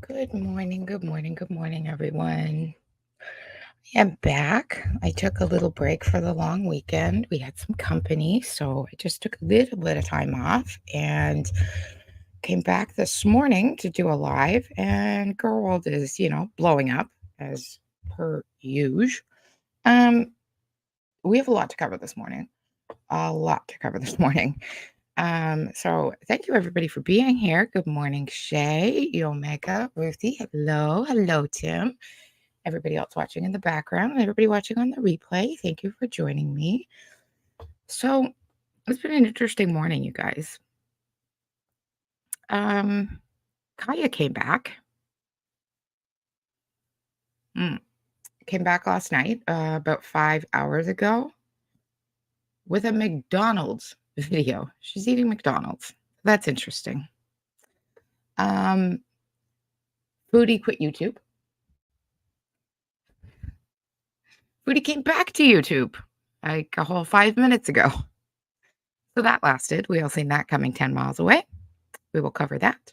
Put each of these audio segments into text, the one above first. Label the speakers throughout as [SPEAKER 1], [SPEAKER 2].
[SPEAKER 1] Good morning, good morning, good morning, everyone. I am back. I took a little break for the long weekend. We had some company, so I just took a little bit of time off and came back this morning to do a live. And girl world is, blowing up as per usual. We have a lot to cover this morning. So thank you everybody for being here. Good morning, Shay, Omega, Ruthie. Hello, Tim. Everybody else watching in the background and everybody watching on the replay. Thank you for joining me. So it's been an interesting morning, you guys. Kaya came back. Came back last night, about 5 hours ago, with a McDonald's video. She's eating McDonald's. That's interesting. Foodie quit YouTube. Foodie came back to YouTube like a whole 5 minutes ago. So that lasted. We all seen that coming 10 miles away. We will cover that.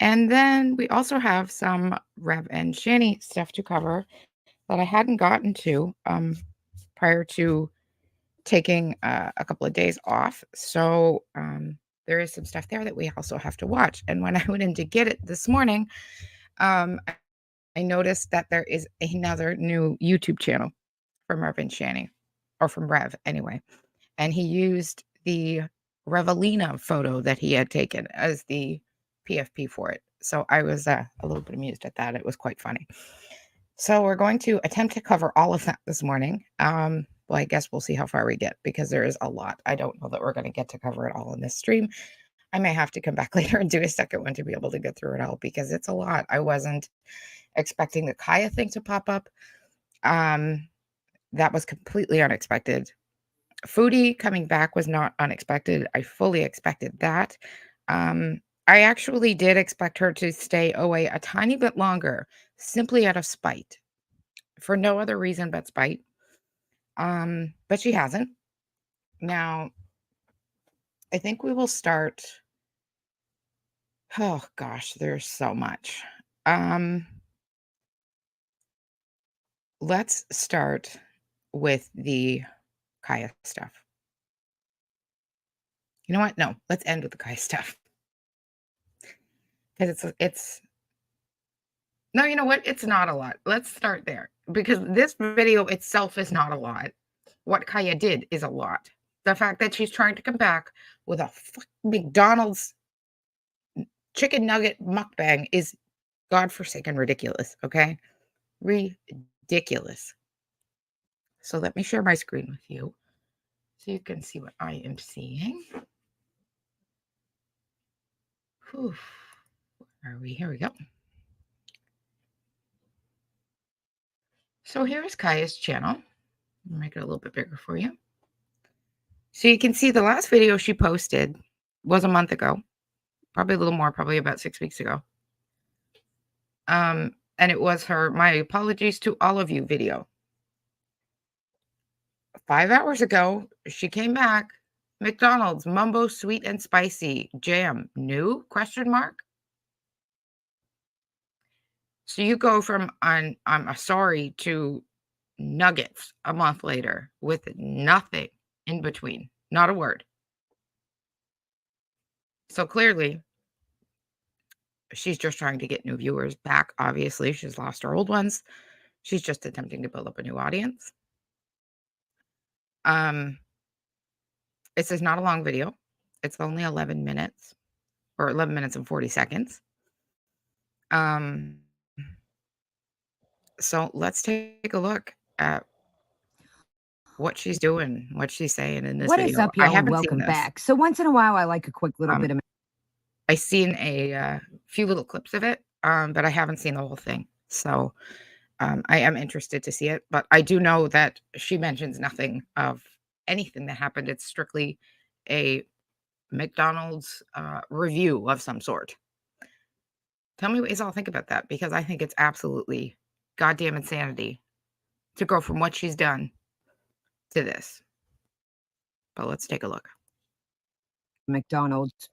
[SPEAKER 1] And then we also have some Rev and Shanny stuff to cover that I hadn't gotten to prior to taking a couple of days off. So there is some stuff there that we also have to watch. And when I went in to get it this morning, I noticed that there is another new YouTube channel from Rev and Shanny, or from Rev anyway. And he used the Revelina photo that he had taken as the PFP for it. So I was a little bit amused at that. It was quite funny. So we're going to attempt to cover all of that this morning. Well, I guess we'll see how far we get because there is a lot. I don't know that we're going to get to cover it all in this stream. I may have to come back later and do a second one to be able to get through it all because it's a lot. I wasn't expecting the Kaya thing to pop up. That was completely unexpected. Foodie coming back was not unexpected. I fully expected that. I actually did expect her to stay away a tiny bit longer, simply out of spite, for no other reason but spite. But she hasn't. Now, I think we will start. Oh gosh, there's so much. Let's start with the Kaya stuff. You know what? No, let's end with the Kaya stuff. Because it's no, you know what? It's not a lot. Let's start there because this video itself is not a lot. What Kaya did is a lot. The fact that she's trying to come back with a McDonald's chicken nugget mukbang is godforsaken ridiculous, okay? Ridiculous. So let me share my screen with you so you can see what I am seeing. Whew. Where are we? Here we go. So here's Kaya's channel. I'll make it a little bit bigger for you. So you can see the last video she posted was a month ago, probably a little more, probably about 6 weeks ago. And it was her "My Apologies to All of You" video. 5 hours ago, she came back. McDonald's Mumbo Sweet and Spicy Jam. New? Question mark. So you go from I'm sorry to nuggets a month later with nothing in between. Not a word. So clearly, she's just trying to get new viewers back. Obviously, she's lost her old ones. She's just attempting to build up a new audience. This is not a long video. It's only 11 minutes or 11 minutes and 40 seconds. So let's take a look at what she's doing, what she's saying in this video.
[SPEAKER 2] What is up, y'all? Welcome back. So once in a while, I like a quick little bit of...
[SPEAKER 1] I've seen a few little clips of it, but I haven't seen the whole thing. So I am interested to see it. But I do know that she mentions nothing of anything that happened. It's strictly a McDonald's review of some sort. Tell me what you all think about that, because I think it's absolutely goddamn insanity to go from what she's done to this. But let's take a look.
[SPEAKER 2] McDonald's.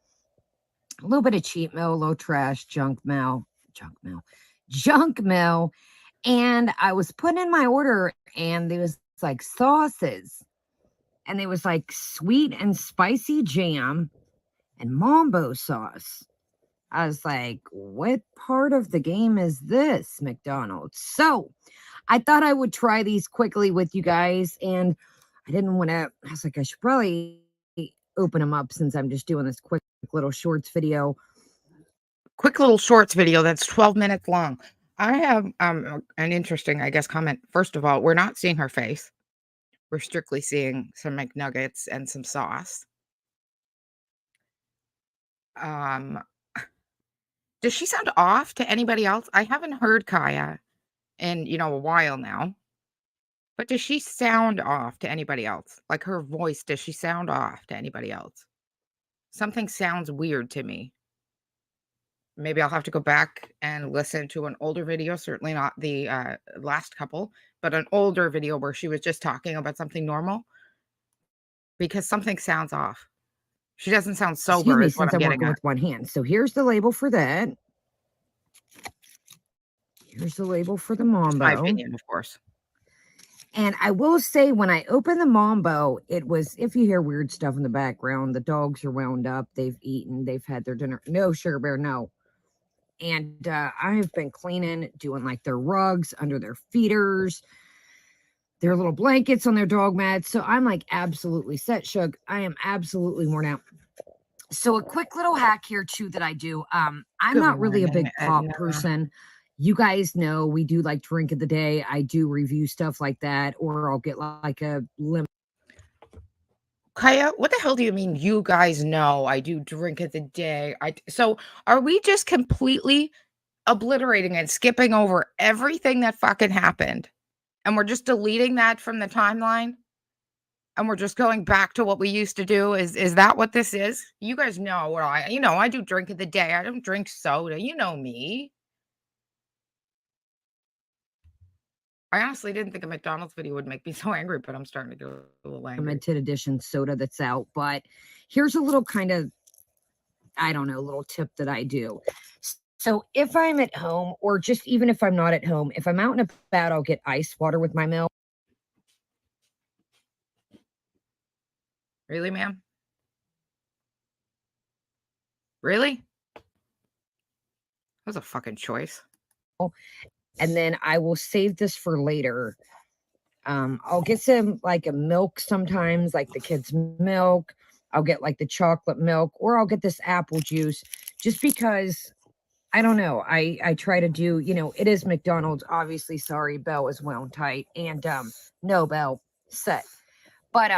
[SPEAKER 2] A little bit of cheap mail, low trash, junk mail. junk mail. And I was putting in my order, and there was like sauces, and there was like sweet and spicy jam and mambo sauce. I was like, what part of the game is this, McDonald's? So I thought I would try these quickly with you guys, and I didn't want to. I was like, I should probably open them up since I'm just doing this quick little shorts video.
[SPEAKER 1] Quick little shorts video that's 12 minutes long. I have an interesting, I guess, comment. First of all, we're not seeing her face. We're strictly seeing some McNuggets and some sauce. Does she sound off to anybody else? I haven't heard Kaya in, a while now. But does she sound off to anybody else? Like her voice, does she sound off to anybody else? Something sounds weird to me. Maybe I'll have to go back and listen to an older video, certainly not the last couple, but an older video where she was just talking about something normal, because something sounds off. She doesn't sound
[SPEAKER 2] Excuse
[SPEAKER 1] sober
[SPEAKER 2] me,
[SPEAKER 1] is what
[SPEAKER 2] since
[SPEAKER 1] I'm
[SPEAKER 2] I'm
[SPEAKER 1] getting
[SPEAKER 2] working
[SPEAKER 1] at.
[SPEAKER 2] with one hand. So here's the label for that. Here's the label for the
[SPEAKER 1] Just my
[SPEAKER 2] mambo.
[SPEAKER 1] opinion, of course.
[SPEAKER 2] And I will say, when I opened the mambo, it was, if you hear weird stuff in the background, the dogs are wound up, they've eaten, they've had their dinner. No, Sugar Bear, no. And I've been cleaning, doing like their rugs under their feeders, their little blankets on their dog mats. So I'm like absolutely set, Shug. I am absolutely worn out. So a quick little hack here too that I do. I'm not really a big pop person. You guys know we do like drink of the day. I do review stuff like that, or I'll get like a limit.
[SPEAKER 1] Kaya, what the hell do you mean? You guys know I do drink of the day. So are we just completely obliterating and skipping over everything that fucking happened? And we're just deleting that from the timeline? And we're just going back to what we used to do? Is that what this is? You guys know what I do drink of the day. I don't drink soda. You know me. I honestly didn't think a McDonald's video would make me so angry, but I'm starting to get a little angry.
[SPEAKER 2] Limited edition soda that's out. But here's a little kind of, I don't know, little tip that I do. So if I'm at home, or just even if I'm not at home, if I'm out and about, I'll get ice water with my milk.
[SPEAKER 1] Really, ma'am? Really? That was a fucking choice.
[SPEAKER 2] And then I will save this for later. I'll get some like a milk sometimes, like the kids' milk. I'll get like the chocolate milk, or I'll get this apple juice, just because I don't know. I try to do, it is McDonald's. Obviously, sorry, Belle is wound tight. And no, Belle, set. But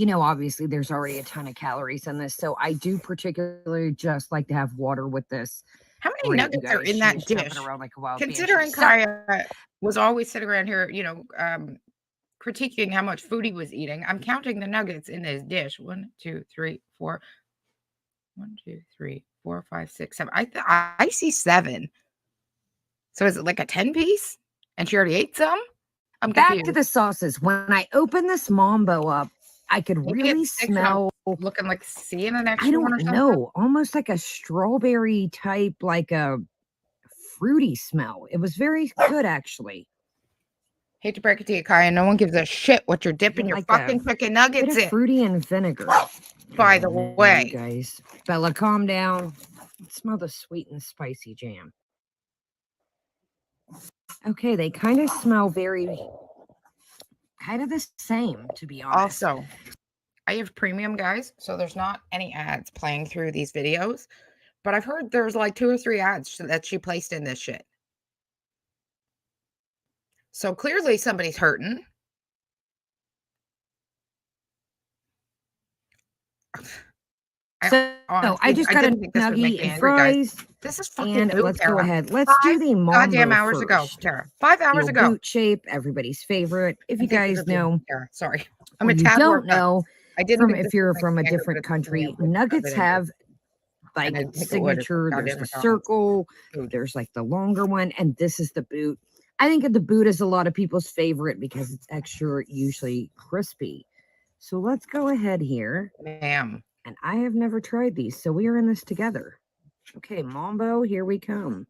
[SPEAKER 2] obviously there's already a ton of calories in this. So I do particularly just like to have water with this.
[SPEAKER 1] How many nuggets are in that dish?
[SPEAKER 2] Like
[SPEAKER 1] Considering Kaya was always sitting around here, critiquing how much Foodie was eating, I'm counting the nuggets in this dish. 1, 2, 3, 4. 1, 2, 3, 4, 5, 6, 7. I see 7. So is it like a 10-piece? And she already ate some? I'm
[SPEAKER 2] back
[SPEAKER 1] confused.
[SPEAKER 2] to the sauces. When I open this mambo up, I could really smell.
[SPEAKER 1] Looking like seeing an extra.
[SPEAKER 2] I don't know, almost like a strawberry type, like a fruity smell. It was very good, actually.
[SPEAKER 1] Hate to break it to you, Kaya. No one gives a shit what you're dipping your fucking chicken nuggets in.
[SPEAKER 2] Fruity and vinegar.
[SPEAKER 1] By the way,
[SPEAKER 2] guys, Bella, calm down. Smell the sweet and spicy jam. Okay, they kind of smell kind of the same, to be honest.
[SPEAKER 1] Also, I have premium, guys, so there's not any ads playing through these videos. But I've heard there's like 2 or 3 ads that she placed in this shit. So clearly somebody's hurting.
[SPEAKER 2] I just got a nugget and fries.
[SPEAKER 1] This is fucking
[SPEAKER 2] and let's go ahead. Let's do the mambo
[SPEAKER 1] goddamn hours
[SPEAKER 2] first.
[SPEAKER 1] ago, Tara. 5 hours ago.
[SPEAKER 2] Boot shape, everybody's favorite. If you guys know,
[SPEAKER 1] Tara, sorry,
[SPEAKER 2] I'm a tad don't know. If you're from a different country, nuggets have like signature. There's a circle. There's like the longer one, and this is the boot. I think the boot is a lot of people's favorite because it's extra, usually crispy. So let's go ahead here,
[SPEAKER 1] ma'am.
[SPEAKER 2] And I have never tried these, so we are in this together. Okay, Mambo, here we come.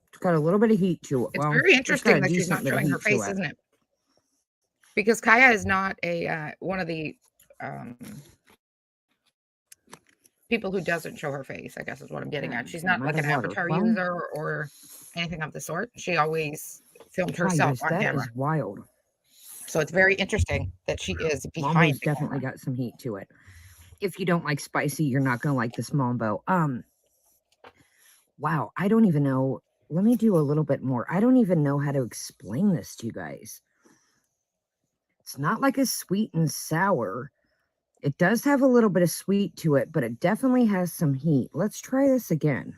[SPEAKER 2] It's got a little bit of heat to it.
[SPEAKER 1] It's
[SPEAKER 2] Well,
[SPEAKER 1] very
[SPEAKER 2] it's got
[SPEAKER 1] interesting
[SPEAKER 2] a
[SPEAKER 1] that she's
[SPEAKER 2] decent
[SPEAKER 1] not
[SPEAKER 2] bit of
[SPEAKER 1] showing her
[SPEAKER 2] heat to
[SPEAKER 1] face,
[SPEAKER 2] it.
[SPEAKER 1] isn't it? Because Kaya is not a one of the people who doesn't show her face, I guess is what I'm getting at. She's not like an avatar user or anything of the sort. She always filmed herself on camera.
[SPEAKER 2] That is wild.
[SPEAKER 1] So it's very interesting that she is behind
[SPEAKER 2] Mambo's
[SPEAKER 1] the
[SPEAKER 2] definitely
[SPEAKER 1] camera.
[SPEAKER 2] got some heat to it. If you don't like spicy, you're not gonna like this Mambo. Wow, I don't even know. Let me do a little bit more. I don't even know how to explain this to you guys. It's not like a sweet and sour. It does have a little bit of sweet to it, but it definitely has some heat. Let's try this again.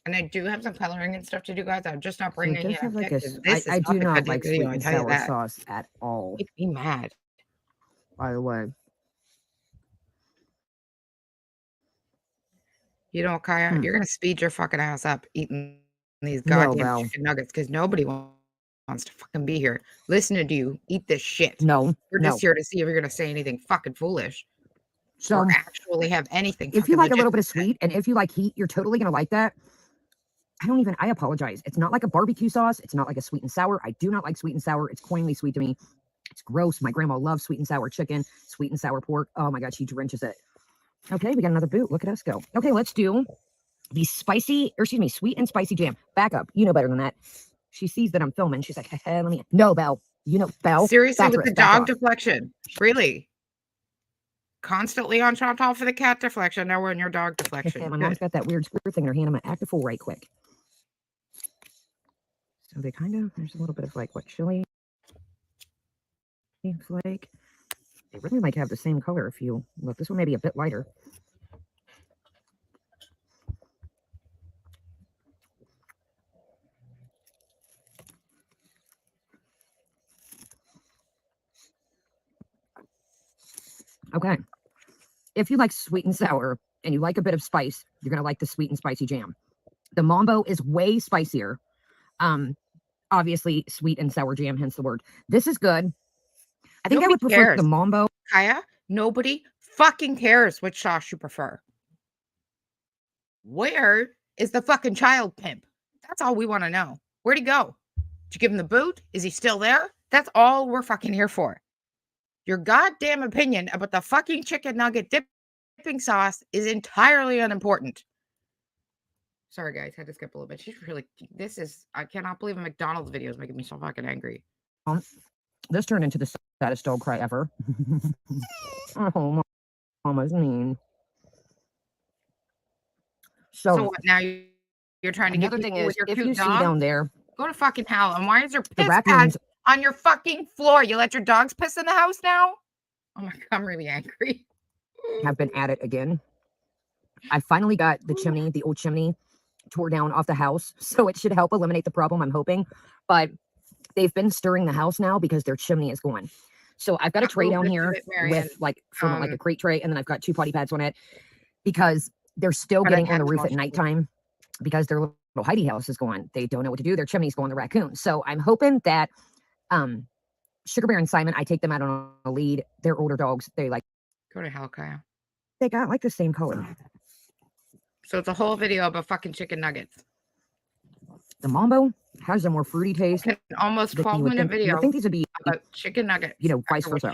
[SPEAKER 1] And I do have some coloring and stuff to do, guys. I'm just not
[SPEAKER 2] So
[SPEAKER 1] bringing
[SPEAKER 2] it does
[SPEAKER 1] it
[SPEAKER 2] have
[SPEAKER 1] up
[SPEAKER 2] like
[SPEAKER 1] yet
[SPEAKER 2] a.
[SPEAKER 1] this is
[SPEAKER 2] I do
[SPEAKER 1] the
[SPEAKER 2] not
[SPEAKER 1] goddamn
[SPEAKER 2] like
[SPEAKER 1] video,
[SPEAKER 2] sweet
[SPEAKER 1] I
[SPEAKER 2] and
[SPEAKER 1] tell you
[SPEAKER 2] sour
[SPEAKER 1] that.
[SPEAKER 2] sauce at all.
[SPEAKER 1] Make me mad.
[SPEAKER 2] By the way,
[SPEAKER 1] You know, Kaya, you're gonna speed your fucking ass up eating these
[SPEAKER 2] no,
[SPEAKER 1] goddamn
[SPEAKER 2] Val.
[SPEAKER 1] chicken nuggets because nobody wants to fucking be here listening to you eat this shit.
[SPEAKER 2] No,
[SPEAKER 1] We're
[SPEAKER 2] no.
[SPEAKER 1] just here to see if you're gonna say anything fucking foolish
[SPEAKER 2] So
[SPEAKER 1] or actually have anything.
[SPEAKER 2] if you
[SPEAKER 1] fucking
[SPEAKER 2] like a
[SPEAKER 1] legit
[SPEAKER 2] little bit
[SPEAKER 1] to
[SPEAKER 2] of
[SPEAKER 1] say.
[SPEAKER 2] sweet and if you like heat, you're totally gonna like that. I apologize. It's not like a barbecue sauce. It's not like a sweet and sour. I do not like sweet and sour. It's cloyingly sweet to me. It's gross. My grandma loves sweet and sour chicken, sweet and sour pork. Oh my God, she drenches it. Okay, we got another boot. Look at us go. Okay, let's do the sweet and spicy jam. Back up. You know better than that. She sees that I'm filming. She's like, hey, let me. No, Belle. You know, Belle.
[SPEAKER 1] Seriously, with
[SPEAKER 2] Back
[SPEAKER 1] the dog
[SPEAKER 2] off.
[SPEAKER 1] deflection. Really? Constantly on Chantal for the cat deflection. Now we're in your dog deflection.
[SPEAKER 2] My mom's got that weird square thing in her hand. I'm gonna act a fool right quick. So they there's a little bit of like what chili flake. They really like have the same color if you look. This one may be a bit lighter. Okay. If you like sweet and sour and you like a bit of spice, you're gonna like the sweet and spicy jam. The Mambo is way spicier. Obviously sweet and sour jam, hence the word. This is good. I think I would prefer the Mambo.
[SPEAKER 1] Kaya, nobody fucking cares which sauce you prefer. Where is the fucking child pimp? That's all we want to know. Where'd he go? Did you give him the boot? Is he still there? That's all we're fucking here for. Your goddamn opinion about the fucking chicken nugget dipping sauce is entirely unimportant. Sorry, guys. Had to skip a little bit. She's really, I cannot believe a McDonald's video is making me so fucking angry.
[SPEAKER 2] This turned into the saddest dog cry ever. Oh, Mama's mean.
[SPEAKER 1] So what, now you're trying to get
[SPEAKER 2] another thing
[SPEAKER 1] people
[SPEAKER 2] is,
[SPEAKER 1] with your
[SPEAKER 2] if
[SPEAKER 1] cute
[SPEAKER 2] you
[SPEAKER 1] dog?
[SPEAKER 2] see down there,
[SPEAKER 1] Go to fucking hell. And why is there
[SPEAKER 2] the
[SPEAKER 1] piss
[SPEAKER 2] raccoons
[SPEAKER 1] pads on your fucking floor? You let your dogs piss in the house now? Oh my God, I'm really angry.
[SPEAKER 2] have been at it again. I finally got the chimney, the old chimney, tore down off the house, so it should help eliminate the problem, I'm hoping. But they've been stirring the house now because their chimney is gone. So I've got a tray down here with like a crate tray, and then I've got 2 potty pads on it because they're still getting on the roof at nighttime because their little hidey house is gone. They don't know what to do. Their chimney's going, the raccoon. So I'm hoping that Sugar Bear and Simon, I take them out on a lead. They're older dogs. They like
[SPEAKER 1] go to hell, Kyle.
[SPEAKER 2] They got like the same color.
[SPEAKER 1] So it's a whole video about fucking chicken nuggets.
[SPEAKER 2] The Mambo has a more fruity taste.
[SPEAKER 1] Almost 12-minute video.
[SPEAKER 2] I think these would be
[SPEAKER 1] about chicken nuggets.
[SPEAKER 2] You know, vice versa.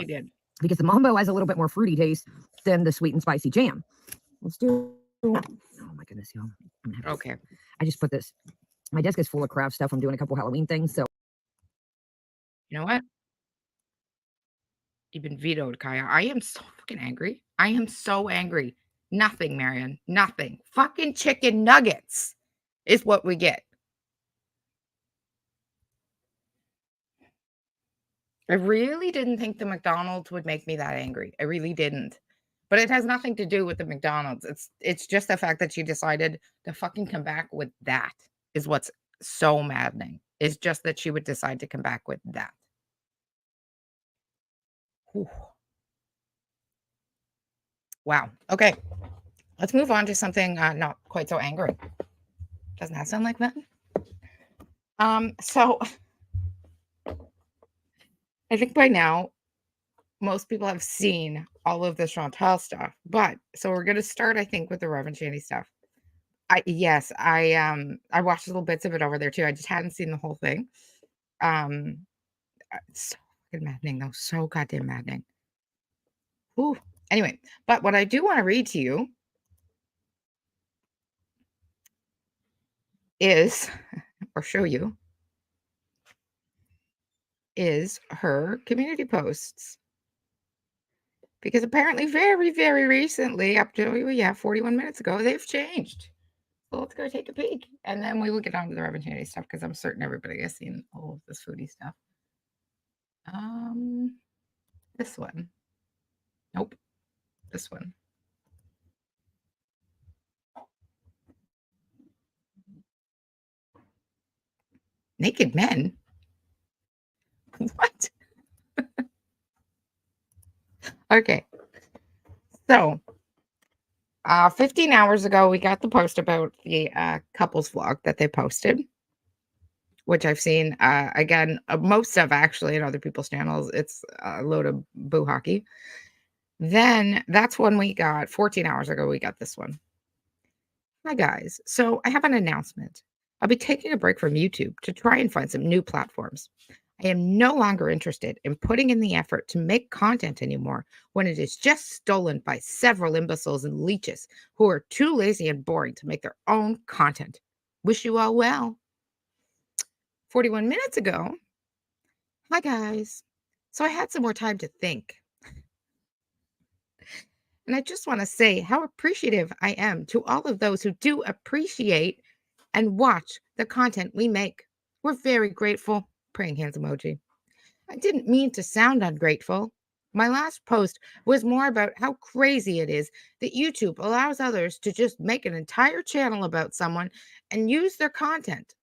[SPEAKER 2] Because the Mambo has a little bit more fruity taste than the sweet and spicy jam. Let's do. Oh my goodness, y'all.
[SPEAKER 1] Okay.
[SPEAKER 2] I just put this. My desk is full of craft stuff. I'm doing a couple Halloween things. So
[SPEAKER 1] you know what? You've been vetoed, Kaya. I am so fucking angry. I am so angry. Nothing, Marion. Nothing. Fucking chicken nuggets is what we get. I really didn't think the McDonald's would make me that angry. I really didn't. But it has nothing to do with the McDonald's. It's just the fact that she decided to fucking come back with that is what's so maddening. It's just that she would decide to come back with that. Whew. Wow. Okay. Let's move on to something not quite so angry. Doesn't that sound like that? So I think by now most people have seen all of the Chantal stuff, but so we're gonna start, I think, with the Rev and Shanny stuff. I watched little bits of it over there too. I just hadn't seen the whole thing. Um, it's so fucking maddening though, so goddamn maddening. Ooh. Anyway, but what I do want to read to you is, or show you, is her community posts. Because apparently very, very recently, up to, yeah, 41 minutes ago, they've changed. So let's go take a peek. And then we will get on to the Rev and Shanny stuff because I'm certain everybody has seen all of this foodie stuff. This one. Nope. This one. Naked men? What? Okay. So, 15 hours ago, we got the post about the couples vlog that they posted, which I've seen, again, most of actually in other people's channels. It's a load of boo hockey. Then that's when we got, 14 hours ago, we got this one. Hi, guys. So I have an announcement. I'll be taking a break from YouTube to try and find some new platforms. I am no longer interested in putting in the effort to make content anymore when it is just stolen by several imbeciles and leeches who are too lazy and boring to make their own content. Wish you all well. 41 minutes ago. Hi, guys. So I had some more time to think. And I just want to say how appreciative I am to all of those who do appreciate and watch the content we make. We're very grateful. Praying hands emoji. I didn't mean to sound ungrateful. My last post was more about how crazy it is that YouTube allows others to just make an entire channel about someone and use their content.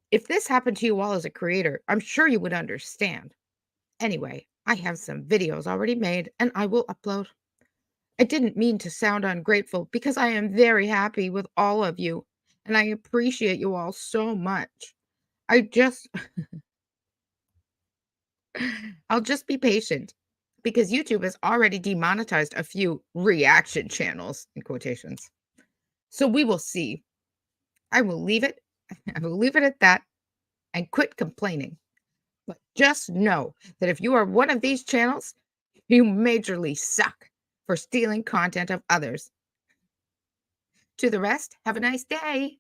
[SPEAKER 1] If this happened to you all as a creator, I'm sure you would understand. Anyway, I have some videos already made and I will upload. I didn't mean to sound ungrateful because I am very happy with all of you and I appreciate you all so much. I'll just be patient because YouTube has already demonetized a few reaction channels in quotations. So we will see. I will leave it. I will leave it at that and quit complaining. But just know that if you are one of these channels, you majorly suck for stealing content of others. To the rest, have a nice day.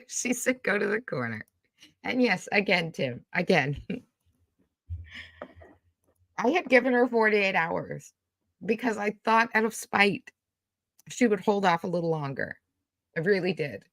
[SPEAKER 1] She said, go to the corner. And yes, again, Tim, again, I had given her 48 hours because I thought out of spite she would hold off a little longer. I really did.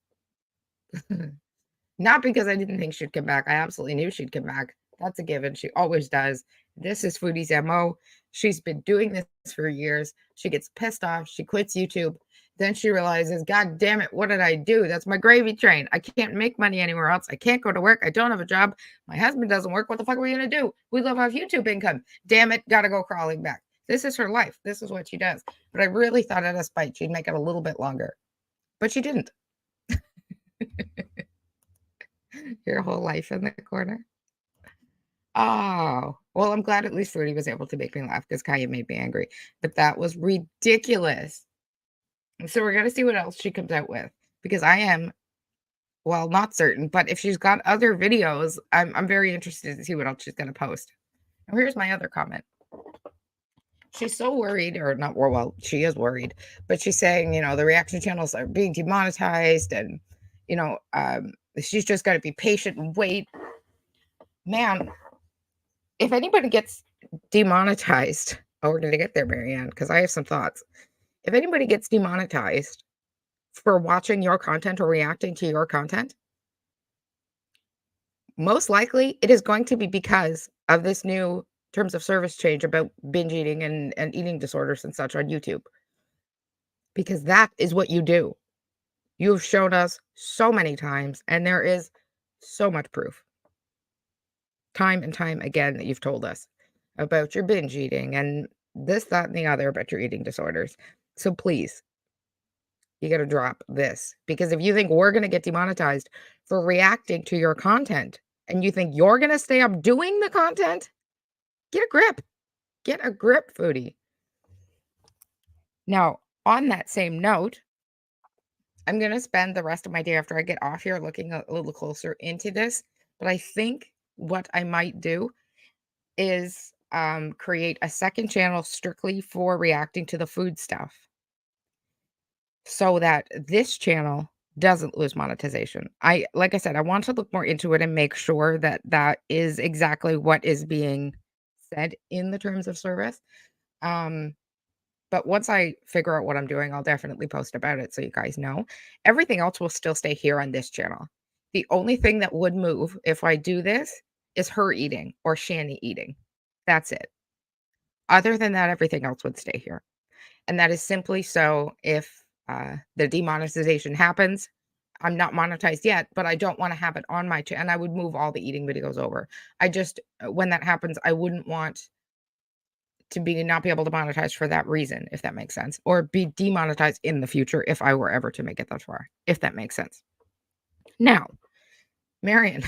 [SPEAKER 1] Not because I didn't think she'd come back. I absolutely knew she'd come back. That's a given. She always does. This is Foodies MO. She's been doing this for years. She gets pissed off. She quits YouTube. Then she realizes, God damn it, what did I do? That's my gravy train. I can't make money anywhere else. I can't go to work. I don't have a job. My husband doesn't work. What the fuck are we going to do? We live off YouTube income. Damn it, got to go crawling back. This is her life. This is what she does. But I really thought out of spite she'd make it a little bit longer. But she didn't. Your whole life in the corner. Oh, well, I'm glad at least Foodie was able to make me laugh because Kaya made me angry. But that was ridiculous. So we're going to see what else she comes out with because I am, well, not certain, but if she's got other videos, I'm very interested to see what else she's going to post. Now, here's my other comment. She's so worried, or not, well, she is worried, but she's saying, the reaction channels are being demonetized and, she's just got to be patient and wait. Man, if anybody gets demonetized, oh, we're going to get there, Marianne, because I have some thoughts. If anybody gets demonetized for watching your content or reacting to your content, most likely it is going to be because of this new terms of service change about binge eating and eating disorders and such on YouTube. Because that is what you do. You've shown us so many times, and there is so much proof. Time and time again that you've told us about your binge eating and this, that, and the other about your eating disorders. So please, you got to drop this. Because if you think we're going to get demonetized for reacting to your content and you think you're going to stay up doing the content, get a grip. Get a grip, foodie. Now, on that same note, I'm going to spend the rest of my day after I get off here looking a little closer into this. But I think what I might do is create a second channel strictly for reacting to the food stuff so that this channel doesn't lose monetization. Like I said, I want to look more into it and make sure that that is exactly what is being said in the terms of service. But once I figure out what I'm doing, I'll definitely post about it so you guys know. Everything else will still stay here on this channel. The only thing that would move if I do this is her eating or Shanny eating. That's it. Other than that, everything else would stay here. And that is simply so if the demonetization happens, I'm not monetized yet, but I don't want to have it on my channel. And I would move all the eating videos over. I just, when that happens, I wouldn't want to be not be able to monetize for that reason, if that makes sense, or be demonetized in the future if I were ever to make it that far, if that makes sense. Now, Marion,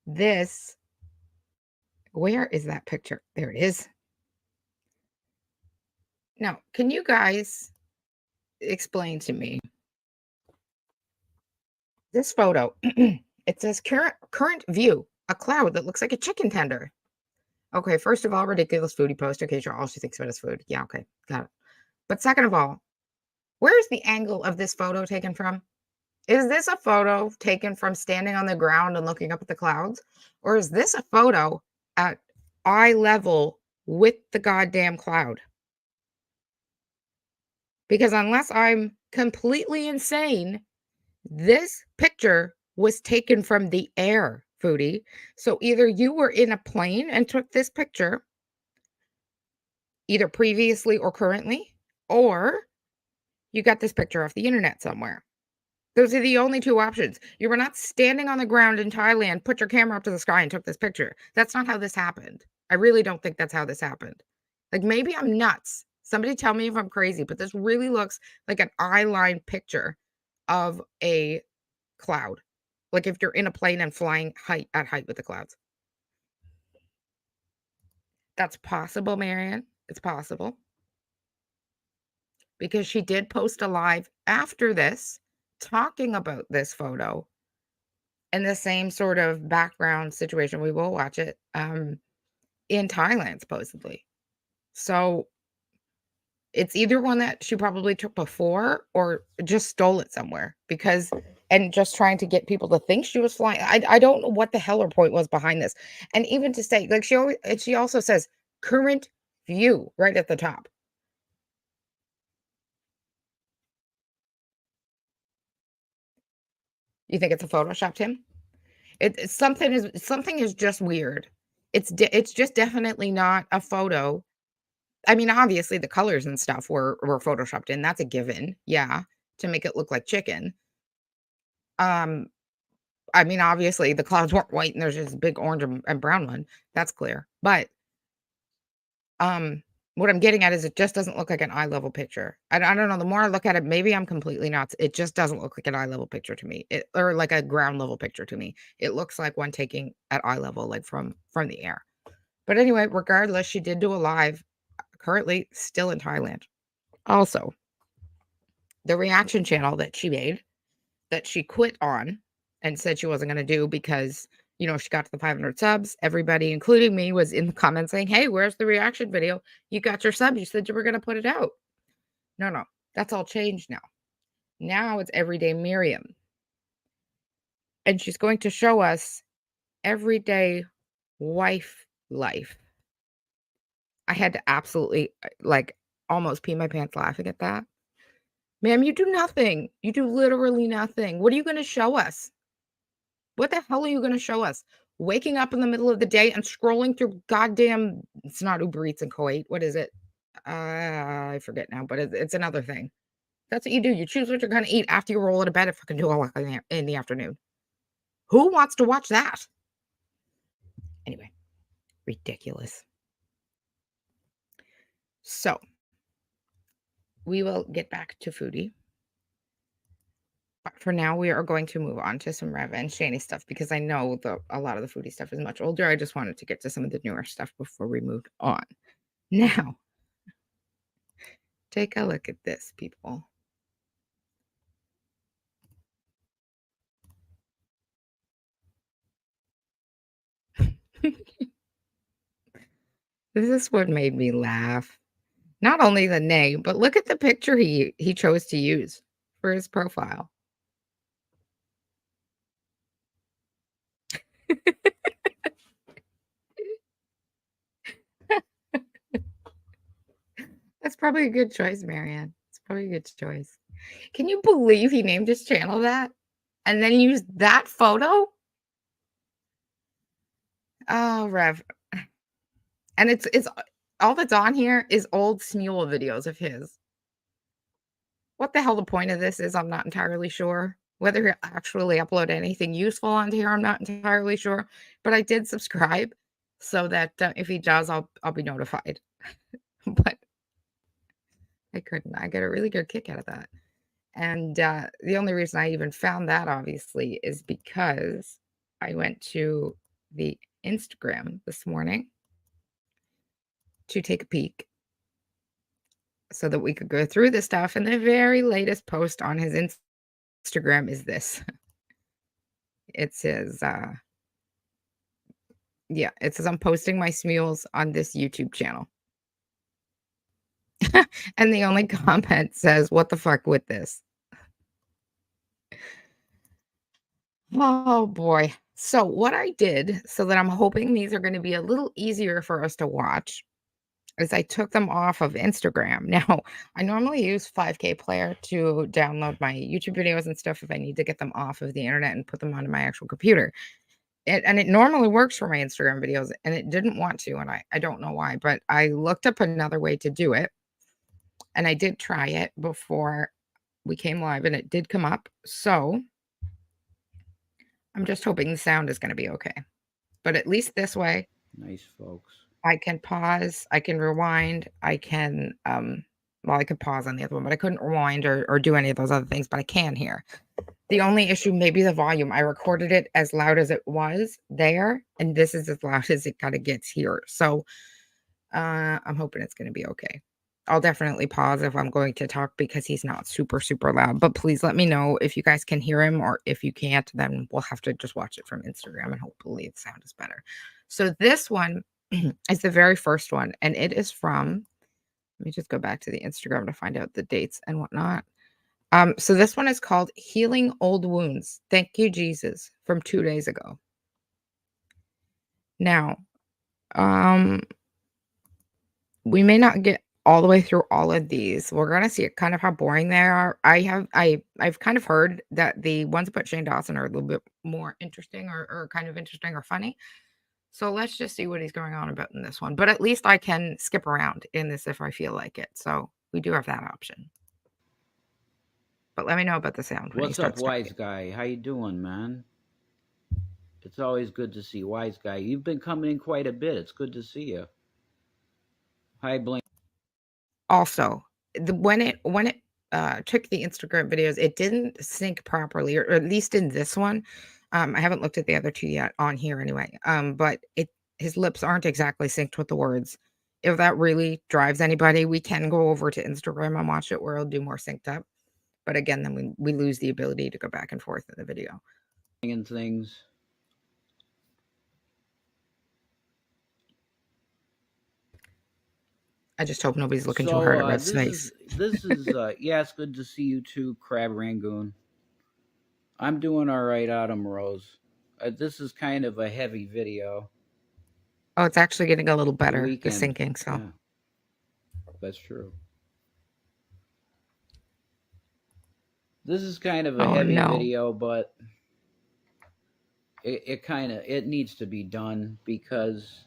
[SPEAKER 1] this, where is that picture? There it is. Now, can you guys explain to me this photo? It says current view, a cloud that looks like a chicken tender. Okay, first of all, ridiculous foodie post. Okay, sure, all she thinks about is food. Yeah, okay, got it. But second of all, where is the angle of this photo taken from? Is this a photo taken from standing on the ground and looking up at the clouds? Or is this a photo at eye level with the goddamn cloud? Because unless I'm completely insane, this picture was taken from the air, foodie. So either you were in a plane and took this picture, either previously or currently, or you got this picture off the internet somewhere. Those are the only two options. You were not standing on the ground in Thailand, put your camera up to the sky and took this picture. That's not how this happened. I really don't think that's how this happened. Like, maybe I'm nuts. Somebody tell me if I'm crazy, but this really looks like an eye line picture of a cloud. Like if you're in a plane and flying at height with the clouds. That's possible, Marion. It's possible. Because she did post a live after this talking about this photo and the same sort of background situation. We will watch it in Thailand, supposedly. So it's either one that she probably took before or just stole it somewhere because and just trying to get people to think she was flying. I don't know what the hell her point was behind this. And even to say, like, she also says current view right at the top. You think it's a photoshopped him? Something is just weird. It's just definitely not a photo. I mean, obviously the colors and stuff were photoshopped in. That's a given. Yeah, to make it look like chicken. Um, I mean, obviously the clouds weren't white and there's just a big orange and brown one. That's clear. But um what I'm getting at is it just doesn't look like an eye level picture. I don't know. The more I look at it, maybe I'm completely nuts. It just doesn't look like an eye level picture to me. Or like a ground level picture to me. It looks like one taking at eye level, like from the air. But anyway, regardless, she did do a live, currently still in Thailand. Also, the reaction channel that she made, that she quit on and said she wasn't going to do because, she got to the 500 subs. Everybody, including me, was in the comments saying, hey, where's the reaction video? You got your sub. You said you were going to put it out. No, that's all changed now. Now it's Everyday Miriam. And she's going to show us everyday wife life. I had to absolutely, almost pee my pants laughing at that. Ma'am, you do nothing. You do literally nothing. What are you going to show us? What the hell are you going to show us? Waking up in the middle of the day and scrolling through goddamn, it's not Uber Eats in Kuwait. What is it? I forget now, but it's another thing. That's what you do. You choose what you're going to eat after you roll out of bed at fucking 2 o'clock in the afternoon. Who wants to watch that? Anyway, ridiculous. So, we will get back to Foodie. But for now, we are going to move on to some Rev and Shanny stuff because I know a lot of the foodie stuff is much older. I just wanted to get to some of the newer stuff before we moved on. Now, take a look at this, people. This is what made me laugh. Not only the name, but look at the picture he chose to use for his profile. That's probably a good choice, Marianne. It's probably a good choice. Can you believe he named his channel that? And then he used that photo? Oh, Rev. And it's all that's on here is old smule videos of his. What the hell the point of this is, I'm not entirely sure. Whether he'll actually upload anything useful onto here, I'm not entirely sure. But I did subscribe so that if he does, I'll be notified. But I couldn't. I get a really good kick out of that. And the only reason I even found that, obviously, is because I went to the Instagram this morning to take a peek so that we could go through the stuff. And the very latest post on his Instagram is this. It says, yeah, it says, I'm posting my smules on this YouTube channel. And the only comment says, what the fuck with this? Oh boy. So what I did, so that I'm hoping these are going to be a little easier for us to watch, is I took them off of Instagram. Now, I normally use 5K Player to download my YouTube videos and stuff if I need to get them off of the internet and put them onto my actual computer. It normally works for my Instagram videos, and it didn't want to, and I don't know why, but I looked up another way to do it, and I did try it before we came live, and it did come up. So I'm just hoping the sound is going to be okay. But at least this way,
[SPEAKER 3] nice folks,
[SPEAKER 1] I can pause, I can rewind, I can well, I could pause on the other one, but I couldn't rewind or do any of those other things, but I can here. The only issue may be the volume. I recorded it as loud as it was there, and this is as loud as it kind of gets here. So I'm hoping it's going to be okay. I'll definitely pause if I'm going to talk because he's not super, super loud. But please let me know if you guys can hear him, or if you can't, then we'll have to just watch it from Instagram and hopefully the sound is better. So this one is the very first one, and it is from, let me just go back to the Instagram to find out the dates and whatnot. So this one is called Healing Old Wounds. Thank you, Jesus, from 2 days ago. Now, we may not get all the way through all of these. We're gonna see kind of how boring they are. I've kind of heard that the ones about Shane Dawson are a little bit more interesting, or kind of interesting or funny. So let's just see what he's going on about in this one. But at least I can skip around in this if I feel like it. So we do have that option. But let me know about the sound.
[SPEAKER 3] What's up, Wise Guy? How you doing, man? It's always good to see Wise Guy. You've been coming in quite a bit. It's good to see you. Hi, Blaine.
[SPEAKER 1] Also, when it took the Instagram videos, it didn't sync properly, or at least in this one. I haven't looked at the other two yet on here anyway. But his lips aren't exactly synced with the words. If that really drives anybody, we can go over to Instagram and watch it where it'll do more synced up. But again, then we lose the ability to go back and forth in the video.
[SPEAKER 3] And things.
[SPEAKER 1] I just hope nobody's looking too hard at Rev's face.
[SPEAKER 3] This is yeah, it's good to see you too, Crab Rangoon. I'm doing all right, Autumn Rose. This is kind of a heavy video.
[SPEAKER 1] Oh, it's actually getting a little better, the syncing, so.
[SPEAKER 3] Yeah. That's true. This is kind of a heavy video, but it needs to be done because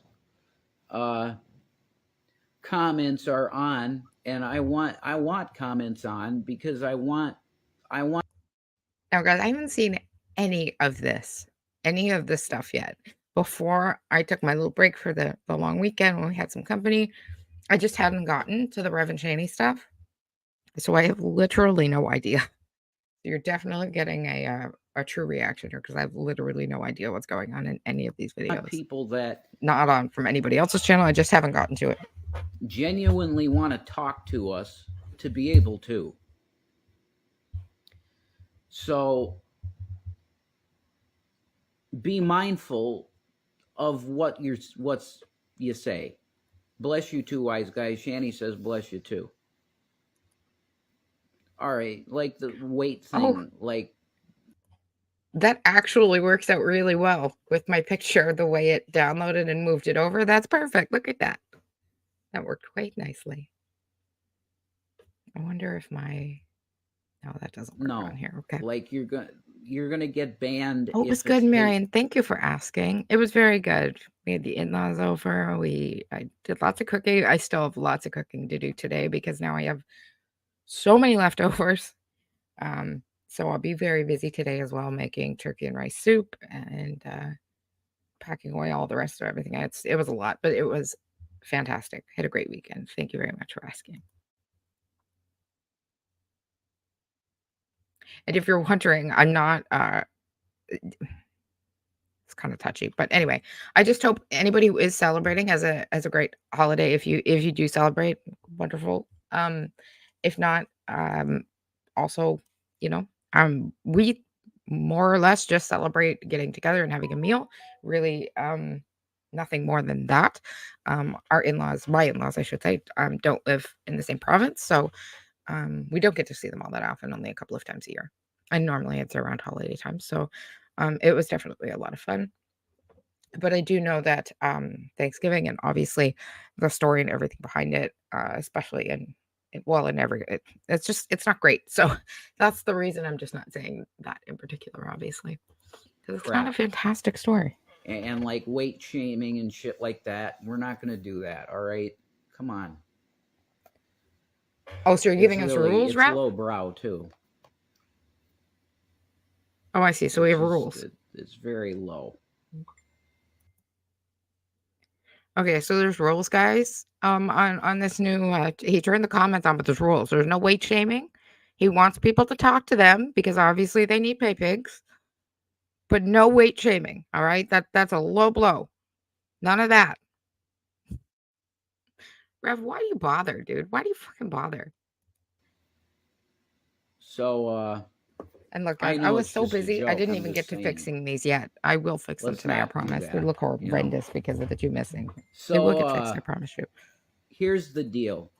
[SPEAKER 3] comments are on, and I want comments on because I want.
[SPEAKER 1] Now, guys, I haven't seen any of this stuff yet. Before I took my little break for the long weekend when we had some company, I just hadn't gotten to the Rev and Shanny stuff. So I have literally no idea. You're definitely getting a true reaction here because I have literally no idea what's going on in any of these videos.
[SPEAKER 3] People that
[SPEAKER 1] not on from anybody else's channel. I just haven't gotten to it.
[SPEAKER 3] Genuinely want to talk to us to be able to. So be mindful of what you say. Bless you too, wise guys. Shanny says bless you too. All right, like the weight thing, like
[SPEAKER 1] that actually works out really well with my picture, the way it downloaded and moved it over. That's perfect. Look at that. That worked quite nicely. I wonder if my that doesn't work on here. Okay.
[SPEAKER 3] Like you're gonna get banned.
[SPEAKER 1] Oh, it was good, Marion. Thank you for asking. It was very good. We had the in-laws over. I did lots of cooking. I still have lots of cooking to do today because now I have so many leftovers. So I'll be very busy today as well, making turkey and rice soup and packing away all the rest of everything. It was a lot, but it was fantastic. Had a great weekend. Thank you very much for asking. And if you're wondering, I'm not it's kind of touchy, but anyway, I just hope anybody who is celebrating has a great holiday. If you do celebrate, wonderful. If not, also, we more or less just celebrate getting together and having a meal. Really, nothing more than that. Our in-laws, my in-laws, I should say, don't live in the same province, so we don't get to see them all that often, only a couple of times a year. And normally it's around holiday time. So it was definitely a lot of fun. But I do know that Thanksgiving and obviously the story and everything behind it, especially it's not great. So that's the reason I'm just not saying that in particular, obviously, because it's not a fantastic story.
[SPEAKER 3] And like weight shaming and shit like that, we're not going to do that. All right, come on.
[SPEAKER 1] Oh, so you're giving us rules,
[SPEAKER 3] It's
[SPEAKER 1] Rev?
[SPEAKER 3] low brow too.
[SPEAKER 1] Oh, I see. So we have rules.
[SPEAKER 3] It's very low.
[SPEAKER 1] Okay, so there's rules, guys. On this new, he turned the comments on, but there's rules. There's no weight shaming. He wants people to talk to them because obviously they need pay pigs. But no weight shaming. All right, that's a low blow. None of that. Rev, why do you bother, dude? Why do you fucking bother?
[SPEAKER 3] So,
[SPEAKER 1] and look, I was so busy, I didn't even get to fixing these yet. I will fix them today, I promise. They look horrendous because of the two missing. So they will get fixed, I promise you.
[SPEAKER 3] Here's the deal.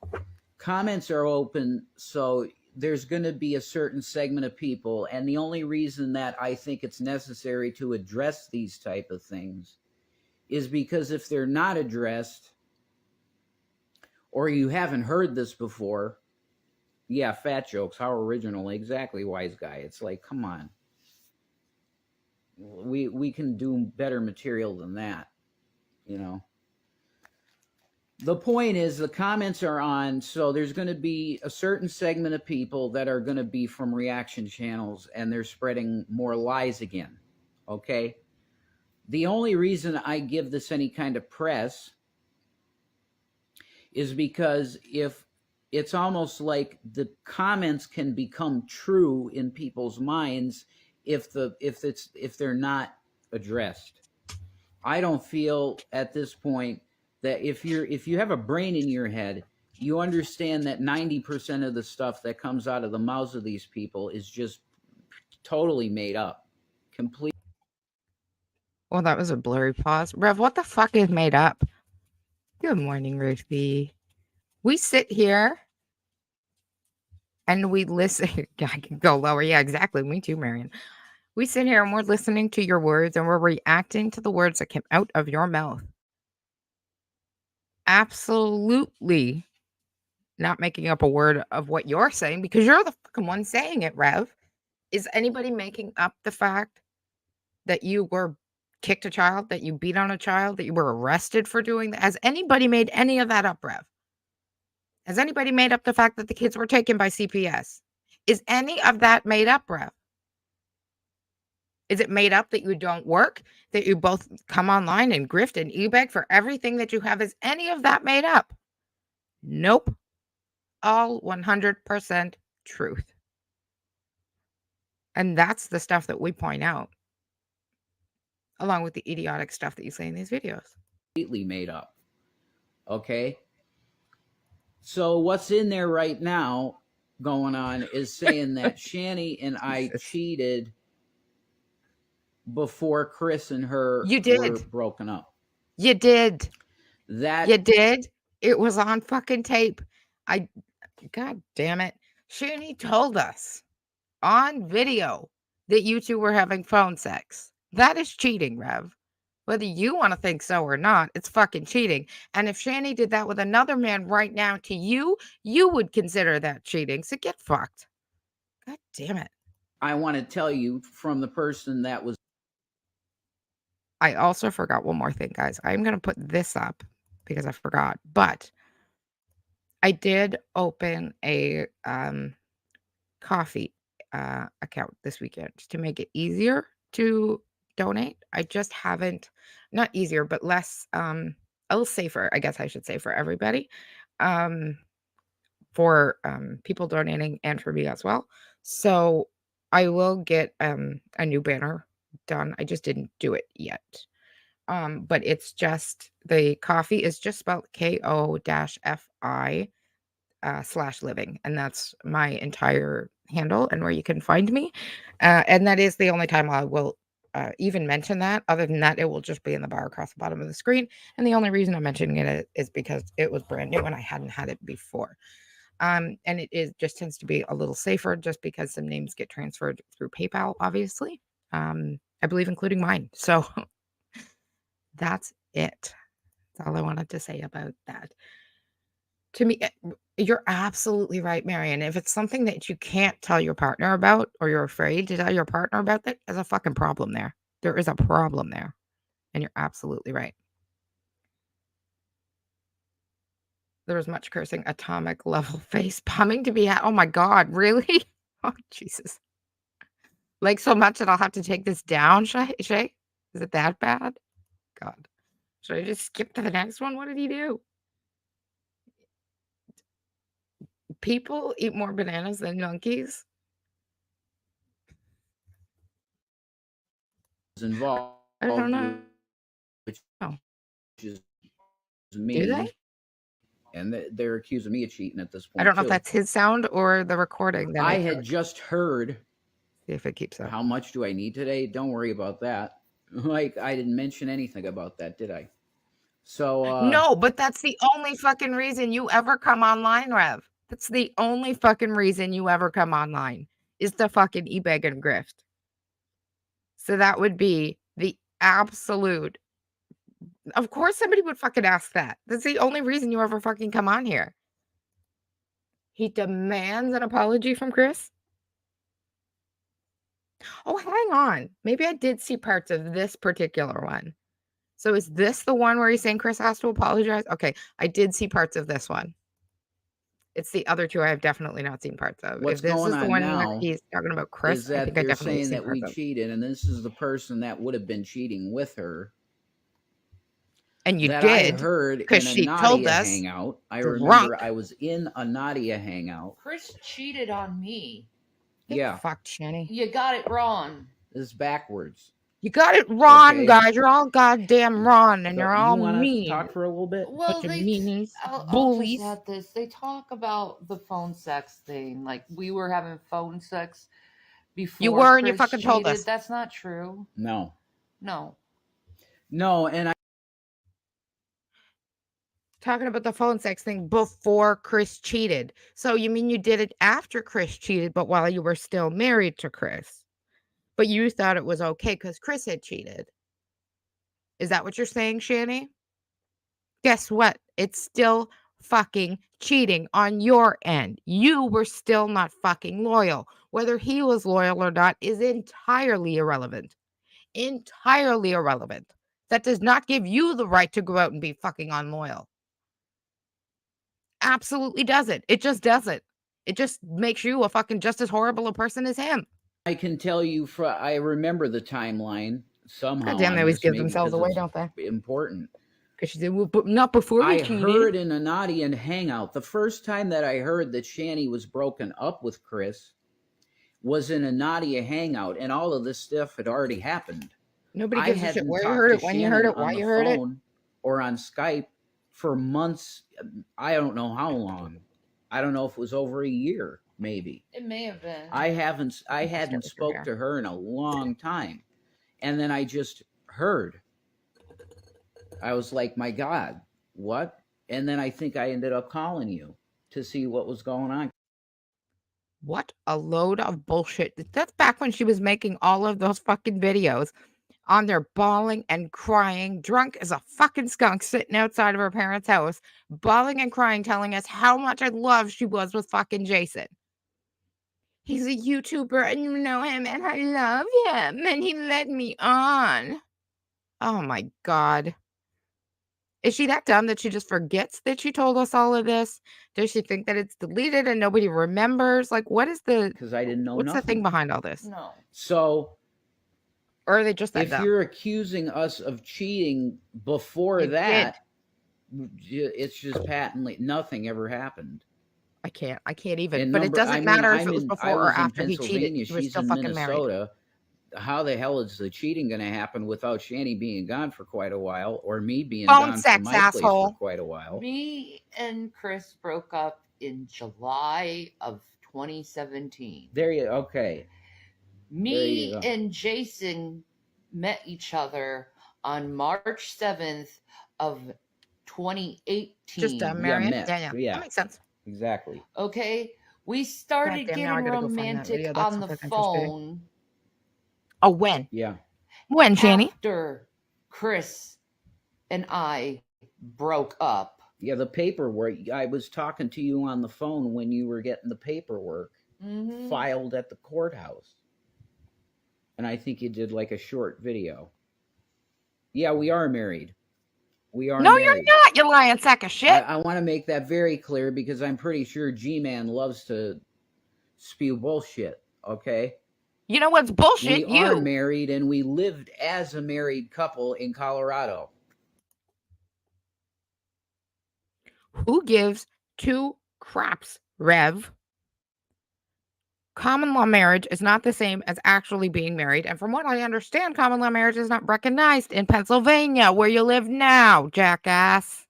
[SPEAKER 3] Comments are open, so there's going to be a certain segment of people, and the only reason that I think it's necessary to address these type of things is because if they're not addressed, or you haven't heard this before, yeah, fat jokes, how original, exactly, wise guy. It's like, come on. We can do better material than that, you know. The point is the comments are on, so there's going to be a certain segment of people that are going to be from reaction channels, and they're spreading more lies again, okay? The only reason I give this any kind of press is because if it's almost like the comments can become true in people's minds if they're not addressed. I don't feel at this point that if you have a brain in your head, you understand that 90% of the stuff that comes out of the mouths of these people is just totally made up. Complete.
[SPEAKER 1] Well, that was a blurry pause. Rev, what the fuck is made up? Good morning, Ruthie. We sit here and we listen. I can go lower. Yeah, exactly. Me too, Marion. We sit here and we're listening to your words and we're reacting to the words that came out of your mouth. Absolutely not making up a word of what you're saying because you're the fucking one saying it, Rev. Is anybody making up the fact that you were kicked a child, that you beat on a child, that you were arrested for doing that? Has anybody made any of that up, Rev? Has anybody made up the fact that the kids were taken by CPS? Is any of that made up, Rev? Is it made up that you don't work, that you both come online and grift and e-beg for everything that you have? Is any of that made up? Nope. All 100% truth. And that's the stuff that we point out, along with the idiotic stuff that you say in these videos.
[SPEAKER 3] Completely made up. Okay? So what's in there right now going on is saying that Shanny and I cheated before Chris and her
[SPEAKER 1] You did.
[SPEAKER 3] were broken up.
[SPEAKER 1] You did.
[SPEAKER 3] That
[SPEAKER 1] You did. It was on fucking tape. God damn it. Shanny told us on video that you two were having phone sex. That is cheating, Rev. Whether you want to think so or not, it's fucking cheating. And if Shanny did that with another man right now to you, you would consider that cheating. So get fucked. God damn it.
[SPEAKER 3] I want to tell you from the person that was.
[SPEAKER 1] I also forgot one more thing, guys. I'm going to put this up because I forgot. But I did open a coffee account this weekend to make it easier to donate. I just haven't, not easier, but less, a little safer, I guess I should say, for everybody, for people donating and for me as well. So I will get a new banner done. I just didn't do it yet. But it's just, the coffee is just spelled KO-FI /living, and that's my entire handle and where you can find me. And that is the only time I will even mention that. Other than that, it will just be in the bar across the bottom of the screen. And the only reason I'm mentioning it is because it was brand new and I hadn't had it before. And it is just tends to be a little safer just because some names get transferred through PayPal, obviously. I believe including mine. So that's it. That's all I wanted to say about that. To me, you're absolutely right, Marion. If it's something that you can't tell your partner about, or you're afraid to tell your partner about, that there's a fucking problem there. There is a problem there. And you're absolutely right. There was much cursing, atomic level face palming to be had. Oh my God, really? Oh, Jesus. Like so much that I'll have to take this down, Shay? Is it that bad? God. Should I just skip to the next one? What did he do? People eat more bananas than monkeys?
[SPEAKER 3] Involved.
[SPEAKER 1] I don't know.
[SPEAKER 3] Which
[SPEAKER 1] Oh.
[SPEAKER 3] is
[SPEAKER 1] Do
[SPEAKER 3] me.
[SPEAKER 1] they?
[SPEAKER 3] And they're accusing me of cheating at this point.
[SPEAKER 1] I don't know if that's his sound or the recording that
[SPEAKER 3] I had just heard.
[SPEAKER 1] See if it keeps up.
[SPEAKER 3] How much do I need today? Don't worry about that. Like, I didn't mention anything about that, did I? So
[SPEAKER 1] no, but that's the only fucking reason you ever come online, Rev. That's the only fucking reason you ever come online, is to fucking e-beg and grift. So that would be the absolute. Of course somebody would fucking ask that. That's the only reason you ever fucking come on here. He demands an apology from Chris. Oh, hang on. Maybe I did see parts of this particular one. So is this the one where he's saying Chris has to apologize? Okay, I did see parts of this one. It's the other two I have definitely not seen parts of.
[SPEAKER 3] What's
[SPEAKER 1] if this
[SPEAKER 3] going
[SPEAKER 1] is the
[SPEAKER 3] on
[SPEAKER 1] one
[SPEAKER 3] now
[SPEAKER 1] where he's talking about Chris,
[SPEAKER 3] is that
[SPEAKER 1] I think I
[SPEAKER 3] they're
[SPEAKER 1] definitely
[SPEAKER 3] saying
[SPEAKER 1] seen
[SPEAKER 3] that we
[SPEAKER 1] parts of.
[SPEAKER 3] cheated, and this is the person that would have been cheating with her.
[SPEAKER 1] And you
[SPEAKER 3] that
[SPEAKER 1] did,
[SPEAKER 3] I heard
[SPEAKER 1] because
[SPEAKER 3] in a
[SPEAKER 1] she
[SPEAKER 3] Nadia
[SPEAKER 1] told us.
[SPEAKER 3] hangout. I
[SPEAKER 1] drunk.
[SPEAKER 3] remember I was in a Nadia hangout.
[SPEAKER 4] Chris cheated on me.
[SPEAKER 3] Yeah.
[SPEAKER 1] Fuck, Shanny.
[SPEAKER 4] You got it wrong.
[SPEAKER 3] This is backwards.
[SPEAKER 1] You got it wrong,
[SPEAKER 3] Okay.
[SPEAKER 1] guys. You're all goddamn wrong, and
[SPEAKER 3] So
[SPEAKER 1] you're all
[SPEAKER 3] you wanna
[SPEAKER 1] mean.
[SPEAKER 3] talk for a little bit?
[SPEAKER 4] Well,
[SPEAKER 1] Bunch of
[SPEAKER 4] they
[SPEAKER 1] meanies,
[SPEAKER 4] I'll
[SPEAKER 1] bullies.
[SPEAKER 4] just add this. They talk about the phone sex thing. Like we were having phone sex before.
[SPEAKER 1] You were, and
[SPEAKER 4] Chris
[SPEAKER 1] you fucking
[SPEAKER 4] cheated.
[SPEAKER 1] told us.
[SPEAKER 4] That's not true.
[SPEAKER 3] No.
[SPEAKER 4] No.
[SPEAKER 3] And I
[SPEAKER 1] Talking about the phone sex thing before Chris cheated. So you mean you did it after Chris cheated, but while you were still married to Chris? But you thought it was okay because Chris had cheated. Is that what you're saying, Shanny? Guess what? It's still fucking cheating on your end. You were still not fucking loyal. Whether he was loyal or not is entirely irrelevant. Entirely irrelevant. That does not give you the right to go out and be fucking unloyal. Absolutely doesn't. It just doesn't. It just makes you a fucking just as horrible a person as him.
[SPEAKER 3] I can tell you, I remember the timeline somehow.
[SPEAKER 1] God damn, they always give themselves away, don't they?
[SPEAKER 3] Important.
[SPEAKER 1] Because she said, well, but not before we cheated.
[SPEAKER 3] I heard in a Nadia hangout, the first time that I heard that Shanny was broken up with Chris, was in a Nadia hangout, and all of this stuff had already happened.
[SPEAKER 1] Nobody
[SPEAKER 3] I
[SPEAKER 1] gives a shit
[SPEAKER 3] hadn't
[SPEAKER 1] where you
[SPEAKER 3] talked
[SPEAKER 1] heard
[SPEAKER 3] to
[SPEAKER 1] it, when you
[SPEAKER 3] Shannon
[SPEAKER 1] heard it,
[SPEAKER 3] on
[SPEAKER 1] why
[SPEAKER 3] the
[SPEAKER 1] you heard it.
[SPEAKER 3] phone or on Skype for months. I don't know how long. I don't know if it was over a year, maybe.
[SPEAKER 4] It may have been.
[SPEAKER 3] I hadn't
[SPEAKER 1] with your
[SPEAKER 3] spoke
[SPEAKER 1] hair.
[SPEAKER 3] to her in a long time. And then I just heard. I was like, my God, what? And then I think I ended up calling you to see what was going on.
[SPEAKER 1] What a load of bullshit. That's back when she was making all of those fucking videos on there bawling and crying, drunk as a fucking skunk, sitting outside of her parents' house, bawling and crying, telling us how much in love she was with fucking Jason. He's a YouTuber and you know him and I love him and he led me on. Oh my God. Is she that dumb that she just forgets that she told us all of this? Does she think that it's deleted and nobody remembers? Like, what is the,
[SPEAKER 3] Because I didn't know
[SPEAKER 1] what's the thing
[SPEAKER 3] nothing.
[SPEAKER 1] behind all this?
[SPEAKER 4] No.
[SPEAKER 3] So
[SPEAKER 1] Or are they just that
[SPEAKER 3] if
[SPEAKER 1] dumb?
[SPEAKER 3] you're accusing us of cheating before
[SPEAKER 1] You
[SPEAKER 3] that, it's just patently nothing ever happened.
[SPEAKER 1] I can't even.
[SPEAKER 3] And
[SPEAKER 1] But it doesn't matter if it was
[SPEAKER 3] I
[SPEAKER 1] before or
[SPEAKER 3] was in
[SPEAKER 1] after he cheated.
[SPEAKER 3] Pennsylvania.
[SPEAKER 1] He was
[SPEAKER 3] She's
[SPEAKER 1] still
[SPEAKER 3] in
[SPEAKER 1] fucking married.
[SPEAKER 3] Minnesota. How the hell is the cheating going to happen without Shanny being gone for quite a while, or me being
[SPEAKER 1] Phone
[SPEAKER 3] gone
[SPEAKER 1] sex,
[SPEAKER 3] from my place
[SPEAKER 1] asshole.
[SPEAKER 3] for quite a while?
[SPEAKER 4] Me and Chris broke up in July of 2017.
[SPEAKER 3] There you okay.
[SPEAKER 4] Me
[SPEAKER 3] go.
[SPEAKER 4] and Jason met each other on March 7th of 2018.
[SPEAKER 1] Just Marion?
[SPEAKER 3] met.
[SPEAKER 1] Yeah.
[SPEAKER 3] Yeah.
[SPEAKER 1] That makes sense.
[SPEAKER 3] Exactly.
[SPEAKER 4] Okay. We started
[SPEAKER 1] Goddamn, now I
[SPEAKER 4] getting
[SPEAKER 1] gotta go find that
[SPEAKER 4] romantic
[SPEAKER 1] video. That
[SPEAKER 4] on
[SPEAKER 1] sounds
[SPEAKER 4] the
[SPEAKER 1] like interesting.
[SPEAKER 4] phone
[SPEAKER 1] Oh, when?
[SPEAKER 3] Yeah.
[SPEAKER 1] When, Shanny?
[SPEAKER 4] after Chris and I broke up.
[SPEAKER 3] Yeah, the paperwork. I was talking to you on the phone when you were getting the paperwork
[SPEAKER 4] Mhm.
[SPEAKER 3] filed at the courthouse. And I think you did like a short video. Yeah, we are married. We are
[SPEAKER 1] No,
[SPEAKER 3] married.
[SPEAKER 1] you're not, you lying sack of shit.
[SPEAKER 3] I want to make that very clear because I'm pretty sure G-Man loves to spew bullshit, okay?
[SPEAKER 1] You know what's bullshit?
[SPEAKER 3] We are married and we lived as a married couple in Colorado.
[SPEAKER 1] Who gives two craps, Rev? Common law marriage is not the same as actually being married. And from what I understand, common law marriage is not recognized in Pennsylvania, where you live now, jackass.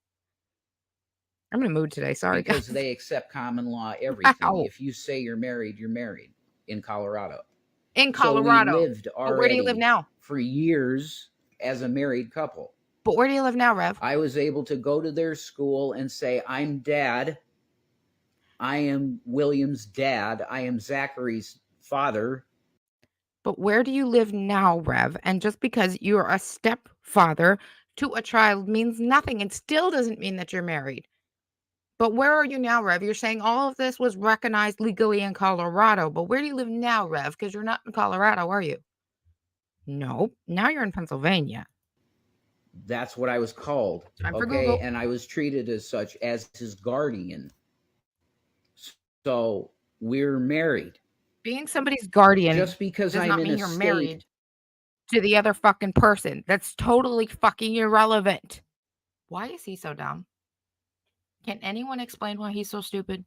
[SPEAKER 1] I'm in a mood today. Sorry,
[SPEAKER 3] Because
[SPEAKER 1] guys.
[SPEAKER 3] they accept common law everything.
[SPEAKER 1] Wow.
[SPEAKER 3] If you say you're married in Colorado.
[SPEAKER 1] In Colorado.
[SPEAKER 3] So we lived already
[SPEAKER 1] but where do you live now?
[SPEAKER 3] For years as a married couple.
[SPEAKER 1] But where do you live now, Rev?
[SPEAKER 3] I was able to go to their school and say, I'm dad. I am William's dad. I am Zachary's father.
[SPEAKER 1] But where do you live now, Rev? And just because you're a stepfather to a child means nothing. It still doesn't mean that you're married. But where are you now, Rev? You're saying all of this was recognized legally in Colorado. But where do you live now, Rev? Because you're not in Colorado, are you? No. Now you're in Pennsylvania.
[SPEAKER 3] That's what I was called.
[SPEAKER 1] Time for
[SPEAKER 3] Okay.
[SPEAKER 1] Google.
[SPEAKER 3] And I was treated as such, as his guardian. So we're married.
[SPEAKER 1] Being somebody's guardian
[SPEAKER 3] just because
[SPEAKER 1] does
[SPEAKER 3] I'm
[SPEAKER 1] not
[SPEAKER 3] in
[SPEAKER 1] mean
[SPEAKER 3] a
[SPEAKER 1] you're
[SPEAKER 3] state
[SPEAKER 1] married to the other fucking person. That's totally fucking irrelevant. Why is he so dumb? Can anyone explain why he's so stupid?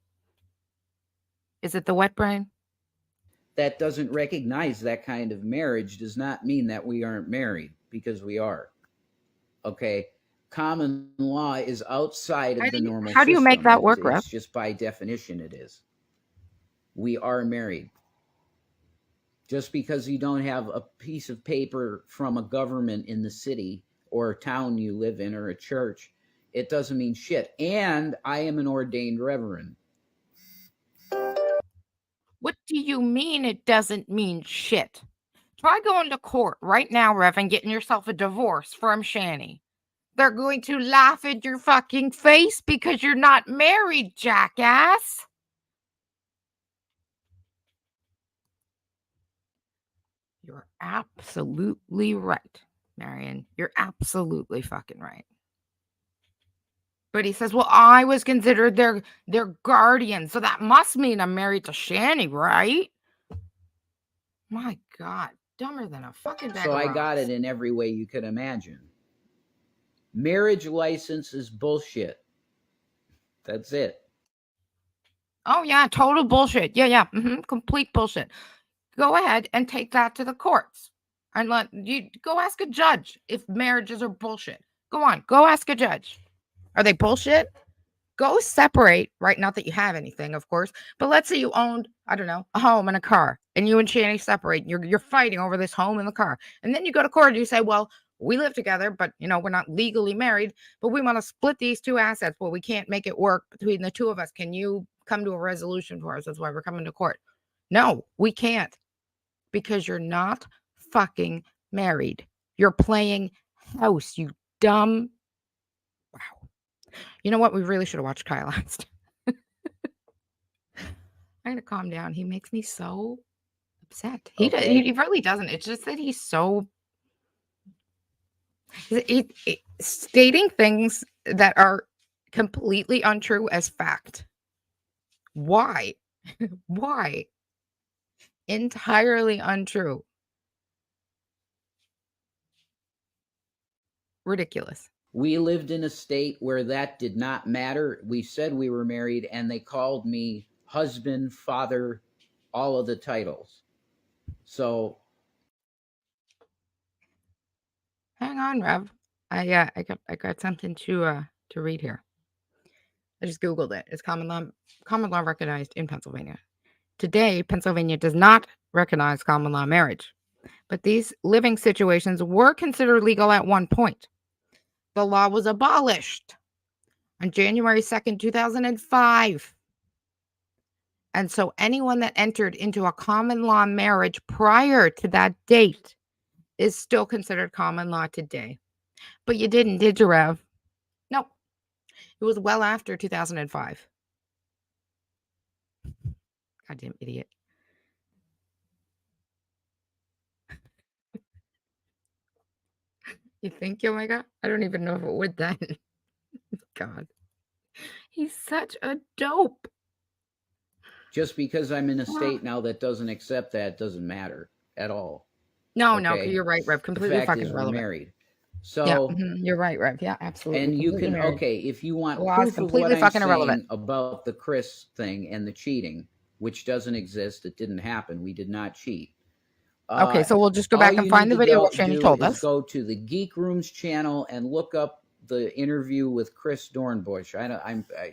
[SPEAKER 1] Is it the wet brain?
[SPEAKER 3] that doesn't recognize that kind of marriage does not mean that we aren't married, because we are. Okay. Common law is outside of the normal system.
[SPEAKER 1] How do you make that work, Rev?
[SPEAKER 3] It's just by definition it is. We are married. Just because you don't have a piece of paper from a government in the city or a town you live in or a church, it doesn't mean shit. And I am an ordained reverend.
[SPEAKER 1] What do you mean it doesn't mean shit? Try going to court right now, Rev, and getting yourself a divorce from Shanny. They're going to laugh at your fucking face because you're not married, jackass. You're absolutely right, Marion. You're absolutely fucking right. But he says, well, I was considered their guardian, so that must mean I'm married to Shanny, right? My God, dumber than a fucking bag
[SPEAKER 3] So
[SPEAKER 1] of
[SPEAKER 3] I got
[SPEAKER 1] rocks.
[SPEAKER 3] it in every way you could imagine. Marriage license is bullshit. That's it.
[SPEAKER 1] Oh, yeah, total bullshit. Yeah, complete bullshit. go ahead and take that to the courts and let you go ask a judge if marriages are bullshit. Go on, go ask a judge. Are they bullshit? Go separate, right? Not that you have anything, of course, but let's say you owned, I don't know, a home and a car, and you and Shanny separate. You're fighting over this home and the car, and then you go to court and you say, well, we live together, but we're not legally married, but we want to split these two assets, but we can't make it work between the two of us. Can you come to a resolution for us? That's why we're coming to court. No, we can't, because you're not fucking married. You're playing house, you dumb. Wow. You know what? We really should have watched Kyle last. I had to calm down. He makes me so upset.
[SPEAKER 3] Okay.
[SPEAKER 1] He really doesn't. It's just that he's so stating things that are completely untrue as fact. Why? Why? Entirely untrue. Ridiculous.
[SPEAKER 3] We lived in a state where that did not matter. We said we were married, and they called me husband, father, all of the titles. So
[SPEAKER 1] Hang on, Rev. I got something to read here. I just Googled it. It's common law recognized in Pennsylvania. Today, Pennsylvania does not recognize common law marriage, but these living situations were considered legal at one point. The law was abolished on January 2nd, 2005. And so anyone that entered into a common law marriage prior to that date is still considered common law today. But you didn't, did you, Rev? No. It was well after 2005. Goddamn idiot. You think, oh my God? I don't even know if it would then. God. He's such a dope.
[SPEAKER 3] just because I'm in a state now that doesn't accept that doesn't matter at all.
[SPEAKER 1] No,
[SPEAKER 3] Okay.
[SPEAKER 1] you're right, Rev.
[SPEAKER 3] The
[SPEAKER 1] Completely
[SPEAKER 3] fact
[SPEAKER 1] fucking
[SPEAKER 3] is we're
[SPEAKER 1] irrelevant.
[SPEAKER 3] married.
[SPEAKER 1] Yeah,
[SPEAKER 3] So
[SPEAKER 1] you're right, Rev. Yeah, absolutely.
[SPEAKER 3] and you
[SPEAKER 1] completely
[SPEAKER 3] can
[SPEAKER 1] married.
[SPEAKER 3] okay, if you want
[SPEAKER 1] The law is
[SPEAKER 3] proof of what
[SPEAKER 1] completely
[SPEAKER 3] I'm
[SPEAKER 1] fucking
[SPEAKER 3] saying
[SPEAKER 1] irrelevant.
[SPEAKER 3] about the Chris thing and the cheating, which doesn't exist, it didn't happen. We did not cheat.
[SPEAKER 1] Okay, so we'll just go
[SPEAKER 3] all
[SPEAKER 1] back and
[SPEAKER 3] you
[SPEAKER 1] find
[SPEAKER 3] need
[SPEAKER 1] the
[SPEAKER 3] to
[SPEAKER 1] video
[SPEAKER 3] go
[SPEAKER 1] what Shanny
[SPEAKER 3] do
[SPEAKER 1] told
[SPEAKER 3] is
[SPEAKER 1] us.
[SPEAKER 3] go to the Geek Rooms channel and look up the interview with Chris Dornbush.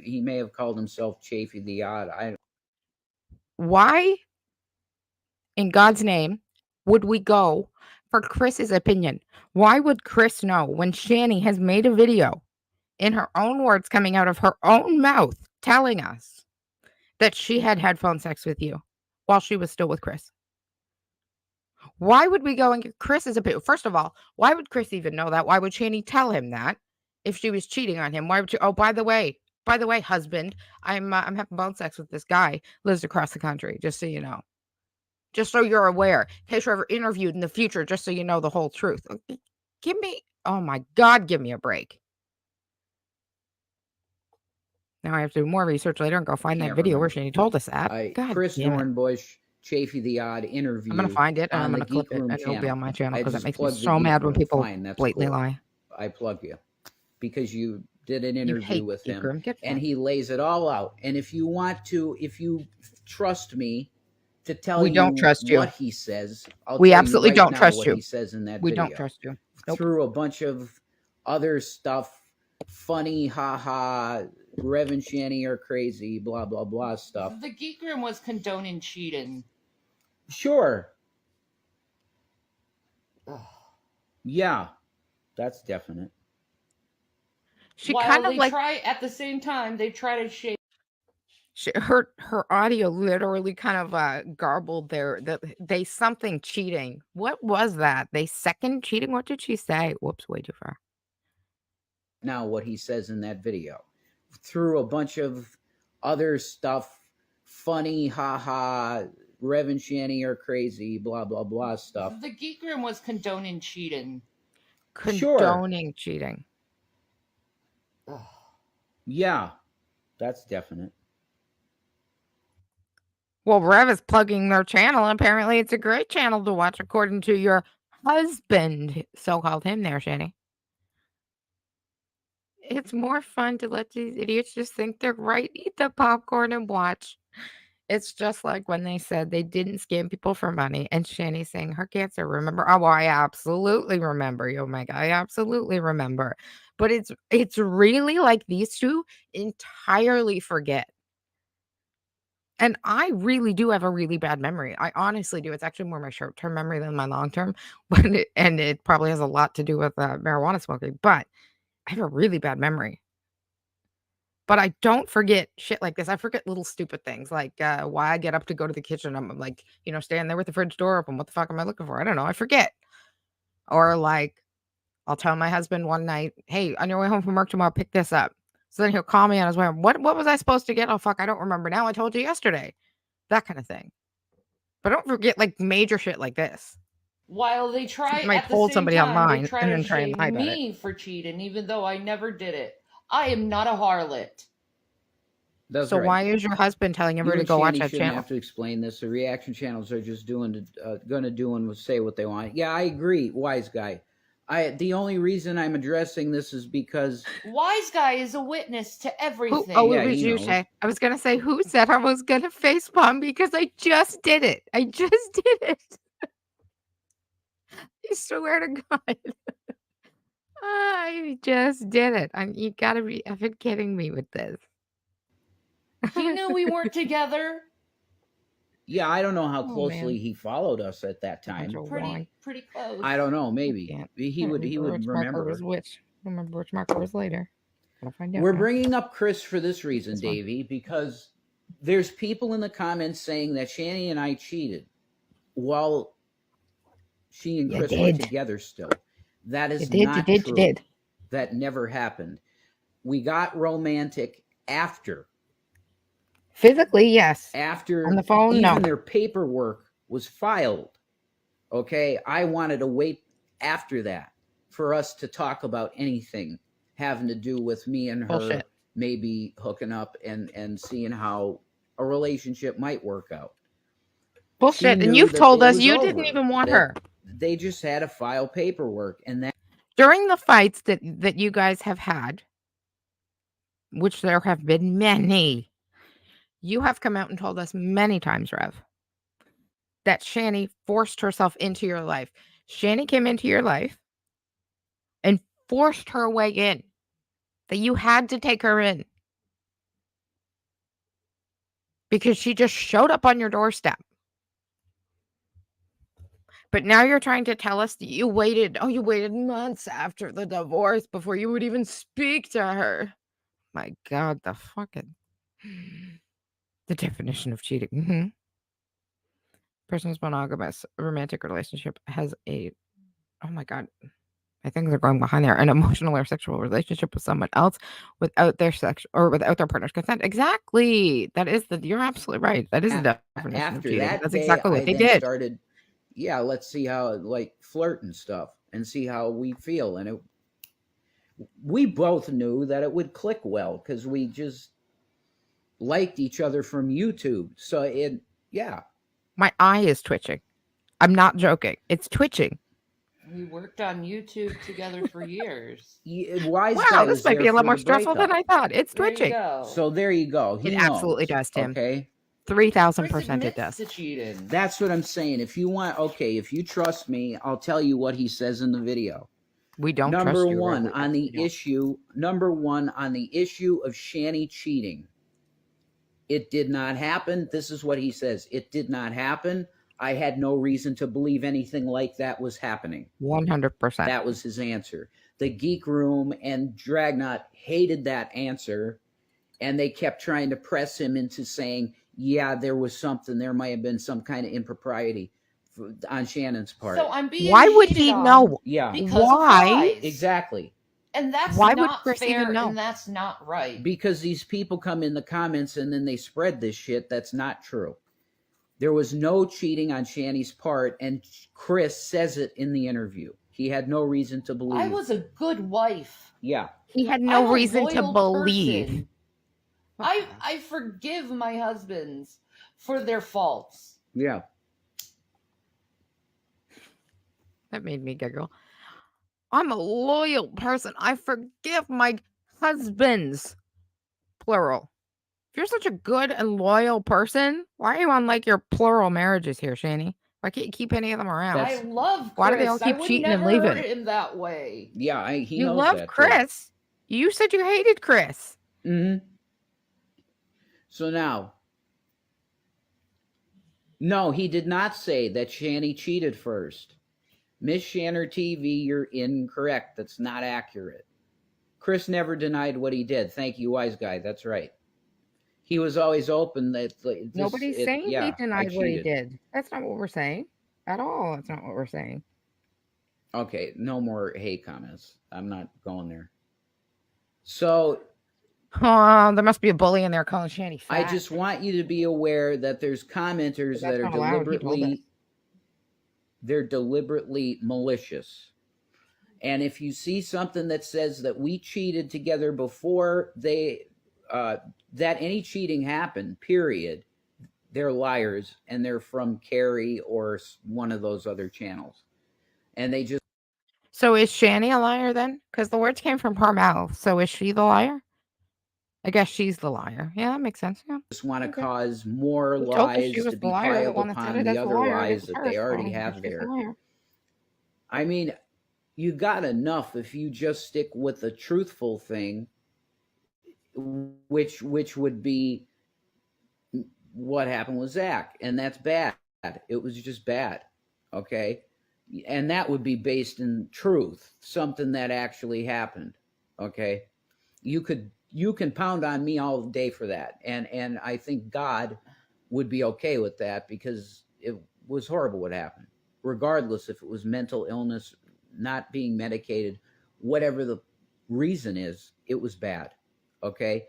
[SPEAKER 3] He may have called himself Chafee the Odd.
[SPEAKER 1] Why, in God's name, would we go for Chris's opinion? Why would Chris know when Shanny has made a video in her own words coming out of her own mouth telling us that she had phone sex with you while she was still with Chris? Why would we go and get Chris's opinion? First of all, why would Chris even know that? Why would Shanny tell him that if she was cheating on him? Why would you? Oh, by the way, husband, I'm having phone sex with this guy, lives across the country, just so you know. Just so you're aware, in case you're ever interviewed in the future, just so you know the whole truth. Oh my God, give me a break. Now I have to do more research later and go find that video where Shanny told us that. God
[SPEAKER 3] Chris
[SPEAKER 1] damn it.
[SPEAKER 3] Dornbush, Chafee the Odd interview.
[SPEAKER 1] I'm going to find it and I'm
[SPEAKER 3] on
[SPEAKER 1] going
[SPEAKER 3] the
[SPEAKER 1] to clip
[SPEAKER 3] Geek
[SPEAKER 1] it
[SPEAKER 3] Room
[SPEAKER 1] and it'll be on my channel
[SPEAKER 3] I
[SPEAKER 1] because it
[SPEAKER 3] just
[SPEAKER 1] makes me
[SPEAKER 3] plugged the
[SPEAKER 1] so
[SPEAKER 3] Geek
[SPEAKER 1] mad when
[SPEAKER 3] Room.
[SPEAKER 1] people
[SPEAKER 3] Fine, that's
[SPEAKER 1] blatantly
[SPEAKER 3] cool.
[SPEAKER 1] lie.
[SPEAKER 3] I plug you because you did an
[SPEAKER 1] You
[SPEAKER 3] interview
[SPEAKER 1] hate
[SPEAKER 3] with
[SPEAKER 1] Geek
[SPEAKER 3] him
[SPEAKER 1] Room. Get
[SPEAKER 3] and
[SPEAKER 1] fucked.
[SPEAKER 3] he lays it all out. And if you trust me to tell
[SPEAKER 1] We don't
[SPEAKER 3] you
[SPEAKER 1] trust you.
[SPEAKER 3] what he says, I'll
[SPEAKER 1] We
[SPEAKER 3] tell
[SPEAKER 1] absolutely
[SPEAKER 3] you right
[SPEAKER 1] don't
[SPEAKER 3] now
[SPEAKER 1] trust
[SPEAKER 3] what
[SPEAKER 1] you.
[SPEAKER 3] he says in that
[SPEAKER 1] We
[SPEAKER 3] video.
[SPEAKER 1] don't trust you. Nope.
[SPEAKER 3] Through a bunch of other stuff, funny, haha, Rev and Shanny are crazy, blah, blah, blah stuff.
[SPEAKER 4] The Geek Room was condoning cheating.
[SPEAKER 3] Sure. Yeah, that's definite.
[SPEAKER 1] She
[SPEAKER 4] While
[SPEAKER 1] kind of
[SPEAKER 4] they
[SPEAKER 1] like
[SPEAKER 4] try at the same time, they try to shape.
[SPEAKER 1] her audio literally kind of garbled there. They something cheating. What was that? They second cheating? What did she say? Whoops, way too far.
[SPEAKER 3] Now, what he says in that video, through a bunch of other stuff, funny, haha, Rev and Shanny are crazy, blah, blah, blah stuff.
[SPEAKER 4] The Geek Room was condoning cheating.
[SPEAKER 1] Condoning cheating.
[SPEAKER 3] Yeah, that's definite.
[SPEAKER 1] Well, Rev is plugging their channel. And apparently, it's a great channel to watch, according to your husband. So-called him there, Shanny. It's more fun to let these idiots just think they're right. Eat the popcorn and watch. It's just like when they said they didn't scam people for money, and Shanny saying her cancer. Remember? Oh, well, I absolutely remember, yo, Mega. I absolutely remember. But it's really like these two entirely forget. And I really do have a really bad memory. I honestly do. It's actually more my short-term memory than my long-term, but it probably has a lot to do with marijuana smoking. But I have a really bad memory. But I don't forget shit like this. I forget little stupid things like why I get up to go to the kitchen. I'm like, standing there with the fridge door open. What the fuck am I looking for? I don't know. I forget. Or like, I'll tell my husband one night, hey, on your way home from work tomorrow, pick this up. So then he'll call me on his way home. What was I supposed to get? Oh, fuck, I don't remember now. I told you yesterday. That kind of thing. But don't forget like major shit like this.
[SPEAKER 4] While they try
[SPEAKER 1] might
[SPEAKER 4] at the
[SPEAKER 1] hold
[SPEAKER 4] same
[SPEAKER 1] somebody
[SPEAKER 4] time,
[SPEAKER 1] online
[SPEAKER 4] they try
[SPEAKER 1] and
[SPEAKER 4] to
[SPEAKER 1] then try and
[SPEAKER 4] shame
[SPEAKER 1] lie about it.
[SPEAKER 4] me for cheating, even though I never did it. I am not a harlot.
[SPEAKER 3] That's
[SPEAKER 1] So
[SPEAKER 3] right.
[SPEAKER 1] why is your husband telling
[SPEAKER 3] You
[SPEAKER 1] everybody
[SPEAKER 3] and
[SPEAKER 1] to go watch
[SPEAKER 3] Shanny
[SPEAKER 1] that
[SPEAKER 3] shouldn't
[SPEAKER 1] channel?
[SPEAKER 3] have to explain this. The reaction channels are just gonna do and say what they want. Yeah, I agree, wise guy. The only reason I'm addressing this is because
[SPEAKER 4] Wise guy is a witness to everything.
[SPEAKER 1] Oh,
[SPEAKER 3] Yeah,
[SPEAKER 1] it was
[SPEAKER 3] he
[SPEAKER 1] you,
[SPEAKER 3] knows.
[SPEAKER 1] Shay. I was gonna say who said I was gonna facepalm because I just did it. I just did it. I swear to God. I just did it. You gotta be effing kidding me with this.
[SPEAKER 4] He knew we weren't together.
[SPEAKER 3] yeah, I don't know how
[SPEAKER 1] Oh,
[SPEAKER 3] closely
[SPEAKER 1] man.
[SPEAKER 3] he followed us at that time.
[SPEAKER 1] Bunch of wine.
[SPEAKER 4] Pretty close.
[SPEAKER 3] I don't know, maybe
[SPEAKER 1] can't.
[SPEAKER 3] he
[SPEAKER 1] I
[SPEAKER 3] would
[SPEAKER 1] don't remember which marker
[SPEAKER 3] remember.
[SPEAKER 1] was which. I don't remember which marker was later. Gotta find out
[SPEAKER 3] We're
[SPEAKER 1] now.
[SPEAKER 3] bringing up Chris for this reason,
[SPEAKER 1] This one.
[SPEAKER 3] Davey, because there's people in the comments saying that Shanny and I cheated while she and
[SPEAKER 1] You
[SPEAKER 3] Chris were
[SPEAKER 1] did.
[SPEAKER 3] together still. That is
[SPEAKER 1] You
[SPEAKER 3] not
[SPEAKER 1] did.
[SPEAKER 3] true. That never happened. We got romantic after.
[SPEAKER 1] Physically, yes.
[SPEAKER 3] After
[SPEAKER 1] On the phone,
[SPEAKER 3] even
[SPEAKER 1] no.
[SPEAKER 3] their paperwork was filed. Okay, I wanted to wait after that for us to talk about anything having to do with me and her
[SPEAKER 1] Bullshit.
[SPEAKER 3] maybe hooking up and seeing how a relationship might work out.
[SPEAKER 1] Bullshit.
[SPEAKER 3] She
[SPEAKER 1] And
[SPEAKER 3] knew
[SPEAKER 1] you've
[SPEAKER 3] that
[SPEAKER 1] told
[SPEAKER 3] it
[SPEAKER 1] us
[SPEAKER 3] was
[SPEAKER 1] you
[SPEAKER 3] over,
[SPEAKER 1] didn't even want
[SPEAKER 3] that
[SPEAKER 1] her.
[SPEAKER 3] They just had to file paperwork, and that
[SPEAKER 1] During the fights that you guys have had, which there have been many, you have come out and told us many times, Rev, that Shanny forced herself into your life. Shanny came into your life and forced her way in. That you had to take her in. Because she just showed up on your doorstep. But now you're trying to tell us that you waited months after the divorce before you would even speak to her. My God, the definition of cheating. Mm-hmm. Person's monogamous romantic relationship has oh my God, I think they're going behind there, an emotional or sexual relationship with someone else without their without their partner's consent. Exactly. You're absolutely right. That is the definition of
[SPEAKER 3] after
[SPEAKER 1] cheating.
[SPEAKER 3] that
[SPEAKER 1] That's
[SPEAKER 3] day,
[SPEAKER 1] exactly what
[SPEAKER 3] I
[SPEAKER 1] they
[SPEAKER 3] then
[SPEAKER 1] did.
[SPEAKER 3] started, yeah, let's see how like flirt and stuff and see how we feel. And we both knew that it would click well because we just liked each other from YouTube. So yeah.
[SPEAKER 1] My eye is twitching. I'm not joking. It's twitching.
[SPEAKER 4] We worked on YouTube together for years.
[SPEAKER 3] Wise
[SPEAKER 1] Wow,
[SPEAKER 3] guy
[SPEAKER 1] this
[SPEAKER 3] was
[SPEAKER 1] might
[SPEAKER 3] there
[SPEAKER 1] be a lot
[SPEAKER 3] for
[SPEAKER 1] more
[SPEAKER 3] the
[SPEAKER 1] stressful than
[SPEAKER 3] breakup.
[SPEAKER 1] I thought. It's
[SPEAKER 4] There you
[SPEAKER 1] twitching.
[SPEAKER 4] go.
[SPEAKER 3] So there you go. He
[SPEAKER 1] It absolutely
[SPEAKER 3] knows,
[SPEAKER 1] does, Tim.
[SPEAKER 3] Okay.
[SPEAKER 1] 3,000%
[SPEAKER 4] Chris
[SPEAKER 1] it
[SPEAKER 4] admits
[SPEAKER 1] does.
[SPEAKER 4] to cheating.
[SPEAKER 3] That's what I'm saying. If you want, okay, if you trust me, I'll tell you what he says in the video.
[SPEAKER 1] We don't trust
[SPEAKER 3] Number
[SPEAKER 1] you.
[SPEAKER 3] one
[SPEAKER 1] Really.
[SPEAKER 3] on the issue. Number one on the issue of Shanny cheating. It did not happen. This is what he says. It did not happen. I had no reason to believe anything like that was happening.
[SPEAKER 1] 100%.
[SPEAKER 3] That was his answer. The Geek Room and Dragnot hated that answer, and they kept trying to press him into saying, yeah, there was something. There might have been some kind of impropriety on Shannon's part.
[SPEAKER 4] So I'm being
[SPEAKER 1] Why would
[SPEAKER 4] hated
[SPEAKER 1] he
[SPEAKER 4] on
[SPEAKER 1] know?
[SPEAKER 3] Yeah.
[SPEAKER 4] because
[SPEAKER 1] Why?
[SPEAKER 4] of lies.
[SPEAKER 3] Exactly.
[SPEAKER 4] And that's
[SPEAKER 1] Why would
[SPEAKER 4] not
[SPEAKER 1] Chris
[SPEAKER 4] fair
[SPEAKER 1] even know?
[SPEAKER 4] and that's not right.
[SPEAKER 3] Because these people come in the comments and then they spread this shit. That's not true. There was no cheating on Shanny's part, and Chris says it in the interview. He had no reason to believe.
[SPEAKER 4] I was a good wife.
[SPEAKER 3] Yeah.
[SPEAKER 1] He had
[SPEAKER 4] I'm
[SPEAKER 1] no
[SPEAKER 4] a
[SPEAKER 1] reason to
[SPEAKER 4] loyal
[SPEAKER 1] believe.
[SPEAKER 4] person. I forgive my husbands for their faults.
[SPEAKER 3] Yeah.
[SPEAKER 1] That made me giggle. I'm a loyal person. I forgive my husbands, plural, If you're such a good and loyal person, why are you on like your plural marriages here, Shanny? Why can't you keep any of them around?
[SPEAKER 3] That's-
[SPEAKER 4] I love Chris.
[SPEAKER 1] Why do they all
[SPEAKER 4] I
[SPEAKER 1] keep
[SPEAKER 4] would
[SPEAKER 1] cheating and
[SPEAKER 4] never
[SPEAKER 1] leaving?
[SPEAKER 4] hurt him that way.
[SPEAKER 3] Yeah, he
[SPEAKER 1] You
[SPEAKER 3] knows
[SPEAKER 1] love
[SPEAKER 3] that too.
[SPEAKER 1] Chris. You said you hated Chris.
[SPEAKER 3] Mm-hmm. So now, no, he did not say that Shanny cheated first. Miss Shanner TV, you're incorrect. That's not accurate. Chris never denied what he did. Thank you, wise guy. That's right. He was always open that
[SPEAKER 1] Nobody's saying he denied what he did. That's not what we're saying at all. That's not what we're saying.
[SPEAKER 3] Okay, no more hate comments. I'm not going there. So
[SPEAKER 1] there must be a bully in there calling Shanny fat.
[SPEAKER 3] I just want you to be aware that there's commenters that are deliberately malicious. And if you see something that says that we cheated together before that any cheating happened, period, they're liars, and they're from Carrie or one of those other channels. And they just...
[SPEAKER 1] So is Shanny a liar then? Because the words came from her mouth. So is she the liar? I guess she's the liar. Yeah, that makes sense. Yeah.
[SPEAKER 3] Just want to cause more lies to be piled upon the other lies that they already have there. I mean, you got enough if you just stick with the truthful thing, which would be what happened with Zach, and that's bad. It was just bad, okay? And that would be based in truth, something that actually happened, okay? You can pound on me all day for that, and I think God would be okay with that, because it was horrible what happened, regardless if it was mental illness, not being medicated, whatever the reason is, it was bad, okay?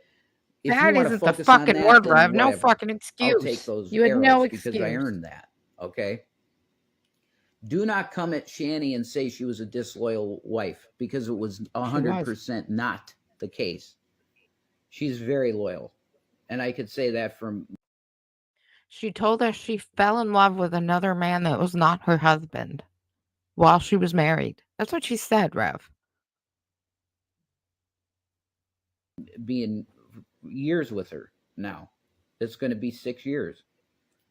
[SPEAKER 3] If
[SPEAKER 1] that
[SPEAKER 3] you
[SPEAKER 1] isn't the fucking word, Rev. No fucking excuse.
[SPEAKER 3] I'll take those
[SPEAKER 1] you had
[SPEAKER 3] arrows
[SPEAKER 1] no excuse.
[SPEAKER 3] because I earned that, okay? Do not come at Shanny and say she was a disloyal wife, because it was 100% not the case. She's very loyal, and I could say that from...
[SPEAKER 1] She told us she fell in love with another man that was not her husband while she was married. That's what she said, Rev.
[SPEAKER 3] Being years with her now. It's going to be 6 years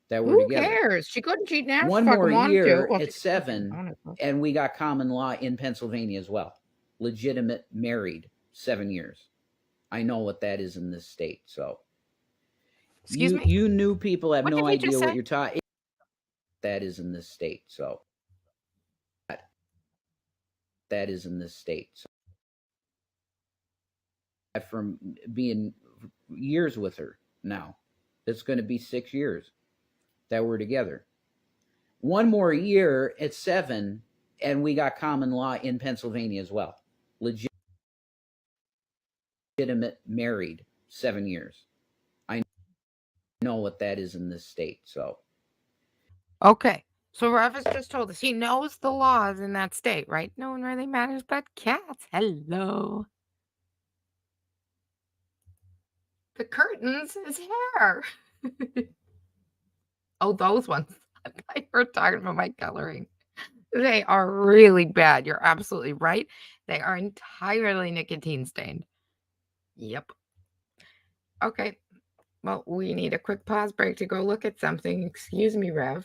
[SPEAKER 3] that we're together.
[SPEAKER 1] Who cares? She couldn't cheat now.
[SPEAKER 3] One more year at 7, and we got common law in Pennsylvania as well. Legitimate married 7 years. I know what that is in this state. So,
[SPEAKER 1] excuse me.
[SPEAKER 3] You new people have no idea what you're talking. That is in this state. So, that is in this state. So, from being years with her now, it's going to be 6 years that we're together. One more year at 7, and we got common law in Pennsylvania as well. Legitimate married 7 years. I know what that is in this state. So,
[SPEAKER 1] okay. So Rev has just told us he knows the laws in that state, right? No one really matters but cats. Hello. The curtains is hair. Oh, those ones. I thought you were talking about my coloring. They are really bad. You're absolutely right. They are entirely nicotine stained. Yep. Okay. Well, we need a quick pause break to go look at something. Excuse me, Rev.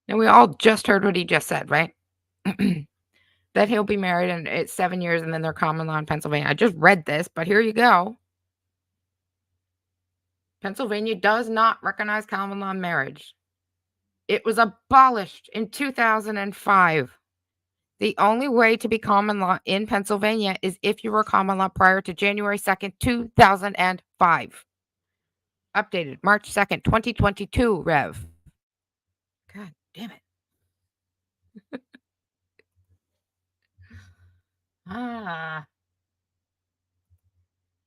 [SPEAKER 1] And we all just heard what he just said, right? That he'll be married and it's 7 years and then they're common law in Pennsylvania. I just read this, but here you go. Pennsylvania does not recognize common law marriage. It was abolished in 2005. The only way to be common law in Pennsylvania is if you were common law prior to January 2nd, 2005. Updated March 2nd, 2022, Rev. God damn it.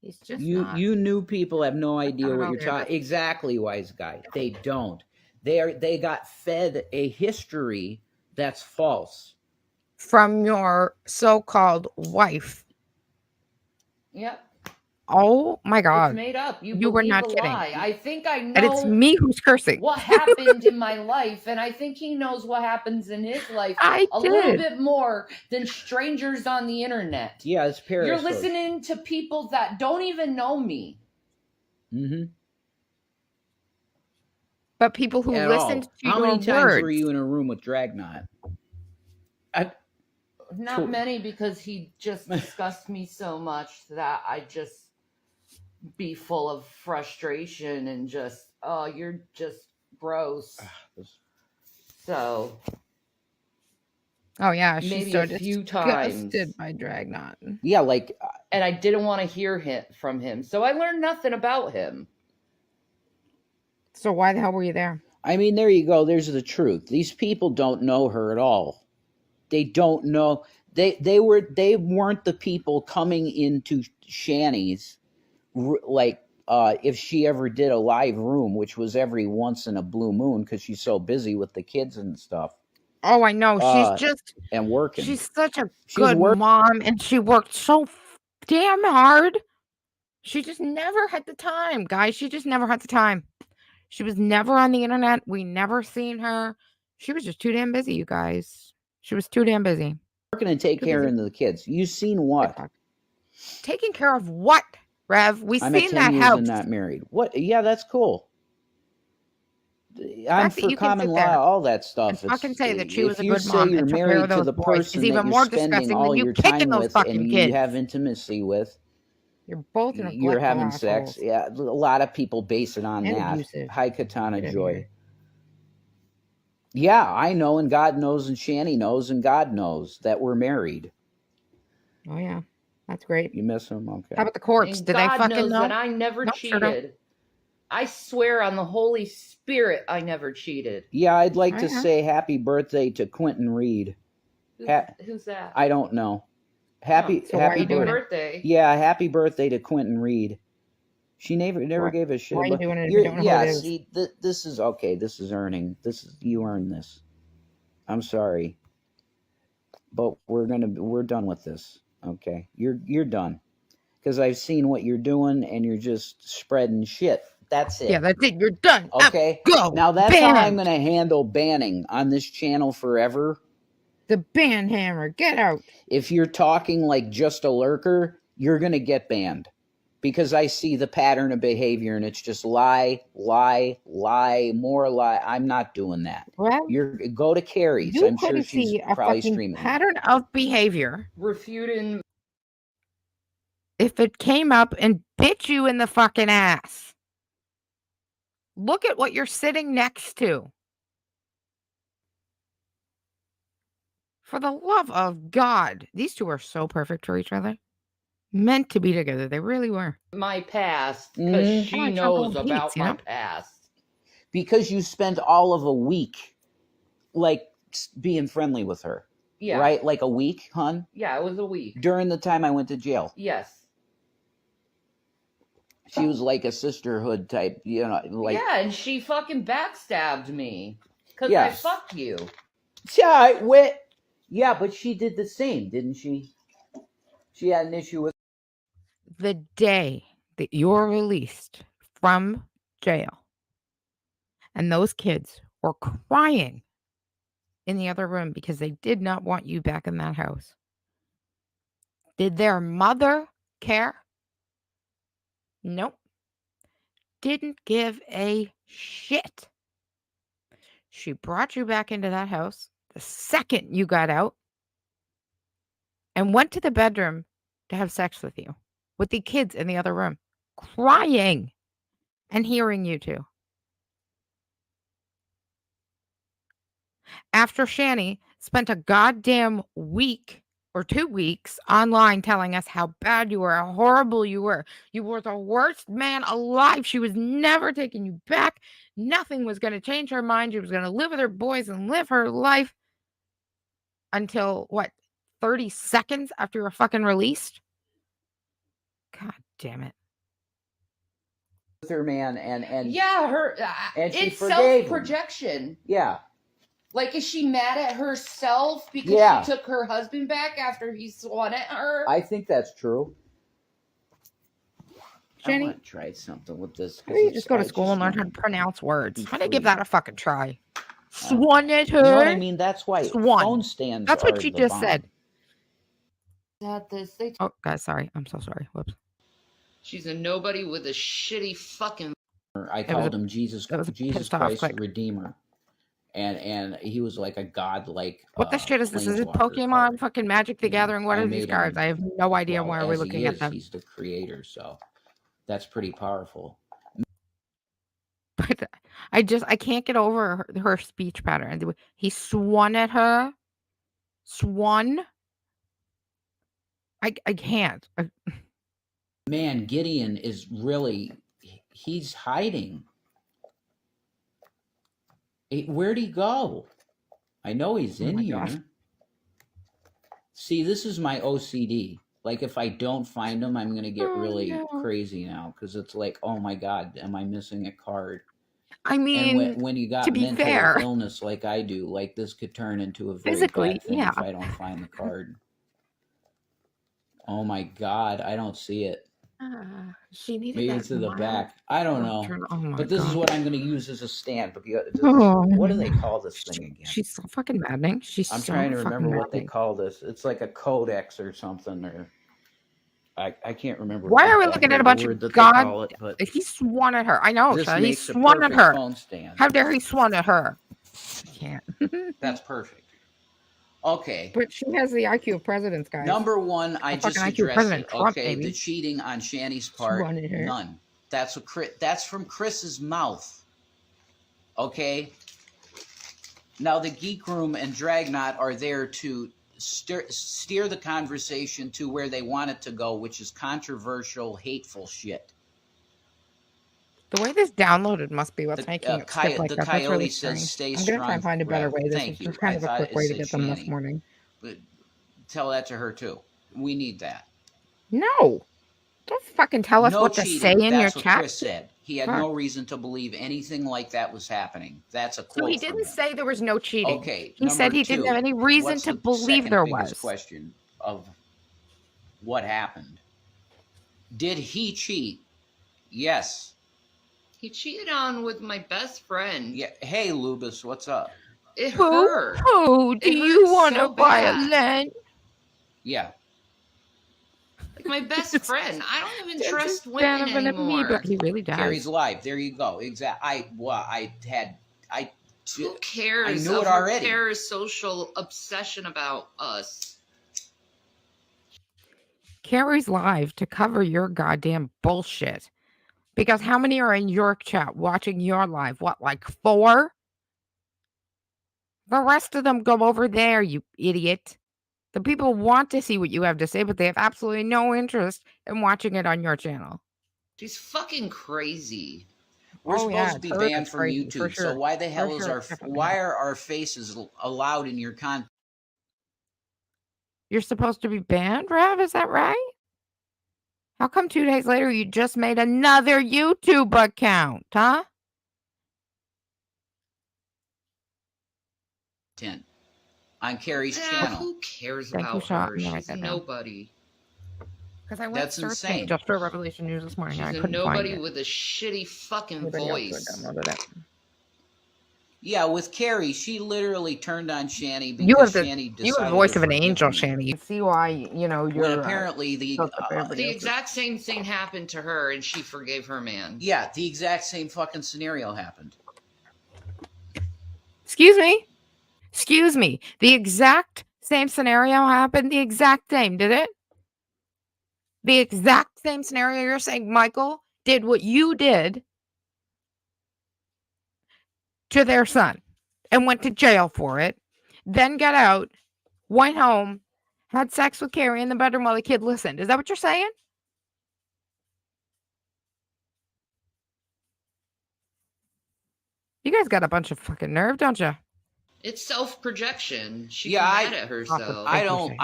[SPEAKER 1] He's just
[SPEAKER 3] you new people have no idea what you're talking. Exactly, wise guy. They don't. They got fed a history that's false
[SPEAKER 1] from your so-called wife.
[SPEAKER 4] Yep.
[SPEAKER 1] Oh my
[SPEAKER 4] It's
[SPEAKER 1] God.
[SPEAKER 4] made up. You
[SPEAKER 1] You were
[SPEAKER 4] believe
[SPEAKER 1] not
[SPEAKER 4] a
[SPEAKER 1] kidding.
[SPEAKER 4] lie. I think I
[SPEAKER 1] And it's
[SPEAKER 4] know
[SPEAKER 1] me who's cursing.
[SPEAKER 4] what happened in my life, and I think he knows what happens in his life
[SPEAKER 1] I
[SPEAKER 4] a little
[SPEAKER 1] did.
[SPEAKER 4] bit more than strangers on the internet.
[SPEAKER 3] Yeah, it's
[SPEAKER 4] You're
[SPEAKER 3] periscope.
[SPEAKER 4] listening to people that don't even know me.
[SPEAKER 3] Mm-hmm.
[SPEAKER 1] But people who
[SPEAKER 3] At
[SPEAKER 1] listened
[SPEAKER 3] all.
[SPEAKER 1] to
[SPEAKER 3] How
[SPEAKER 1] your
[SPEAKER 3] many times
[SPEAKER 1] words.
[SPEAKER 3] were you in a room with Dragnot?
[SPEAKER 4] Not many, because he just disgusts me so much that I just be full of frustration and just, oh, you're just gross. So
[SPEAKER 1] Oh yeah, she's
[SPEAKER 4] maybe
[SPEAKER 1] so
[SPEAKER 4] a few
[SPEAKER 1] disgusted
[SPEAKER 4] times.
[SPEAKER 1] by Dragnot.
[SPEAKER 3] Yeah, like,
[SPEAKER 4] And I didn't want to hear from him. So I learned nothing about him.
[SPEAKER 1] So why the hell were you there?
[SPEAKER 3] I mean, there you go. There's the truth. These people don't know her at all. They don't know. They weren't the people coming into Shanny's, like, if she ever did a live room, which was every once in a blue moon because she's so busy with the kids and stuff.
[SPEAKER 1] Oh, I know.
[SPEAKER 3] And working.
[SPEAKER 1] She's such a good mom, and she worked so damn hard. She just never had the time, guys. She just never had the time. She was never on the internet. We never seen her. She was just too damn busy, you guys. She was too damn busy.
[SPEAKER 3] Working and take care of the kids. You seen what?
[SPEAKER 1] Taking care of what, Rev? We
[SPEAKER 3] I'm
[SPEAKER 1] seen
[SPEAKER 3] at 10
[SPEAKER 1] that
[SPEAKER 3] years
[SPEAKER 1] house.
[SPEAKER 3] and not married. What? Yeah, that's cool. I'm for common law, all that stuff.
[SPEAKER 1] And fucking say that she was a
[SPEAKER 3] if
[SPEAKER 1] good
[SPEAKER 3] you
[SPEAKER 1] mom
[SPEAKER 3] say you're
[SPEAKER 1] and took care of
[SPEAKER 3] married to
[SPEAKER 1] those
[SPEAKER 3] the
[SPEAKER 1] boys,
[SPEAKER 3] person
[SPEAKER 1] is even
[SPEAKER 3] that
[SPEAKER 1] more
[SPEAKER 3] you're spending
[SPEAKER 1] disgusting
[SPEAKER 3] all
[SPEAKER 1] than you
[SPEAKER 3] your
[SPEAKER 1] kicking
[SPEAKER 3] time
[SPEAKER 1] those
[SPEAKER 3] with
[SPEAKER 1] fucking
[SPEAKER 3] and
[SPEAKER 1] kids.
[SPEAKER 3] you have intimacy with,
[SPEAKER 1] You're both
[SPEAKER 3] you're having
[SPEAKER 1] assholes.
[SPEAKER 3] sex. Yeah, a lot of people base it on
[SPEAKER 1] And
[SPEAKER 3] that.
[SPEAKER 1] abusive.
[SPEAKER 3] Hi, Katana
[SPEAKER 1] Get
[SPEAKER 3] Joy.
[SPEAKER 1] here.
[SPEAKER 3] Yeah, I know, and God knows, and Shanny knows, and God knows that we're married.
[SPEAKER 1] Oh yeah, that's great.
[SPEAKER 3] You miss him? Okay.
[SPEAKER 1] How about the courts?
[SPEAKER 4] And
[SPEAKER 1] Did
[SPEAKER 4] God
[SPEAKER 1] they fucking
[SPEAKER 4] knows
[SPEAKER 1] know?
[SPEAKER 4] that I never
[SPEAKER 1] Nope, sure don't.
[SPEAKER 4] cheated. I swear on the Holy Spirit, I never cheated.
[SPEAKER 3] Yeah, I'd like to say happy birthday to Quentin Reed.
[SPEAKER 4] Who's that?
[SPEAKER 3] I don't know.
[SPEAKER 1] So why are you doing
[SPEAKER 4] birthday.
[SPEAKER 3] Yeah, happy birthday to Quentin Reed. She never gave a shit.
[SPEAKER 1] Why are you
[SPEAKER 3] about,
[SPEAKER 1] doing it if you don't know who it is?
[SPEAKER 3] See, this is okay. This is earning. You earned this. I'm sorry, but we're done with this. Okay, you're done because I've seen what you're doing and you're just spreading shit. That's it.
[SPEAKER 1] Yeah, that's it. You're done.
[SPEAKER 3] Okay,
[SPEAKER 1] go.
[SPEAKER 3] Now that's
[SPEAKER 1] Banned.
[SPEAKER 3] how I'm going to handle banning on this channel forever.
[SPEAKER 1] The ban hammer. Get out.
[SPEAKER 3] If you're talking like just a lurker, you're going to get banned. Because I see the pattern of behavior and it's just lie, lie, lie, more lie. I'm not doing that.
[SPEAKER 1] Well,
[SPEAKER 3] go to Carrie's. I'm sure she's probably streaming.
[SPEAKER 1] Pattern of behavior.
[SPEAKER 4] Refuting.
[SPEAKER 1] If it came up and bit you in the fucking ass. Look at what you're sitting next to. For the love of God. These two are so perfect for each other. Meant to be together. They really were.
[SPEAKER 4] My past, because she knows about my past.
[SPEAKER 3] Because you spent all of a week, like, being friendly with her.
[SPEAKER 4] Yeah.
[SPEAKER 3] Right? Like a week, hon?
[SPEAKER 4] Yeah, it was a week.
[SPEAKER 3] During the time I went to jail.
[SPEAKER 4] Yes.
[SPEAKER 3] She was like a sisterhood type, like.
[SPEAKER 4] Yeah, and she fucking backstabbed me. Because I fucked you.
[SPEAKER 3] Yeah, but she did the same, didn't she? She had an issue with.
[SPEAKER 1] The day that you're released from jail and those kids were crying in the other room because they did not want you back in that house. Did their mother care? Nope. Didn't give a shit. She brought you back into that house the second you got out and went to the bedroom to have sex with you, with the kids in the other room, crying and hearing you two. After Shanny spent a goddamn week or 2 weeks online telling us how bad you were, how horrible you were. You were the worst man alive. She was never taking you back. Nothing was going to change her mind. She was going to live with her boys and live her life until, 30 seconds after you were fucking released? God damn it.
[SPEAKER 3] With her man and
[SPEAKER 4] yeah, it's self-projection.
[SPEAKER 3] Yeah.
[SPEAKER 4] Like, is she mad at herself because she took her husband back after he swung at her?
[SPEAKER 3] I think that's true.
[SPEAKER 1] Jenny?
[SPEAKER 3] want to try something with this.
[SPEAKER 1] Maybe you just go to school and learn how to pronounce words.
[SPEAKER 3] be
[SPEAKER 1] How do you give
[SPEAKER 3] free.
[SPEAKER 1] that a fucking try? Swan at her.
[SPEAKER 3] You know what I mean? That's why
[SPEAKER 1] Swan.
[SPEAKER 3] phone stands.
[SPEAKER 1] That's what
[SPEAKER 3] are
[SPEAKER 1] she
[SPEAKER 3] the
[SPEAKER 1] just
[SPEAKER 3] bomb.
[SPEAKER 1] said.
[SPEAKER 4] That this, they
[SPEAKER 1] Oh, guys, sorry. I'm so sorry. Whoops.
[SPEAKER 4] she's a nobody with a shitty fucking.
[SPEAKER 3] I called him Jesus
[SPEAKER 1] pissed off
[SPEAKER 3] Christ
[SPEAKER 1] click.
[SPEAKER 3] Redeemer, and he was like a godlike.
[SPEAKER 1] What the shit is this? Is it
[SPEAKER 3] planeswalker
[SPEAKER 1] Pokemon
[SPEAKER 3] card.
[SPEAKER 1] fucking Magic the
[SPEAKER 3] You know,
[SPEAKER 1] Gathering? What
[SPEAKER 3] I
[SPEAKER 1] are these
[SPEAKER 3] made
[SPEAKER 1] cards?
[SPEAKER 3] him-
[SPEAKER 1] I have no idea
[SPEAKER 3] Well,
[SPEAKER 1] why we're
[SPEAKER 3] as
[SPEAKER 1] looking
[SPEAKER 3] he
[SPEAKER 1] at
[SPEAKER 3] is,
[SPEAKER 1] them.
[SPEAKER 3] he's the creator, so that's pretty powerful.
[SPEAKER 1] But I can't get over her speech pattern. He swung at her. Swung. I can't.
[SPEAKER 3] Man, Gideon is really, he's hiding. Where'd he go? I know he's in
[SPEAKER 1] my
[SPEAKER 3] here.
[SPEAKER 1] gosh.
[SPEAKER 3] See, this is my OCD. Like, if I don't find him, I'm going to get really crazy now. Because it's like, oh my God, am I missing a card?
[SPEAKER 1] I mean,
[SPEAKER 3] and when you got
[SPEAKER 1] to be
[SPEAKER 3] mental
[SPEAKER 1] fair,
[SPEAKER 3] illness like I do, like this could turn into a very
[SPEAKER 1] physically,
[SPEAKER 3] bad thing
[SPEAKER 1] yeah.
[SPEAKER 3] if I don't find the card. Oh my God, I don't see it.
[SPEAKER 1] She needed
[SPEAKER 3] Maybe
[SPEAKER 1] that
[SPEAKER 3] it's in the
[SPEAKER 1] mild
[SPEAKER 3] back. I don't know.
[SPEAKER 1] Oh my
[SPEAKER 3] But this
[SPEAKER 1] God.
[SPEAKER 3] is what I'm going to use as a stand.
[SPEAKER 1] Oh.
[SPEAKER 3] What do they call this thing again?
[SPEAKER 1] She's so fucking maddening. She's
[SPEAKER 3] I'm
[SPEAKER 1] so
[SPEAKER 3] trying to
[SPEAKER 1] fucking
[SPEAKER 3] remember what they
[SPEAKER 1] maddening.
[SPEAKER 3] call this. It's like a codex or something, or I can't remember.
[SPEAKER 1] Why are we looking at a bunch of God? He swung at her. I know. He swung at her.
[SPEAKER 3] Phone stand.
[SPEAKER 1] How dare he swung at her? I can't.
[SPEAKER 3] That's perfect. Okay.
[SPEAKER 1] But she has the IQ of presidents, guys.
[SPEAKER 3] Number one, I just addressed it.
[SPEAKER 1] Trump,
[SPEAKER 3] Okay,
[SPEAKER 1] maybe.
[SPEAKER 3] the cheating on Shanny's part, none. That's from Chris's mouth. Okay. Now the Geek Room and Dragnot are there to steer the conversation to where they want it to go, which is controversial, hateful shit.
[SPEAKER 1] The way this downloaded must be what's making it skip like
[SPEAKER 3] the
[SPEAKER 1] that.
[SPEAKER 3] Coyote
[SPEAKER 1] That's really
[SPEAKER 3] says,
[SPEAKER 1] strange.
[SPEAKER 3] "Stay
[SPEAKER 1] I'm
[SPEAKER 3] strong."
[SPEAKER 1] gonna try and find a better way. This
[SPEAKER 3] Thank
[SPEAKER 1] is
[SPEAKER 3] you.
[SPEAKER 1] just kind of a quick
[SPEAKER 3] it
[SPEAKER 1] way to
[SPEAKER 3] said
[SPEAKER 1] get them this
[SPEAKER 3] Shanny.
[SPEAKER 1] morning.
[SPEAKER 3] But tell that to her too. We need that.
[SPEAKER 1] No, don't fucking tell us what
[SPEAKER 3] cheating.
[SPEAKER 1] to say in
[SPEAKER 3] That's
[SPEAKER 1] your
[SPEAKER 3] what
[SPEAKER 1] chat.
[SPEAKER 3] Chris said. He had no reason to believe anything like that was happening. That's a quote.
[SPEAKER 1] So he didn't say there was no cheating.
[SPEAKER 3] Okay.
[SPEAKER 1] He said he didn't have any reason to believe there was.
[SPEAKER 3] Question of what happened. Did he cheat? Yes.
[SPEAKER 4] He cheated on with my best friend.
[SPEAKER 3] Yeah. Hey, Lubus, what's up?
[SPEAKER 4] It hurt.
[SPEAKER 1] Who do you want to buy a land?
[SPEAKER 3] Yeah.
[SPEAKER 4] Like my best friend. I don't even trust women anymore.
[SPEAKER 1] But he really does.
[SPEAKER 3] Carrie's live. There you go. Exactly.
[SPEAKER 4] Who cares?
[SPEAKER 3] I knew it already.
[SPEAKER 4] Parasocial obsession about us.
[SPEAKER 1] Carrie's live to cover your goddamn bullshit. Because how many are in your chat watching your live? What, like 4? The rest of them go over there, you idiot. The people want to see what you have to say, but they have absolutely no interest in watching it on your channel.
[SPEAKER 4] She's fucking crazy.
[SPEAKER 3] We're supposed to be banned from YouTube,
[SPEAKER 1] sure.
[SPEAKER 3] so why the hell why are our faces allowed in your content?
[SPEAKER 1] You're supposed to be banned, Rev? Is that right? How come 2 days later you just made another YouTube account, huh?
[SPEAKER 3] On Carrie's channel.
[SPEAKER 4] Who cares about her? She's nobody.
[SPEAKER 1] Because I went searching just for Revelation News this morning. I couldn't
[SPEAKER 4] nobody
[SPEAKER 1] find it.
[SPEAKER 4] with a shitty fucking voice.
[SPEAKER 3] Yeah, with Carrie, she literally turned on Shanny because Shanny decided.
[SPEAKER 1] You have the voice of an angel, Shanny. You see why, you're.
[SPEAKER 3] When apparently the
[SPEAKER 4] exact same thing happened to her, and she forgave her man.
[SPEAKER 3] Yeah, the exact same fucking scenario happened.
[SPEAKER 1] Excuse me. The exact same scenario happened. The exact same, did it? The exact same scenario. You're saying Michael did what you did to their son and went to jail for it, then got out, went home, had sex with Carrie in the bedroom while the kid listened. Is that what you're saying? You guys got a bunch of fucking nerve, don't you?
[SPEAKER 4] It's self-projection. She's mad at herself.
[SPEAKER 3] I don't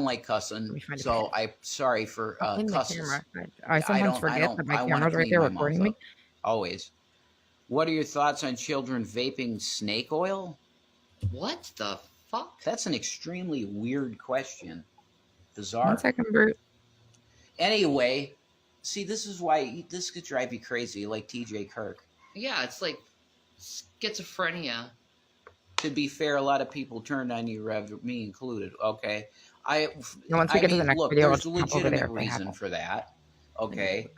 [SPEAKER 3] like cussing, so I'm sorry for cussing.
[SPEAKER 1] I sometimes forget that my camera's right there recording me.
[SPEAKER 3] Always. What are your thoughts on children vaping snake oil?
[SPEAKER 4] What the fuck?
[SPEAKER 3] That's an extremely weird question. Bizarre.
[SPEAKER 1] 1 second, Brute.
[SPEAKER 3] Anyway, See, this is why this could drive you crazy, like TJ Kirk.
[SPEAKER 4] Yeah, it's like schizophrenia.
[SPEAKER 3] To be fair, a lot of people turned on you, Rev, me included. Okay,
[SPEAKER 1] And once we get to the next
[SPEAKER 3] look,
[SPEAKER 1] video,
[SPEAKER 3] there's a
[SPEAKER 1] let's pop over there
[SPEAKER 3] legitimate
[SPEAKER 1] if they have
[SPEAKER 3] reason
[SPEAKER 1] one.
[SPEAKER 3] for that. Okay,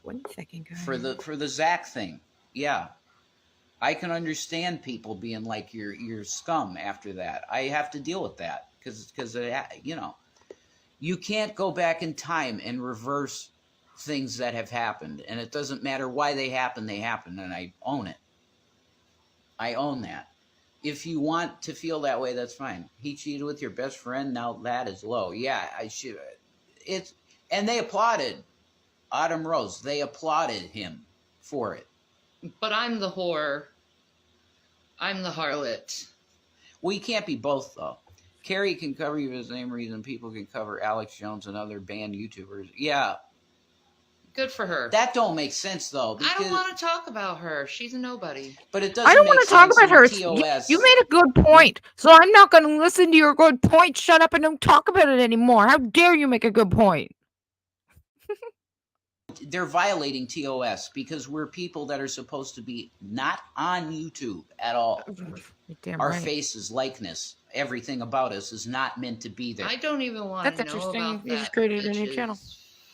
[SPEAKER 1] 1 second, guys.
[SPEAKER 3] for the Zach thing, yeah, I can understand people being like you're scum after that. I have to deal with that because you know, you can't go back in time and reverse things that have happened, and it doesn't matter why they happen, and I own it. I own that. If you want to feel that way, that's fine. He cheated with your best friend. Now that is low. Yeah, I should. And they applauded Autumn Rose. They applauded him for it.
[SPEAKER 4] But I'm the whore. I'm the harlot.
[SPEAKER 3] Well, you can't be both, though. Carrie can cover you for the same reason people can cover Alex Jones and other banned YouTubers. Yeah.
[SPEAKER 4] Good for her.
[SPEAKER 3] That don't make sense, though.
[SPEAKER 4] I don't want to talk about her. She's a nobody.
[SPEAKER 3] But it doesn't
[SPEAKER 1] I don't
[SPEAKER 3] make
[SPEAKER 1] want to talk
[SPEAKER 3] sense
[SPEAKER 1] about her.
[SPEAKER 3] TOS.
[SPEAKER 1] You made a good point, so I'm not going to listen to your good point. Shut up and don't talk about it anymore. How dare you make a good point?
[SPEAKER 3] They're violating TOS because we're people that are supposed to be not on YouTube at all.
[SPEAKER 1] Damn
[SPEAKER 3] Our
[SPEAKER 1] right.
[SPEAKER 3] faces, likeness, everything about us is not meant to be there.
[SPEAKER 4] I don't even want to know
[SPEAKER 1] interesting.
[SPEAKER 4] about
[SPEAKER 1] You
[SPEAKER 4] that
[SPEAKER 1] just created a new channel.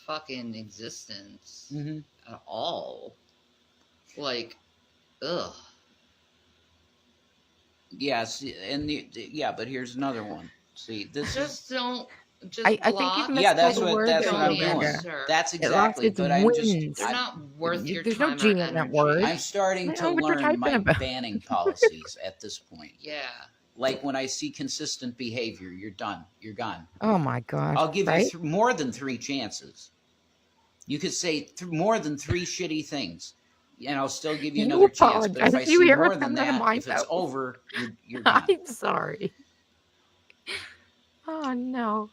[SPEAKER 4] fucking existence
[SPEAKER 3] Mm-hmm.
[SPEAKER 4] at all. Like, ugh.
[SPEAKER 3] Yes, and yeah, but here's another one. See, this
[SPEAKER 4] Just don't. Just
[SPEAKER 1] I think
[SPEAKER 4] block.
[SPEAKER 1] you've
[SPEAKER 3] yeah, that's
[SPEAKER 1] misspelled the
[SPEAKER 3] what
[SPEAKER 1] word
[SPEAKER 3] that's
[SPEAKER 1] there,
[SPEAKER 3] what I'm
[SPEAKER 4] Don't
[SPEAKER 3] doing.
[SPEAKER 4] answer.
[SPEAKER 3] That's
[SPEAKER 1] It lost
[SPEAKER 3] exactly.
[SPEAKER 1] its
[SPEAKER 3] But I'm
[SPEAKER 1] wins.
[SPEAKER 3] just
[SPEAKER 4] They're not worth your
[SPEAKER 1] There's no
[SPEAKER 4] time
[SPEAKER 1] G
[SPEAKER 4] or
[SPEAKER 1] in that
[SPEAKER 4] energy.
[SPEAKER 1] word.
[SPEAKER 3] I'm starting
[SPEAKER 1] I
[SPEAKER 3] to
[SPEAKER 1] know what you're
[SPEAKER 3] learn
[SPEAKER 1] typing
[SPEAKER 3] my
[SPEAKER 1] about.
[SPEAKER 3] banning policies at this point.
[SPEAKER 4] Yeah.
[SPEAKER 3] Like when I see consistent behavior, you're done. You're gone.
[SPEAKER 1] Oh my gosh.
[SPEAKER 3] I'll give
[SPEAKER 1] right?
[SPEAKER 3] you more than 3 chances. You could say more than 3 shitty things, and I'll still give you
[SPEAKER 1] You
[SPEAKER 3] another chance. But if I
[SPEAKER 1] apologize. You
[SPEAKER 3] see
[SPEAKER 1] hear
[SPEAKER 3] more
[SPEAKER 1] it
[SPEAKER 3] than
[SPEAKER 1] coming out of
[SPEAKER 3] that,
[SPEAKER 1] my
[SPEAKER 3] if it's
[SPEAKER 1] mouth.
[SPEAKER 3] over, you're gone.
[SPEAKER 1] I'm sorry. Oh no.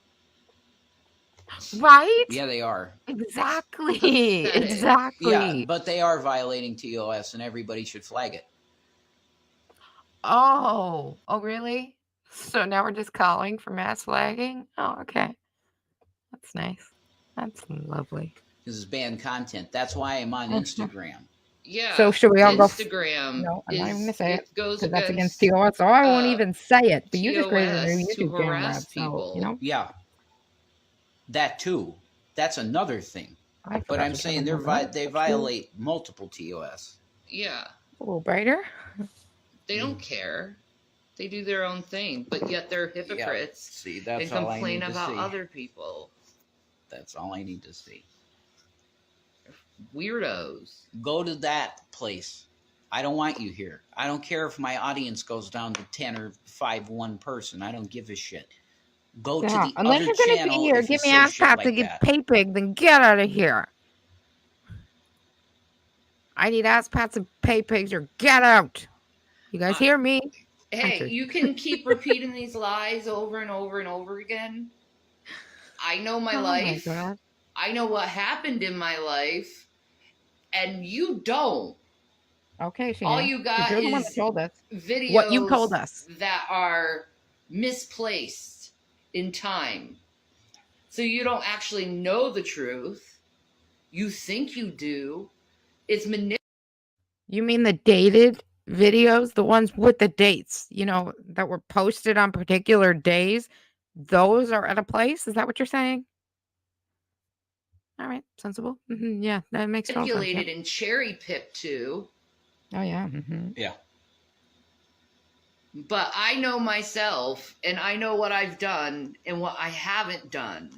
[SPEAKER 1] Right?
[SPEAKER 3] Yeah, they are.
[SPEAKER 1] Exactly.
[SPEAKER 4] Pathetic.
[SPEAKER 1] Exactly.
[SPEAKER 3] Yeah, but they are violating TOS, and everybody should flag it.
[SPEAKER 1] Oh. Oh really? So now we're just calling for mass flagging? Oh, okay. That's nice. That's lovely.
[SPEAKER 3] This is banned content. That's why I'm on Instagram.
[SPEAKER 4] Yeah.
[SPEAKER 1] So should we all go?
[SPEAKER 4] Instagram
[SPEAKER 1] No, I'm not even gonna say it
[SPEAKER 4] goes
[SPEAKER 1] because that's against
[SPEAKER 4] against
[SPEAKER 1] TOS. So I won't even say it. But you just created a new
[SPEAKER 4] TOS to
[SPEAKER 1] YouTube channel,
[SPEAKER 4] harass
[SPEAKER 1] Rob, so
[SPEAKER 4] people.
[SPEAKER 1] you know.
[SPEAKER 3] Yeah, that too. That's another thing.
[SPEAKER 1] I
[SPEAKER 3] But
[SPEAKER 1] forgot
[SPEAKER 3] I'm
[SPEAKER 1] to
[SPEAKER 3] saying
[SPEAKER 1] turn them on.
[SPEAKER 3] they violate multiple TOS.
[SPEAKER 4] Yeah.
[SPEAKER 1] A little brighter.
[SPEAKER 4] They don't care. They do their own thing, but yet they're hypocrites
[SPEAKER 3] See,
[SPEAKER 4] and
[SPEAKER 3] that's all I
[SPEAKER 4] complain
[SPEAKER 3] need to
[SPEAKER 4] about
[SPEAKER 3] see.
[SPEAKER 4] other people.
[SPEAKER 3] That's all I need to see.
[SPEAKER 4] Weirdos.
[SPEAKER 3] Go to that place. I don't want you here. I don't care if my audience goes down to 10 or 5 1 person. I don't give a shit. Go to
[SPEAKER 1] Yeah,
[SPEAKER 3] the
[SPEAKER 1] unless
[SPEAKER 3] other
[SPEAKER 1] you're gonna
[SPEAKER 3] channel.
[SPEAKER 1] be here,
[SPEAKER 3] if
[SPEAKER 1] give
[SPEAKER 3] you
[SPEAKER 1] me
[SPEAKER 3] say
[SPEAKER 1] ass
[SPEAKER 3] shit
[SPEAKER 1] pap
[SPEAKER 3] like
[SPEAKER 1] to get
[SPEAKER 3] that.
[SPEAKER 1] pay pig, then get out of here. I need ass pats and pay pigs or get out. You guys hear me?
[SPEAKER 4] Hey,
[SPEAKER 1] Country.
[SPEAKER 4] you can keep repeating these lies over and over and over again. I know my life.
[SPEAKER 1] God.
[SPEAKER 4] I know what happened in my life, and you don't.
[SPEAKER 1] Okay, Shana.
[SPEAKER 4] All you got
[SPEAKER 1] you're the one
[SPEAKER 4] is
[SPEAKER 1] that told us
[SPEAKER 4] videos
[SPEAKER 1] what you told us.
[SPEAKER 4] that are misplaced in time. So you don't actually know the truth. You think you do. It's manipulated.
[SPEAKER 1] You mean the dated videos, the ones with the dates, you know, that were posted on particular days? Those are at a place? Is that what you're saying? All right, sensible. Yeah, that makes total sense.
[SPEAKER 4] Manipulated and cherry picked too.
[SPEAKER 1] Oh yeah.
[SPEAKER 3] Yeah.
[SPEAKER 4] But I know myself, and I know what I've done and what I haven't done.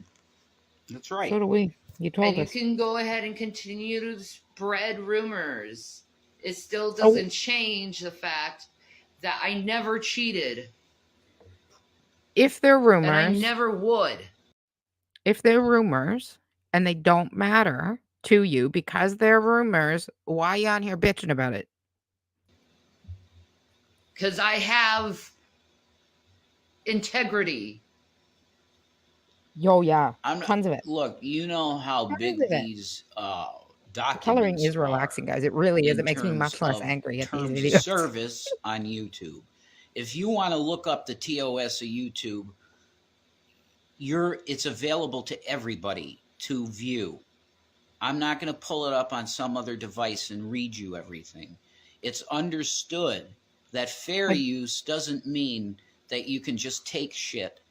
[SPEAKER 3] That's right.
[SPEAKER 1] So do we. You told
[SPEAKER 4] And you
[SPEAKER 1] us.
[SPEAKER 4] can go ahead and continue to spread rumors. It still doesn't change the fact that I never cheated.
[SPEAKER 1] If they're rumors,
[SPEAKER 4] And I never would.
[SPEAKER 1] if they're rumors and they don't matter to you because they're rumors, why are you on here bitching about it?
[SPEAKER 4] Because I have integrity.
[SPEAKER 1] Yo, yeah.
[SPEAKER 3] I'm not,
[SPEAKER 1] Tons of it.
[SPEAKER 3] Look, you know how
[SPEAKER 1] Tons
[SPEAKER 3] big
[SPEAKER 1] of it.
[SPEAKER 3] these
[SPEAKER 1] The
[SPEAKER 3] documents
[SPEAKER 1] coloring is
[SPEAKER 3] are
[SPEAKER 1] relaxing, guys. It really is.
[SPEAKER 3] in
[SPEAKER 1] It makes me
[SPEAKER 3] terms
[SPEAKER 1] much less
[SPEAKER 3] of
[SPEAKER 1] angry at these
[SPEAKER 3] terms of
[SPEAKER 1] videos.
[SPEAKER 3] service on YouTube. If you want to look up the TOS of YouTube, it's available to everybody to view I'm not going to pull it up on some other device and read you everything. It's understood that fair use doesn't mean that you can just take shit.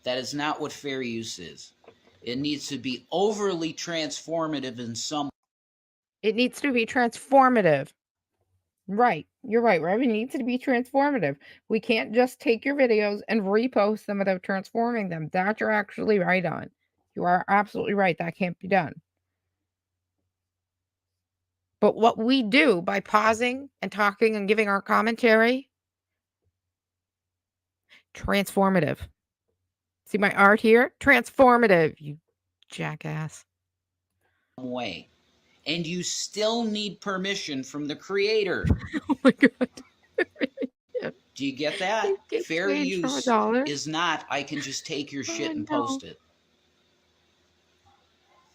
[SPEAKER 3] That is not what fair use is. It needs to be overly transformative in some.
[SPEAKER 1] It needs to be transformative. Right. You're right, Rev. It needs to be transformative. We can't just take your videos and repost them without transforming them. That you're actually right on. You are absolutely right. That can't be done. But what we do by pausing and talking and giving our commentary, transformative. See my art here? Transformative, you jackass.
[SPEAKER 3] Way. And you still need permission from the creator.
[SPEAKER 1] Oh my God.
[SPEAKER 3] Do you get that? Fair use is not, I can just take your shit and post it.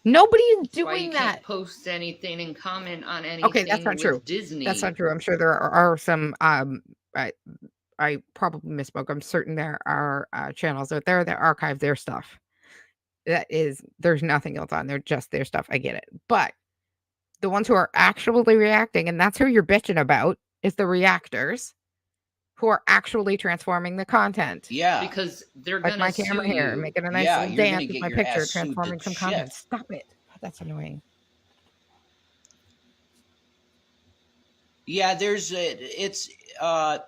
[SPEAKER 1] Nobody is
[SPEAKER 4] That's why you
[SPEAKER 1] doing
[SPEAKER 4] can't
[SPEAKER 1] that.
[SPEAKER 4] post anything and comment on anything.
[SPEAKER 1] Okay, that's not
[SPEAKER 4] with
[SPEAKER 1] true.
[SPEAKER 4] Disney.
[SPEAKER 1] That's not true. I'm sure there are some I probably misspoke. I'm certain there are channels out there that archive their stuff. There's nothing else on there, just their stuff. I get it. But the ones who are actually reacting, and that's who you're bitching about, is the reactors who are actually transforming the content.
[SPEAKER 3] Yeah.
[SPEAKER 4] Because they're
[SPEAKER 1] Like
[SPEAKER 4] gonna
[SPEAKER 1] my camera
[SPEAKER 4] sue
[SPEAKER 1] here,
[SPEAKER 4] you.
[SPEAKER 1] making a nice
[SPEAKER 3] Yeah,
[SPEAKER 1] little
[SPEAKER 3] you're gonna
[SPEAKER 1] dance with
[SPEAKER 3] get
[SPEAKER 1] my
[SPEAKER 3] your
[SPEAKER 1] picture,
[SPEAKER 3] ass sued to
[SPEAKER 1] transforming some
[SPEAKER 3] shit.
[SPEAKER 1] content. Stop it. That's annoying.
[SPEAKER 3] Yeah,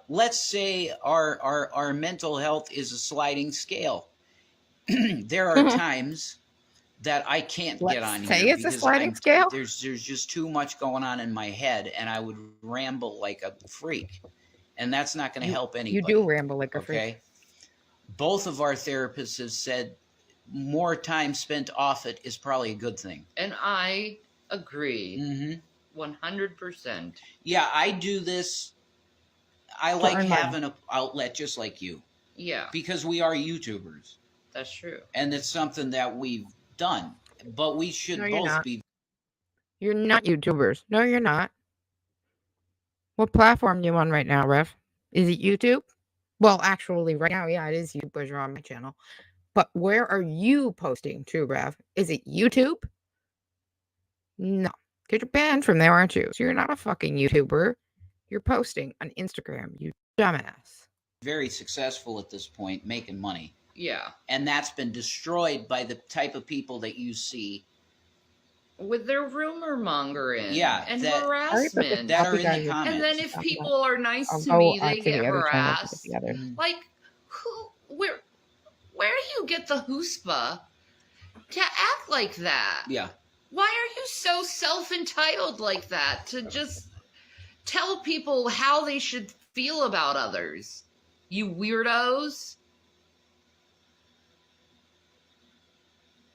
[SPEAKER 3] let's say our mental health is a sliding scale. There are times that I can't get on
[SPEAKER 1] say
[SPEAKER 3] here
[SPEAKER 1] it's a sliding scale.
[SPEAKER 3] There's just too much going on in my head, and I would ramble like a freak, and that's not going to help anybody.
[SPEAKER 1] You do ramble like a freak.
[SPEAKER 3] Okay. Both of our therapists have said more time spent off it is probably a good thing,
[SPEAKER 4] And I agree.
[SPEAKER 3] Mm-hmm.
[SPEAKER 4] 100%.
[SPEAKER 3] Yeah, I do this. I like having an outlet just like you.
[SPEAKER 4] Yeah,
[SPEAKER 3] Because we are YouTubers.
[SPEAKER 4] that's true.
[SPEAKER 3] And it's something that we've done. But we should both be.
[SPEAKER 1] You're not YouTubers. No, you're not. What platform are you on right now, Rev? Is it YouTube? Well, actually, right now, yeah, it is YouTube because you're on my channel. But where are you posting to, Rev? Is it YouTube? No. Because you're banned from there, aren't you? So you're not a fucking YouTuber. You're posting on Instagram, you dumbass.
[SPEAKER 3] Very successful at this point, making money.
[SPEAKER 4] Yeah.
[SPEAKER 3] And that's been destroyed by the type of people that you see.
[SPEAKER 4] With their rumor mongering.
[SPEAKER 3] Yeah.
[SPEAKER 4] And harassment.
[SPEAKER 3] That are in the comments.
[SPEAKER 4] And then if people are nice to me, they get harassed. Like, where do you get the chutzpah to act like that?
[SPEAKER 3] Yeah.
[SPEAKER 4] Why are you so self-entitled like that to just tell people how they should feel about others? You weirdos.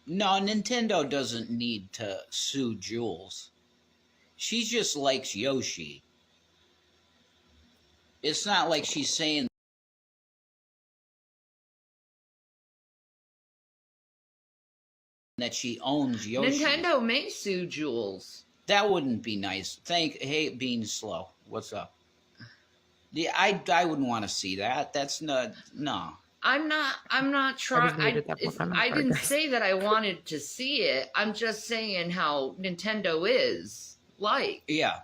[SPEAKER 3] No, Nintendo doesn't need to sue Jules. She just likes Yoshi. It's not like she's saying that she owns Yoshi.
[SPEAKER 4] Nintendo may sue Jules.
[SPEAKER 3] That wouldn't be nice. Hey, being slow. What's up? Yeah, I wouldn't want to see that. That's no.
[SPEAKER 4] I'm not trying. I didn't say that I wanted to see it. I'm just saying how Nintendo is like.
[SPEAKER 3] Yeah.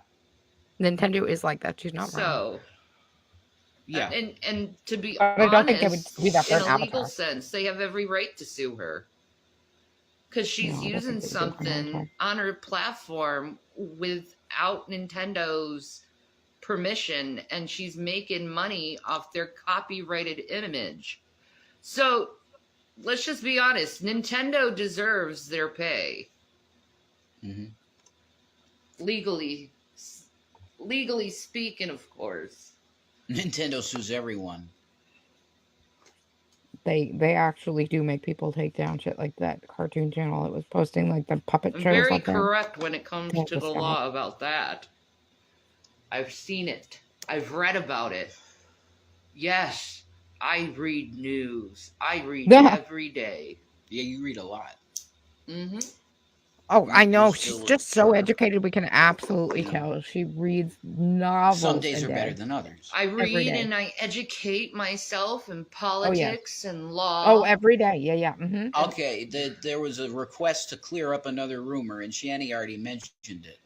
[SPEAKER 1] Nintendo is like that. She's not wrong.
[SPEAKER 4] So.
[SPEAKER 3] Yeah.
[SPEAKER 4] And to be
[SPEAKER 1] I
[SPEAKER 4] honest,
[SPEAKER 1] don't think they would do that for
[SPEAKER 4] in
[SPEAKER 1] an
[SPEAKER 4] a legal
[SPEAKER 1] avatar.
[SPEAKER 4] sense, they have every right to sue her. Because she's using something on her platform without Nintendo's permission, and she's making money off their copyrighted image. So let's just be honest. Nintendo deserves their pay.
[SPEAKER 3] Mm-hmm.
[SPEAKER 4] Legally speaking, of course.
[SPEAKER 3] Nintendo sues everyone.
[SPEAKER 1] They actually do make people take down shit like that cartoon channel that was posting like the puppet shows.
[SPEAKER 4] Very
[SPEAKER 1] like
[SPEAKER 4] correct when it comes to the law about that. I've seen it. I've read about it. Yes, I read news. I read every day.
[SPEAKER 3] Yeah, you read a lot.
[SPEAKER 4] Mm-hmm.
[SPEAKER 1] Oh, I know.
[SPEAKER 3] You're
[SPEAKER 1] She's
[SPEAKER 3] still
[SPEAKER 1] just so educated. We can absolutely
[SPEAKER 3] You know.
[SPEAKER 1] tell. She reads novels.
[SPEAKER 3] Some days
[SPEAKER 1] a
[SPEAKER 3] are better
[SPEAKER 1] day.
[SPEAKER 3] than others.
[SPEAKER 4] I read
[SPEAKER 1] day.
[SPEAKER 4] and I educate myself in
[SPEAKER 1] Oh, yes.
[SPEAKER 4] politics and law.
[SPEAKER 1] Oh, every day. Yeah, yeah. Mm-hmm.
[SPEAKER 3] Okay, there was a request to clear up another rumor, and Shanny already mentioned it.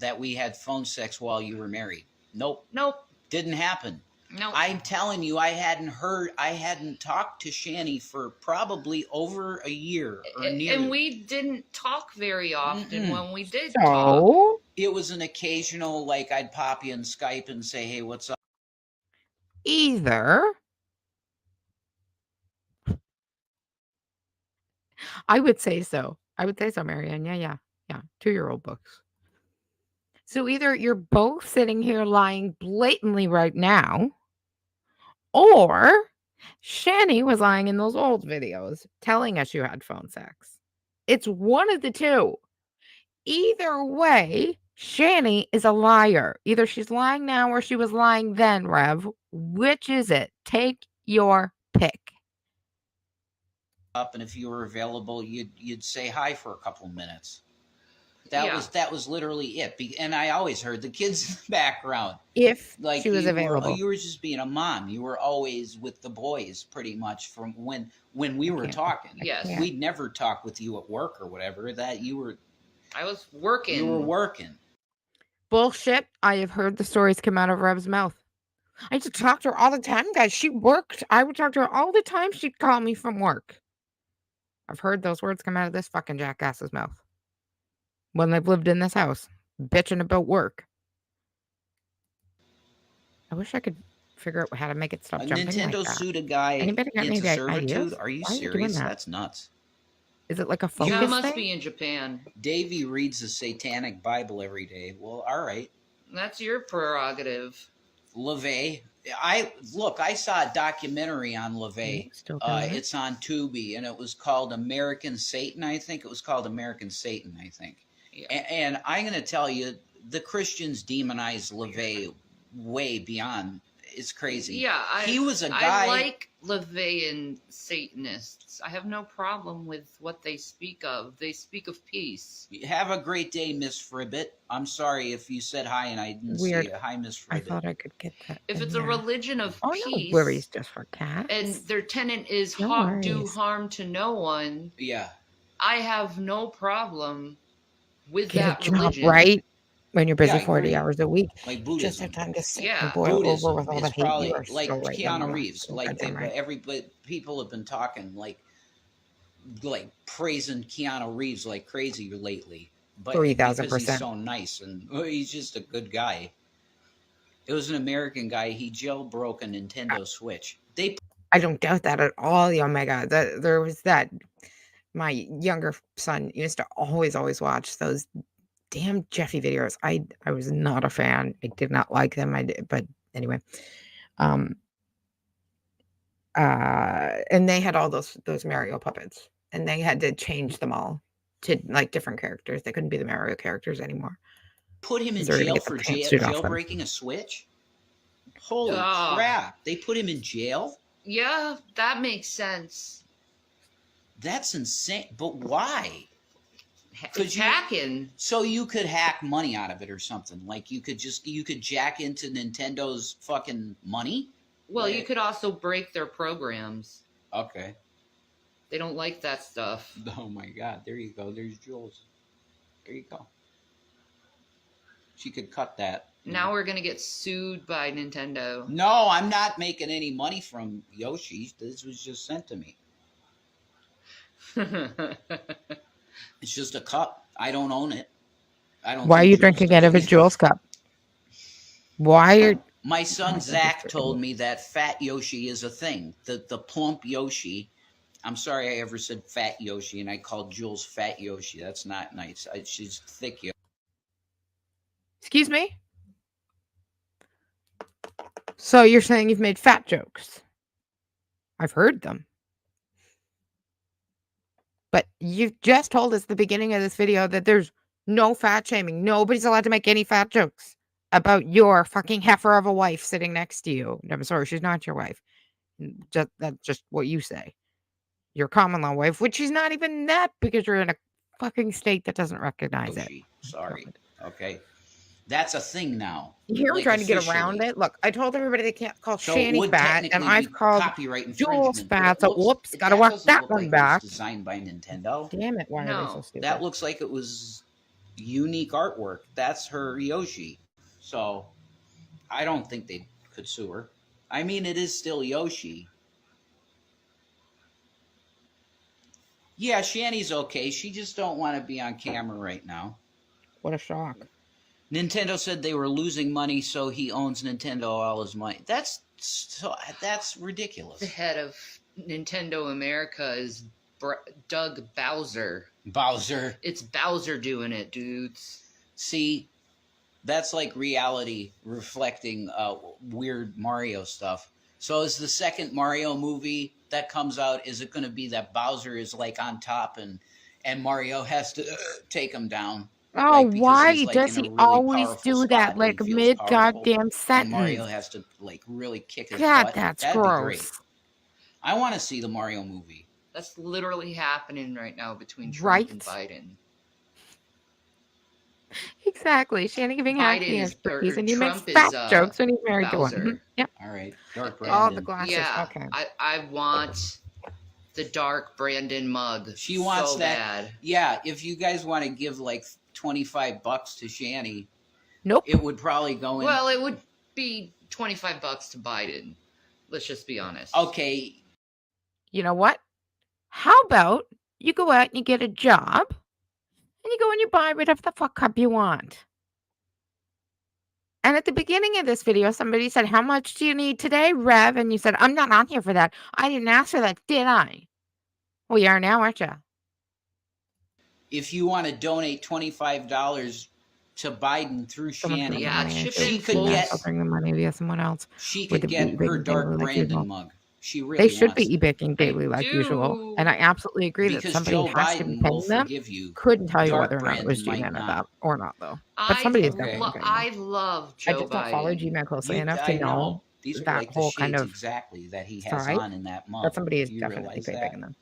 [SPEAKER 3] That we had phone sex while you were married. Nope.
[SPEAKER 4] Nope.
[SPEAKER 3] Didn't happen.
[SPEAKER 4] Nope.
[SPEAKER 3] I'm telling you, I hadn't talked to Shanny for probably over a year or near.
[SPEAKER 4] And we didn't talk very often when we did talk.
[SPEAKER 1] So
[SPEAKER 3] It was an occasional, like, I'd pop you in Skype and say, hey, what's up?
[SPEAKER 1] either I would say so. Marianne. Yeah. 2-year-old books. So either you're both sitting here lying blatantly right now, or Shanny was lying in those old videos telling us you had phone sex. It's one of the two. Either way, Shanny is a liar. Either she's lying now or she was lying then, Rev. Which is it? Take your pick.
[SPEAKER 3] Up, and if you were available, you'd say hi for a couple of minutes. That was literally it. And I always heard the kids in the background.
[SPEAKER 1] If
[SPEAKER 3] Like
[SPEAKER 1] she was available.
[SPEAKER 3] You were just being a mom. You were always with the boys pretty much from when we were talking.
[SPEAKER 4] Yes.
[SPEAKER 3] We'd never talk with you at work or whatever.
[SPEAKER 4] I was working.
[SPEAKER 3] You were working.
[SPEAKER 1] Bullshit. I have heard the stories come out of Rev's mouth. I used to talk to her all the time, guys. She worked. I would talk to her all the time. She'd call me from work. I've heard those words come out of this fucking jackass's mouth when they've lived in this house, bitching about work. I wish I could figure out how to make it stop jumping
[SPEAKER 3] Nintendo
[SPEAKER 1] like that.
[SPEAKER 3] sued a guy
[SPEAKER 1] Anybody got
[SPEAKER 3] into
[SPEAKER 1] any
[SPEAKER 3] servitude.
[SPEAKER 1] ideas?
[SPEAKER 3] Are you
[SPEAKER 1] Why are you doing
[SPEAKER 3] serious?
[SPEAKER 1] that?
[SPEAKER 3] That's nuts.
[SPEAKER 1] Is it like a focus
[SPEAKER 4] That must
[SPEAKER 1] thing?
[SPEAKER 4] be in Japan.
[SPEAKER 3] Davey reads the Satanic Bible every day. Well, all right.
[SPEAKER 4] That's your prerogative.
[SPEAKER 3] LaVey. I saw a documentary on LaVey. It's on Tubi, and it was called American Satan, I think. It was called American Satan, I think.
[SPEAKER 4] Yeah.
[SPEAKER 3] And I'm going to tell you, the Christians demonize LaVey way beyond. It's crazy.
[SPEAKER 4] Yeah,
[SPEAKER 3] he was a guy.
[SPEAKER 4] I like LaVeyan Satanists. I have no problem with what they speak of. They speak of peace.
[SPEAKER 3] Have a great day, Miss Fribbit. I'm sorry if you said hi and I didn't
[SPEAKER 1] Weird.
[SPEAKER 3] see it. Hi, Miss Fribbit.
[SPEAKER 1] I thought I could get that.
[SPEAKER 4] If
[SPEAKER 1] in
[SPEAKER 4] it's
[SPEAKER 1] there.
[SPEAKER 4] a religion of peace,
[SPEAKER 1] no worries, just for cats.
[SPEAKER 4] and their tenet is
[SPEAKER 1] No
[SPEAKER 4] do
[SPEAKER 1] worries.
[SPEAKER 4] harm to no one,
[SPEAKER 3] Yeah.
[SPEAKER 4] I have no problem with
[SPEAKER 1] Get
[SPEAKER 4] that
[SPEAKER 1] a job,
[SPEAKER 4] religion.
[SPEAKER 1] right? When you're busy
[SPEAKER 3] Yeah, I
[SPEAKER 1] 40
[SPEAKER 3] agree.
[SPEAKER 1] hours a week,
[SPEAKER 3] Like
[SPEAKER 1] just
[SPEAKER 3] Buddhism.
[SPEAKER 1] have time to sit
[SPEAKER 4] Yeah.
[SPEAKER 1] and boil
[SPEAKER 3] Buddhism
[SPEAKER 1] over with all the
[SPEAKER 3] is
[SPEAKER 1] hate
[SPEAKER 3] probably
[SPEAKER 1] you are
[SPEAKER 3] like
[SPEAKER 1] so right.
[SPEAKER 3] Keanu
[SPEAKER 1] Mama.
[SPEAKER 3] Reeves.
[SPEAKER 1] So
[SPEAKER 3] Like
[SPEAKER 1] goddamn right.
[SPEAKER 3] everybody, people have been talking like praising Keanu Reeves like crazy lately. But
[SPEAKER 1] 3,000%.
[SPEAKER 3] because he's so nice and he's just a good guy. It was an American guy. He jailbroke a Nintendo Switch.
[SPEAKER 1] I don't doubt that at all. Oh my God, there was that. My younger son used to always watch those damn Jeffy videos. I was not a fan. I did not like them. But anyway, and they had all those Mario puppets, and they had to change them all to like different characters. They couldn't be the Mario characters anymore.
[SPEAKER 3] Put him in
[SPEAKER 1] They're gonna
[SPEAKER 3] jail
[SPEAKER 1] get the
[SPEAKER 3] for
[SPEAKER 1] pantsuit off them.
[SPEAKER 3] jailbreaking a Switch? Holy
[SPEAKER 4] Oh.
[SPEAKER 3] crap. They put him in jail?
[SPEAKER 4] Yeah, that makes sense.
[SPEAKER 3] That's insane. But why?
[SPEAKER 4] It's hacking.
[SPEAKER 3] So you could hack money out of it or something. Like you could jack into Nintendo's fucking money?
[SPEAKER 4] Well,
[SPEAKER 3] Like-
[SPEAKER 4] you could also break their programs.
[SPEAKER 3] Okay.
[SPEAKER 4] They don't like that stuff.
[SPEAKER 3] Oh my God. There you go. There's Jules. There you go. She could cut that.
[SPEAKER 4] Now we're going to get sued by Nintendo.
[SPEAKER 3] No, I'm not making any money from Yoshi. This was just sent to me. It's just a cup. I don't own it. I don't.
[SPEAKER 1] Why are
[SPEAKER 3] think
[SPEAKER 1] you
[SPEAKER 3] Jules
[SPEAKER 1] drinking
[SPEAKER 3] does.
[SPEAKER 1] out of a Jules cup? Why are
[SPEAKER 3] My son Zach told me that fat Yoshi is a thing. The plump Yoshi. I'm sorry I ever said fat Yoshi and I called Jules fat Yoshi. That's not nice. She's thick Yoshi.
[SPEAKER 1] Excuse me? So you're saying you've made fat jokes? I've heard them. But you've just told us at the beginning of this video that there's no fat shaming. Nobody's allowed to make any fat jokes about your fucking heifer of a wife sitting next to you. I'm sorry, she's not your wife. That's just what you say. Your common law wife, which she's not even that because you're in a fucking state that doesn't recognize it.
[SPEAKER 3] Yoshi. Sorry.
[SPEAKER 1] God.
[SPEAKER 3] Okay. That's a thing now.
[SPEAKER 1] You hear him
[SPEAKER 3] Like,
[SPEAKER 1] trying to get around
[SPEAKER 3] officially.
[SPEAKER 1] it? Look, I told everybody they can't call
[SPEAKER 3] So it
[SPEAKER 1] Shanny
[SPEAKER 3] would
[SPEAKER 1] fat, and
[SPEAKER 3] technically
[SPEAKER 1] I've
[SPEAKER 3] be
[SPEAKER 1] called
[SPEAKER 3] copyright
[SPEAKER 1] Jules
[SPEAKER 3] infringement. but
[SPEAKER 1] fat,
[SPEAKER 3] it
[SPEAKER 1] so
[SPEAKER 3] looks-
[SPEAKER 1] whoops, gotta
[SPEAKER 3] that
[SPEAKER 1] walk
[SPEAKER 3] doesn't
[SPEAKER 1] that
[SPEAKER 3] look
[SPEAKER 1] one
[SPEAKER 3] like
[SPEAKER 1] back.
[SPEAKER 3] It was designed by Nintendo.
[SPEAKER 1] Damn it, why are they so
[SPEAKER 4] No,
[SPEAKER 1] stupid?
[SPEAKER 3] That looks like it was unique artwork. That's her Yoshi. So I don't think they could sue her. I mean, it is still Yoshi. Yeah, Shanny's okay. She just don't want to be on camera right now.
[SPEAKER 1] What a shock.
[SPEAKER 3] Nintendo said they were losing money, so he owns Nintendo all his money. That's ridiculous.
[SPEAKER 4] the head of Nintendo America is Doug Bowser.
[SPEAKER 3] Bowser.
[SPEAKER 4] It's Bowser doing it, dudes.
[SPEAKER 3] See, that's like reality reflecting weird Mario stuff. So is the second Mario movie that comes out, is it going to be that Bowser is like on top and Mario has to take him down?
[SPEAKER 1] Oh,
[SPEAKER 3] Like, because
[SPEAKER 1] why
[SPEAKER 3] he's, like,
[SPEAKER 1] does
[SPEAKER 3] in a
[SPEAKER 1] he
[SPEAKER 3] really
[SPEAKER 1] always
[SPEAKER 3] powerful
[SPEAKER 1] do
[SPEAKER 3] spot
[SPEAKER 1] that
[SPEAKER 3] and
[SPEAKER 1] like
[SPEAKER 3] he feels
[SPEAKER 1] mid
[SPEAKER 3] powerful,
[SPEAKER 1] goddamn
[SPEAKER 3] and Mario
[SPEAKER 1] sentence?
[SPEAKER 3] has to like really kick his
[SPEAKER 1] God,
[SPEAKER 3] butt?
[SPEAKER 1] that's
[SPEAKER 3] That'd
[SPEAKER 1] gross.
[SPEAKER 3] be great. I want to see the Mario movie.
[SPEAKER 4] That's literally happening right now between Trump
[SPEAKER 1] Right?
[SPEAKER 4] and Biden.
[SPEAKER 1] Exactly. Shanny giving half
[SPEAKER 4] Biden
[SPEAKER 1] the
[SPEAKER 4] is
[SPEAKER 1] expertise, and he
[SPEAKER 4] Trump
[SPEAKER 1] makes fat
[SPEAKER 4] is
[SPEAKER 1] jokes when he's married to one.
[SPEAKER 4] Bowser.
[SPEAKER 1] Mhm. Yep.
[SPEAKER 3] All right, Dark
[SPEAKER 1] All
[SPEAKER 3] Brandon.
[SPEAKER 1] the glasses.
[SPEAKER 4] Yeah,
[SPEAKER 1] Okay.
[SPEAKER 4] I want the dark Brandon mug.
[SPEAKER 3] She wants
[SPEAKER 4] so
[SPEAKER 3] that.
[SPEAKER 4] bad.
[SPEAKER 3] Yeah, if you guys want to give like $25 to Shanny,
[SPEAKER 1] Nope.
[SPEAKER 3] it would probably go in.
[SPEAKER 4] Well, it would be $25 to Biden. Let's just be honest.
[SPEAKER 3] Okay,
[SPEAKER 1] You know what? How about you go out and you get a job, and you go and you buy whatever the fuck cup you want? And at the beginning of this video, somebody said, "How much do you need today, Rev?" And you said, "I'm not on here for that. I didn't ask for that, did I?" Well, you are now, aren't you?
[SPEAKER 3] if you want to donate $25 to Biden through
[SPEAKER 1] Someone's
[SPEAKER 3] Shanny,
[SPEAKER 1] gonna
[SPEAKER 4] Yeah,
[SPEAKER 1] bring
[SPEAKER 4] ship
[SPEAKER 1] money
[SPEAKER 3] she
[SPEAKER 4] in
[SPEAKER 3] could
[SPEAKER 4] full.
[SPEAKER 3] get
[SPEAKER 1] I'll bring the money via someone else.
[SPEAKER 3] she
[SPEAKER 1] with
[SPEAKER 3] could
[SPEAKER 1] the
[SPEAKER 3] get
[SPEAKER 1] e-baking
[SPEAKER 3] her Dark
[SPEAKER 1] daily like
[SPEAKER 3] Brandon
[SPEAKER 1] usual.
[SPEAKER 3] mug. She really
[SPEAKER 1] They should
[SPEAKER 3] wants
[SPEAKER 1] be e-baking daily
[SPEAKER 4] I
[SPEAKER 1] like usual.
[SPEAKER 4] do.
[SPEAKER 1] And I absolutely agree that
[SPEAKER 3] because
[SPEAKER 1] somebody
[SPEAKER 3] Joe
[SPEAKER 1] has to be
[SPEAKER 3] Biden will
[SPEAKER 1] paying them.
[SPEAKER 3] forgive you.
[SPEAKER 1] Couldn't tell you
[SPEAKER 3] Dark
[SPEAKER 1] whether or not it was
[SPEAKER 3] Brandon might
[SPEAKER 1] G-Man or
[SPEAKER 3] not.
[SPEAKER 1] that or not, though. But somebody is definitely paying them.
[SPEAKER 4] I love Joe
[SPEAKER 1] I just don't follow
[SPEAKER 4] Biden.
[SPEAKER 1] G-Man closely enough
[SPEAKER 3] I
[SPEAKER 1] to know
[SPEAKER 3] these are
[SPEAKER 1] that
[SPEAKER 3] like the
[SPEAKER 1] whole
[SPEAKER 3] shades
[SPEAKER 1] kind of
[SPEAKER 3] exactly that he has
[SPEAKER 1] side.
[SPEAKER 3] on in that mug.
[SPEAKER 1] That somebody is
[SPEAKER 3] Do you
[SPEAKER 1] definitely
[SPEAKER 3] realize
[SPEAKER 1] paying
[SPEAKER 3] that?
[SPEAKER 1] them.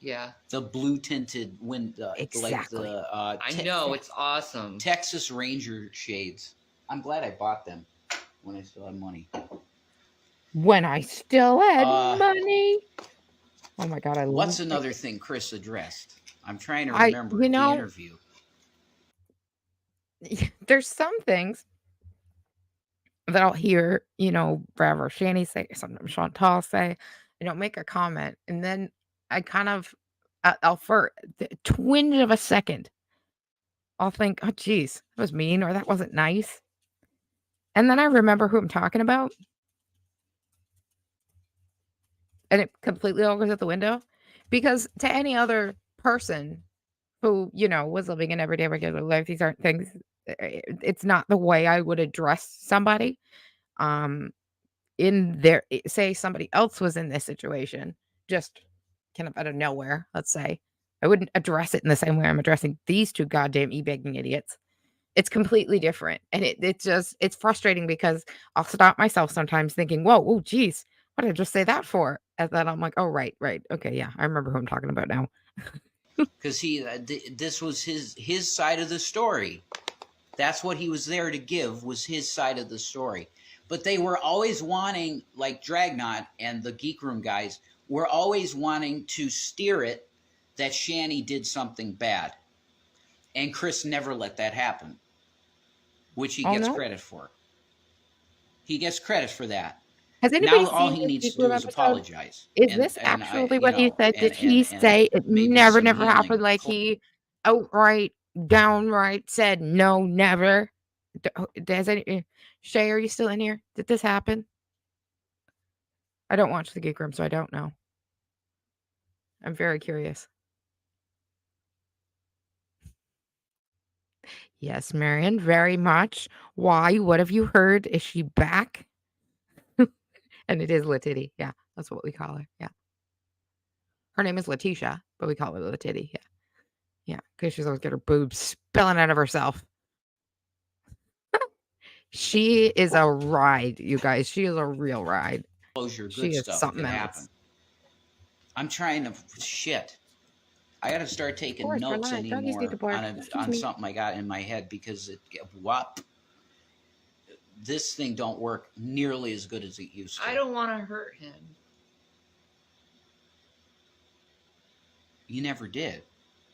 [SPEAKER 4] Yeah,
[SPEAKER 3] The blue tinted
[SPEAKER 1] Exactly.
[SPEAKER 3] like the
[SPEAKER 4] I know, it's awesome.
[SPEAKER 3] Texas Ranger shades. I'm glad I bought them when I still had money.
[SPEAKER 1] When I still had
[SPEAKER 3] Uh,
[SPEAKER 1] money. Oh my God, I love
[SPEAKER 3] What's
[SPEAKER 1] it.
[SPEAKER 3] another thing Chris addressed? I'm trying to
[SPEAKER 1] I-
[SPEAKER 3] remember
[SPEAKER 1] you
[SPEAKER 3] the
[SPEAKER 1] know-
[SPEAKER 3] interview.
[SPEAKER 1] There's some things that I'll hear, Rev or Shanny say, sometimes Chantal say, make a comment, and then I kind of, I'll for the twinge of a second, I'll think, oh geez, that was mean, or that wasn't nice. And then I remember who I'm talking about. And it completely all goes out the window. Because to any other person who, was living an everyday regular life, these aren't things, it's not the way I would address somebody. Say somebody else was in this situation, just kind of out of nowhere, let's say, I wouldn't address it in the same way I'm addressing these two goddamn e-baking idiots. It's completely different. And it's frustrating because I'll stop myself sometimes thinking, whoa, oh, geez, what did I just say that for? And then I'm like, oh, right. Okay, yeah, I remember who I'm talking about now.
[SPEAKER 3] Because this was his side of the story. That's what he was there to give, was his side of the story. But they were always wanting, like Dragnot and the Geek Room guys, were always wanting to steer it that Shanny did something bad. And Chris never let that happen, which he gets credit for. He gets credit for that.
[SPEAKER 1] Has anybody
[SPEAKER 3] Now all
[SPEAKER 1] seen
[SPEAKER 3] he
[SPEAKER 1] this
[SPEAKER 3] needs to
[SPEAKER 1] Geek
[SPEAKER 3] do
[SPEAKER 1] Room
[SPEAKER 3] is
[SPEAKER 1] episode?
[SPEAKER 3] apologize.
[SPEAKER 1] Is this actually what he said? Did he say it
[SPEAKER 3] maybe
[SPEAKER 1] never
[SPEAKER 3] some healing.
[SPEAKER 1] happened? Like he outright, downright said, no, never? Does any Shay, are you still in here? Did this happen? I don't watch the Geek Room, so I don't know. I'm very curious. Yes, Marion, very much. Why? What have you heard? Is she back? And it is Latitty. Yeah, that's what we call her. Yeah. Her name is Letitia, but we call her Latitty. Yeah. Yeah, because she's always got her boobs spilling out of herself. She is a ride, you guys. She is a real ride.
[SPEAKER 3] Closure,
[SPEAKER 1] She
[SPEAKER 3] good
[SPEAKER 1] is
[SPEAKER 3] stuff
[SPEAKER 1] something
[SPEAKER 3] could
[SPEAKER 1] else.
[SPEAKER 3] happen. I'm trying to shit. I got to start taking
[SPEAKER 1] course,
[SPEAKER 3] notes
[SPEAKER 1] relax. Doggies need to
[SPEAKER 3] anymore
[SPEAKER 1] bark. Excuse
[SPEAKER 3] on
[SPEAKER 1] me.
[SPEAKER 3] something I got in my head because this thing don't work nearly as good as it used to.
[SPEAKER 4] I don't want to hurt him.
[SPEAKER 3] You never did.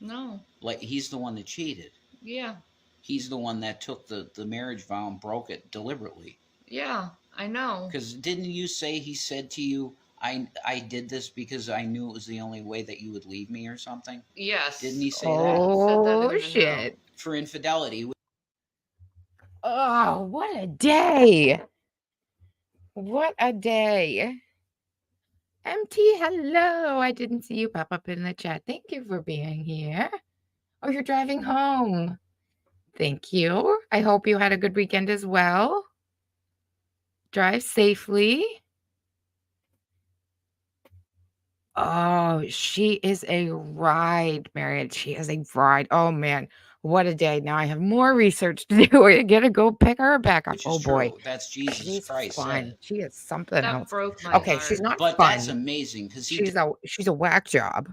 [SPEAKER 4] No.
[SPEAKER 3] Like, he's the one that cheated.
[SPEAKER 4] Yeah.
[SPEAKER 3] He's the one that took the marriage vow and broke it deliberately.
[SPEAKER 4] Yeah, I know.
[SPEAKER 3] Because didn't you say he said to you, I did this because I knew it was the only way that you would leave me or something?
[SPEAKER 4] Yes.
[SPEAKER 3] Didn't he say
[SPEAKER 1] Oh,
[SPEAKER 4] that
[SPEAKER 1] shit.
[SPEAKER 3] that? For infidelity.
[SPEAKER 1] Oh, what a day. What a day. MT, hello. I didn't see you pop up in the chat. Thank you for being here. Oh, you're driving home. Thank you. I hope you had a good weekend as well. Drive safely. Oh, she is a ride, Marion. She is a ride. Oh, man. What a day. Now I have more research to do. I gotta go pick her back up.
[SPEAKER 3] Which
[SPEAKER 1] Oh,
[SPEAKER 3] is
[SPEAKER 1] boy.
[SPEAKER 3] true. That's Jesus
[SPEAKER 1] She's
[SPEAKER 3] Christ
[SPEAKER 1] fun.
[SPEAKER 3] said it.
[SPEAKER 1] She is something
[SPEAKER 4] That
[SPEAKER 1] else.
[SPEAKER 4] broke my
[SPEAKER 1] Okay,
[SPEAKER 4] heart.
[SPEAKER 1] she's not
[SPEAKER 3] But
[SPEAKER 1] fun.
[SPEAKER 3] that's amazing because
[SPEAKER 1] She's a whack job.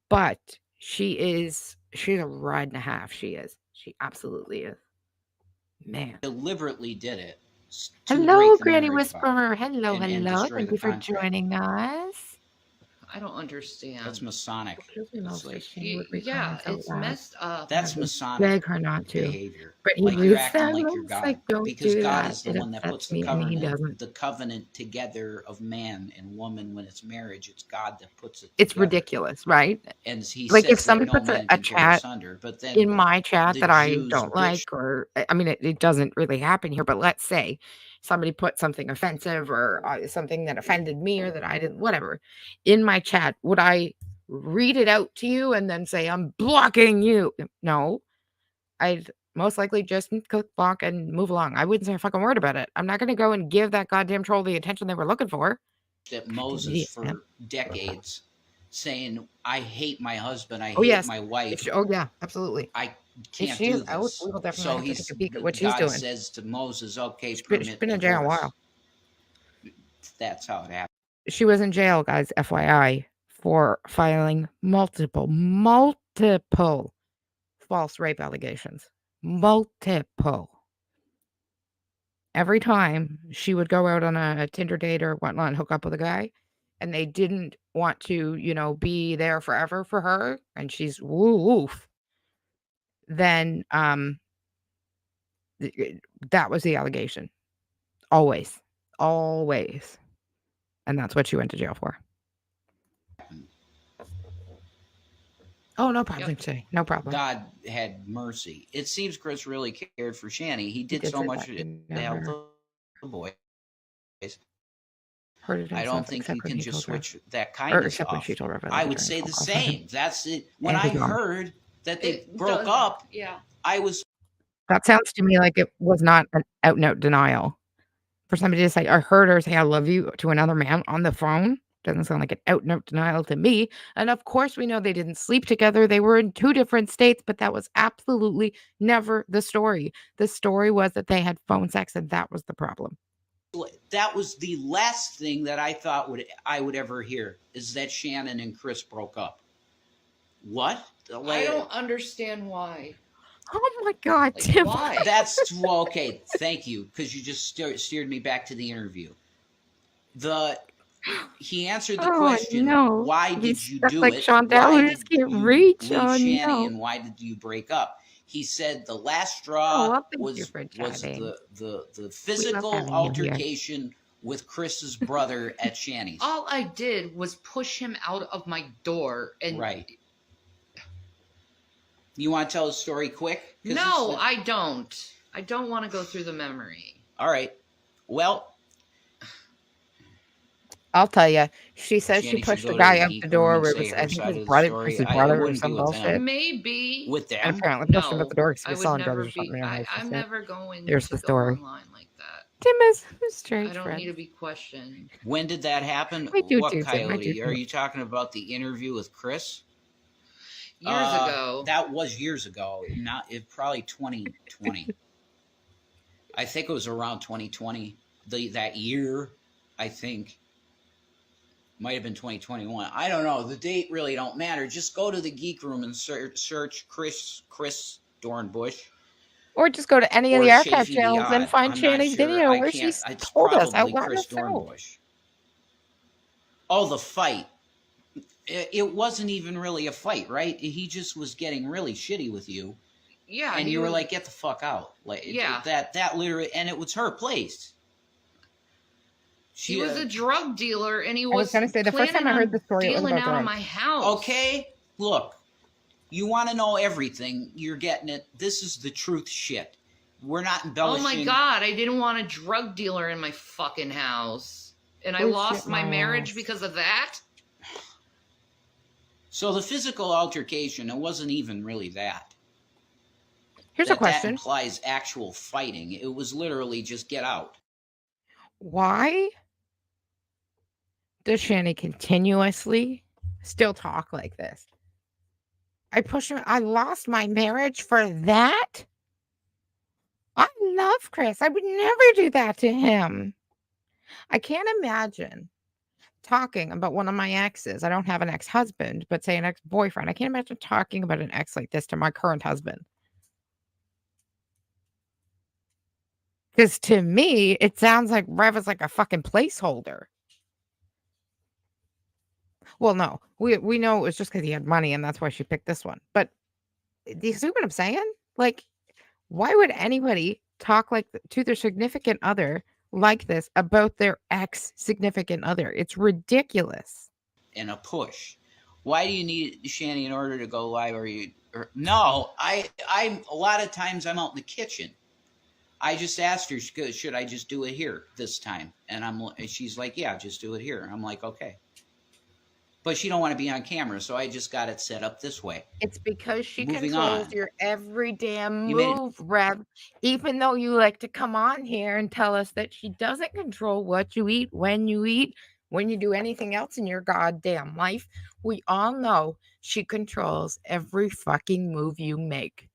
[SPEAKER 1] But she's a ride and a half. She is. She absolutely is. Man.
[SPEAKER 3] deliberately did it.
[SPEAKER 1] Hello, Granny Whisperer. Hello,
[SPEAKER 3] and
[SPEAKER 1] hello.
[SPEAKER 3] destroy
[SPEAKER 1] Thank
[SPEAKER 3] the
[SPEAKER 1] you for
[SPEAKER 3] contract.
[SPEAKER 1] joining us.
[SPEAKER 4] I don't understand.
[SPEAKER 3] That's Masonic. It's like,
[SPEAKER 4] yeah, it's messed up.
[SPEAKER 3] That's Masonic
[SPEAKER 1] Beg her not to.
[SPEAKER 3] behavior.
[SPEAKER 1] But he
[SPEAKER 3] Like you're
[SPEAKER 1] reads
[SPEAKER 3] acting
[SPEAKER 1] them.
[SPEAKER 3] like you're
[SPEAKER 1] It's
[SPEAKER 3] God.
[SPEAKER 1] like, don't
[SPEAKER 3] Because
[SPEAKER 1] do
[SPEAKER 3] God
[SPEAKER 1] that.
[SPEAKER 3] is the
[SPEAKER 1] It
[SPEAKER 3] one that puts
[SPEAKER 1] upsets me, and he doesn't.
[SPEAKER 3] the covenant together of man and woman when it's marriage. It's God that puts it
[SPEAKER 1] It's
[SPEAKER 3] together.
[SPEAKER 1] ridiculous, right?
[SPEAKER 3] And he
[SPEAKER 1] Like if
[SPEAKER 3] says
[SPEAKER 1] somebody
[SPEAKER 3] that no
[SPEAKER 1] puts
[SPEAKER 3] man
[SPEAKER 1] a
[SPEAKER 3] can tear
[SPEAKER 1] chat
[SPEAKER 3] asunder. But then
[SPEAKER 1] in my chat
[SPEAKER 3] the
[SPEAKER 1] that I
[SPEAKER 3] Jews
[SPEAKER 1] don't like, or I mean, it doesn't really happen here, but let's say somebody put something offensive or something that offended me or that I didn't, whatever, in my chat, would I read it out to you and then say, I'm blocking you? No, I'd most likely just click block and move along. I wouldn't say a fucking word about it. I'm not going to go and give that goddamn troll the attention they were looking for.
[SPEAKER 3] that Moses for decades saying, I hate my husband, I
[SPEAKER 1] Oh,
[SPEAKER 3] hate
[SPEAKER 1] yes.
[SPEAKER 3] my wife.
[SPEAKER 1] Oh, yeah, absolutely.
[SPEAKER 3] I can't
[SPEAKER 1] she
[SPEAKER 3] do
[SPEAKER 1] is out,
[SPEAKER 3] this.
[SPEAKER 1] we will definitely
[SPEAKER 3] So
[SPEAKER 1] have to
[SPEAKER 3] he's
[SPEAKER 1] take a peek at what she's
[SPEAKER 3] God
[SPEAKER 1] doing.
[SPEAKER 3] says to Moses, okay,
[SPEAKER 1] She's
[SPEAKER 3] permit
[SPEAKER 1] been in jail a
[SPEAKER 3] divorce.
[SPEAKER 1] while.
[SPEAKER 3] That's how it happened.
[SPEAKER 1] She was in jail, guys, FYI, for filing multiple false rape allegations. Multiple. Every time she would go out on a Tinder date or whatnot and hook up with a guy, and they didn't want to, be there forever for her, and she's woof, then that was the allegation. Always. Always. And that's what she went to jail for. Oh, no problem, Shay. No problem.
[SPEAKER 3] God had mercy. It seems Chris really cared for Shanny. He did so much to help the boys. I don't think you can just switch that kindness off. I would say the same. That's it. When I heard that they broke up, I was...
[SPEAKER 1] That sounds to me like it was not an out-and-out denial. For somebody to say, I heard her say I love you to another man on the phone, doesn't sound like an out-and-out denial to me. And of course, we know they didn't sleep together. They were in 2 different states, but that was absolutely never the story. The story was that they had phone sex, and that was the problem.
[SPEAKER 3] That was the last thing that I thought I would ever hear, is that Shannon and Chris broke up. What?
[SPEAKER 4] I don't understand why.
[SPEAKER 1] Oh my God, Tim.
[SPEAKER 4] Why?
[SPEAKER 3] That's okay. Thank you, because you just steered me back to the interview. He answered the question.
[SPEAKER 1] No.
[SPEAKER 3] Why did you do
[SPEAKER 1] like
[SPEAKER 3] it?
[SPEAKER 1] Chantal,
[SPEAKER 3] Why
[SPEAKER 1] who just can't reach?
[SPEAKER 3] Shanny,
[SPEAKER 1] no.
[SPEAKER 3] and why did you break up? He said the last straw was the physical altercation with Chris's brother at Shanny's.
[SPEAKER 4] All I did was push him out of my door. And
[SPEAKER 3] right. You want to tell the story quick?
[SPEAKER 4] No, I don't. I don't want to go through the memory.
[SPEAKER 3] All right. Well,
[SPEAKER 1] I'll tell you. She says she pushed the guy out the door. Where it was, I think his brother or some bullshit.
[SPEAKER 4] Maybe
[SPEAKER 3] with them.
[SPEAKER 1] And apparently pushed him out the door because he was selling drugs or something.
[SPEAKER 4] I'm never going
[SPEAKER 1] There's
[SPEAKER 4] to
[SPEAKER 1] the story.
[SPEAKER 4] go online like that.
[SPEAKER 1] Tim is straight.
[SPEAKER 4] I don't need to be questioned.
[SPEAKER 3] When did that happen?
[SPEAKER 1] I do
[SPEAKER 3] what
[SPEAKER 1] too,
[SPEAKER 3] Coyote? Are you talking about the interview with Chris?
[SPEAKER 4] Years ago.
[SPEAKER 3] That was years ago. Probably 2020. I think it was around 2020. That year, I think. Might have been 2021. I don't know. The date really don't matter. Just go to the Geek Room and search Chris Dornbush.
[SPEAKER 1] Or just go to any of
[SPEAKER 3] Or
[SPEAKER 1] the archive
[SPEAKER 3] Chafee
[SPEAKER 1] channels and
[SPEAKER 3] Odd.
[SPEAKER 1] find
[SPEAKER 3] I'm not
[SPEAKER 1] Shanny's
[SPEAKER 3] sure.
[SPEAKER 1] video
[SPEAKER 3] I
[SPEAKER 1] where
[SPEAKER 3] can't.
[SPEAKER 1] she's
[SPEAKER 3] It's
[SPEAKER 1] told us
[SPEAKER 3] probably
[SPEAKER 1] out
[SPEAKER 3] Chris
[SPEAKER 1] herself.
[SPEAKER 3] Dornbush. Oh, the fight. It wasn't even really a fight, right? He just was getting really shitty with you.
[SPEAKER 4] Yeah.
[SPEAKER 3] And you were like, get the fuck out. Like,
[SPEAKER 4] Yeah.
[SPEAKER 3] That literally, and it was her place.
[SPEAKER 4] He was a drug dealer, and he
[SPEAKER 1] I was going to say, the first time I heard the story, it was
[SPEAKER 4] dealing
[SPEAKER 1] about
[SPEAKER 4] out of
[SPEAKER 1] drugs.
[SPEAKER 4] my house.
[SPEAKER 3] Okay, look, you want to know everything, you're getting it. This is the truth shit. We're not embellishing.
[SPEAKER 4] Oh my God, I didn't want a drug dealer in my fucking house. And I
[SPEAKER 1] Please
[SPEAKER 4] lost
[SPEAKER 1] shit
[SPEAKER 4] my
[SPEAKER 1] my
[SPEAKER 4] marriage
[SPEAKER 1] ass.
[SPEAKER 4] because of that?
[SPEAKER 3] So the physical altercation, it wasn't even really that.
[SPEAKER 1] Here's a
[SPEAKER 3] That
[SPEAKER 1] question.
[SPEAKER 3] implies actual fighting. It was literally just get out.
[SPEAKER 1] Why does Shanny continuously still talk like this? I pushed him. I lost my marriage for that? I love Chris. I would never do that to him. I can't imagine talking about one of my exes. I don't have an ex-husband, but say an ex-boyfriend. I can't imagine talking about an ex like this to my current husband. Because to me, it sounds like Rev is like a fucking placeholder. Well, no, we know it was just because he had money and that's why she picked this one. But do you see what I'm saying? Like, why would anybody talk like to their significant other like this about their ex significant other? It's ridiculous.
[SPEAKER 3] And a push. Why do you need Shanny in order to go live? No, I'm a lot of times I'm out in the kitchen. I just asked her, should I just do it here this time? And she's like, yeah, just do it here. I'm like, okay. But she don't want to be on camera, so I just got it set up this way.
[SPEAKER 1] It's because she
[SPEAKER 3] Moving
[SPEAKER 1] controls
[SPEAKER 3] on.
[SPEAKER 1] your every damn
[SPEAKER 3] You made it-
[SPEAKER 1] move, Rev. Even though you like to come on here and tell us that she doesn't control what you eat, when you do anything else in your goddamn life, we all know she controls every fucking move you make.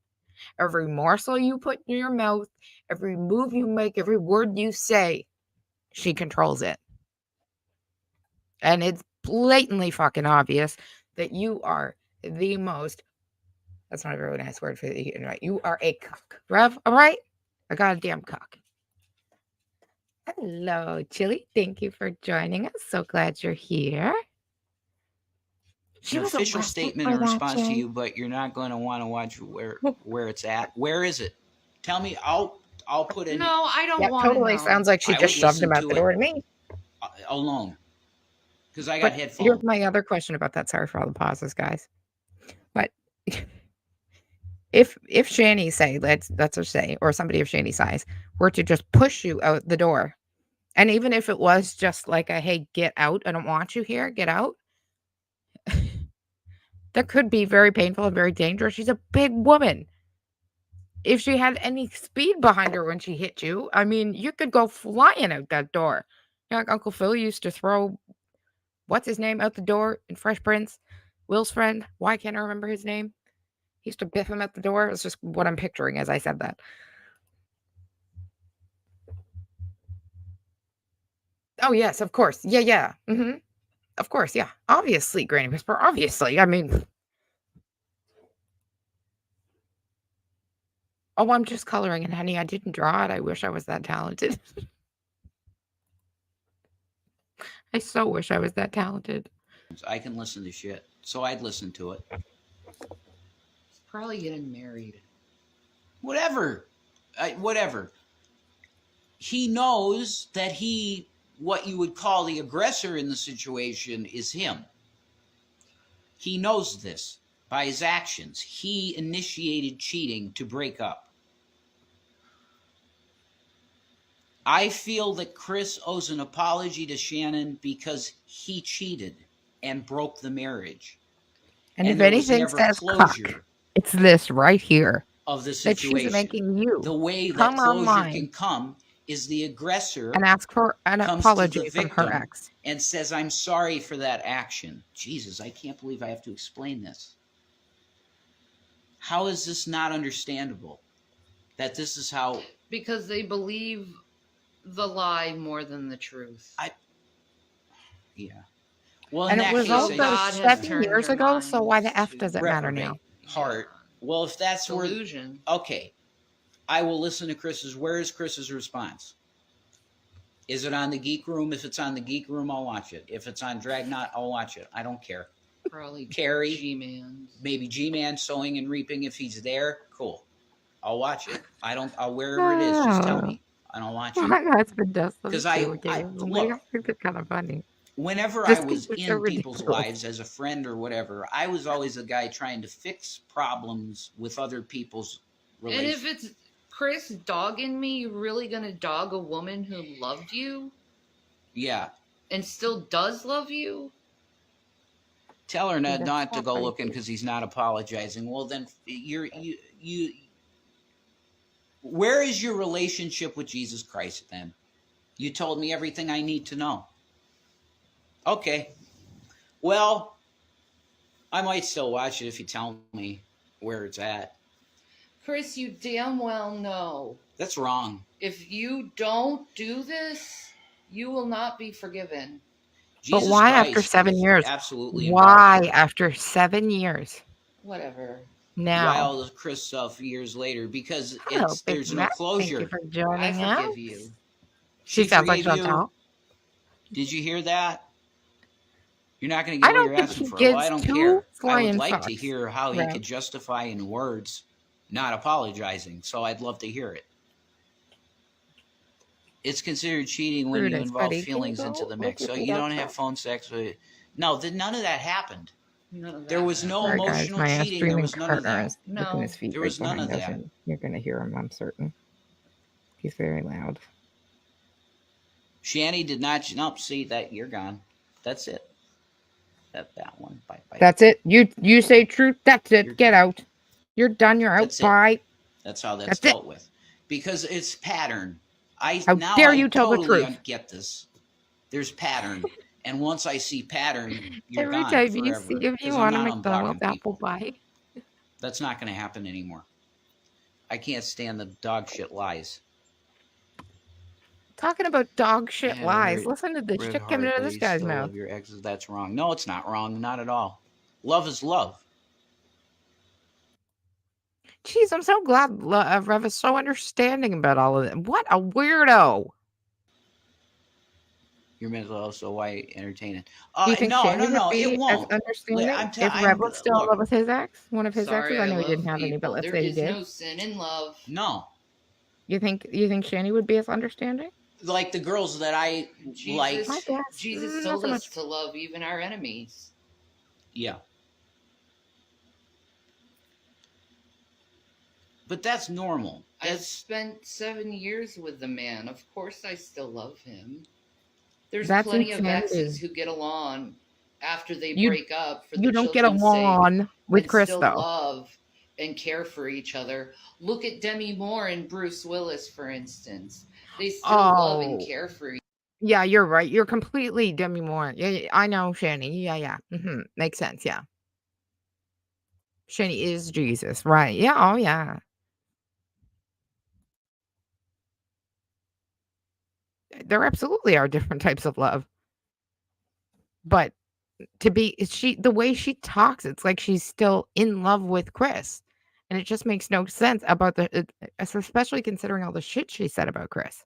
[SPEAKER 1] Every morsel you put in your mouth, every move you make, every word you say, she controls it. And it's blatantly fucking obvious that you are the most, that's not a very nice word for the internet. You are a cuck, Rev, all right? A goddamn cuck. Hello, Chili. Thank you for joining us. So glad you're here.
[SPEAKER 3] An official statement in response to you, but you're not going to want to watch where it's at. Where is it? Tell me. I'll put it.
[SPEAKER 4] No, I don't want to
[SPEAKER 1] totally
[SPEAKER 4] know.
[SPEAKER 1] sounds like she
[SPEAKER 3] I
[SPEAKER 1] just
[SPEAKER 3] would
[SPEAKER 1] shoved him
[SPEAKER 3] listen
[SPEAKER 1] out
[SPEAKER 3] to
[SPEAKER 1] the door
[SPEAKER 3] it.
[SPEAKER 1] to me.
[SPEAKER 3] Alone. Because I got headphones.
[SPEAKER 1] Here's my other question about that. Sorry for all the pauses, guys. But if Shanny say, let's her say, or somebody of Shanny size were to just push you out the door, and even if it was just like a hey, get out, I don't want you here, get out. That could be very painful and very dangerous. She's a big woman. If she had any speed behind her when she hit you, I mean, you could go flying out that door. You know, like Uncle Phil used to throw, what's his name, out the door in Fresh Prince? Will's friend. Why can't I remember his name? He used to biff him at the door. It's just what I'm picturing as I said that. Oh, yes, of course. Yeah. Mm-hmm. Of course, yeah. Obviously, Granny Whisper. Obviously. I mean... Oh, I'm just coloring it, honey. I didn't draw it. I wish I was that talented. I so wish I was that talented.
[SPEAKER 3] I can listen to shit, so I'd listen to it.
[SPEAKER 4] He's probably getting married.
[SPEAKER 3] Whatever. Whatever. He knows that what you would call the aggressor in the situation is him. He knows this by his actions. He initiated cheating to break up. I feel that Chris owes an apology to Shannon because he cheated and broke the marriage.
[SPEAKER 1] And if anything says cuck, it's this right here.
[SPEAKER 3] Of the situation.
[SPEAKER 1] That she's making you
[SPEAKER 3] the way that
[SPEAKER 1] come
[SPEAKER 3] closure
[SPEAKER 1] online
[SPEAKER 3] can come is the aggressor
[SPEAKER 1] and ask for an apology from her ex
[SPEAKER 3] and says, I'm sorry for that action. Jesus, I can't believe I have to explain this. How is this not understandable? That this is how...
[SPEAKER 4] Because they believe the lie more than the truth.
[SPEAKER 3] Yeah. Well,
[SPEAKER 1] And
[SPEAKER 3] in
[SPEAKER 1] it
[SPEAKER 3] that
[SPEAKER 1] was
[SPEAKER 3] case,
[SPEAKER 1] also
[SPEAKER 4] God has
[SPEAKER 1] 7
[SPEAKER 4] turned
[SPEAKER 1] years
[SPEAKER 4] their
[SPEAKER 1] ago, so why the
[SPEAKER 4] minds
[SPEAKER 1] F
[SPEAKER 4] to
[SPEAKER 1] does it matter now?
[SPEAKER 3] reprobate heart. Well, if that's where,
[SPEAKER 4] delusion.
[SPEAKER 3] okay, I will listen to Chris's. Where is Chris's response? Is it on the Geek Room? If it's on the Geek Room, I'll watch it. If it's on Dragnaut, I'll watch it. I don't care.
[SPEAKER 4] Probably
[SPEAKER 3] Carrie,
[SPEAKER 4] G-Man's.
[SPEAKER 3] maybe G-Man sewing and reaping. If he's there, cool. I'll watch it. I'll wherever it is, just tell me. I don't watch it.
[SPEAKER 1] My husband does them
[SPEAKER 3] 'Cause
[SPEAKER 1] too.
[SPEAKER 3] I
[SPEAKER 1] Occasionally.
[SPEAKER 3] look.
[SPEAKER 1] I think they're kind of funny.
[SPEAKER 3] Whenever I
[SPEAKER 1] Just
[SPEAKER 3] was
[SPEAKER 1] because they're
[SPEAKER 3] in people's
[SPEAKER 1] ridiculous.
[SPEAKER 3] lives as a friend or whatever, I was always a guy trying to fix problems with other people's
[SPEAKER 4] And
[SPEAKER 3] relations.
[SPEAKER 4] if it's Chris dogging me, you really gonna dog a woman who loved you
[SPEAKER 3] Yeah.
[SPEAKER 4] and still does love you?
[SPEAKER 3] Tell her not,
[SPEAKER 1] That's
[SPEAKER 3] not to
[SPEAKER 1] not
[SPEAKER 3] go
[SPEAKER 1] right.
[SPEAKER 3] looking because he's not apologizing. Well, then you. Where is your relationship with Jesus Christ then? You told me everything I need to know. Okay. Well, I might still watch it if you tell me where it's at.
[SPEAKER 4] Chris, you damn well know.
[SPEAKER 3] That's wrong.
[SPEAKER 4] If you don't do this, you will not be forgiven.
[SPEAKER 1] But
[SPEAKER 3] Jesus
[SPEAKER 1] why
[SPEAKER 3] Christ
[SPEAKER 1] after 7
[SPEAKER 3] was
[SPEAKER 1] years?
[SPEAKER 3] absolutely
[SPEAKER 1] Why
[SPEAKER 3] involved.
[SPEAKER 1] after 7 years?
[SPEAKER 4] Whatever.
[SPEAKER 1] Now.
[SPEAKER 3] While the Chris stuff years later, because
[SPEAKER 1] Hello,
[SPEAKER 3] it's there's
[SPEAKER 1] Big
[SPEAKER 3] no
[SPEAKER 1] Mac. Thank
[SPEAKER 3] closure.
[SPEAKER 1] you for
[SPEAKER 4] I
[SPEAKER 1] joining us.
[SPEAKER 4] forgive you.
[SPEAKER 1] She sounds like
[SPEAKER 3] forgave you.
[SPEAKER 1] Chantal.
[SPEAKER 3] Did you hear that? You're not going to
[SPEAKER 1] I
[SPEAKER 3] get what
[SPEAKER 1] don't
[SPEAKER 3] you're
[SPEAKER 1] think
[SPEAKER 3] asking
[SPEAKER 1] he
[SPEAKER 3] for. Well,
[SPEAKER 1] gives
[SPEAKER 3] I don't
[SPEAKER 1] two
[SPEAKER 3] care. I would
[SPEAKER 1] flying
[SPEAKER 3] like to
[SPEAKER 1] fucks,
[SPEAKER 3] hear how he
[SPEAKER 1] Rev.
[SPEAKER 3] could justify in words not apologizing. So I'd love to hear it. It's considered cheating when you
[SPEAKER 1] Prudence,
[SPEAKER 3] involve
[SPEAKER 1] buddy. Can you
[SPEAKER 3] feelings
[SPEAKER 1] go
[SPEAKER 3] into the
[SPEAKER 1] look
[SPEAKER 3] mix.
[SPEAKER 1] your
[SPEAKER 3] So
[SPEAKER 1] feet
[SPEAKER 3] you don't have
[SPEAKER 1] outside?
[SPEAKER 3] phone sex with. No, none of that happened.
[SPEAKER 4] None of
[SPEAKER 3] There
[SPEAKER 4] that
[SPEAKER 3] was no
[SPEAKER 4] happened.
[SPEAKER 1] Sorry, guys.
[SPEAKER 3] emotional
[SPEAKER 1] My
[SPEAKER 3] cheating. There
[SPEAKER 1] streaming
[SPEAKER 3] was none of
[SPEAKER 1] partner
[SPEAKER 3] that.
[SPEAKER 1] is looking his feet
[SPEAKER 3] There
[SPEAKER 1] right
[SPEAKER 3] was none
[SPEAKER 1] behind
[SPEAKER 3] of
[SPEAKER 1] us,
[SPEAKER 3] that.
[SPEAKER 1] and you're going to hear him, I'm certain. He's very loud.
[SPEAKER 3] Shanny did not. Nope. See that you're gone. That's it. That one. Bye.
[SPEAKER 1] That's it. You say truth. That's it.
[SPEAKER 3] You're
[SPEAKER 1] Get
[SPEAKER 3] done.
[SPEAKER 1] out. You're done. You're out.
[SPEAKER 3] That's it.
[SPEAKER 1] Bye.
[SPEAKER 3] That's how that's
[SPEAKER 1] That's
[SPEAKER 3] dealt with. Because it's pattern.
[SPEAKER 1] How
[SPEAKER 3] Now
[SPEAKER 1] dare
[SPEAKER 3] I
[SPEAKER 1] you tell the
[SPEAKER 3] totally
[SPEAKER 1] truth?
[SPEAKER 3] get this. There's pattern. And once I see pattern, you're
[SPEAKER 1] Every
[SPEAKER 3] gone
[SPEAKER 1] time
[SPEAKER 3] forever.
[SPEAKER 1] you see, if you
[SPEAKER 3] Because I'm
[SPEAKER 1] want a
[SPEAKER 3] not
[SPEAKER 1] McDonald's
[SPEAKER 3] unblocking
[SPEAKER 1] apple
[SPEAKER 3] people.
[SPEAKER 1] pie.
[SPEAKER 3] That's not going to happen anymore. I can't stand the dog shit lies.
[SPEAKER 1] Talking about dog shit
[SPEAKER 3] Yeah,
[SPEAKER 1] lies.
[SPEAKER 3] Red-
[SPEAKER 1] Listen to this
[SPEAKER 3] Red
[SPEAKER 1] shit coming
[SPEAKER 3] heart,
[SPEAKER 1] out of
[SPEAKER 3] but
[SPEAKER 1] this
[SPEAKER 3] you
[SPEAKER 1] guy's
[SPEAKER 3] still
[SPEAKER 1] mouth.
[SPEAKER 3] love your exes. That's wrong. No, it's not wrong. Not at all. Love is love.
[SPEAKER 1] Jeez, I'm so glad Rev is so understanding about all of it. What a weirdo.
[SPEAKER 3] Your mental health, so why entertain it?
[SPEAKER 1] Do you think Shanny would be
[SPEAKER 3] It
[SPEAKER 1] as
[SPEAKER 3] won't.
[SPEAKER 1] understanding
[SPEAKER 3] I'm
[SPEAKER 1] if Rev was still in
[SPEAKER 3] look,
[SPEAKER 1] love with his ex? One of his
[SPEAKER 4] Sorry,
[SPEAKER 1] exes? I know
[SPEAKER 4] I
[SPEAKER 1] he didn't
[SPEAKER 4] love
[SPEAKER 1] have any, but
[SPEAKER 4] people.
[SPEAKER 1] let's
[SPEAKER 4] There
[SPEAKER 1] say he
[SPEAKER 4] is
[SPEAKER 1] did.
[SPEAKER 4] no sin in love.
[SPEAKER 3] No.
[SPEAKER 1] You think Shanny would be as understanding?
[SPEAKER 3] Like the girls that I like.
[SPEAKER 1] I guess.
[SPEAKER 4] Jesus
[SPEAKER 1] Not
[SPEAKER 4] told
[SPEAKER 1] so
[SPEAKER 4] us
[SPEAKER 1] much.
[SPEAKER 4] to love even our enemies.
[SPEAKER 3] Yeah. But that's normal.
[SPEAKER 4] I spent 7 years with the man. Of course I still love him. There's
[SPEAKER 1] That's
[SPEAKER 4] plenty of
[SPEAKER 1] insanity.
[SPEAKER 4] exes who get along after they
[SPEAKER 1] You-
[SPEAKER 4] break up for
[SPEAKER 1] You
[SPEAKER 4] the
[SPEAKER 1] don't get
[SPEAKER 4] children's
[SPEAKER 1] along
[SPEAKER 4] sake
[SPEAKER 1] with
[SPEAKER 4] and
[SPEAKER 1] Chris,
[SPEAKER 4] still
[SPEAKER 1] though.
[SPEAKER 4] love and care for each other. Look at Demi Moore and Bruce Willis, for instance. They still love and
[SPEAKER 1] Oh.
[SPEAKER 4] care for each
[SPEAKER 1] Yeah, you're right. You're completely Demi Moore. Yeah, I know, Shanny. Yeah. Makes sense, yeah. Shanny is Jesus, right. Yeah, oh, yeah. There absolutely are different types of love. But the way she talks, it's like she's still in love with Chris. And it just makes no sense about especially considering all the shit she said about Chris.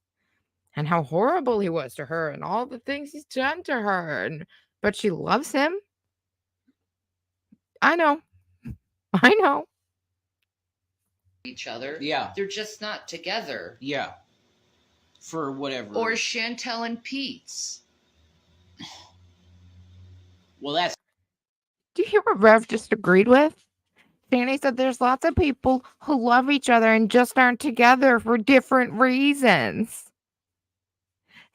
[SPEAKER 1] And how horrible he was to her and all the things he's done to her. But she loves him. I know.
[SPEAKER 4] other.
[SPEAKER 3] Yeah.
[SPEAKER 4] They're just not together.
[SPEAKER 3] Yeah. For whatever.
[SPEAKER 4] Or Chantel and Pete's.
[SPEAKER 3] Well, that's.
[SPEAKER 1] Do you hear what Rev just agreed with? Shanny said there's lots of people who love each other and just aren't together for different reasons.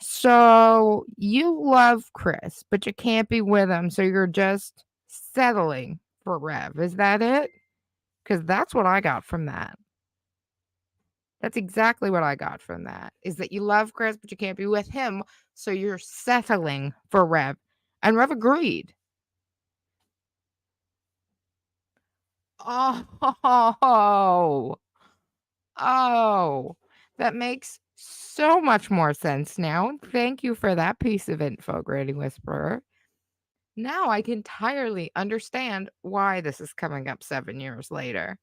[SPEAKER 1] So you love Chris, but you can't be with him, so you're just settling for Rev. Is that it? Because that's what I got from that. That's exactly what I got from that. Is that you love Chris, but you can't be with him, so you're settling for Rev. And Rev agreed. Oh, that makes so much more sense now. Thank you for that piece of info, Granny Whisperer. Now I can entirely understand why this is coming up 7 years later.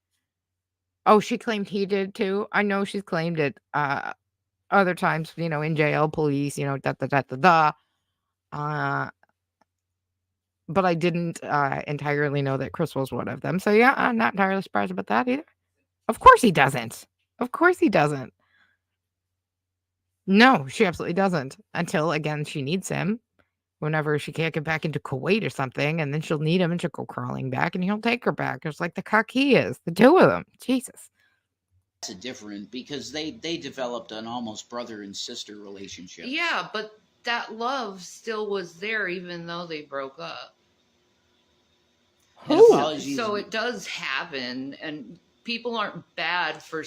[SPEAKER 1] Oh, she claimed he did too? I know she's claimed it, other times, in jail, police, da da da da da. But I didn't, entirely know that Chris was one of them. So, yeah, I'm not entirely surprised about that either. Of course he doesn't. Of course he doesn't. No, she absolutely doesn't. Until, again, she needs him. Whenever she can't get back into Kuwait or something, and then she'll need him, and she'll go crawling back, and he'll take her back. It's like the cock he is. The two of them. Jesus.
[SPEAKER 3] It's different because they developed an almost brother and sister relationship.
[SPEAKER 4] Yeah, but that love still was there even though they broke up.
[SPEAKER 3] And
[SPEAKER 1] Who?
[SPEAKER 3] apologies.
[SPEAKER 4] So it does happen, and people aren't bad for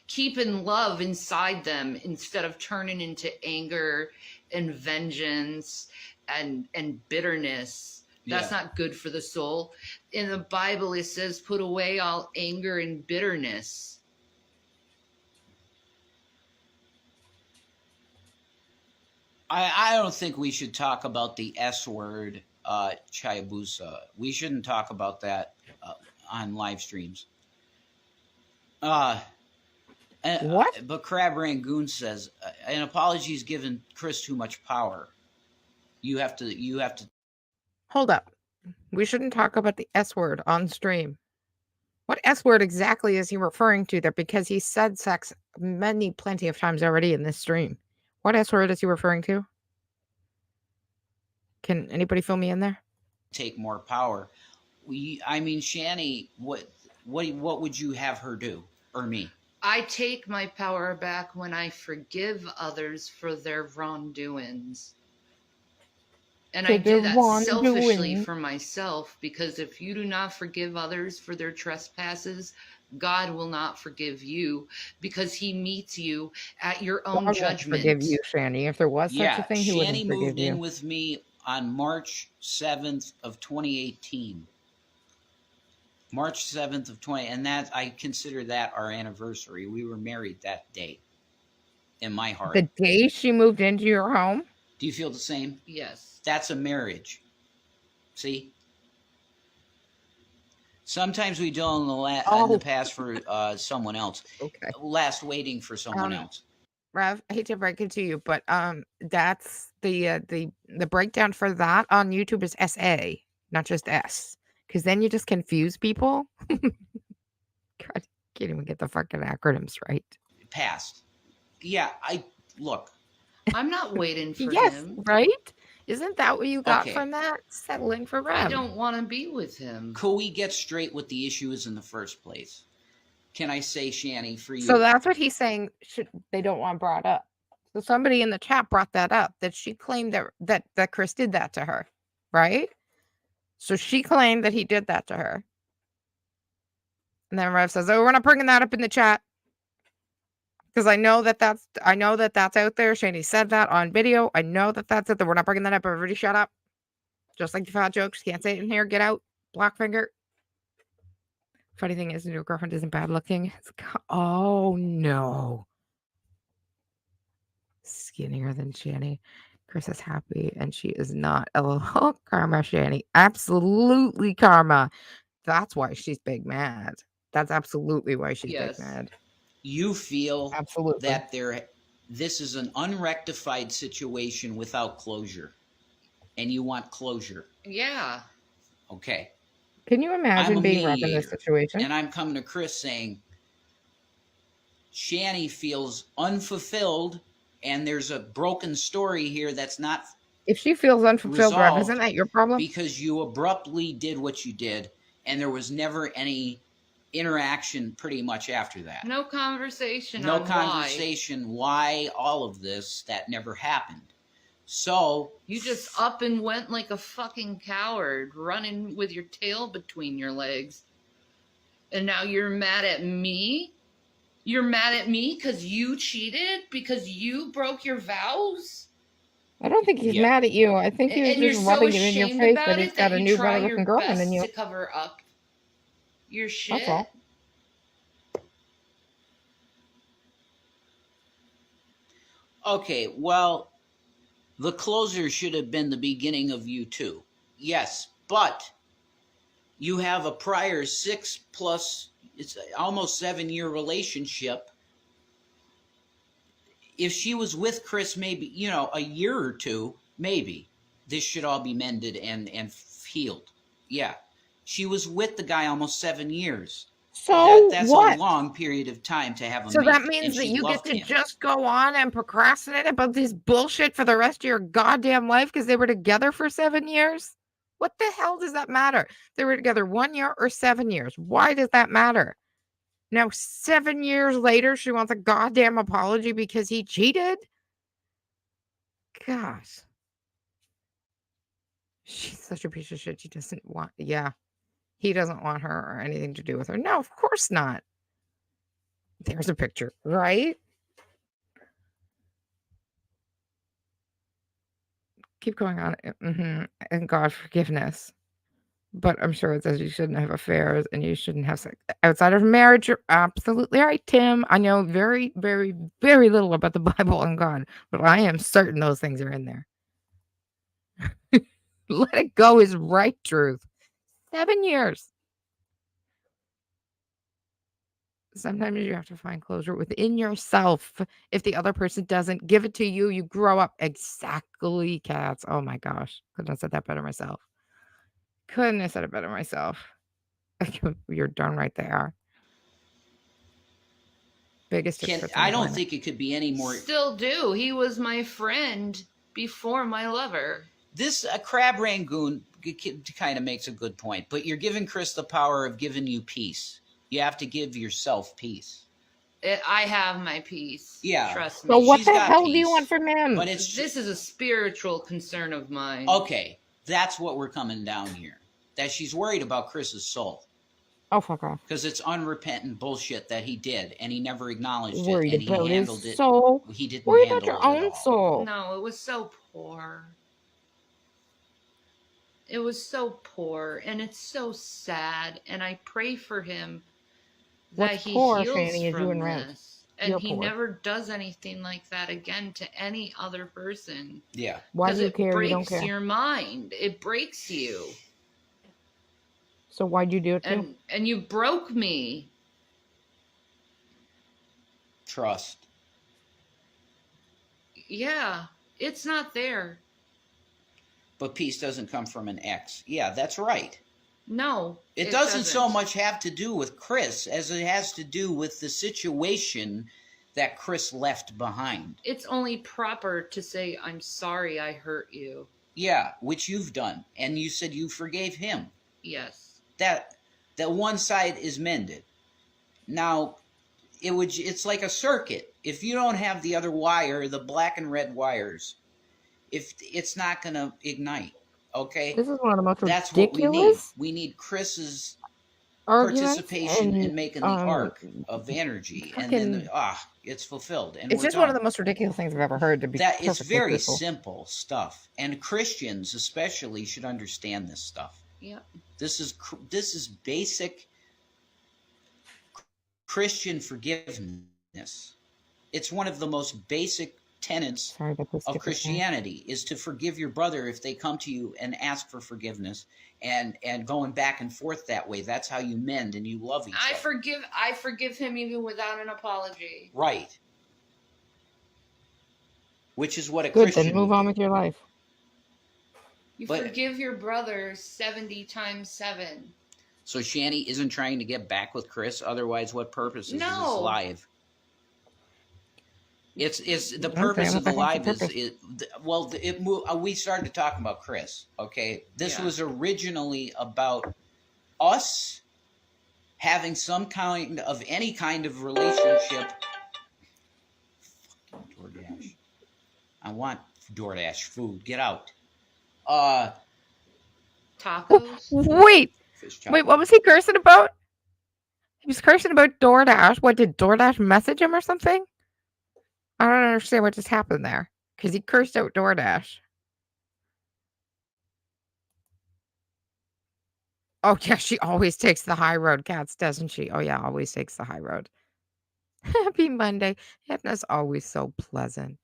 [SPEAKER 4] keeping love inside them instead of turning into anger and vengeance and bitterness. That's not good for the soul. In the Bible, it says, put away all anger and bitterness.
[SPEAKER 3] I don't think we should talk about the S word, Chayabusa. We shouldn't talk about that on live streams.
[SPEAKER 1] What?
[SPEAKER 3] But Crab Rangoon says an apology is giving Chris too much power. You have to.
[SPEAKER 1] Hold up. We shouldn't talk about the S word on stream. What S word exactly is he referring to there? Because he said sex plenty of times already in this stream. What S word is he referring to? Can anybody fill me in there?
[SPEAKER 3] Take more power. I mean, Shanny, what would you have her do, or me?
[SPEAKER 4] I take my power back when I forgive others for their wrongdoings. And I do that selfishly for myself, because if you do not forgive others for their trespasses, God will not forgive you, because he meets you at your own
[SPEAKER 1] God
[SPEAKER 4] judgment.
[SPEAKER 1] won't forgive you, Shanny. If there was such a thing, he wouldn't
[SPEAKER 3] Shanny
[SPEAKER 1] forgive
[SPEAKER 3] moved
[SPEAKER 1] you.
[SPEAKER 3] in with me on March 7th of 2018. March 7th of 20, and that I consider that our anniversary. We were married that day. In my heart.
[SPEAKER 1] The day she moved into your home?
[SPEAKER 3] Do you feel the same?
[SPEAKER 4] Yes.
[SPEAKER 3] That's a marriage. See? Sometimes we do in the past for someone else.
[SPEAKER 1] Okay.
[SPEAKER 3] Last waiting for someone else.
[SPEAKER 1] Rev, I hate to break it to you, but that's the breakdown for that on YouTube is SA, not just S. Because then you just confuse people. God, can't even get the fucking acronyms right.
[SPEAKER 3] Past. Yeah, look.
[SPEAKER 4] I'm not waiting for
[SPEAKER 1] yes,
[SPEAKER 4] him.
[SPEAKER 1] Right? Isn't that what you got from that? Settling for Rev.
[SPEAKER 4] I don't want to be with him.
[SPEAKER 3] Could we get straight what the issue is in the first place? Can I say, Shanny, for you?
[SPEAKER 1] So that's what he's saying they don't want brought up. So somebody in the chat brought that up, that she claimed that Chris did that to her, right? So she claimed that he did that to her. And then Rev says, oh, we're not bringing that up in the chat. Because I know that that's out there. Shanny said that on video. I know that that's it. That we're not bringing that up. Everybody shut up. Just like the fat jokes. Can't say it in here. Get out. Blackfinger. Funny thing is, your girlfriend isn't bad looking. Oh, no. Skinnier than Shanny. Chris is happy, and she is not. Oh, karma, Shanny. Absolutely karma. That's why she's big mad. That's absolutely why she's big mad.
[SPEAKER 3] You feel
[SPEAKER 1] absolutely
[SPEAKER 3] that this is an unrectified situation without closure, and you want closure.
[SPEAKER 4] Yeah.
[SPEAKER 3] Okay.
[SPEAKER 1] Can you imagine being Rev in this situation?
[SPEAKER 3] And I'm coming to Chris saying, Shanny feels unfulfilled, and there's a broken story here that's not.
[SPEAKER 1] If she feels unfulfilled, Rev, isn't that your problem?
[SPEAKER 3] Because you abruptly did what you did, and there was never any interaction pretty much after that.
[SPEAKER 4] No conversation.
[SPEAKER 3] No conversation. Why all of this? That never happened. So
[SPEAKER 4] you just up and went like a fucking coward, running with your tail between your legs. And now you're mad at me? You're mad at me because you cheated? Because you broke your vows?
[SPEAKER 1] I don't think he's mad at you. I think he was just rubbing it in your face that he's got a new better looking girlfriend than you.
[SPEAKER 4] To cover up your shit.
[SPEAKER 1] That's all.
[SPEAKER 3] Okay, well, The closer should have been the beginning of you two. Yes, but you have a prior 6+, it's almost 7-year relationship. If she was with Chris maybe, a year or two, maybe this should all be mended and healed. Yeah. She was with the guy almost 7 years.
[SPEAKER 1] So
[SPEAKER 3] That's
[SPEAKER 1] what?
[SPEAKER 3] a long period of time to have a
[SPEAKER 1] So
[SPEAKER 3] mate,
[SPEAKER 1] that
[SPEAKER 3] and
[SPEAKER 1] means that
[SPEAKER 3] she
[SPEAKER 1] you get
[SPEAKER 3] loved
[SPEAKER 1] to
[SPEAKER 3] him.
[SPEAKER 1] just go on and procrastinate about this bullshit for the rest of your goddamn life because they were together for 7 years? What the hell does that matter? They were together 1 year or 7 years. Why does that matter? Now, 7 years later, she wants a goddamn apology because he cheated? Gosh. She's such a piece of shit. She doesn't want, yeah. He doesn't want her or anything to do with her. No, of course not. There's a picture, right? Keep going on. And God, forgiveness. But I'm sure it says you shouldn't have affairs and you shouldn't have sex outside of marriage. You're absolutely right, Tim. I know very, very, very little about the Bible and God, but I am certain those things are in there. Let it go is right truth. 7 years. Sometimes you have to find closure within yourself. If the other person doesn't give it to you, you grow up. Exactly, cats. Oh my gosh. Couldn't have said that better myself. Couldn't have said it better myself. You're darn right they are. Biggest hypocrites on
[SPEAKER 3] I
[SPEAKER 1] the
[SPEAKER 3] don't
[SPEAKER 1] planet.
[SPEAKER 3] think it could be any more.
[SPEAKER 4] Still do. He was my friend before my lover.
[SPEAKER 3] This Crab Rangoon kind of makes a good point, but you're giving Chris the power of giving you peace. You have to give yourself peace.
[SPEAKER 4] I have my peace.
[SPEAKER 3] Yeah.
[SPEAKER 4] Trust me.
[SPEAKER 1] So what
[SPEAKER 3] She's
[SPEAKER 1] the
[SPEAKER 3] got
[SPEAKER 1] hell do you
[SPEAKER 3] peace,
[SPEAKER 1] want from him?
[SPEAKER 3] But
[SPEAKER 4] This is a spiritual concern of mine.
[SPEAKER 3] okay. That's what we're coming down here. That she's worried about Chris's soul.
[SPEAKER 1] Oh, fuck off.
[SPEAKER 3] Because it's unrepentant bullshit that he did, and he never acknowledged
[SPEAKER 1] Worried
[SPEAKER 3] it, and
[SPEAKER 1] about
[SPEAKER 3] he handled
[SPEAKER 1] his
[SPEAKER 3] it.
[SPEAKER 1] soul.
[SPEAKER 3] He didn't
[SPEAKER 1] Worry
[SPEAKER 3] handle
[SPEAKER 1] about your
[SPEAKER 3] it at
[SPEAKER 1] own
[SPEAKER 3] all.
[SPEAKER 1] soul.
[SPEAKER 4] No, it was so poor. It was so poor, and it's so sad, and I pray for him that
[SPEAKER 1] What's
[SPEAKER 4] he
[SPEAKER 1] poor,
[SPEAKER 4] heals
[SPEAKER 1] Shanny, is you
[SPEAKER 4] from
[SPEAKER 1] and Rev.
[SPEAKER 4] this. And
[SPEAKER 1] You're
[SPEAKER 4] he
[SPEAKER 1] poor.
[SPEAKER 4] never does anything like that again to any other person.
[SPEAKER 3] Yeah.
[SPEAKER 1] Why
[SPEAKER 4] Because
[SPEAKER 1] do you
[SPEAKER 4] it
[SPEAKER 1] care? You don't
[SPEAKER 4] breaks
[SPEAKER 1] care.
[SPEAKER 4] your mind. It breaks you.
[SPEAKER 1] So why'd you do it too?
[SPEAKER 4] And you broke me.
[SPEAKER 3] Trust.
[SPEAKER 4] Yeah, it's not there.
[SPEAKER 3] But peace doesn't come from an ex. Yeah, that's right.
[SPEAKER 4] No.
[SPEAKER 3] It doesn't so much have to do with Chris as it has to do with the situation that Chris left behind.
[SPEAKER 4] It's only proper to say, I'm sorry I hurt you.
[SPEAKER 3] Yeah, which you've done. And you said you forgave him.
[SPEAKER 4] Yes.
[SPEAKER 3] That one side is mended. Now, it's like a circuit. If you don't have the other wire, the black and red wires, if it's not going to ignite. Okay?
[SPEAKER 1] This is one of the most
[SPEAKER 3] That's
[SPEAKER 1] ridiculous
[SPEAKER 3] what we need. We need Chris's participation in making the arc of energy, and then it's fulfilled. And
[SPEAKER 1] it's just one of the most ridiculous things I've ever heard. To be
[SPEAKER 3] that it's very
[SPEAKER 1] truthful.
[SPEAKER 3] simple stuff, and Christians especially should understand this stuff.
[SPEAKER 4] Yep.
[SPEAKER 3] This is basic Christian forgiveness. It's one of the most basic tenets of Christianity is to forgive your brother if they come to you and ask for forgiveness, and going back and forth that way. That's how you mend and you love each other.
[SPEAKER 4] I forgive him even without an apology.
[SPEAKER 3] Right. Which is what a
[SPEAKER 1] Good,
[SPEAKER 3] Christian
[SPEAKER 1] then move on with your life.
[SPEAKER 4] You forgive your brother 70 times 7.
[SPEAKER 3] So Shanny isn't trying to get back with Chris. Otherwise, what purpose is this live? It's the purpose of the live we started talking about Chris. Okay, this was originally about us having some kind of any kind of relationship. DoorDash. I want DoorDash food. Get out.
[SPEAKER 4] Tacos.
[SPEAKER 1] Wait, what was he cursing about? He was cursing about DoorDash. What, did DoorDash message him or something? I don't understand what just happened there. Because he cursed out DoorDash. Oh, yeah, she always takes the high road, Cats, doesn't she? Oh, yeah, always takes the high road. Happy Monday. Edna's always so pleasant.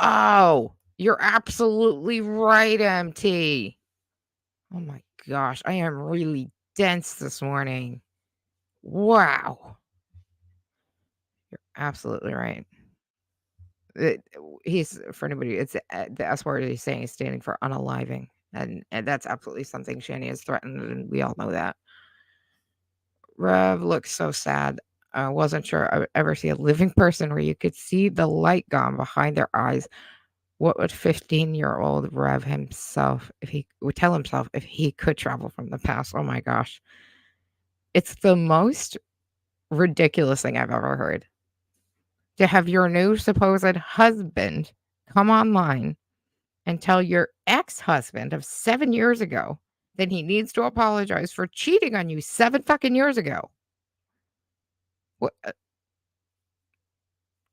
[SPEAKER 1] Oh, you're absolutely right, MT. Oh my gosh, I am really dense this morning. Wow. You're absolutely right. He's, for anybody, it's the S word he's saying is standing for unaliving. And that's absolutely something Shanny has threatened, and we all know that. Rev looks so sad. I wasn't sure I would ever see a living person where you could see the light gone behind their eyes. What would 15-year-old Rev himself, if he would tell himself if he could travel from the past? Oh my gosh. It's the most ridiculous thing I've ever heard. To have your new supposed husband come online and tell your ex-husband of 7 years ago that he needs to apologize for cheating on you 7 fucking years ago. What?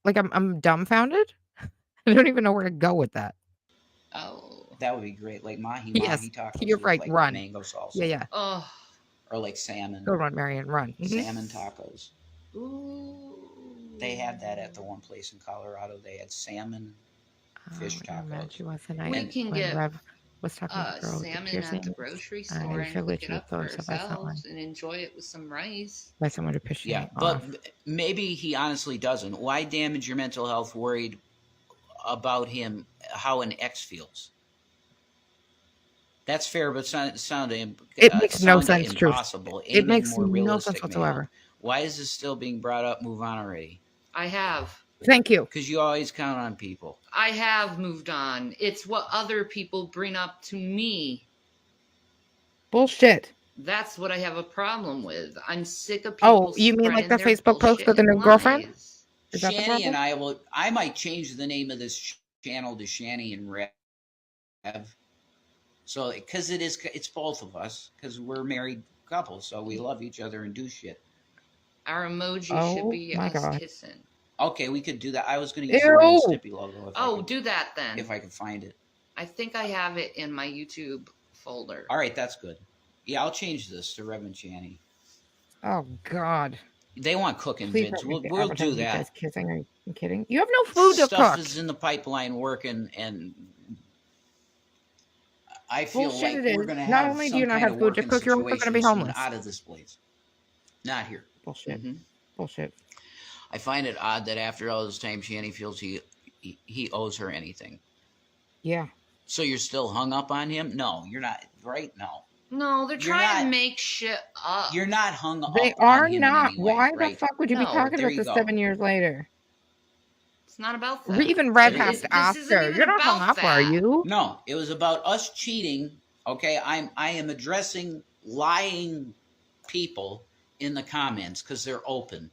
[SPEAKER 1] Like, I'm dumbfounded. I don't even know where to go with that.
[SPEAKER 4] Oh.
[SPEAKER 3] That would be great. Like mahi
[SPEAKER 1] Yes,
[SPEAKER 3] tacos
[SPEAKER 1] you're
[SPEAKER 3] with
[SPEAKER 1] right,
[SPEAKER 3] like
[SPEAKER 1] run.
[SPEAKER 3] mango salsa.
[SPEAKER 1] Yeah.
[SPEAKER 4] Oh.
[SPEAKER 3] Or like salmon.
[SPEAKER 1] Go run, Marion, run.
[SPEAKER 3] Salmon tacos.
[SPEAKER 4] Ooh.
[SPEAKER 3] They had that at the one place in Colorado. They had salmon fish tacos.
[SPEAKER 1] She was the night
[SPEAKER 4] We can
[SPEAKER 1] when
[SPEAKER 4] get
[SPEAKER 1] Rev was talking to the girl with the
[SPEAKER 4] salmon at
[SPEAKER 1] piercings.
[SPEAKER 4] the grocery
[SPEAKER 1] I
[SPEAKER 4] store and
[SPEAKER 1] feel
[SPEAKER 4] cook
[SPEAKER 1] that
[SPEAKER 4] it
[SPEAKER 1] you
[SPEAKER 4] up for
[SPEAKER 1] thought so by someone.
[SPEAKER 4] ourselves and enjoy it with some rice.
[SPEAKER 1] By someone to push
[SPEAKER 3] Yeah,
[SPEAKER 1] me
[SPEAKER 3] but
[SPEAKER 1] off.
[SPEAKER 3] maybe he honestly doesn't. Why damage your mental health worried about him, how an ex feels? That's fair, but sounding
[SPEAKER 1] It makes no sense,
[SPEAKER 3] impossible.
[SPEAKER 1] Truth. It makes no sense
[SPEAKER 3] man.
[SPEAKER 1] whatsoever.
[SPEAKER 3] Why is this still being brought up? Move on already.
[SPEAKER 4] I have.
[SPEAKER 1] Thank you.
[SPEAKER 3] Because you always count on people.
[SPEAKER 4] I have moved on. It's what other people bring up to me.
[SPEAKER 1] Bullshit.
[SPEAKER 4] That's what I have a problem with. I'm sick of people.
[SPEAKER 1] Oh, you mean like the
[SPEAKER 4] spreading their
[SPEAKER 1] Facebook post with the new
[SPEAKER 4] bullshit
[SPEAKER 1] girlfriend?
[SPEAKER 4] lies.
[SPEAKER 1] Is that the
[SPEAKER 3] Shanny and
[SPEAKER 1] problem?
[SPEAKER 3] I might change the name of this channel to Shanny and Rev. So, because it's both of us, because we're married couples, so we love each other and do shit.
[SPEAKER 4] Our emoji should
[SPEAKER 1] Oh
[SPEAKER 4] be
[SPEAKER 1] my
[SPEAKER 4] us
[SPEAKER 1] God.
[SPEAKER 4] kissing.
[SPEAKER 3] Okay, we could do that. I was going to use the Ren and
[SPEAKER 1] Ew.
[SPEAKER 3] Stimpy logo.
[SPEAKER 4] Do that then.
[SPEAKER 3] If I could find it.
[SPEAKER 4] I think I have it in my YouTube folder.
[SPEAKER 3] All right, that's good. Yeah, I'll change this to Rev and Shanny.
[SPEAKER 1] Oh God.
[SPEAKER 3] They want cooking
[SPEAKER 1] Please
[SPEAKER 3] vids.
[SPEAKER 1] don't make the
[SPEAKER 3] We'll
[SPEAKER 1] avatar
[SPEAKER 3] do
[SPEAKER 1] of you guys
[SPEAKER 3] that.
[SPEAKER 1] kissing. Are you kidding? You have no food to
[SPEAKER 3] Stuff
[SPEAKER 1] cook.
[SPEAKER 3] is in the pipeline working, and I feel
[SPEAKER 1] Bullshit
[SPEAKER 3] like
[SPEAKER 1] it
[SPEAKER 3] we're
[SPEAKER 1] is.
[SPEAKER 3] going to
[SPEAKER 1] Not
[SPEAKER 3] have
[SPEAKER 1] only do
[SPEAKER 3] some
[SPEAKER 1] you not
[SPEAKER 3] kind
[SPEAKER 1] have
[SPEAKER 3] of
[SPEAKER 1] food to
[SPEAKER 3] working
[SPEAKER 1] cook, you're also
[SPEAKER 3] situation
[SPEAKER 1] going to be
[SPEAKER 3] soon
[SPEAKER 1] homeless.
[SPEAKER 3] out of this place. Not here.
[SPEAKER 1] Bullshit.
[SPEAKER 3] Mm-hmm.
[SPEAKER 1] Bullshit.
[SPEAKER 3] I find it odd that after all this time, Shanny feels he owes her anything.
[SPEAKER 1] Yeah.
[SPEAKER 3] So you're still hung up on him? No, you're not. Right?
[SPEAKER 4] No, they're trying to make shit up.
[SPEAKER 3] You're not hung up.
[SPEAKER 1] They are
[SPEAKER 3] on him
[SPEAKER 1] not.
[SPEAKER 3] in any way,
[SPEAKER 1] Why
[SPEAKER 3] right?
[SPEAKER 1] the fuck would you be talking
[SPEAKER 3] there
[SPEAKER 1] about
[SPEAKER 3] you
[SPEAKER 1] this
[SPEAKER 3] go.
[SPEAKER 1] 7 years later?
[SPEAKER 4] It's not about that.
[SPEAKER 1] Even Rev
[SPEAKER 3] It
[SPEAKER 1] has
[SPEAKER 3] is.
[SPEAKER 1] to ask her. You're not hung up, are you?
[SPEAKER 3] No, it was about us cheating. Okay, I am addressing lying people in the comments because they're open.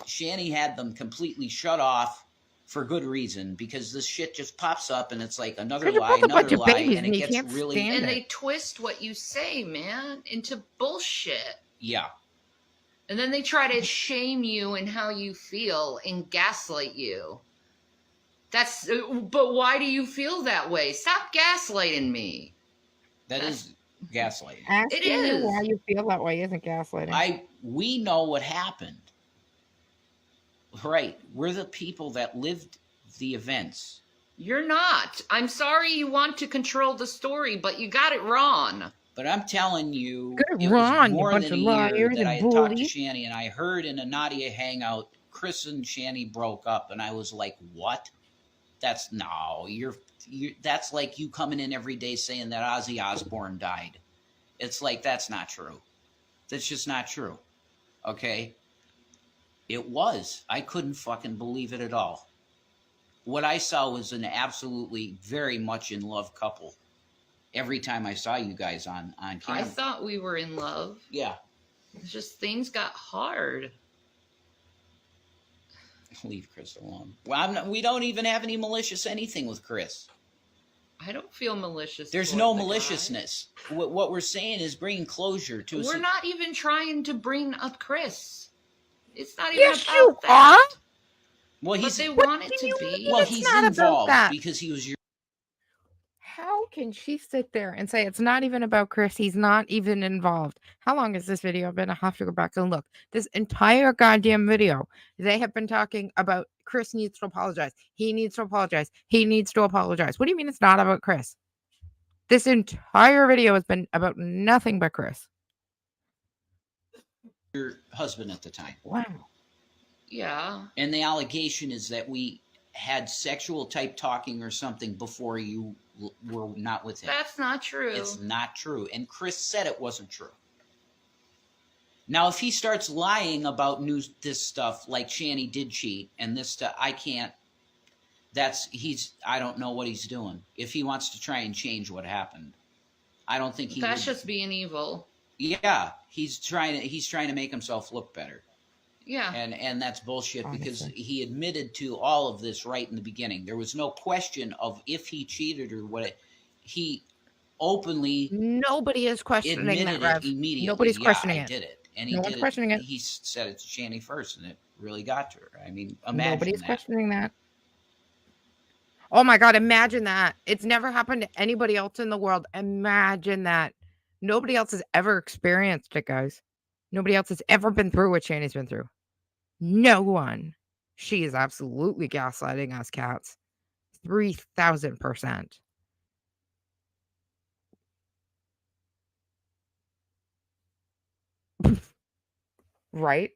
[SPEAKER 3] Shanny had them completely shut off for good reason, because this shit just pops up and it's like another lie, another lie, and it gets really.
[SPEAKER 4] And they twist what you say, man, into bullshit.
[SPEAKER 3] Yeah.
[SPEAKER 4] And then they try to shame you and how you feel and gaslight you. But why do you feel that way? Stop gaslighting me.
[SPEAKER 3] That is gaslighting.
[SPEAKER 1] Asking you why you feel that way isn't gaslighting.
[SPEAKER 3] We know what happened. Right. We're the people that lived the events.
[SPEAKER 4] You're not. I'm sorry you want to control the story, but you got it wrong.
[SPEAKER 3] But I'm telling you,
[SPEAKER 1] it was
[SPEAKER 3] more than a year that I had talked to Shanny, and I heard in a Nadia hangout, Chris and Shanny broke up, and I was like, what? That's like you coming in every day saying that Ozzy Osbourne died. It's like, that's not true. That's just not true. Okay? It was. I couldn't fucking believe it at all. What I saw was an absolutely very much in love couple. Every time I saw you guys on camera.
[SPEAKER 4] I thought we were in love.
[SPEAKER 3] Yeah.
[SPEAKER 4] It's just things got hard.
[SPEAKER 3] Leave Chris alone. Well, we don't even have any malicious anything with Chris.
[SPEAKER 4] I don't feel malicious.
[SPEAKER 3] There's no maliciousness. What we're saying is bringing closure to.
[SPEAKER 4] We're not even trying to bring up Chris. It's not even about
[SPEAKER 1] you
[SPEAKER 4] that.
[SPEAKER 1] Are?
[SPEAKER 3] Well,
[SPEAKER 4] but they want it to be.
[SPEAKER 3] Well, he's involved because he was your.
[SPEAKER 1] How can she sit there and say it's not even about Chris? He's not even involved. How long has this video been? I have to go back and look. This entire goddamn video, they have been talking about Chris needs to apologize. He needs to apologize. He needs to apologize. What do you mean it's not about Chris? This entire video has been about nothing but Chris.
[SPEAKER 3] Your husband at the time.
[SPEAKER 1] Wow.
[SPEAKER 4] Yeah.
[SPEAKER 3] And the allegation is that we had sexual type talking or something before you were not with him.
[SPEAKER 4] That's not true.
[SPEAKER 3] It's not true. And Chris said it wasn't true. Now, if he starts lying about this stuff, like Shanny did cheat and this stuff, I can't. I don't know what he's doing. If he wants to try and change what happened, I don't think
[SPEAKER 4] That's just being evil.
[SPEAKER 3] Yeah, he's trying to make himself look better.
[SPEAKER 4] Yeah.
[SPEAKER 3] And that's bullshit.
[SPEAKER 1] Honestly.
[SPEAKER 3] Because he admitted to all of this right in the beginning. There was no question of if he cheated or what. He openly
[SPEAKER 1] Nobody is questioning
[SPEAKER 3] admitted
[SPEAKER 1] that, Rev.
[SPEAKER 3] it immediately.
[SPEAKER 1] Nobody's questioning
[SPEAKER 3] I
[SPEAKER 1] it.
[SPEAKER 3] did it. And
[SPEAKER 1] No
[SPEAKER 3] he
[SPEAKER 1] one's
[SPEAKER 3] did
[SPEAKER 1] questioning it.
[SPEAKER 3] He said it to Shanny first, and it really got to her. I mean, imagine
[SPEAKER 1] Nobody's
[SPEAKER 3] that.
[SPEAKER 1] questioning that. Oh my God, imagine that. It's never happened to anybody else in the world. Imagine that. Nobody else has ever experienced it, guys. Nobody else has ever been through what Shanny's been through. No one. She is absolutely gaslighting us cats. 3,000%. Right?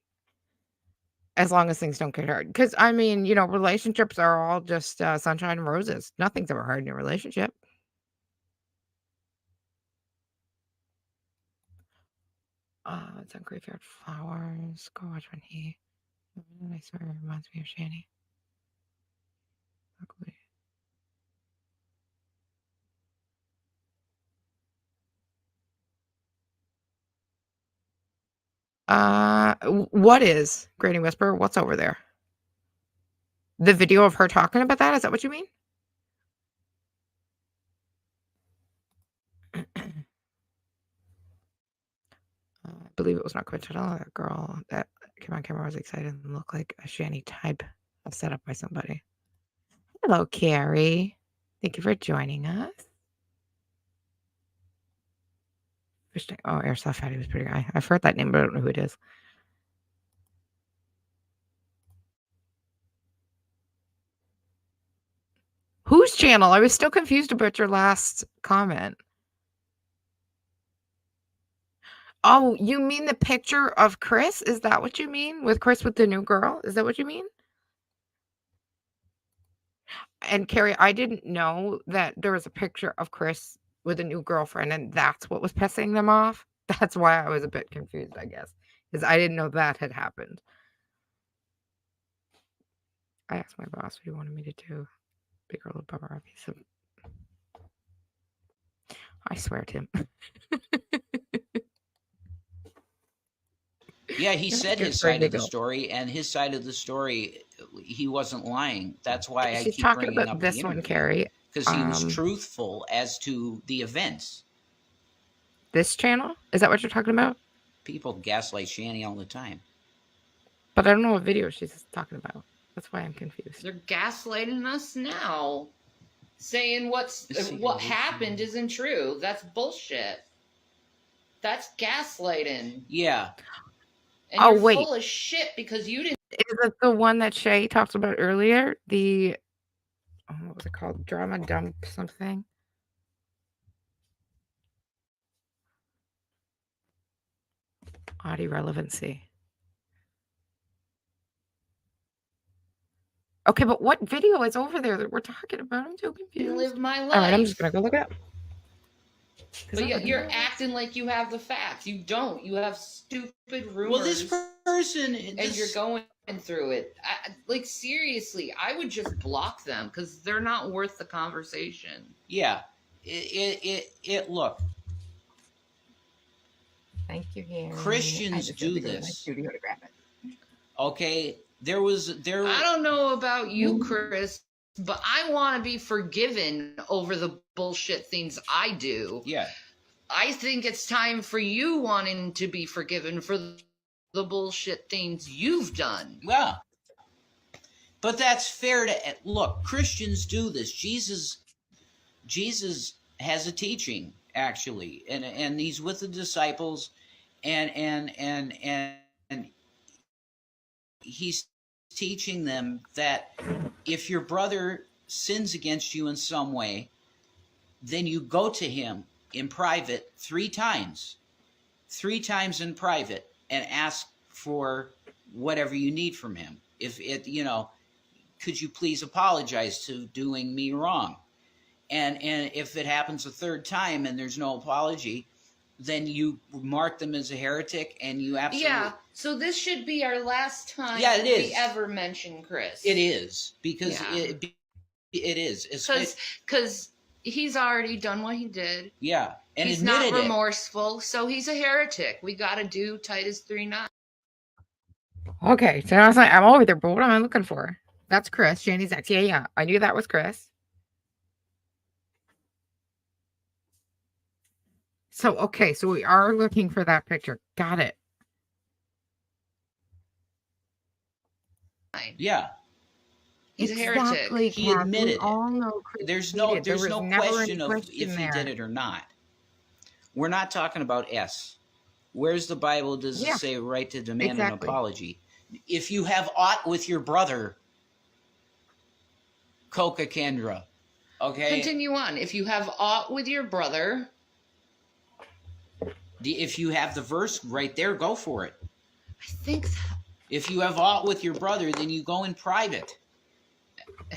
[SPEAKER 1] As long as things don't get hard. Because, I mean, relationships are all just sunshine and roses. Nothing's ever hard in a relationship. It's on Graveyard Flowers. Go watch when he. I swear it reminds me of Shanny. Ugly. What is Granny Whisper? What's over there? The video of her talking about that? Is that what you mean? I believe it was not coincidental. That girl that came on camera was excited and looked like a Shanny type set up by somebody. Hello, Carrie. Thank you for joining us. Oh, Airsoft Fatty was pretty guy. I've heard that name, but I don't know who it is. Whose channel? I was still confused about your last comment. Oh, you mean the picture of Chris? Is that what you mean? With Chris with the new girl? Is that what you mean? And Carrie, I didn't know that there was a picture of Chris with a new girlfriend, and that's what was pissing them off. That's why I was a bit confused, I guess, because I didn't know that had happened. I asked my boss what he wanted me to do. Big girl bummer up. He said, I swear, Tim.
[SPEAKER 3] Yeah, he said his side of the story, and his side of the story, he wasn't lying. That's why I
[SPEAKER 1] She's
[SPEAKER 3] keep
[SPEAKER 1] talking
[SPEAKER 3] bringing
[SPEAKER 1] about
[SPEAKER 3] up
[SPEAKER 1] this one, Carrie.
[SPEAKER 3] because he was truthful as to the events.
[SPEAKER 1] This channel? Is that what you're talking about?
[SPEAKER 3] People gaslight Shanny all the time.
[SPEAKER 1] But I don't know what video she's talking about. That's why I'm confused.
[SPEAKER 4] They're gaslighting us now, saying what happened isn't true. That's bullshit. That's gaslighting.
[SPEAKER 3] Yeah.
[SPEAKER 4] And you're
[SPEAKER 1] wait.
[SPEAKER 4] full of shit because you didn't.
[SPEAKER 1] Is it the one that Shay talked about earlier? The what was it called? Drama dump something? Audio relevancy. Okay, but what video is over there that we're talking about? I'm so confused.
[SPEAKER 4] Live my life.
[SPEAKER 1] All right, I'm just gonna go look it up.
[SPEAKER 4] But you're acting like you have the facts. You don't. You have stupid rumors.
[SPEAKER 3] Well, this person,
[SPEAKER 4] and you're going through it. Like, seriously, I would just block them because they're not worth the conversation.
[SPEAKER 3] Yeah, look.
[SPEAKER 1] Thank you, Gary.
[SPEAKER 3] Christians do this. Okay, there.
[SPEAKER 4] I don't know about you, Chris, but I want to be forgiven over the bullshit things I do.
[SPEAKER 3] Yeah.
[SPEAKER 4] I think it's time for you wanting to be forgiven for the bullshit things you've done.
[SPEAKER 3] Yeah. But that's fair to look. Christians do this. Jesus has a teaching actually, and he's with the disciples, and he's teaching them that if your brother sins against you in some way, then you go to him in private 3 times in private, and ask for whatever you need from him. If it, could you please apologize to doing me wrong? And if it happens a 3rd time and there's no apology, then you mark them as a heretic, and you absolutely...
[SPEAKER 4] Yeah, so this should be our last time
[SPEAKER 3] we
[SPEAKER 4] ever mention Chris.
[SPEAKER 3] It is, because it is.
[SPEAKER 4] Because he's already done what he did.
[SPEAKER 3] Yeah, and
[SPEAKER 4] he's
[SPEAKER 3] admitted
[SPEAKER 4] not remorseful, so he's a heretic. We got to do Titus 3:9.
[SPEAKER 1] Okay, so I was like, I'm over there, but what am I looking for? That's Chris, Shanny's ex. Yeah. I knew that was Chris. So, okay, so we are looking for that picture. Got it.
[SPEAKER 3] Yeah.
[SPEAKER 4] He's a heretic.
[SPEAKER 3] He admitted
[SPEAKER 1] it.
[SPEAKER 3] There's no question of if he did it or not. We're not talking about S. Where's the Bible? Does it say right to demand an apology? If you have aught with your brother, Coca Kendra, okay?
[SPEAKER 4] Continue on. If you have aught with your brother...
[SPEAKER 3] If you have the verse right there, go for it.
[SPEAKER 4] I think that...
[SPEAKER 3] If you have aught with your brother, then you go in private.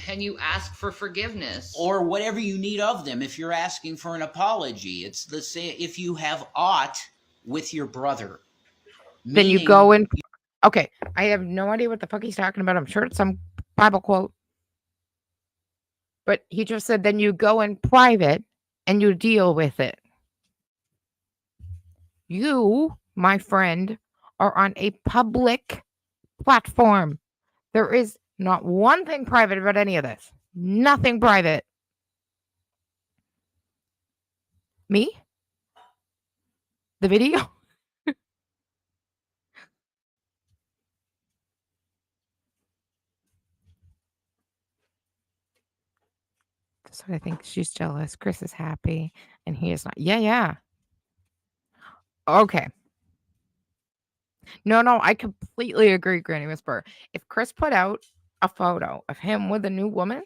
[SPEAKER 4] And you ask for forgiveness.
[SPEAKER 3] Or whatever you need of them if you're asking for an apology. It's the same. If you have aught with your brother.
[SPEAKER 1] Then you go in... Okay, I have no idea what the fuck he's talking about. I'm sure it's some Bible quote. But he just said, then you go in private and you deal with it. You, my friend, are on a public platform. There is not one thing private about any of this. Nothing private. Me? The video? So I think she's jealous. Chris is happy and he is not. Yeah. Okay. No, I completely agree, Granny Whisper. If Chris put out a photo of him with a new woman,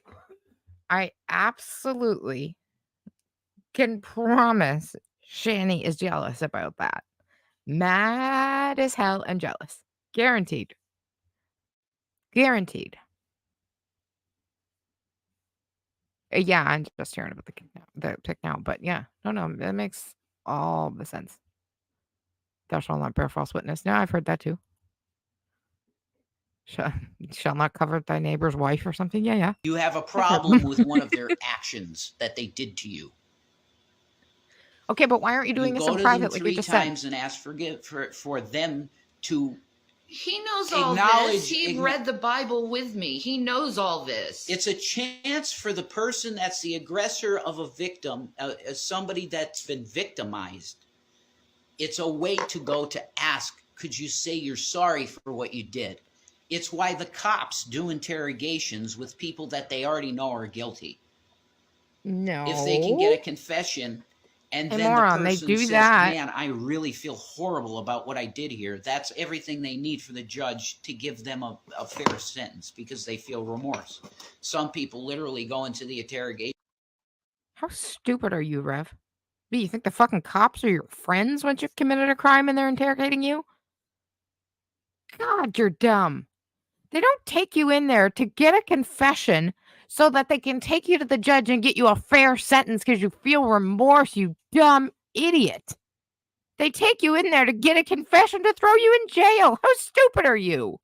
[SPEAKER 1] I absolutely can promise Shanny is jealous about that. Mad as hell and jealous. Guaranteed. Yeah, I'm just hearing about the pic now. But yeah, no, that makes all the sense. Thou shalt not bear false witness. No, I've heard that too. Shall not cover thy neighbor's wife or something. Yeah.
[SPEAKER 3] You have a problem with one of their actions that they did to you.
[SPEAKER 1] Okay, but why aren't you doing this in private?
[SPEAKER 3] Like you just said? 3 times and ask for them to.
[SPEAKER 4] He knows all this. He read the Bible with me. He knows all this.
[SPEAKER 3] It's a chance for the person that's the aggressor of a victim, somebody that's been victimized. It's a way to go to ask, could you say you're sorry for what you did? It's why the cops do interrogations with people that they already know are guilty.
[SPEAKER 1] No.
[SPEAKER 3] If they can get a confession and then
[SPEAKER 1] moron,
[SPEAKER 3] the person
[SPEAKER 1] they do
[SPEAKER 3] says,
[SPEAKER 1] that.
[SPEAKER 3] man, I really feel horrible about what I did here. That's everything they need for the judge to give them a fair sentence because they feel remorse. Some people literally go into the interrogation.
[SPEAKER 1] How stupid are you, Rev? Do you think the fucking cops are your friends once you've committed a crime and they're interrogating you? God, you're dumb. They don't take you in there to get a confession so that they can take you to the judge and get you a fair sentence because you feel remorse, you dumb idiot. They take you in there to get a confession to throw you in jail. How stupid are you?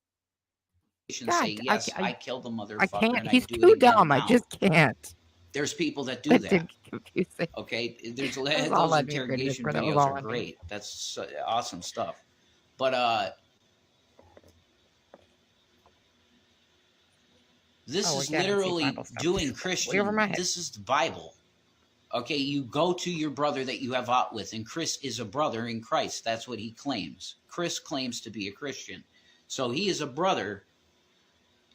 [SPEAKER 3] God, say, yes, I killed the motherfucker.
[SPEAKER 1] I can't.
[SPEAKER 3] And
[SPEAKER 1] He's
[SPEAKER 3] I do
[SPEAKER 1] too
[SPEAKER 3] it again
[SPEAKER 1] dumb.
[SPEAKER 3] now.
[SPEAKER 1] I just can't.
[SPEAKER 3] There's people that do that. Okay, those interrogation videos are great. That's awesome stuff. But this is literally doing Christian. This is the Bible. Okay, you go to your brother that you have aught with, and Chris is a brother in Christ. That's what he claims. Chris claims to be a Christian. So he is a brother.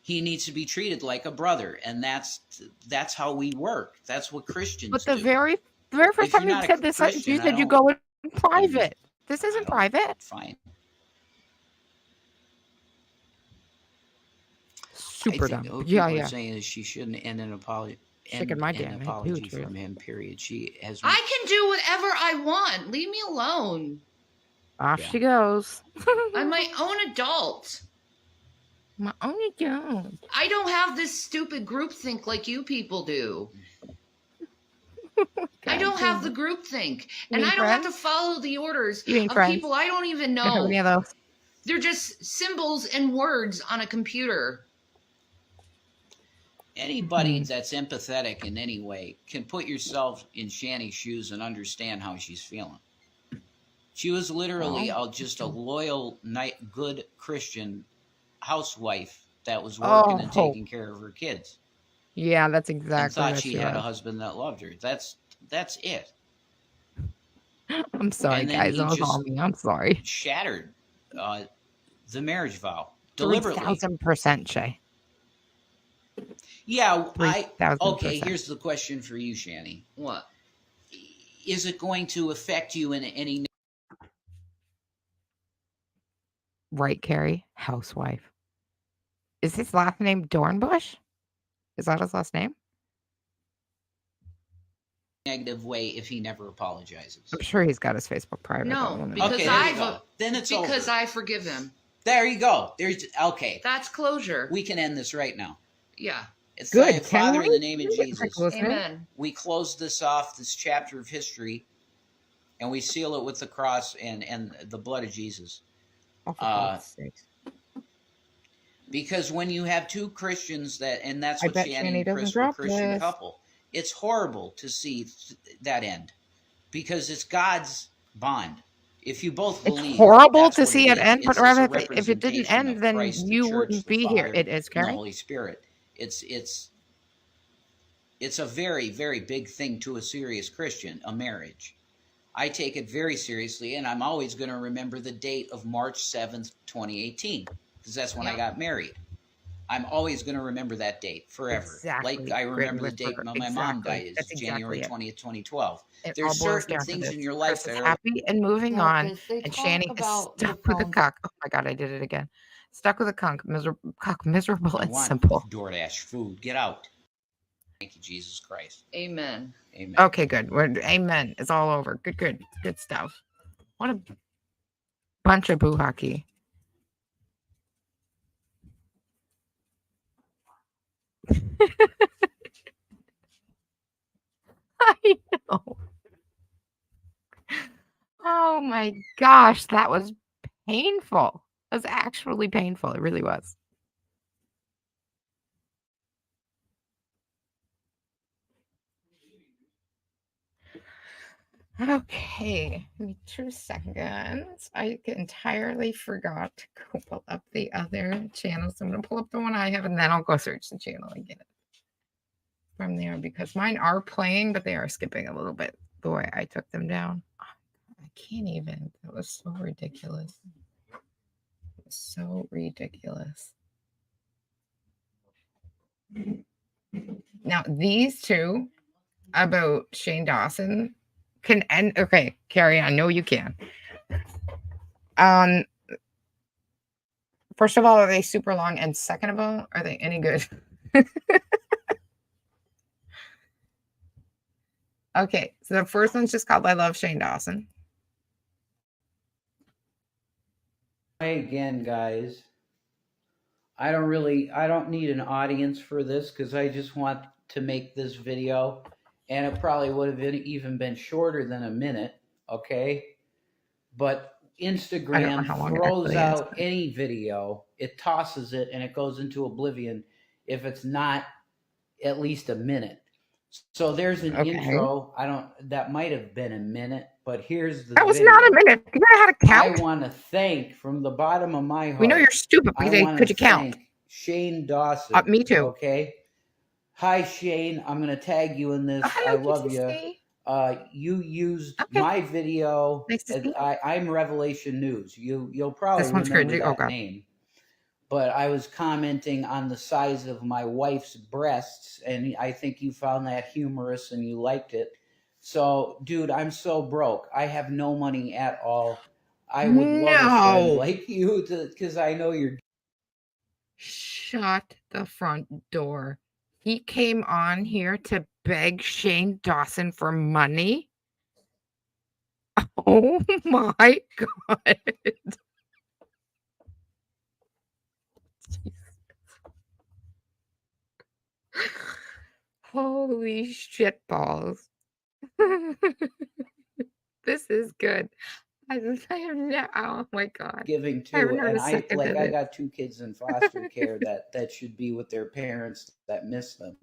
[SPEAKER 3] He needs to be treated like a brother, and that's how we work. That's what Christians do.
[SPEAKER 1] But the very The very first
[SPEAKER 3] If
[SPEAKER 1] time
[SPEAKER 3] you're
[SPEAKER 1] you
[SPEAKER 3] not a
[SPEAKER 1] said this sentence, you
[SPEAKER 3] Christian, I
[SPEAKER 1] said you
[SPEAKER 3] don't-
[SPEAKER 1] go in private. This isn't private.
[SPEAKER 3] Fine.
[SPEAKER 1] Super
[SPEAKER 3] I think
[SPEAKER 1] dumb.
[SPEAKER 3] what
[SPEAKER 1] Yeah,
[SPEAKER 3] people
[SPEAKER 1] yeah.
[SPEAKER 3] are saying is she shouldn't end an apology.
[SPEAKER 1] Shaking my
[SPEAKER 3] An
[SPEAKER 1] damn head, too,
[SPEAKER 3] apology
[SPEAKER 1] truth.
[SPEAKER 3] from him. Period. She has.
[SPEAKER 4] I can do whatever I want. Leave me alone.
[SPEAKER 1] Off
[SPEAKER 3] Yeah.
[SPEAKER 1] she goes.
[SPEAKER 4] I'm my own adult.
[SPEAKER 1] My only job.
[SPEAKER 4] I don't have this stupid groupthink like you people do. I don't have the groupthink. And
[SPEAKER 1] mean
[SPEAKER 4] I don't have to
[SPEAKER 1] friends?
[SPEAKER 4] follow the orders
[SPEAKER 1] You mean
[SPEAKER 4] of
[SPEAKER 1] friends?
[SPEAKER 4] people I don't even
[SPEAKER 1] You have any
[SPEAKER 4] know.
[SPEAKER 1] of those?
[SPEAKER 4] They're just symbols and words on a computer.
[SPEAKER 3] Anybody that's empathetic in any way can put yourself in Shanny's shoes and understand how she's feeling. She was literally just a loyal, good Christian housewife that was working and taking care of her kids.
[SPEAKER 1] Yeah, that's
[SPEAKER 3] And
[SPEAKER 1] exactly
[SPEAKER 3] thought
[SPEAKER 1] what
[SPEAKER 3] she
[SPEAKER 1] she
[SPEAKER 3] had a
[SPEAKER 1] was.
[SPEAKER 3] husband that loved her. That's it.
[SPEAKER 1] I'm sorry,
[SPEAKER 3] And then
[SPEAKER 1] guys.
[SPEAKER 3] he
[SPEAKER 1] That was
[SPEAKER 3] just
[SPEAKER 1] all me. I'm sorry.
[SPEAKER 3] shattered the marriage vow deliberately.
[SPEAKER 1] 3,000%, Shay.
[SPEAKER 3] Yeah,
[SPEAKER 1] 3,000%.
[SPEAKER 3] okay, here's the question for you, Shanny.
[SPEAKER 4] What?
[SPEAKER 3] Is it going to affect you in any...
[SPEAKER 1] Right, Carrie? Housewife. Is his last name Dornbush? Is that his last name?
[SPEAKER 3] negative way if he never apologizes?
[SPEAKER 1] I'm sure he's got his Facebook private.
[SPEAKER 4] No, because
[SPEAKER 3] Okay, there you go. Then it's
[SPEAKER 4] because
[SPEAKER 3] over.
[SPEAKER 4] I forgive him.
[SPEAKER 3] There you go. There's okay.
[SPEAKER 4] That's closure.
[SPEAKER 3] We can end this right now.
[SPEAKER 4] Yeah.
[SPEAKER 3] It's
[SPEAKER 1] Good.
[SPEAKER 3] like, Father, in the name of Jesus,
[SPEAKER 4] Amen.
[SPEAKER 3] we close this off, this chapter of history, and we seal it with the cross and the blood of Jesus.
[SPEAKER 1] Oh, for God's sake.
[SPEAKER 3] Because when you have two Christians and that's what
[SPEAKER 1] bet
[SPEAKER 3] Shanny and
[SPEAKER 1] Shanny
[SPEAKER 3] Chris
[SPEAKER 1] doesn't
[SPEAKER 3] were,
[SPEAKER 1] drop
[SPEAKER 3] Christian
[SPEAKER 1] this.
[SPEAKER 3] couple. It's horrible to see that end because it's God's bond. If you both believe,
[SPEAKER 1] it's horrible
[SPEAKER 3] that's
[SPEAKER 1] to
[SPEAKER 3] what
[SPEAKER 1] see it
[SPEAKER 3] is.
[SPEAKER 1] end, but
[SPEAKER 3] It's a
[SPEAKER 1] Rev, if it didn't
[SPEAKER 3] representation
[SPEAKER 1] end,
[SPEAKER 3] of
[SPEAKER 1] then
[SPEAKER 3] Christ, the
[SPEAKER 1] you
[SPEAKER 3] church,
[SPEAKER 1] wouldn't
[SPEAKER 3] the
[SPEAKER 1] be here.
[SPEAKER 3] Father,
[SPEAKER 1] It is,
[SPEAKER 3] and the
[SPEAKER 1] Carrie.
[SPEAKER 3] Holy Spirit. It's a very, very big thing to a serious Christian, a marriage. I take it very seriously, and I'm always going to remember the date of March 7th, 2018, because that's when I got married. I'm always going to remember that date forever.
[SPEAKER 1] Exactly.
[SPEAKER 3] Like I remember the date when my mom died is January 20th, 2012. There's certain things in your life that are
[SPEAKER 1] happy and moving on, and Shanny is stuck with a cock. Oh my God, I did it again. Stuck with a cock, miserable and simple.
[SPEAKER 3] DoorDash food. Get out. Thank you, Jesus Christ.
[SPEAKER 4] Amen.
[SPEAKER 3] Amen.
[SPEAKER 1] Okay, good. Amen. It's all over. Good stuff. What a bunch of boo hockey. I know. Oh my gosh, that was painful. It was actually painful. It really was. Okay, give me 2 seconds. I entirely forgot to go pull up the other channel. So I'm going to pull up the one I have, and then I'll go search the channel and get it from there because mine are playing, but they are skipping a little bit the way I took them down. I can't even. That was so ridiculous. It was so ridiculous. Now, these two about Shane Dawson can end. Okay, Carrie, I know you can. First of all, are they super long? And second of all, are they any good? Okay, so the first one's just called I Love Shane Dawson.
[SPEAKER 3] Again, guys, I don't need an audience for this because I just want to make this video, and it probably would have even been shorter than a minute, okay? But Instagram throws out any video, it tosses it, and it goes into oblivion if it's not at least a minute. So there's an intro. That might have been a minute, but here's the
[SPEAKER 1] That was
[SPEAKER 3] video.
[SPEAKER 1] not a minute. You know how to count?
[SPEAKER 3] I want to thank from the bottom of my heart.
[SPEAKER 1] We know you're stupid, but could you count?
[SPEAKER 3] Shane Dawson.
[SPEAKER 1] Me too.
[SPEAKER 3] Okay. Hi, Shane. I'm going to tag you in this. I love you. You used my video.
[SPEAKER 1] Nice to see.
[SPEAKER 3] I'm Revelation News. You'll probably remember that name. But I was commenting on the size of my wife's breasts, and I think you found that humorous and you liked it. So, dude, I'm so broke. I have no money at all. I would love a friend
[SPEAKER 1] No.
[SPEAKER 3] like you because I know you're.
[SPEAKER 1] Shut the front door. He came on here to beg Shane Dawson for money. Oh my God. Holy shit balls. This is good. I have no, oh my God.
[SPEAKER 3] Giving
[SPEAKER 1] I haven't
[SPEAKER 3] too,
[SPEAKER 1] heard
[SPEAKER 3] and
[SPEAKER 1] a second of
[SPEAKER 3] I
[SPEAKER 1] it.
[SPEAKER 3] got 2 kids in foster care that should be with their parents that miss them.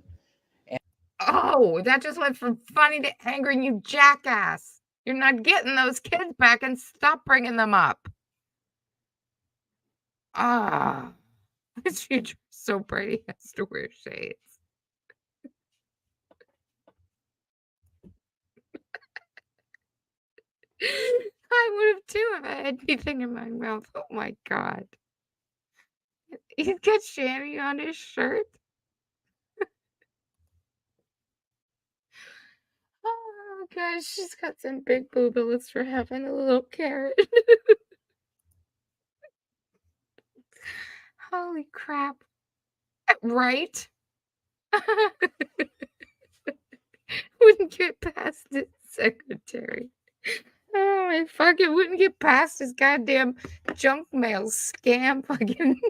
[SPEAKER 1] Oh, that just went from funny to angry, you jackass. You're not getting those kids back, and stop bringing them up. Ah, this future is so bright he has to wear shades. I would have too if I had anything in my mouth. Oh my God. He's got Shanny on his shirt. Oh gosh, she's got some big boobalets for having a little carrot. Holy crap. Right? Wouldn't get past his secretary. Oh my fucking wouldn't get past his goddamn junk mail scam fucking.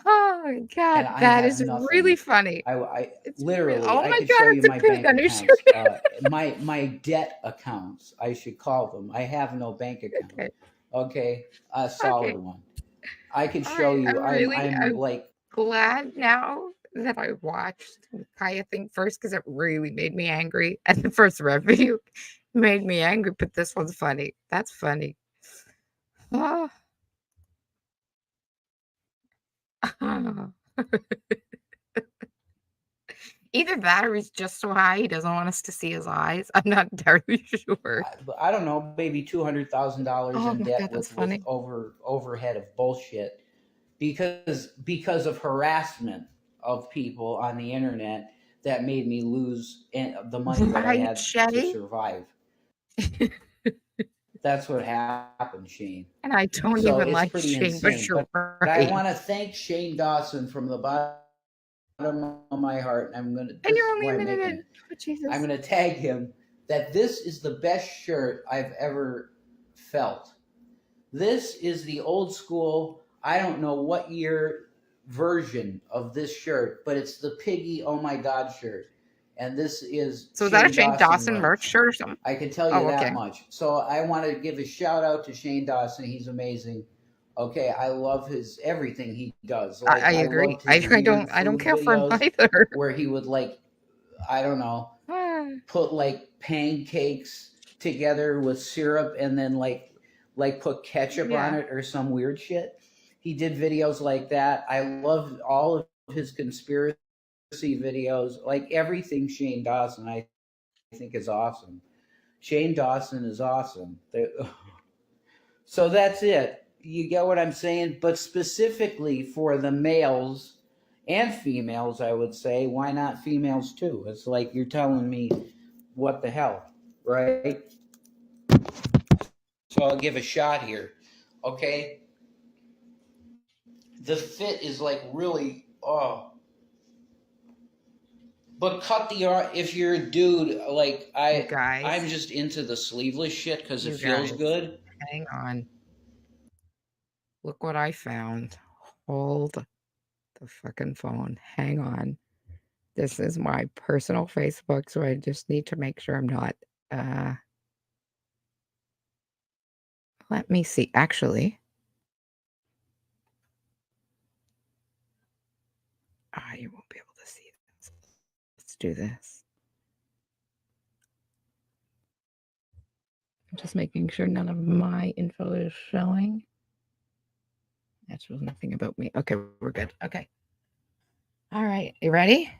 [SPEAKER 1] Oh my God,
[SPEAKER 3] And I
[SPEAKER 1] that
[SPEAKER 3] have
[SPEAKER 1] is really
[SPEAKER 3] nothing.
[SPEAKER 1] funny.
[SPEAKER 3] I
[SPEAKER 1] It's
[SPEAKER 3] literally,
[SPEAKER 1] oh
[SPEAKER 3] I
[SPEAKER 1] my
[SPEAKER 3] could
[SPEAKER 1] God,
[SPEAKER 3] show you
[SPEAKER 1] it's a
[SPEAKER 3] my
[SPEAKER 1] pig
[SPEAKER 3] bank
[SPEAKER 1] on his
[SPEAKER 3] accounts.
[SPEAKER 1] shirt.
[SPEAKER 3] My debt accounts, I should call them. I have no bank account.
[SPEAKER 1] Okay.
[SPEAKER 3] Okay, a solid
[SPEAKER 1] Okay.
[SPEAKER 3] one. I could
[SPEAKER 1] All
[SPEAKER 3] show
[SPEAKER 1] right.
[SPEAKER 3] you. I'm
[SPEAKER 1] I'm
[SPEAKER 3] like,
[SPEAKER 1] glad now that I watched the Kaya thing first because it really made me angry. And the first Rev video made me angry, but this one's funny. That's funny. Oh. Either that or he's just so high he doesn't want us to see his eyes. I'm not entirely sure.
[SPEAKER 3] I don't know, maybe $200,000
[SPEAKER 1] Oh
[SPEAKER 3] in
[SPEAKER 1] my
[SPEAKER 3] debt
[SPEAKER 1] God, that's
[SPEAKER 3] with
[SPEAKER 1] funny.
[SPEAKER 3] overhead of bullshit because of harassment of people on the internet that made me lose the money that I
[SPEAKER 1] Right,
[SPEAKER 3] had to
[SPEAKER 1] Shetty?
[SPEAKER 3] survive. That's what happened, Shane.
[SPEAKER 1] And I don't
[SPEAKER 3] So
[SPEAKER 1] even
[SPEAKER 3] it's
[SPEAKER 1] like
[SPEAKER 3] pretty
[SPEAKER 1] Shane, but
[SPEAKER 3] insane.
[SPEAKER 1] you're
[SPEAKER 3] But I
[SPEAKER 1] right.
[SPEAKER 3] want to thank Shane Dawson from the bottom of my heart. I'm gonna.
[SPEAKER 1] And
[SPEAKER 3] This
[SPEAKER 1] you're
[SPEAKER 3] is
[SPEAKER 1] only
[SPEAKER 3] why
[SPEAKER 1] a
[SPEAKER 3] I'm
[SPEAKER 1] minute
[SPEAKER 3] making
[SPEAKER 1] in.
[SPEAKER 3] it.
[SPEAKER 1] Oh, Jesus.
[SPEAKER 3] I'm gonna tag him that this is the best shirt I've ever felt. This is the old school. I don't know what year version of this shirt, but it's the Piggy Oh My God shirt. And this is
[SPEAKER 1] So is that a
[SPEAKER 3] Shane
[SPEAKER 1] Shane
[SPEAKER 3] Dawson
[SPEAKER 1] Dawson merch
[SPEAKER 3] merch.
[SPEAKER 1] shirt or something?
[SPEAKER 3] I can tell you
[SPEAKER 1] Oh,
[SPEAKER 3] that
[SPEAKER 1] okay.
[SPEAKER 3] much. So I want to give a shout out to Shane Dawson. He's amazing. Okay, I love his everything he does. Like
[SPEAKER 1] I
[SPEAKER 3] I
[SPEAKER 1] agree.
[SPEAKER 3] loved his weird
[SPEAKER 1] I don't
[SPEAKER 3] food
[SPEAKER 1] care for him
[SPEAKER 3] videos
[SPEAKER 1] either.
[SPEAKER 3] where he would like, I don't know, put like pancakes together with syrup and then like put ketchup on
[SPEAKER 1] Yeah.
[SPEAKER 3] it or some weird shit. He did videos like that. I loved all of his conspiracy videos, like everything Shane Dawson I think is awesome. Shane Dawson is awesome. So that's it. You get what I'm saying? But specifically for the males and females, I would say, why not females too? It's like you're telling me what the hell, right? So I'll give a shot here. Okay? The fit is like really, oh. But cut the arm if you're a dude, like
[SPEAKER 1] You guys.
[SPEAKER 3] I'm just into the sleeveless shit because it
[SPEAKER 1] You
[SPEAKER 3] feels
[SPEAKER 1] guys.
[SPEAKER 3] good.
[SPEAKER 1] Hang on. Look what I found. Hold the fucking phone. Hang on. This is my personal Facebook, so I just need to make sure I'm not. Let me see. Actually, you won't be able to see this. Let's do this. I'm just making sure none of my info is showing. That shows nothing about me. Okay, we're good. Okay. All right. You ready?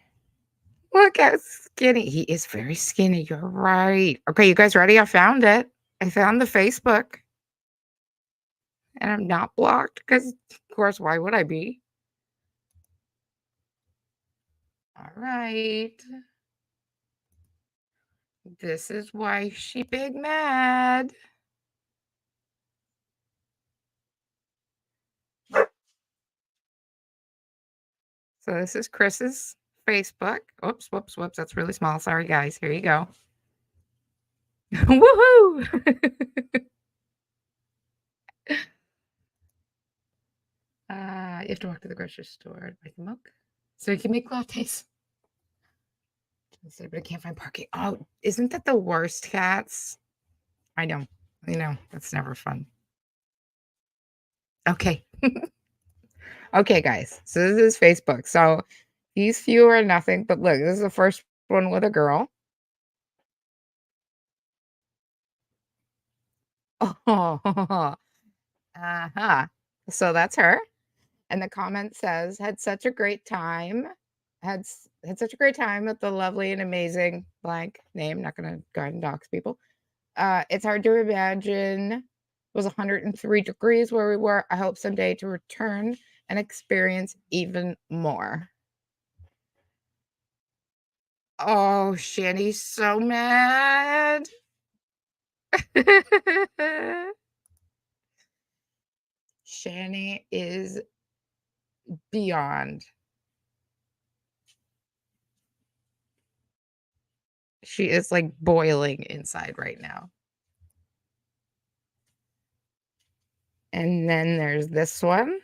[SPEAKER 1] Look how skinny. He is very skinny. You're right. Okay, you guys ready? I found it. I found the Facebook. And I'm not blocked because, of course, why would I be? All right. This is why she big mad. So this is Chris's Facebook. Whoops, whoops, whoops. That's really small. Sorry, guys. Here you go. Woohoo! You have to walk to the grocery store to buy some milk so you can make lattes. But I can't find parking. Oh, isn't that the worst, cats? I know. That's never fun. Okay. Okay, guys. So this is Facebook. So these few are nothing, but look, this is the first one with a girl. Oh, uh-huh. So that's her. And the comment says, had such a great time. Had such a great time with the lovely and amazing blank name. Not gonna go ahead and dox people. It's hard to imagine it was 103 degrees where we were. I hope someday to return and experience even more. Oh, Shanny's so mad. Shanny is beyond. She is like boiling inside right now. And then there's this one.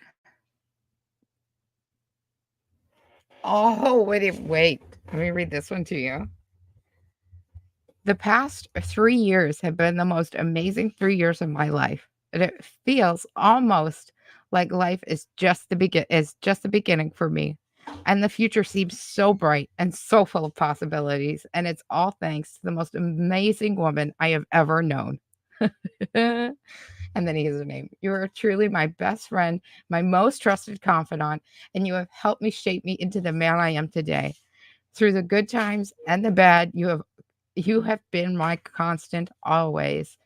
[SPEAKER 1] Oh, wait. Let me read this one to you. The past 3 years have been the most amazing 3 years of my life. And it feels almost like life is just the beginning for me. And the future seems so bright and so full of possibilities. And it's all thanks to the most amazing woman I have ever known. And then he gives a name. You are truly my best friend, my most trusted confidant, and you have helped me shape me into the man I am today. Through the good times and the bad, you have been my constant always.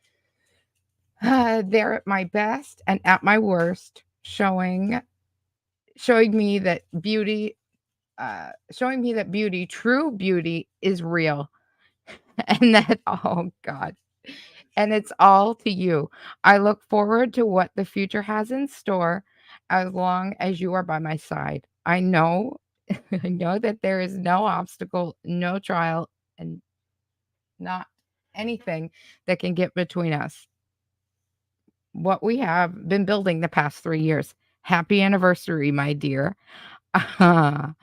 [SPEAKER 1] There at my best and at my worst, showing me that beauty, true beauty is real. And that, oh God. And it's all to you. I look forward to what the future has in store as long as you are by my side. I know I know that there is no obstacle, no trial, and not anything that can get between us. What we have been building the past 3 years. Happy anniversary, my dear. Oh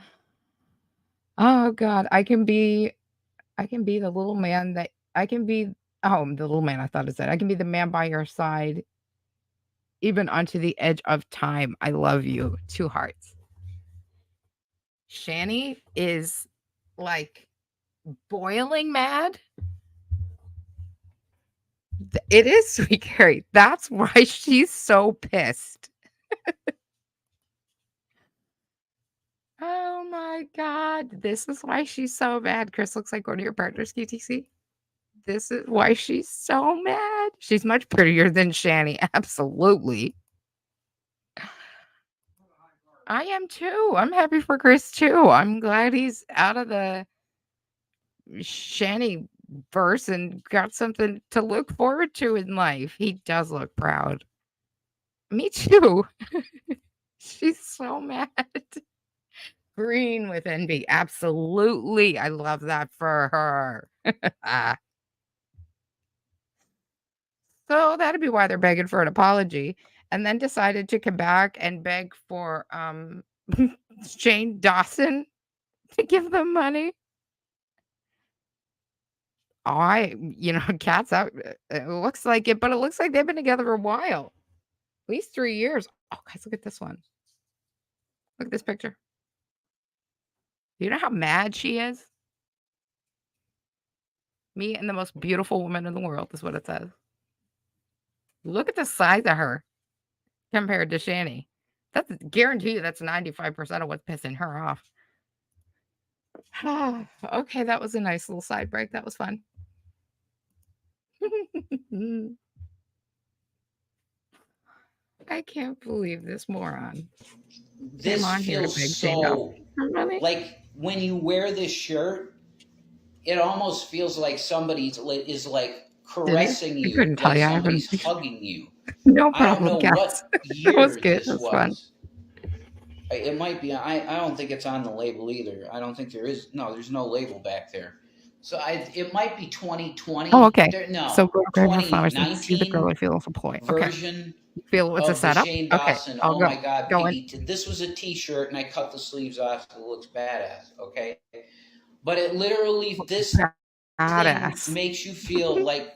[SPEAKER 1] God, I can be the little man that I can be. Oh, the little man I thought it said. I can be the man by your side, even onto the edge of time. I love you. 2 hearts. Shanny is like boiling mad. It is Sweet Carrie. That's why she's so pissed. Oh my God. This is why she's so mad. Chris looks like one of your partners, QTC. This is why she's so mad. She's much prettier than Shanny. Absolutely. I am too. I'm happy for Chris too. I'm glad he's out of the Shanny verse and got something to look forward to in life. He does look proud. Me too. She's so mad. Green with envy. Absolutely. I love that for her. So that'd be why they're begging for an apology, and then decided to come back and beg for Shane Dawson to give them money. Cat's out. It looks like it, but it looks like they've been together for a while. At least 3 years. Oh, guys, look at this one. Look at this picture. Do you know how mad she is? Me and the most beautiful woman in the world is what it says. Look at the size of her compared to Shanny. That's guarantee you that's 95% of what's pissing her off. Okay, that was a nice little side break. That was fun. I can't believe this moron.
[SPEAKER 3] This
[SPEAKER 1] on here to
[SPEAKER 3] feels
[SPEAKER 1] beg Shane Dawson
[SPEAKER 3] so
[SPEAKER 1] for money.
[SPEAKER 3] like when you wear this shirt, it almost feels like somebody is like caressing
[SPEAKER 1] I
[SPEAKER 3] you,
[SPEAKER 1] couldn't tell
[SPEAKER 3] like
[SPEAKER 1] you. I
[SPEAKER 3] somebody's
[SPEAKER 1] haven't.
[SPEAKER 3] hugging you.
[SPEAKER 1] No
[SPEAKER 3] I don't
[SPEAKER 1] problem,
[SPEAKER 3] know
[SPEAKER 1] Cass.
[SPEAKER 3] what
[SPEAKER 1] That was
[SPEAKER 3] year
[SPEAKER 1] good.
[SPEAKER 3] this
[SPEAKER 1] That was fun.
[SPEAKER 3] was. It might be. I don't think it's on the label either. I don't think there is. No, there's no label back there. So it might be 2020.
[SPEAKER 1] Oh, okay.
[SPEAKER 3] No,
[SPEAKER 1] So go grab your flowers and see the
[SPEAKER 3] 2019
[SPEAKER 1] girl I feel for ploy. Okay.
[SPEAKER 3] version
[SPEAKER 1] You feel it was a
[SPEAKER 3] of the
[SPEAKER 1] setup?
[SPEAKER 3] Shane
[SPEAKER 1] Okay.
[SPEAKER 3] Dawson.
[SPEAKER 1] I'll
[SPEAKER 3] Oh
[SPEAKER 1] go.
[SPEAKER 3] my God,
[SPEAKER 1] Go in.
[SPEAKER 3] this was a T-shirt, and I cut the sleeves off. So it looks badass. Okay, but it literally this thing
[SPEAKER 1] Badass.
[SPEAKER 3] makes you feel like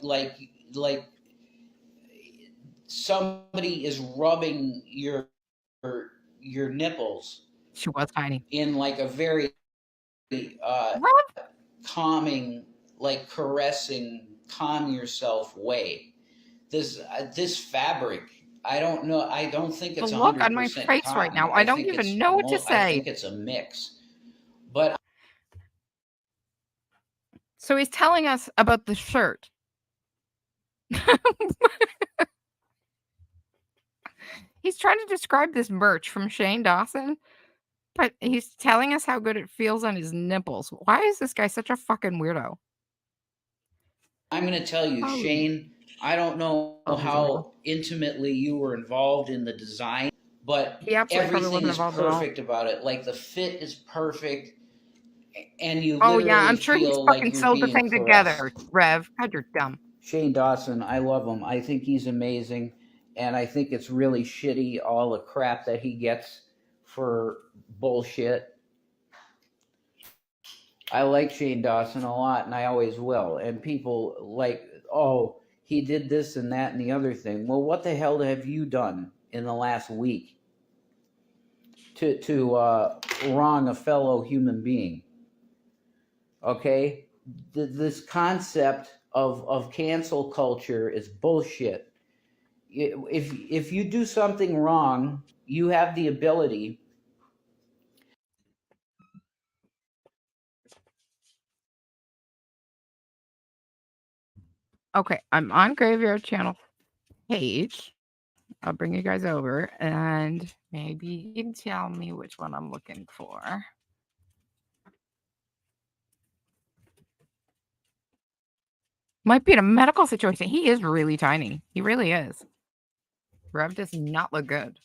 [SPEAKER 3] somebody is rubbing your nipples
[SPEAKER 1] She was tiny.
[SPEAKER 3] in like a very
[SPEAKER 1] What?
[SPEAKER 3] calming, like caressing, calm yourself way. This fabric, I don't know. I don't think
[SPEAKER 1] The
[SPEAKER 3] it's
[SPEAKER 1] look on my
[SPEAKER 3] 100%
[SPEAKER 1] face right
[SPEAKER 3] cotton.
[SPEAKER 1] now. I don't even know what to
[SPEAKER 3] I
[SPEAKER 1] say.
[SPEAKER 3] think it's a mix. But
[SPEAKER 1] So he's telling us about the shirt. He's trying to describe this merch from Shane Dawson, but he's telling us how good it feels on his nipples. Why is this guy such a fucking weirdo?
[SPEAKER 3] I'm going to tell you,
[SPEAKER 1] Oh.
[SPEAKER 3] Shane, I don't know
[SPEAKER 1] Oh, he's
[SPEAKER 3] how intimately you were involved in the design, but
[SPEAKER 1] He absolutely probably
[SPEAKER 3] everything
[SPEAKER 1] wasn't
[SPEAKER 3] is
[SPEAKER 1] involved at all.
[SPEAKER 3] perfect about it. Like the fit is perfect, and you
[SPEAKER 1] Oh
[SPEAKER 3] literally
[SPEAKER 1] yeah, I'm sure he's
[SPEAKER 3] feel like
[SPEAKER 1] fucking
[SPEAKER 3] you're
[SPEAKER 1] sewed the
[SPEAKER 3] being
[SPEAKER 1] thing
[SPEAKER 3] caressed.
[SPEAKER 1] together, Rev. God, you're dumb.
[SPEAKER 3] Shane Dawson, I love him. I think he's amazing, and I think it's really shitty all the crap that he gets for bullshit. I like Shane Dawson a lot, and I always will. And people like, oh, he did this and that and the other thing. Well, what the hell have you done in the last week to wrong a fellow human being? Okay, this concept of cancel culture is bullshit. If you do something wrong, you have the ability.
[SPEAKER 1] Okay, I'm on Graveyard Channel page. I'll bring you guys over, and maybe you can tell me which one I'm looking for. Might be in a medical situation. He is really tiny. He really is. Rev does not look good.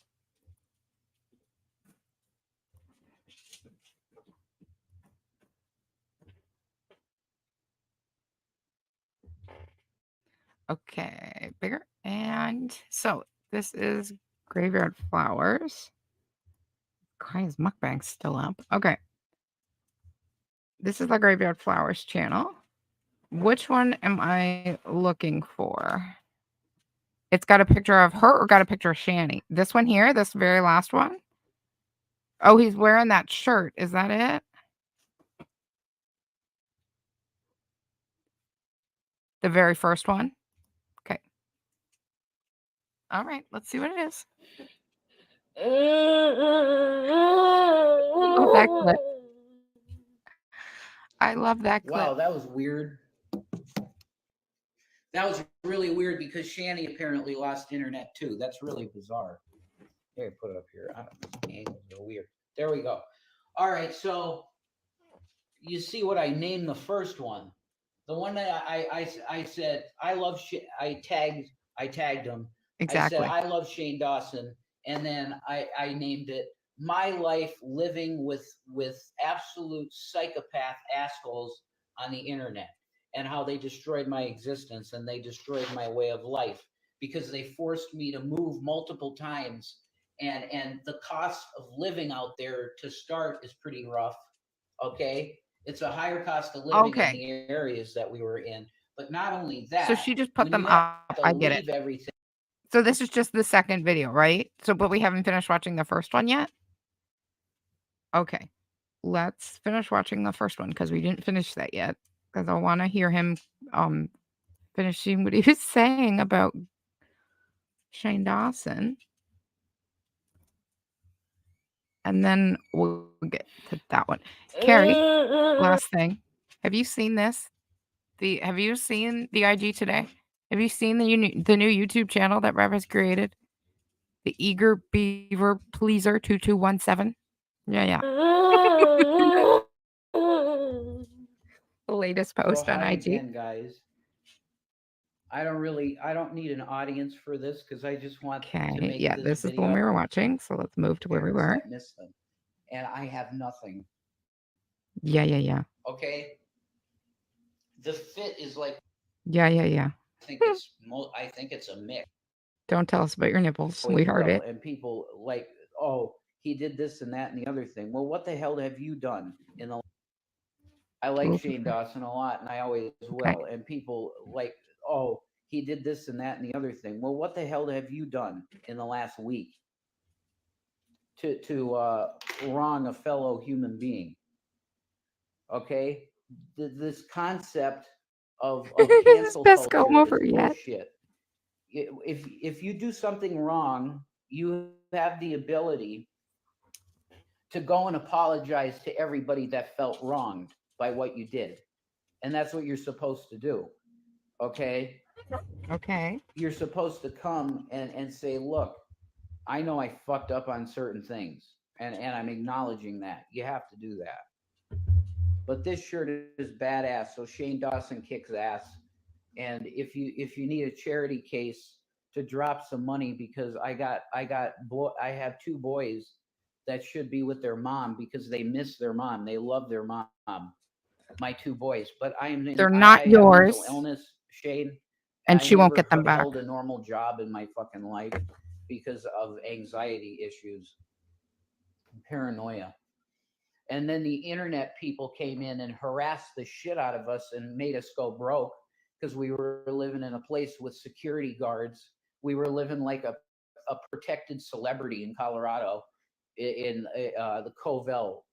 [SPEAKER 1] Okay, bigger. And so this is Graveyard Flowers. Why is mukbang still up? Okay. This is the Graveyard Flowers channel. Which one am I looking for? It's got a picture of her or got a picture of Shanny? This one here, this very last one? Oh, he's wearing that shirt. Is that it? The very first one? Okay. All right, let's see what it is. Oh, that clip. I love that clip.
[SPEAKER 3] Wow, that was weird. That was really weird because Shanny apparently lost internet too. That's really bizarre. Here, put it up here. I don't know. The angles are weird. There we go. All right, so you see what I named the first one. The one that I said I love. I tagged him.
[SPEAKER 1] Exactly.
[SPEAKER 3] I said I love Shane Dawson, and then I named it My Life Living with Absolute Psychopath Assholes on the Internet, and how they destroyed my existence and they destroyed my way of life because they forced me to move multiple times, and the cost of living out there to start is pretty rough. Okay, it's a higher cost of living in the areas that we were in. But not only that,
[SPEAKER 1] so she just put them up. I get it.
[SPEAKER 3] Everything.
[SPEAKER 1] So this is just the second video, right? So, but we haven't finished watching the first one yet? Okay. Let's finish watching the first one because we didn't finish that yet. Because I want to hear him finishing what he was saying about Shane Dawson. And then we'll get to that one. Carrie, last thing. Have you seen this? Have you seen the IG today? Have you seen the new YouTube channel that Rev has created? The Eager BeaverPleaser2217? Yeah. the latest
[SPEAKER 3] So
[SPEAKER 1] post on
[SPEAKER 3] hi
[SPEAKER 1] IG.
[SPEAKER 3] again, guys. I don't need an audience for this because I just want to
[SPEAKER 1] Okay.
[SPEAKER 3] make
[SPEAKER 1] Yeah,
[SPEAKER 3] this
[SPEAKER 1] this is the one we
[SPEAKER 3] video
[SPEAKER 1] were watching. So let's move to where we
[SPEAKER 3] parents
[SPEAKER 1] were.
[SPEAKER 3] that miss them. And I have nothing.
[SPEAKER 1] Yeah.
[SPEAKER 3] Okay. The fit is like
[SPEAKER 1] Yeah.
[SPEAKER 3] I think it's a mix.
[SPEAKER 1] Don't tell us about your nipples. We heard
[SPEAKER 3] Well,
[SPEAKER 1] it.
[SPEAKER 3] and people like, oh, he did this and that and the other thing. Well, what the hell have you done in the I like Shane Dawson a lot and I always will. And people like, oh, he did this and that and the other thing. Well, what the hell have you done in the last week to wrong a fellow human being? Okay, this concept of cancel culture is bullshit. If you do something wrong, you have the ability to go and apologize to everybody that felt wronged by what you did, and that's what you're supposed to do. Okay. You're supposed to come and say, look, I know I fucked up on certain things, and I'm acknowledging that. You have to do that. But this shirt is badass, so Shane Dawson kicks ass. And if you need a charity case to drop some money, because I have two boys that should be with their mom because they miss their mom. They love their mom. My two boys, but
[SPEAKER 1] They're not yours.
[SPEAKER 3] Mental illness, Shane,
[SPEAKER 1] and she won't get them back.
[SPEAKER 3] Held a normal job in my fucking life because of anxiety issues, paranoia. And then the internet people came in and harassed the shit out of us and made us go broke because we were living in a place with security guards. We were living like a protected celebrity in Colorado in the Covell.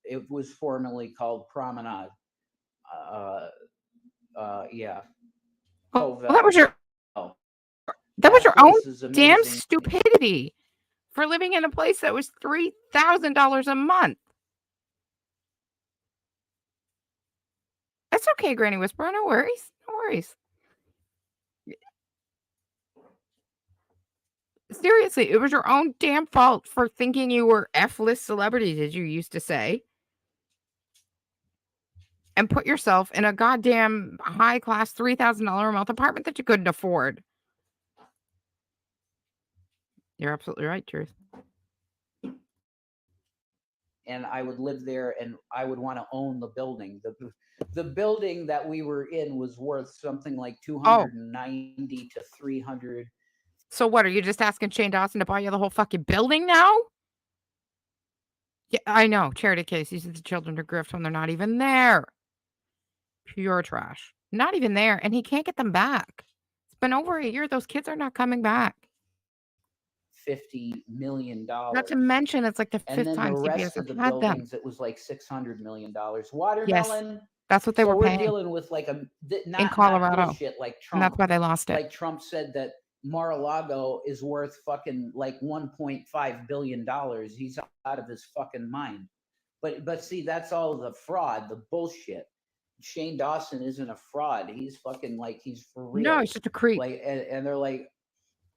[SPEAKER 3] It was formerly called Promenade. Yeah.
[SPEAKER 1] Well, that was your own damn stupidity for living in a place that was $3,000 a month. That's okay, Granny Whisperer. No worries. No worries. Seriously, it was your own damn fault for thinking you were F-list celebrities, as you used to say. And put yourself in a goddamn high-class $3,000 a month apartment that you couldn't afford. You're absolutely right, Truth.
[SPEAKER 3] And I would live there and I would want to own the building. The building that we were in was worth something like 290 to 300.
[SPEAKER 1] So what, are you just asking Shane Dawson to buy you the whole fucking building now? Yeah, I know. Charity case uses the children to grift when they're not even there. Pure trash. Not even there. And he can't get them back. It's been over a year. Those kids are not coming back.
[SPEAKER 3] $50 million.
[SPEAKER 1] Not to mention, it's like the fifth time
[SPEAKER 3] the rest
[SPEAKER 1] CBS
[SPEAKER 3] of the
[SPEAKER 1] had
[SPEAKER 3] buildings,
[SPEAKER 1] them.
[SPEAKER 3] It was like $600 million. Watermelon.
[SPEAKER 1] Yes, that's what they were paying.
[SPEAKER 3] We're dealing with like
[SPEAKER 1] in Colorado.
[SPEAKER 3] Not bullshit like Trump.
[SPEAKER 1] And that's why they lost it.
[SPEAKER 3] Like Trump said that Mar-a-Lago is worth fucking like $1.5 billion. He's out of his fucking mind. But see, that's all the fraud, the bullshit. Shane Dawson isn't a fraud. He's fucking like, he's for real.
[SPEAKER 1] No, he's just a creep.
[SPEAKER 3] Like, and they're like,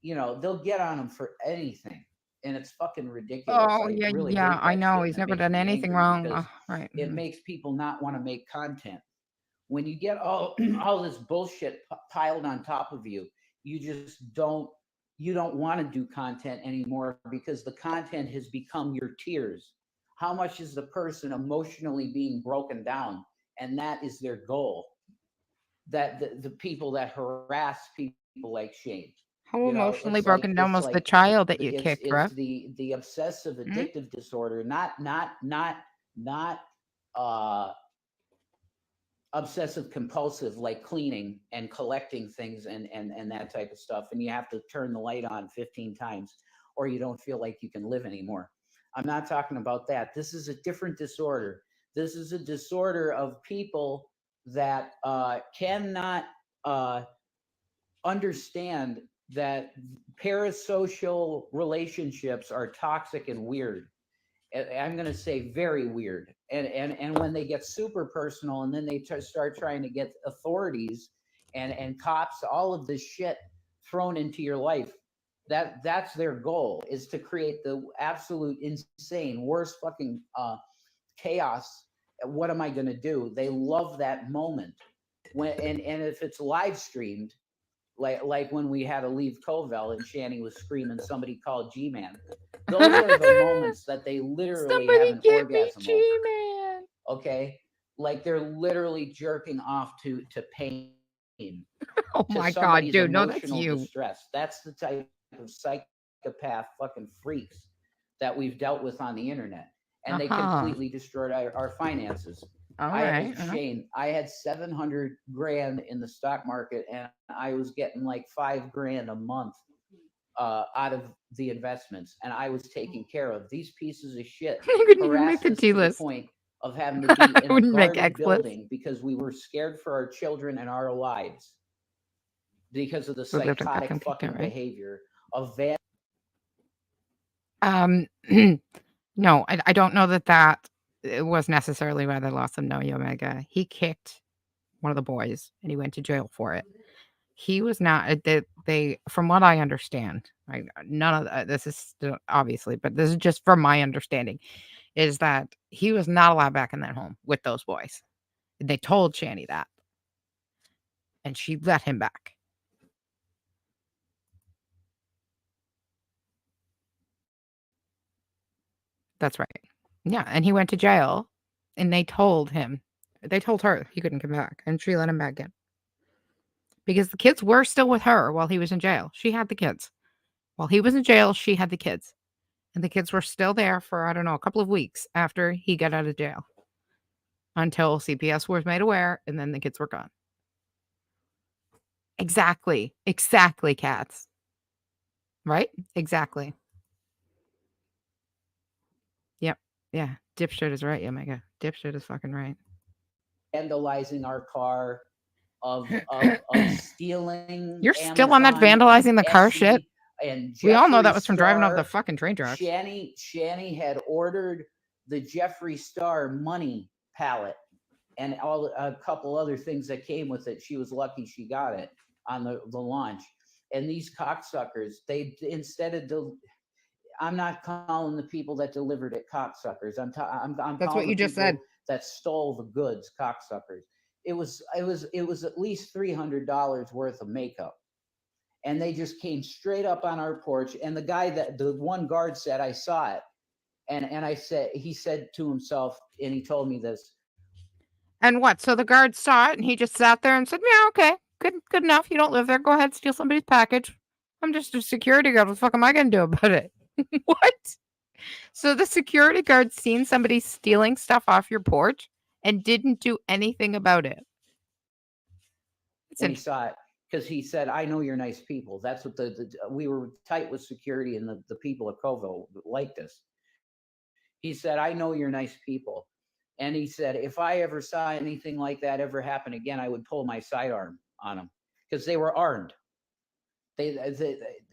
[SPEAKER 3] you know, they'll get on him for anything. And it's fucking ridiculous.
[SPEAKER 1] Oh, yeah, I know. He's never done anything wrong. Right.
[SPEAKER 3] It makes people not want to make content. When you get all this bullshit piled on top of you, you just don't want to do content anymore because the content has become your tears. How much is the person emotionally being broken down? And that is their goal. That the people that harass people like Shane.
[SPEAKER 1] How emotionally broken down was the child that you kicked, Rev?
[SPEAKER 3] The obsessive addictive disorder, not obsessive compulsive like cleaning and collecting things and that type of stuff. And you have to turn the light on 15 times or you don't feel like you can live anymore. I'm not talking about that. This is a different disorder. This is a disorder of people that cannot understand that parasocial relationships are toxic and weird. I'm going to say very weird. And when they get super personal and then they start trying to get authorities and cops, all of this shit thrown into your life, that's their goal, is to create the absolute insane, worst fucking chaos what am I going to do? They love that moment when, and if it's live streamed, like when we had to leave Covell and Shanny was screaming, somebody called G-Man. Those are the moments that they literally have
[SPEAKER 1] Somebody
[SPEAKER 3] an
[SPEAKER 1] get me
[SPEAKER 3] orgasm over.
[SPEAKER 1] G-Man.
[SPEAKER 3] Okay, like they're literally jerking off to pain.
[SPEAKER 1] Oh
[SPEAKER 3] To
[SPEAKER 1] my God,
[SPEAKER 3] somebody's
[SPEAKER 1] dude! No, that's
[SPEAKER 3] emotional
[SPEAKER 1] you.
[SPEAKER 3] distress. That's the type of psychopath fucking freaks that we've dealt with on the internet, and they completely destroyed our finances.
[SPEAKER 1] All
[SPEAKER 3] I
[SPEAKER 1] right.
[SPEAKER 3] Shane, I had 700 grand in the stock market, and I was getting like $5,000 a month out of the investments, and I was taken care of. These pieces of shit
[SPEAKER 1] You couldn't even make
[SPEAKER 3] harassed
[SPEAKER 1] the
[SPEAKER 3] us
[SPEAKER 1] T
[SPEAKER 3] to the
[SPEAKER 1] list.
[SPEAKER 3] point of having to be
[SPEAKER 1] I
[SPEAKER 3] in a
[SPEAKER 1] wouldn't make
[SPEAKER 3] guarded
[SPEAKER 1] X list.
[SPEAKER 3] building because we were scared for our children and our lives because of the
[SPEAKER 1] We lived in
[SPEAKER 3] psychotic
[SPEAKER 1] Connecticut,
[SPEAKER 3] fucking
[SPEAKER 1] right?
[SPEAKER 3] behavior of
[SPEAKER 1] No, I don't know that it was necessarily why they lost him. No, Omega. He kicked one of the boys, and he went to jail for it. He was not. They from what I understand, none of this is still, obviously, but this is just from my understanding, is that he was not allowed back in that home with those boys. They told Shanny that, and she let him back. That's right. Yeah, and he went to jail, and they told her he couldn't come back, and she let him back in. Because the kids were still with her while he was in jail. She had the kids. While he was in jail, she had the kids. And the kids were still there for, I don't know, a couple of weeks after he got out of jail. Until CPS was made aware, and then the kids were gone. Exactly. Exactly, cats. Right? Exactly. Yep. Yeah. Dipshit is right, Omega. Dipshit is fucking right.
[SPEAKER 3] vandalizing our car, of stealing.
[SPEAKER 1] You're still on that vandalizing the car shit?
[SPEAKER 3] And
[SPEAKER 1] we all know that
[SPEAKER 3] Jeffree
[SPEAKER 1] was from driving off the
[SPEAKER 3] Star,
[SPEAKER 1] fucking train tracks.
[SPEAKER 3] Shanny had ordered the Jeffree Star money palette and a couple other things that came with it. She was lucky she got it on the launch. And these cocksuckers, they instead of I'm not calling the people that delivered it cocksuckers. I'm
[SPEAKER 1] That's what you just said.
[SPEAKER 3] That stole the goods cocksuckers. It was at least $300 worth of makeup, and they just came straight up on our porch. And the one guard said, I saw it, and he said to himself, and he told me this.
[SPEAKER 1] And what? So the guard saw it, and he just sat there and said, "Yeah, okay, good enough. You don't live there. Go ahead, steal somebody's package. I'm just a security guard. What the fuck am I gonna do about it?" What? So the security guard seen somebody stealing stuff off your porch and didn't do anything about it.
[SPEAKER 3] And he saw it because he said, I know you're nice people. That's what we were tight with security, and the people of Covell liked us. He said, I know you're nice people. And he said, if I ever saw anything like that ever happen again, I would pull my sidearm on them because they were armed.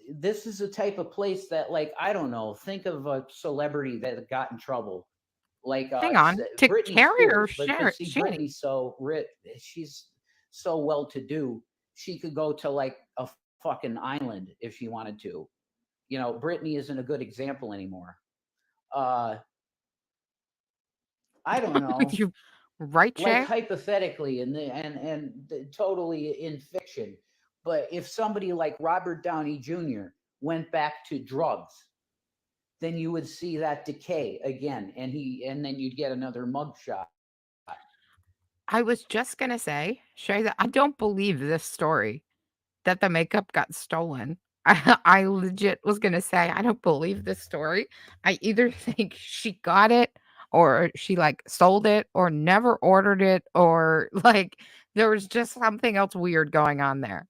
[SPEAKER 3] This is a type of place that, like, I don't know, think of a celebrity that got in trouble. Like,
[SPEAKER 1] hang on, to
[SPEAKER 3] Britney
[SPEAKER 1] carry her
[SPEAKER 3] Spears,
[SPEAKER 1] share.
[SPEAKER 3] Britney's so rich, she's so well to do. She could go to like a fucking island if she wanted to. You know, Britney isn't a good example anymore. I don't know.
[SPEAKER 1] You right, Shay?
[SPEAKER 3] Like hypothetically and totally in fiction. But if somebody like Robert Downey Jr. went back to drugs, then you would see that decay again, and then you'd get another mugshot.
[SPEAKER 1] I was just gonna say, Shay, that I don't believe this story that the makeup got stolen. I legit was gonna say I don't believe this story. I either think she got it, or she like sold it, or never ordered it, or like there was just something else weird going on there.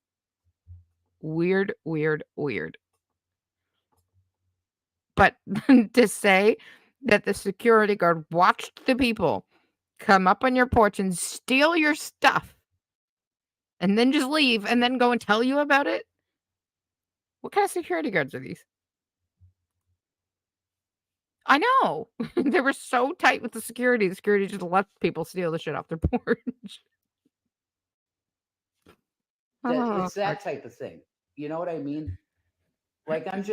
[SPEAKER 1] Weird. But to say that the security guard watched the people come up on your porch and steal your stuff and then just leave and then go and tell you about it? What kind of security guards are these? I know. They were so tight with the security. The security just let people steal the shit off their porch.
[SPEAKER 3] It's that type of thing. You know what I mean? Like, I'm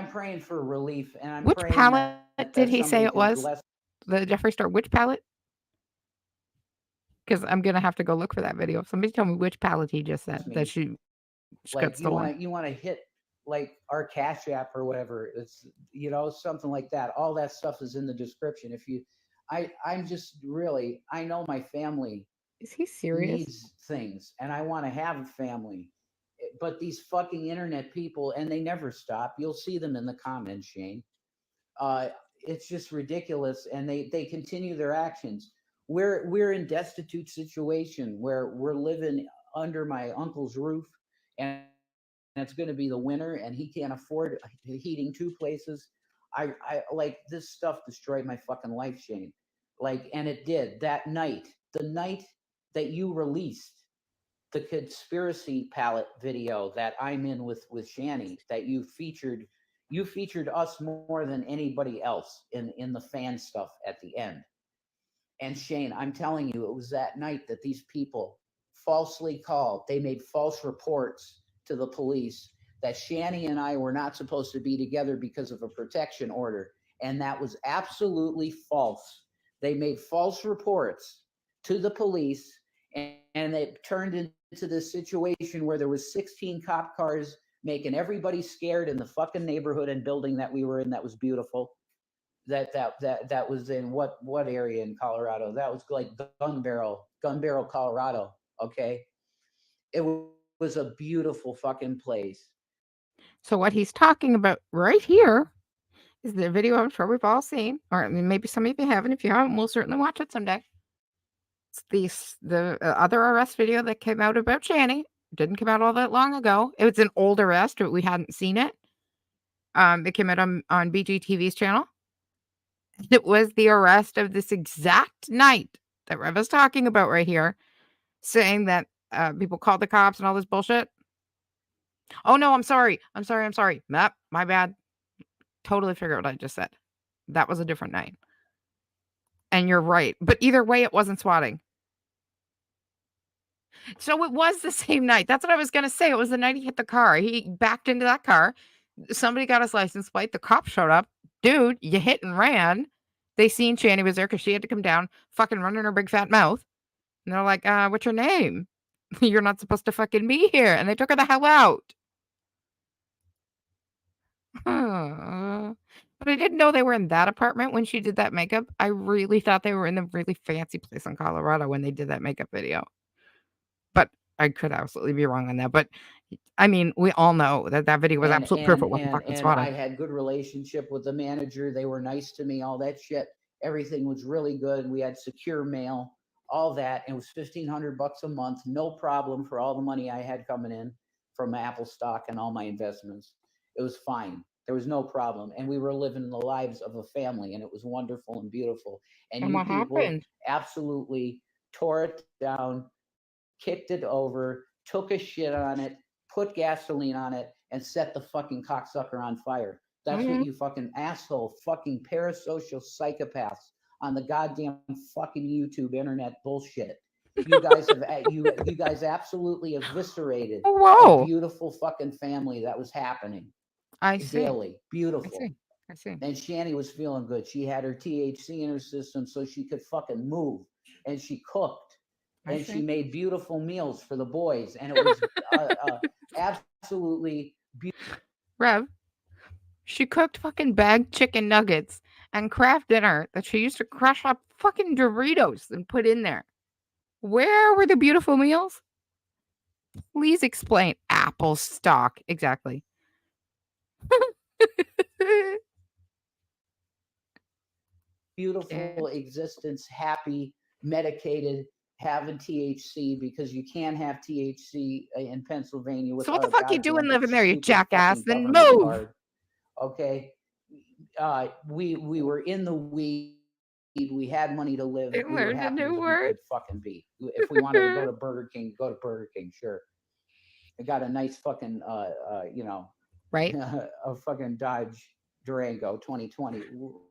[SPEAKER 3] praying for relief, and I'm
[SPEAKER 1] Which
[SPEAKER 3] praying
[SPEAKER 1] palette
[SPEAKER 3] that
[SPEAKER 1] did he say
[SPEAKER 3] somebody
[SPEAKER 1] it
[SPEAKER 3] can
[SPEAKER 1] was?
[SPEAKER 3] bless
[SPEAKER 1] The Jeffree Star. Which palette? because I'm gonna have to go look for that video. Somebody tell me which pallet he just said
[SPEAKER 3] Me.
[SPEAKER 1] that she got
[SPEAKER 3] Like
[SPEAKER 1] stolen.
[SPEAKER 3] you want to hit like our Cash App or whatever. It's something like that. All that stuff is in the description. If you, I'm just really, I know my family
[SPEAKER 1] Is he serious?
[SPEAKER 3] needs things, and I want to have a family. But these fucking internet people, and they never stop. You'll see them in the comments, Shane. It's just ridiculous, and they continue their actions. We're in destitute situation where we're living under my uncle's roof, and it's going to be the winter, and he can't afford heating two places. I like this stuff destroyed my fucking life, Shane. Like, and it did that night, the night that you released the conspiracy palette video that I'm in with Shanny, that you featured us more than anybody else in the fan stuff at the end. And Shane, I'm telling you, it was that night that these people falsely called. They made false reports to the police that Shanny and I were not supposed to be together because of a protection order. And that was absolutely false. They made false reports to the police, and it turned into this situation where there was 16 cop cars making everybody scared in the fucking neighborhood and building that we were in. That was beautiful. That was in what area in Colorado? That was like Gun Barrel, Colorado. Okay, it was a beautiful fucking place.
[SPEAKER 1] So what he's talking about right here is the video I'm sure we've all seen, or maybe some of you haven't. If you haven't, we'll certainly watch it someday. It's the other arrest video that came out about Shanny. Didn't come out all that long ago. It was an old arrest, but we hadn't seen it. It came out on BGTV's channel. It was the arrest of this exact night that Rev is talking about right here, saying that people called the cops and all this bullshit. Oh no, I'm sorry. Nope, my bad. Totally forgot what I just said. That was a different night. And you're right. But either way, it wasn't swatting. So it was the same night. That's what I was going to say. It was the night he hit the car. He backed into that car. Somebody got his license plate. The cops showed up. Dude, you hit and ran. They seen Shanny was there because she had to come down, fucking running her big fat mouth. And they're like, what's your name? You're not supposed to fucking be here. And they took her the hell out. But I didn't know they were in that apartment when she did that makeup. I really thought they were in the really fancy place in Colorado when they did that makeup video. But I could absolutely be wrong on that. But I mean, we all know that video was absolute proof it wasn't fucking swatting.
[SPEAKER 3] I had good relationship with the manager. They were nice to me, all that shit. Everything was really good. We had secure mail, all that. It was $1,500 a month, no problem for all the money I had coming in from Apple stock and all my investments. It was fine. There was no problem. And we were living the lives of a family, and it was wonderful and beautiful. And you people absolutely tore it down, kicked it over, took a shit on it, put gasoline on it, and set the fucking cocksucker on fire. That's what you fucking asshole, fucking parasocial psychopaths on the goddamn fucking YouTube internet bullshit. You guys have you guys absolutely eviscerated a beautiful fucking family that was happening.
[SPEAKER 1] I see.
[SPEAKER 3] Daily. Beautiful.
[SPEAKER 1] I see.
[SPEAKER 3] And Shanny was feeling good. She had her THC in her system so she could fucking move. And she cooked. And she made beautiful meals for the boys. And it was absolutely beautiful.
[SPEAKER 1] Rev, she cooked fucking bagged chicken nuggets and Kraft dinner that she used to crush up fucking Doritos and put in there. Where were the beautiful meals? Please explain. Apple stock. Exactly.
[SPEAKER 3] Beautiful existence, happy, medicated, having THC, because you can't have THC in Pennsylvania.
[SPEAKER 1] So what the fuck you doing living there, you jackass? Then move.
[SPEAKER 3] Card. Okay, we were in the weed. We had money to live. We were happy as we could fucking be. If we wanted to go to Burger King, go to Burger King. Sure. I got a nice fucking
[SPEAKER 1] right,
[SPEAKER 3] a fucking Dodge Durango 2020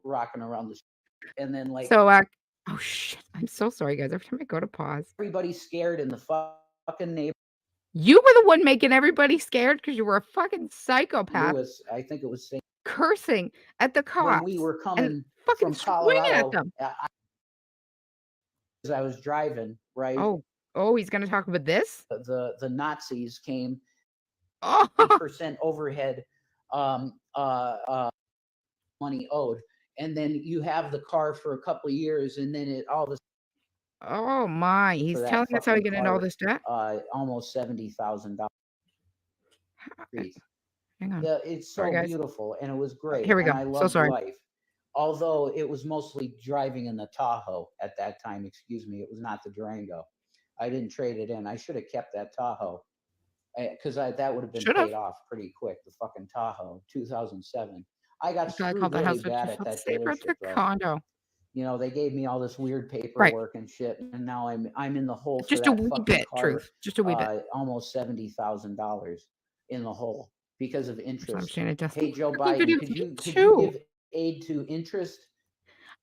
[SPEAKER 3] rocking around the. And then like
[SPEAKER 1] oh shit, I'm so sorry guys, every time I go to pause
[SPEAKER 3] everybody's scared in the fucking neighborhood.
[SPEAKER 1] You were the one making everybody scared because you were a fucking psychopath.
[SPEAKER 3] Lewis, I think it was saying,
[SPEAKER 1] cursing at the cops
[SPEAKER 3] when we were coming
[SPEAKER 1] from Colorado
[SPEAKER 3] at them. I was driving, right?
[SPEAKER 1] Oh, he's going to talk about this?
[SPEAKER 3] The Nazis came,
[SPEAKER 1] Oh,
[SPEAKER 3] 8% overhead money owed. And then you have the car for a couple of years, and then it all of a
[SPEAKER 1] oh my. He's
[SPEAKER 3] for that
[SPEAKER 1] telling us how he
[SPEAKER 3] fucking
[SPEAKER 1] got into all
[SPEAKER 3] car,
[SPEAKER 1] this debt?
[SPEAKER 3] almost $70,000.
[SPEAKER 1] Hang on.
[SPEAKER 3] Yeah, it's so
[SPEAKER 1] Sorry, guys.
[SPEAKER 3] beautiful, and it was great.
[SPEAKER 1] Here we
[SPEAKER 3] And
[SPEAKER 1] go.
[SPEAKER 3] I
[SPEAKER 1] So
[SPEAKER 3] loved
[SPEAKER 1] sorry.
[SPEAKER 3] life. Although it was mostly driving in the Tahoe at that time, excuse me, it was not the Durango. I didn't trade it in. I should have kept that Tahoe because that would have been
[SPEAKER 1] Should've.
[SPEAKER 3] paid off pretty quick. The fucking Tahoe, 2007. I got
[SPEAKER 1] I
[SPEAKER 3] screwed
[SPEAKER 1] called the
[SPEAKER 3] really
[SPEAKER 1] house
[SPEAKER 3] bad at that
[SPEAKER 1] safer
[SPEAKER 3] dealership,
[SPEAKER 1] the
[SPEAKER 3] though.
[SPEAKER 1] condo.
[SPEAKER 3] You know, they gave me all this weird
[SPEAKER 1] Right.
[SPEAKER 3] paperwork and shit, and now I'm in the hole for
[SPEAKER 1] Just a
[SPEAKER 3] that
[SPEAKER 1] wee
[SPEAKER 3] fucking
[SPEAKER 1] bit,
[SPEAKER 3] car.
[SPEAKER 1] truth. Just a wee bit.
[SPEAKER 3] Almost $70,000 in the hole because of
[SPEAKER 1] So I'm
[SPEAKER 3] interest.
[SPEAKER 1] Shannon Dustin.
[SPEAKER 3] Hey, Joe
[SPEAKER 1] Cooking
[SPEAKER 3] Biden,
[SPEAKER 1] videos
[SPEAKER 3] could
[SPEAKER 1] me
[SPEAKER 3] you
[SPEAKER 1] too.
[SPEAKER 3] give aid to interest?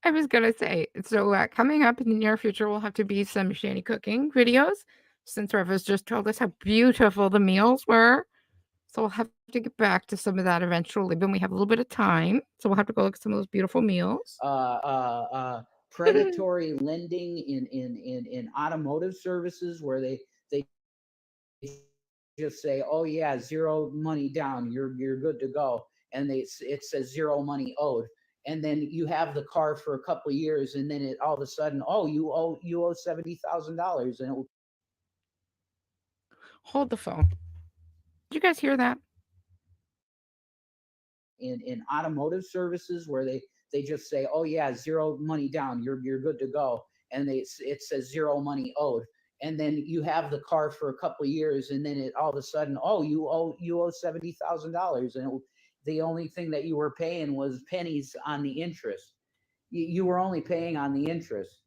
[SPEAKER 1] I was gonna say, so coming up in the near future will have to be some Shanny cooking videos, since Rev has just told us how beautiful the meals were. So we'll have to get back to some of that eventually, when we have a little bit of time. So we'll have to go look at some of those beautiful meals.
[SPEAKER 3] Predatory lending in automotive services where they just say, oh yeah, zero money down, you're good to go, and it says zero money owed, and then you have the car for a couple of years, and then it all of a sudden, oh, you owe $70,000, and
[SPEAKER 1] Hold the phone. Did you guys hear that?
[SPEAKER 3] in automotive services where they just say, oh yeah, zero money down, you're good to go, and it says zero money owed, and then you have the car for a couple of years, and then it all of a sudden, oh, you owe $70,000, and the only thing that you were paying was pennies on the interest. You were only paying on the interest.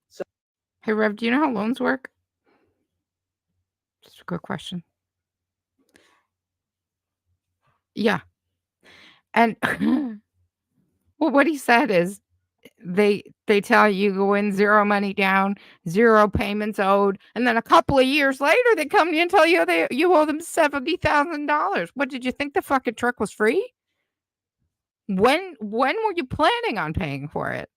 [SPEAKER 3] So,
[SPEAKER 1] Hey Rev, do you know how loans work? Just a quick question. Yeah. And well, what he said is they tell you go in zero money down, zero payments owed, and then a couple of years later they come to you and tell you you owe them $70,000. What did you think, the fucking truck was free? When were you planning on paying for it?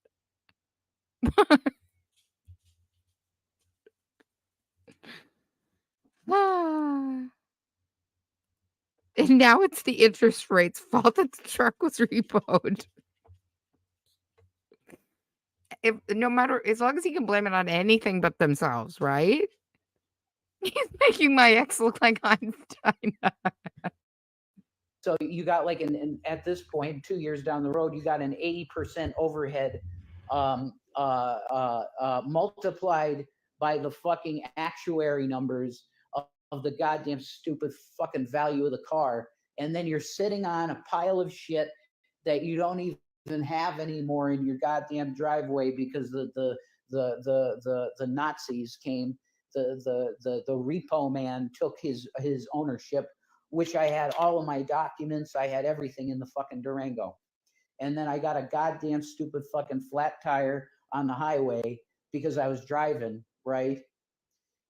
[SPEAKER 1] And now it's the interest rate's fault that the truck was repoed. No matter, as long as he can blame it on anything but themselves, right? He's making my ex look like Einstein.
[SPEAKER 3] So you got like at this point, 2 years down the road, you got an 80% overhead multiplied by the fucking actuary numbers of the goddamn stupid fucking value of the car, and then you're sitting on a pile of shit that you don't even have anymore in your goddamn driveway because the Nazis came. The repo man took his ownership, which I had all of my documents. I had everything in the fucking Durango. And then I got a goddamn stupid fucking flat tire on the highway because I was driving, right?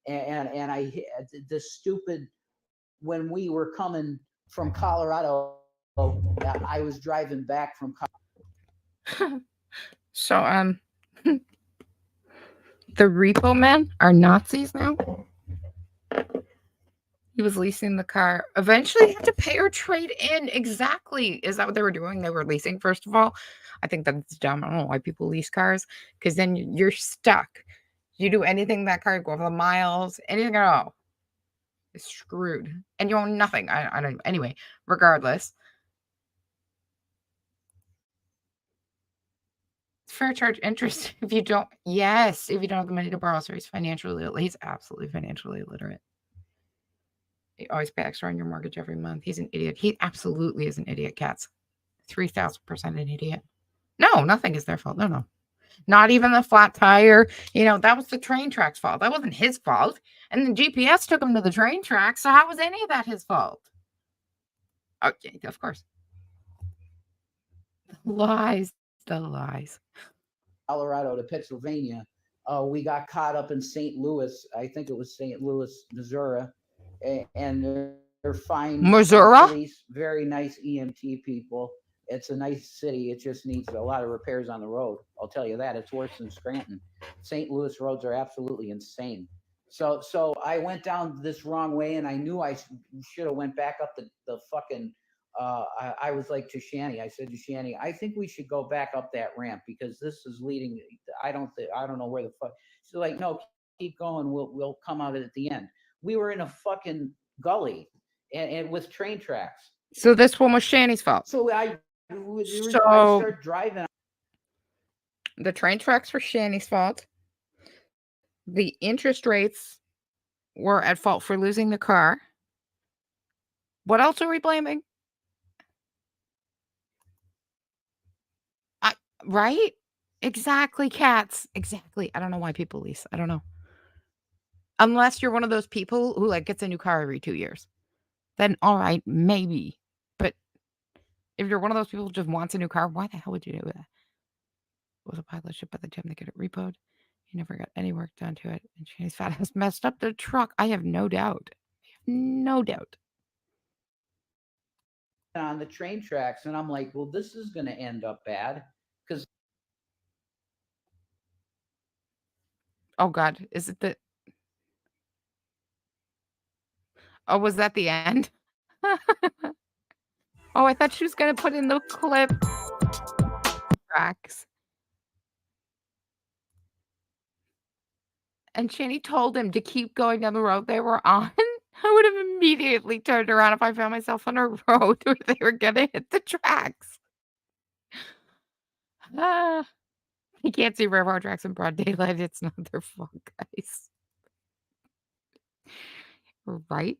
[SPEAKER 3] And I hit the stupid, when we were coming from Colorado, I was driving back from Colorado.
[SPEAKER 1] So, the repo men are Nazis now? He was leasing the car. Eventually, you have to pay or trade in. Exactly. Is that what they were doing? They were leasing, first of all. I think that's dumb. I don't know why people lease cars, because then you're stuck. You do anything that car, go over the miles, anything at all, it's screwed. And you own nothing. I don't. Anyway, regardless. Fair charge interest if you don't. Yes, if you don't have the money to borrow. So he's absolutely financially illiterate. You always pay extra on your mortgage every month. He's an idiot. He absolutely is an idiot, cats. 3,000% an idiot. No, nothing is their fault. No. Not even the flat tire. That was the train track's fault. That wasn't his fault. And the GPS took him to the train track. So how was any of that his fault? Okay, of course. Lies. The lies.
[SPEAKER 3] Colorado to Pennsylvania. We got caught up in St. Louis. I think it was St. Louis, Missouri. And they're fine
[SPEAKER 1] Missouri?
[SPEAKER 3] police, very nice EMT people, It's a nice city. It just needs a lot of repairs on the road. I'll tell you that. It's worse than Scranton. St. Louis roads are absolutely insane. So I went down this wrong way, and I knew I should have went back up the fucking. I was like to Shanny. I said to Shanny, I think we should go back up that ramp because this is leading. I don't know where the fuck. She's like, no, keep going. We'll come out at the end. We were in a fucking gully, and with train tracks.
[SPEAKER 1] So this one was Shanny's fault.
[SPEAKER 3] So I start driving.
[SPEAKER 1] The train tracks were Shanny's fault. The interest rates were at fault for losing the car. What else are we blaming? Right? Exactly, cats. Exactly. I don't know why people lease. I don't know. Unless you're one of those people who like gets a new car every 2 years. Then all right, maybe. But if you're one of those people who just wants a new car, why the hell would you do that? It was a pilot ship by the time they get it repoed. He never got any work done to it. And Shanny's fat ass messed up the truck. I have no doubt. No doubt.
[SPEAKER 3] On the train tracks, and I'm like, well, this is going to end up bad because.
[SPEAKER 1] Oh God, is it the? Oh, was that the end? Oh, I thought she was gonna put in the clip tracks. And Shanny told him to keep going down the road they were on. I would have immediately turned around if I found myself on a road where they were gonna hit the tracks. You can't see railroad tracks in broad daylight. It's not their fault, guys. Right?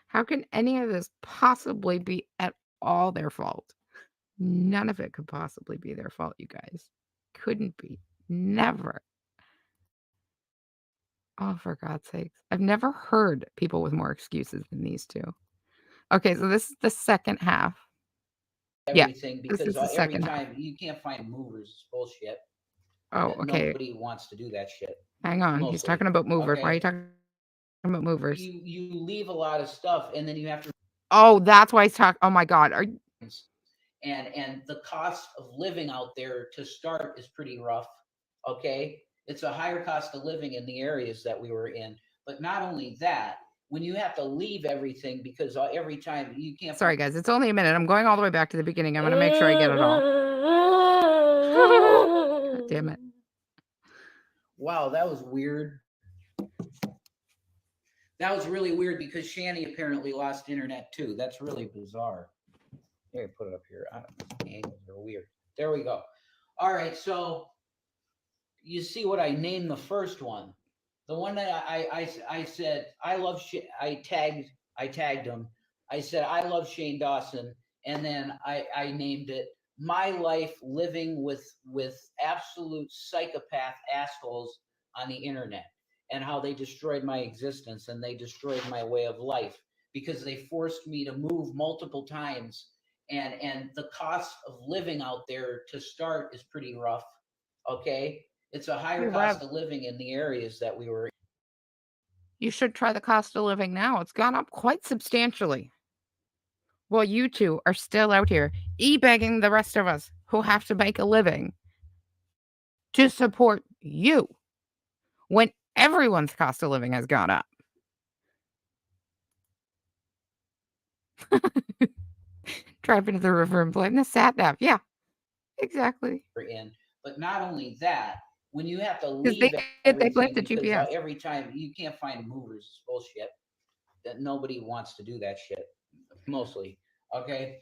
[SPEAKER 1] How can any of this possibly be at all their fault? None of it could possibly be their fault, you guys. Couldn't be. Never. Oh, for God's sakes. I've never heard people with more excuses than these two. Okay, so this is the second half.
[SPEAKER 3] Everything
[SPEAKER 1] this is
[SPEAKER 3] because
[SPEAKER 1] the
[SPEAKER 3] every
[SPEAKER 1] second
[SPEAKER 3] time you can't find movers. It's bullshit.
[SPEAKER 1] Oh, okay.
[SPEAKER 3] Nobody wants to do that shit.
[SPEAKER 1] Hang on. He's
[SPEAKER 3] Mostly.
[SPEAKER 1] talking about movers.
[SPEAKER 3] Okay.
[SPEAKER 1] Why are you talking about movers?
[SPEAKER 3] You leave a lot of stuff, and then you have to.
[SPEAKER 1] Oh, that's why he's talking. Oh my God. Are you?
[SPEAKER 3] And the cost of living out there to start is pretty rough. Okay, it's a higher cost of living in the areas that we were in. But not only that, when you have to leave everything because every time you can't.
[SPEAKER 1] Sorry, guys. It's only a minute. I'm going all the way back to the beginning. I'm going to make sure I get it all. God damn it.
[SPEAKER 3] Wow, that was weird. That was really weird because Shanny apparently lost internet too. That's really bizarre. Here, put it up here. I don't know. The angles are weird. There we go. All right, so you see what I named the first one. The one that I said I love. I tagged him. I said I love Shane Dawson, and then I named it My Life Living with Absolute Psychopath Assholes on the Internet, and how they destroyed my existence and they destroyed my way of life because they forced me to move multiple times. And the cost of living out there to start is pretty rough. Okay, it's a higher cost of living in the areas that we were in.
[SPEAKER 1] You should try the cost of living now. It's gone up quite substantially. Well, you two are still out here e-begging the rest of us who have to make a living to support you when everyone's cost of living has gone up. Driving to the river and blame the sat nav. Yeah, exactly.
[SPEAKER 3] But not only that, when you have to leave,
[SPEAKER 1] they blame the GPS
[SPEAKER 3] every time you can't find movers. It's bullshit. That nobody wants to do that shit. Mostly, okay.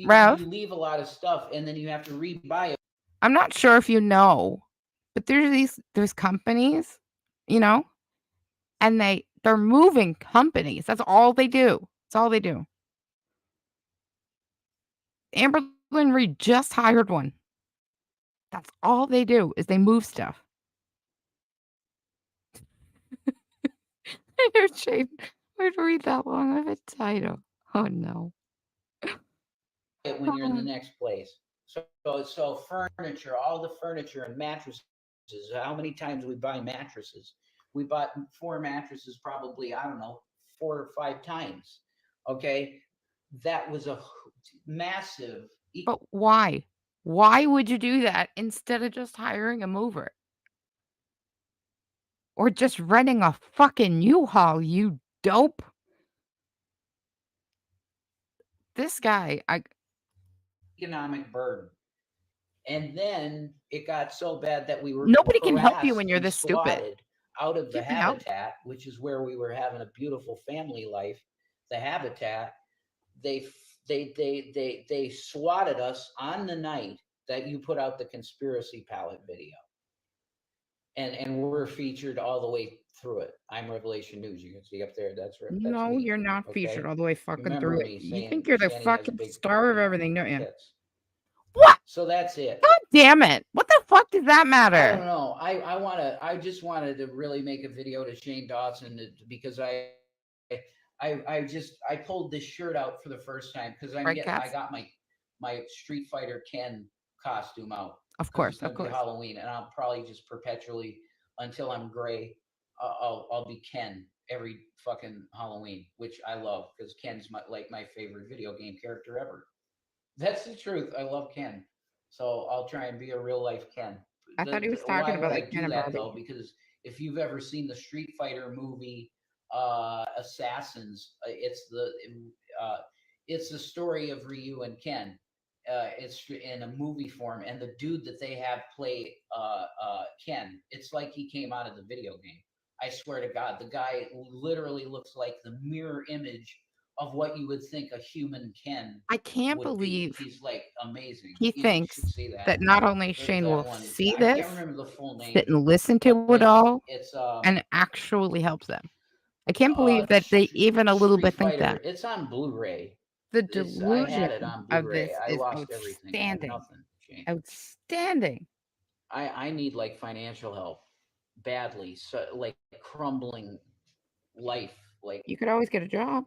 [SPEAKER 1] Rev,
[SPEAKER 3] you leave a lot of stuff and then you have to rebuy it.
[SPEAKER 1] I'm not sure if you know, but there's companies, you know, and they're moving companies. That's all they do. That's all they do. Amberlyn Reed just hired one. That's all they do is they move stuff. I heard Shane would read that long of a title. Oh no.
[SPEAKER 3] When you're in the next place. So furniture, all the furniture and mattresses. How many times we buy mattresses? We bought 4 mattresses probably, I don't know, 4 or 5 times. Okay. That was a massive
[SPEAKER 1] But why? Why would you do that instead of just hiring a mover? Or just renting a fucking U-Haul, you dope? This guy,
[SPEAKER 3] economic burden. And then it got so bad that we were
[SPEAKER 1] nobody can help you
[SPEAKER 3] harassed
[SPEAKER 1] when you're
[SPEAKER 3] and
[SPEAKER 1] this stupid.
[SPEAKER 3] swatted out of the
[SPEAKER 1] You can help.
[SPEAKER 3] habitat, which is where we were having a beautiful family life. The habitat, they swatted us on the night that you put out the conspiracy palette video. And we're featured all the way through it. I'm Revelation News. You can see up there. That's
[SPEAKER 1] No,
[SPEAKER 3] me.
[SPEAKER 1] you're not
[SPEAKER 3] Okay?
[SPEAKER 1] featured all the way fucking
[SPEAKER 3] Remember
[SPEAKER 1] through it.
[SPEAKER 3] me
[SPEAKER 1] You
[SPEAKER 3] saying
[SPEAKER 1] think you're the
[SPEAKER 3] Shanny has
[SPEAKER 1] fucking
[SPEAKER 3] big,
[SPEAKER 1] star of
[SPEAKER 3] you know,
[SPEAKER 1] everything, don't you?
[SPEAKER 3] tits.
[SPEAKER 1] What?
[SPEAKER 3] So that's it.
[SPEAKER 1] God damn it. What the fuck does that
[SPEAKER 3] I
[SPEAKER 1] matter?
[SPEAKER 3] don't know. I just wanted to really make a video to Shane Dawson because I pulled this shirt out for the first time because I
[SPEAKER 1] Right,
[SPEAKER 3] got
[SPEAKER 1] Cass?
[SPEAKER 3] my Street Fighter Ken costume out.
[SPEAKER 1] Of
[SPEAKER 3] Because
[SPEAKER 1] course,
[SPEAKER 3] it's gonna
[SPEAKER 1] of
[SPEAKER 3] be
[SPEAKER 1] course.
[SPEAKER 3] Halloween, and I'll probably just perpetually until I'm gray. I'll be Ken every fucking Halloween, which I love because Ken's my favorite video game character ever. That's the truth. I love Ken, so I'll try and be a real life Ken.
[SPEAKER 1] I thought he was talking
[SPEAKER 3] Why
[SPEAKER 1] about
[SPEAKER 3] would I
[SPEAKER 1] like
[SPEAKER 3] do
[SPEAKER 1] Ken and
[SPEAKER 3] that though?
[SPEAKER 1] Barbie.
[SPEAKER 3] Because if you've ever seen the Street Fighter movie, Assassins, it's the story of Ryu and Ken. It's in a movie form, and the dude that they have play Ken, it's like he came out of the video game. I swear to God, the guy literally looks like the mirror image of what you would think a human Ken
[SPEAKER 1] I can't
[SPEAKER 3] would be.
[SPEAKER 1] believe
[SPEAKER 3] He's like amazing.
[SPEAKER 1] he
[SPEAKER 3] You
[SPEAKER 1] thinks
[SPEAKER 3] should see that.
[SPEAKER 1] that not only
[SPEAKER 3] There's
[SPEAKER 1] Shane
[SPEAKER 3] that
[SPEAKER 1] will
[SPEAKER 3] one.
[SPEAKER 1] see
[SPEAKER 3] I can't
[SPEAKER 1] this,
[SPEAKER 3] remember the full name,
[SPEAKER 1] sit and listen to
[SPEAKER 3] but
[SPEAKER 1] it all,
[SPEAKER 3] it's
[SPEAKER 1] and actually helps them. I can't believe that they even a little bit think that.
[SPEAKER 3] It's on Blu-ray.
[SPEAKER 1] The
[SPEAKER 3] I had it
[SPEAKER 1] delusion
[SPEAKER 3] on
[SPEAKER 1] of
[SPEAKER 3] Blu-ray.
[SPEAKER 1] this
[SPEAKER 3] I
[SPEAKER 1] is
[SPEAKER 3] lost everything. I have
[SPEAKER 1] outstanding.
[SPEAKER 3] nothing, Shane.
[SPEAKER 1] Outstanding.
[SPEAKER 3] I need like financial help badly. So like crumbling life. Like
[SPEAKER 1] You could always get a job.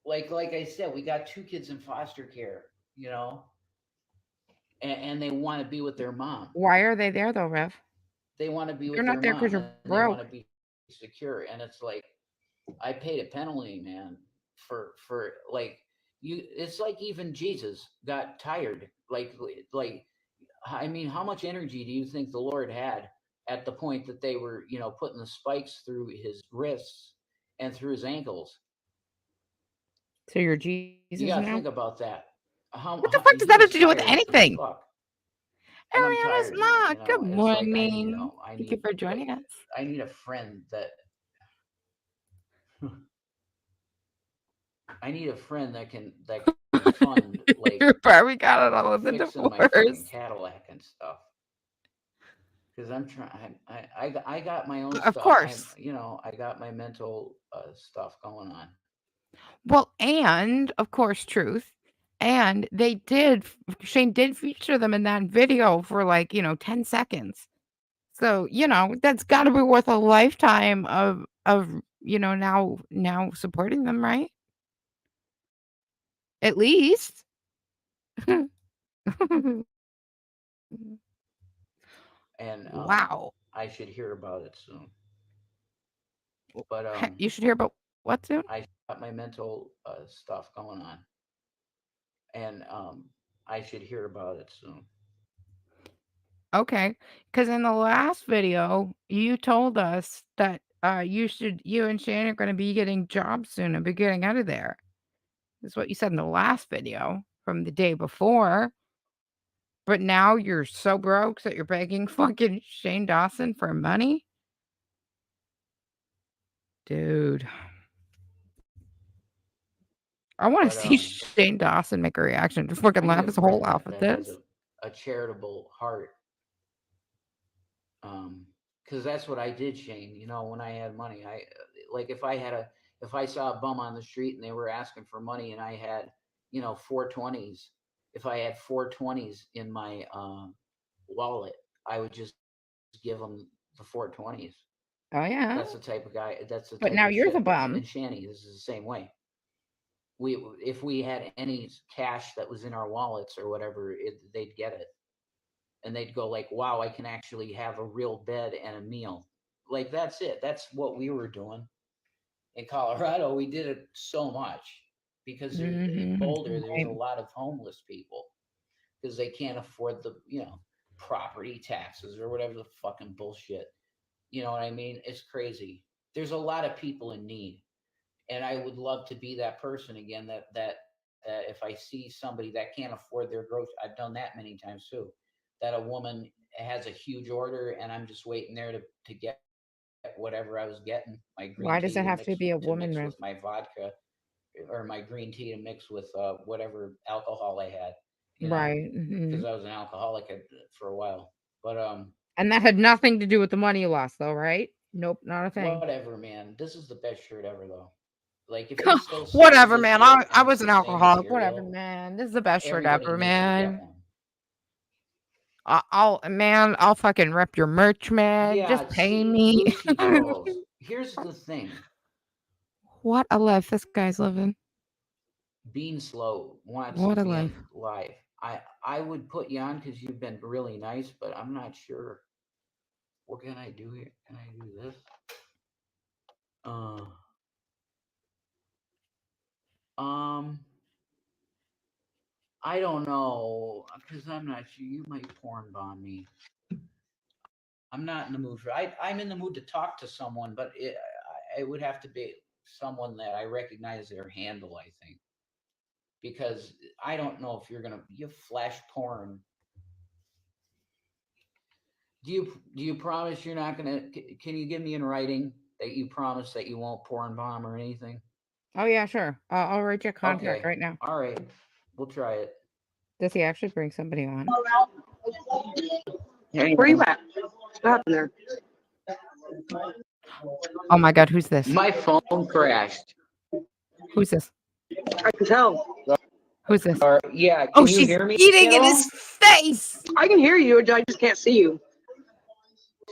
[SPEAKER 3] like I said, we got 2 kids in foster care, you know, and they want to be with their mom.
[SPEAKER 1] Why are they there though, Rev?
[SPEAKER 3] They want to be
[SPEAKER 1] You're
[SPEAKER 3] with their
[SPEAKER 1] not there because
[SPEAKER 3] mom,
[SPEAKER 1] you're
[SPEAKER 3] and they want
[SPEAKER 1] broke.
[SPEAKER 3] to be secure. And it's like I paid a penalty, man, for like you. It's like even Jesus got tired. Like I mean, how much energy do you think the Lord had at the point that they were, you know, putting the spikes through his wrists and through his ankles?
[SPEAKER 1] So you're
[SPEAKER 3] You
[SPEAKER 1] Jesus
[SPEAKER 3] got to
[SPEAKER 1] now?
[SPEAKER 3] think about that.
[SPEAKER 1] What the fuck does
[SPEAKER 3] He
[SPEAKER 1] that have
[SPEAKER 3] was
[SPEAKER 1] to do with
[SPEAKER 3] tired as
[SPEAKER 1] anything?
[SPEAKER 3] fuck, and I'm
[SPEAKER 1] Ariana's
[SPEAKER 3] tired, man.
[SPEAKER 1] Ma,
[SPEAKER 3] You
[SPEAKER 1] good
[SPEAKER 3] know, it's like
[SPEAKER 1] morning.
[SPEAKER 3] I
[SPEAKER 1] Thank you
[SPEAKER 3] need
[SPEAKER 1] for joining us.
[SPEAKER 3] I need a friend that I need a friend that can fund like
[SPEAKER 1] You probably got it all in the
[SPEAKER 3] fixing my fucking
[SPEAKER 1] divorce.
[SPEAKER 3] Cadillac and stuff. Because I'm trying, I got my own
[SPEAKER 1] Of
[SPEAKER 3] stuff.
[SPEAKER 1] course.
[SPEAKER 3] You know, I got my mental stuff going on.
[SPEAKER 1] Well, and of course, truth. And they did, Shane did feature them in that video for like, 10 seconds. So, that's got to be worth a lifetime of, now supporting them, right? At least.
[SPEAKER 3] And
[SPEAKER 1] Wow.
[SPEAKER 3] I should hear about it soon. But
[SPEAKER 1] You should hear about what soon?
[SPEAKER 3] I got my mental stuff going on, and I should hear about it soon.
[SPEAKER 1] Okay, because in the last video, you told us that you and Shane are going to be getting jobs soon and be getting out of there. That's what you said in the last video from the day before. But now you're so broke that you're begging fucking Shane Dawson for money? Dude. I want to see Shane Dawson make a reaction to fucking laugh his whole off at
[SPEAKER 3] that
[SPEAKER 1] this.
[SPEAKER 3] has a charitable heart. Because that's what I did, Shane. You know, when I had money, I like if I saw a bum on the street and they were asking for money and I had, 420s, if I had 420s in my wallet, I would just give them the 420s.
[SPEAKER 1] Oh yeah.
[SPEAKER 3] That's the type of guy. That's the.
[SPEAKER 1] But
[SPEAKER 3] type
[SPEAKER 1] now
[SPEAKER 3] of
[SPEAKER 1] you're
[SPEAKER 3] shit.
[SPEAKER 1] the bum.
[SPEAKER 3] And Shanny, this is the same way. If we had any cash that was in our wallets or whatever, they'd get it. And they'd go like, wow, I can actually have a real bed and a meal. Like, that's it. That's what we were doing. In Colorado, we did it so much because in Boulder, there's a lot of homeless people. because they can't afford the, property taxes or whatever the fucking bullshit. You know what I mean? It's crazy. There's a lot of people in need, and I would love to be that person again. That if I see somebody that can't afford their groceries, I've done that many times too. That a woman has a huge order, and I'm just waiting there to get whatever I was getting. My green
[SPEAKER 1] Why
[SPEAKER 3] tea
[SPEAKER 1] does it have to be a woman,
[SPEAKER 3] mix
[SPEAKER 1] Rev?
[SPEAKER 3] with my vodka, or my green tea to mix with whatever alcohol I had.
[SPEAKER 1] Right.
[SPEAKER 3] Because I was an alcoholic for a while. But
[SPEAKER 1] and that had nothing to do with the money you lost, though, right? Nope, not a thing.
[SPEAKER 3] Whatever, man. This is the best shirt ever, though. Like, if he still sells
[SPEAKER 1] whatever,
[SPEAKER 3] this
[SPEAKER 1] man.
[SPEAKER 3] shirt
[SPEAKER 1] I
[SPEAKER 3] and
[SPEAKER 1] was
[SPEAKER 3] it's
[SPEAKER 1] an
[SPEAKER 3] the same
[SPEAKER 1] alcoholic.
[SPEAKER 3] material,
[SPEAKER 1] Whatever, man. This is the best shirt
[SPEAKER 3] everybody
[SPEAKER 1] ever,
[SPEAKER 3] needs to get
[SPEAKER 1] man.
[SPEAKER 3] one.
[SPEAKER 1] I'll fucking rep your merch, man.
[SPEAKER 3] Yeah,
[SPEAKER 1] Just pay
[SPEAKER 3] see,
[SPEAKER 1] me.
[SPEAKER 3] Lucy Charles. Here's the thing.
[SPEAKER 1] What a life this guy's living.
[SPEAKER 3] Being Slow wants
[SPEAKER 1] What
[SPEAKER 3] to
[SPEAKER 1] a
[SPEAKER 3] be
[SPEAKER 1] life.
[SPEAKER 3] live. I would put you on because you've been really nice, but I'm not sure. What can I do here? Can I do this? I don't know, because I'm not sure. You might porn bomb me. I'm not in the mood for. I'm in the mood to talk to someone, but it would have to be someone that I recognize their handle. I think, because I don't know if you flash porn. Do you promise you're not gonna? Can you give me in writing that you promise that you won't porn bomb or anything?
[SPEAKER 1] Oh, yeah, sure. I'll write your contract right now.
[SPEAKER 3] All right. We'll try it.
[SPEAKER 1] Does he actually bring somebody on?
[SPEAKER 2] Where you at? What happened there?
[SPEAKER 1] Oh, my God. Who's this?
[SPEAKER 3] My phone crashed.
[SPEAKER 1] Who's this?
[SPEAKER 2] I can tell.
[SPEAKER 1] Who's this?
[SPEAKER 3] Yeah.
[SPEAKER 1] Oh,
[SPEAKER 3] Can you
[SPEAKER 1] she's
[SPEAKER 3] hear me?
[SPEAKER 1] eating in his face.
[SPEAKER 2] I can hear you. I just can't see you.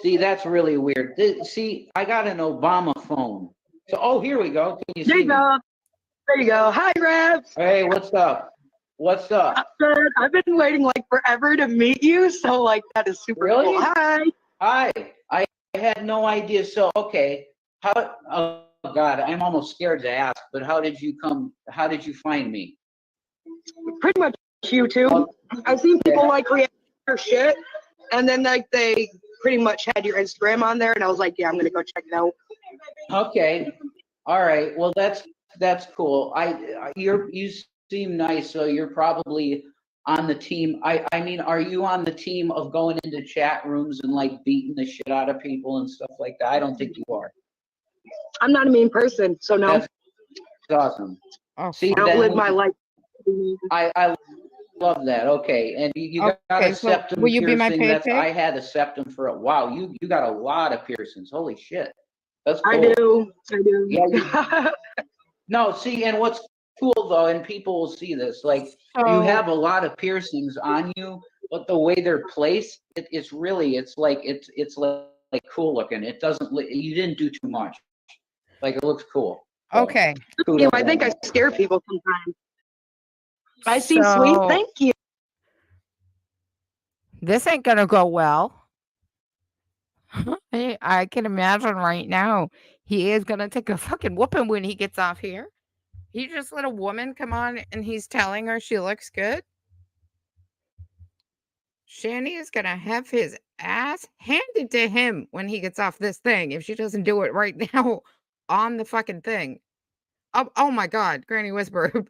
[SPEAKER 3] See, that's really weird. See, I got an Obama phone. So, here we go. Can you
[SPEAKER 2] There
[SPEAKER 3] see
[SPEAKER 2] you go. There you go. Hi, Rev.
[SPEAKER 3] Hey, what's up? What's up?
[SPEAKER 2] Good. I've been waiting like forever to meet you, so like that is super
[SPEAKER 3] Really?
[SPEAKER 2] cool. Hi.
[SPEAKER 3] Hi. I had no idea. So, okay. Oh God, I'm almost scared to ask, but how did you find me?
[SPEAKER 2] Pretty much YouTube. I've seen people like react to your shit, and then like they pretty much had your Instagram on there, and I was like, yeah, I'm gonna go check it out.
[SPEAKER 3] Okay. All right. Well, that's cool. You seem nice, so you're probably on the team. I mean, are you on the team of going into chat rooms and like beating the shit out of people and stuff like that? I don't think you are.
[SPEAKER 2] I'm not a mean person, so no.
[SPEAKER 3] That's awesome.
[SPEAKER 1] Oh,
[SPEAKER 3] See,
[SPEAKER 2] I don't live my life.
[SPEAKER 3] I love that. Okay, and you got a
[SPEAKER 1] so
[SPEAKER 3] septum
[SPEAKER 1] will you be my
[SPEAKER 3] piercing.
[SPEAKER 1] paycheck?
[SPEAKER 3] I had a septum for a wow. You got a lot of piercings. Holy shit, that's cool.
[SPEAKER 2] I do.
[SPEAKER 3] Yeah. No, see, and what's cool though, and people will see this, like you have a lot of piercings on you, but the way they're placed, it's like cool looking. It doesn't. You didn't do too much. Like it looks cool.
[SPEAKER 1] Okay.
[SPEAKER 2] Yeah, I think I scare people sometimes. I seem sweet. Thank you.
[SPEAKER 1] This ain't gonna go well. I can imagine right now. He is gonna take a fucking whooping when he gets off here. He just let a woman come on and he's telling her she looks good. Shanny is gonna have his ass handed to him when he gets off this thing if she doesn't do it right now on the fucking thing. Oh my God, Granny Whisper.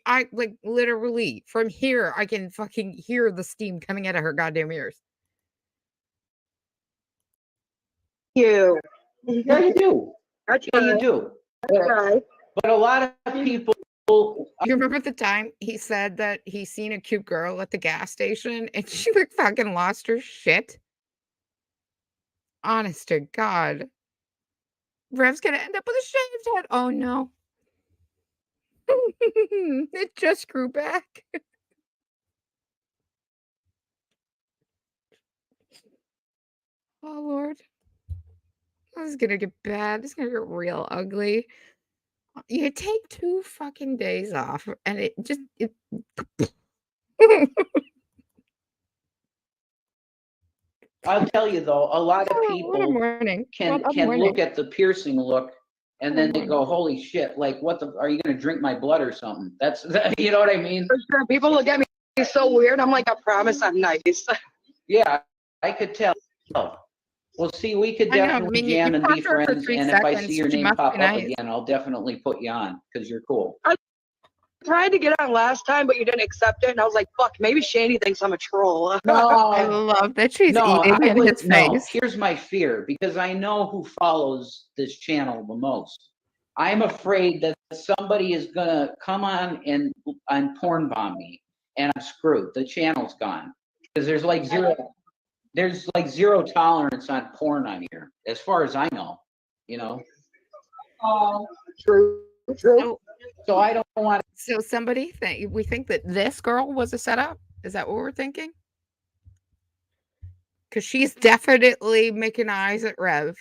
[SPEAKER 1] I like literally from here, I can fucking hear the steam coming out of her goddamn ears.
[SPEAKER 2] You.
[SPEAKER 3] Yeah, you do. Yeah, you do. But a lot of people.
[SPEAKER 1] You remember the time he said that he seen a cute girl at the gas station and she like fucking lost her shit? Honest to God. Rev's gonna end up with a shaved head. Oh no. It just grew back. Oh Lord. This is gonna get bad. This is gonna get real ugly. You take 2 fucking days off and it just
[SPEAKER 3] I'll tell you though, a lot of
[SPEAKER 1] What a
[SPEAKER 3] people
[SPEAKER 1] morning.
[SPEAKER 3] can
[SPEAKER 1] What a morning.
[SPEAKER 3] look at the piercing look and then they go, holy shit, like what the are you gonna drink my blood or something? That's you know what I mean?
[SPEAKER 2] For sure. People look at me
[SPEAKER 5] He's so weird. I'm like, I promise I'm nice.
[SPEAKER 3] Yeah, I could tell. Well, see, we could
[SPEAKER 1] I know. I
[SPEAKER 3] definitely
[SPEAKER 1] mean, you
[SPEAKER 3] jam and be
[SPEAKER 1] talked to her for
[SPEAKER 3] friends.
[SPEAKER 1] 3
[SPEAKER 3] And if I see
[SPEAKER 1] seconds.
[SPEAKER 3] your
[SPEAKER 1] She
[SPEAKER 3] name
[SPEAKER 1] must
[SPEAKER 3] pop
[SPEAKER 1] be
[SPEAKER 3] up
[SPEAKER 1] nice.
[SPEAKER 3] again, I'll definitely put you on because you're cool.
[SPEAKER 5] Tried to get on last time, but you didn't accept it. And I was like, fuck, maybe Shanny thinks I'm a troll.
[SPEAKER 1] I
[SPEAKER 3] No,
[SPEAKER 1] love that she's
[SPEAKER 3] no,
[SPEAKER 1] eating in his
[SPEAKER 3] no.
[SPEAKER 1] face.
[SPEAKER 3] Here's my fear because I know who follows this channel the most. I'm afraid that somebody is gonna come on and porn bomb me, and I'm screwed. The channel's gone because there's like zero tolerance on porn on here, as far as I know. You know.
[SPEAKER 5] True.
[SPEAKER 3] So I don't want.
[SPEAKER 1] So we think that this girl was a setup? Is that what we're thinking? Because she's definitely making eyes at Rev.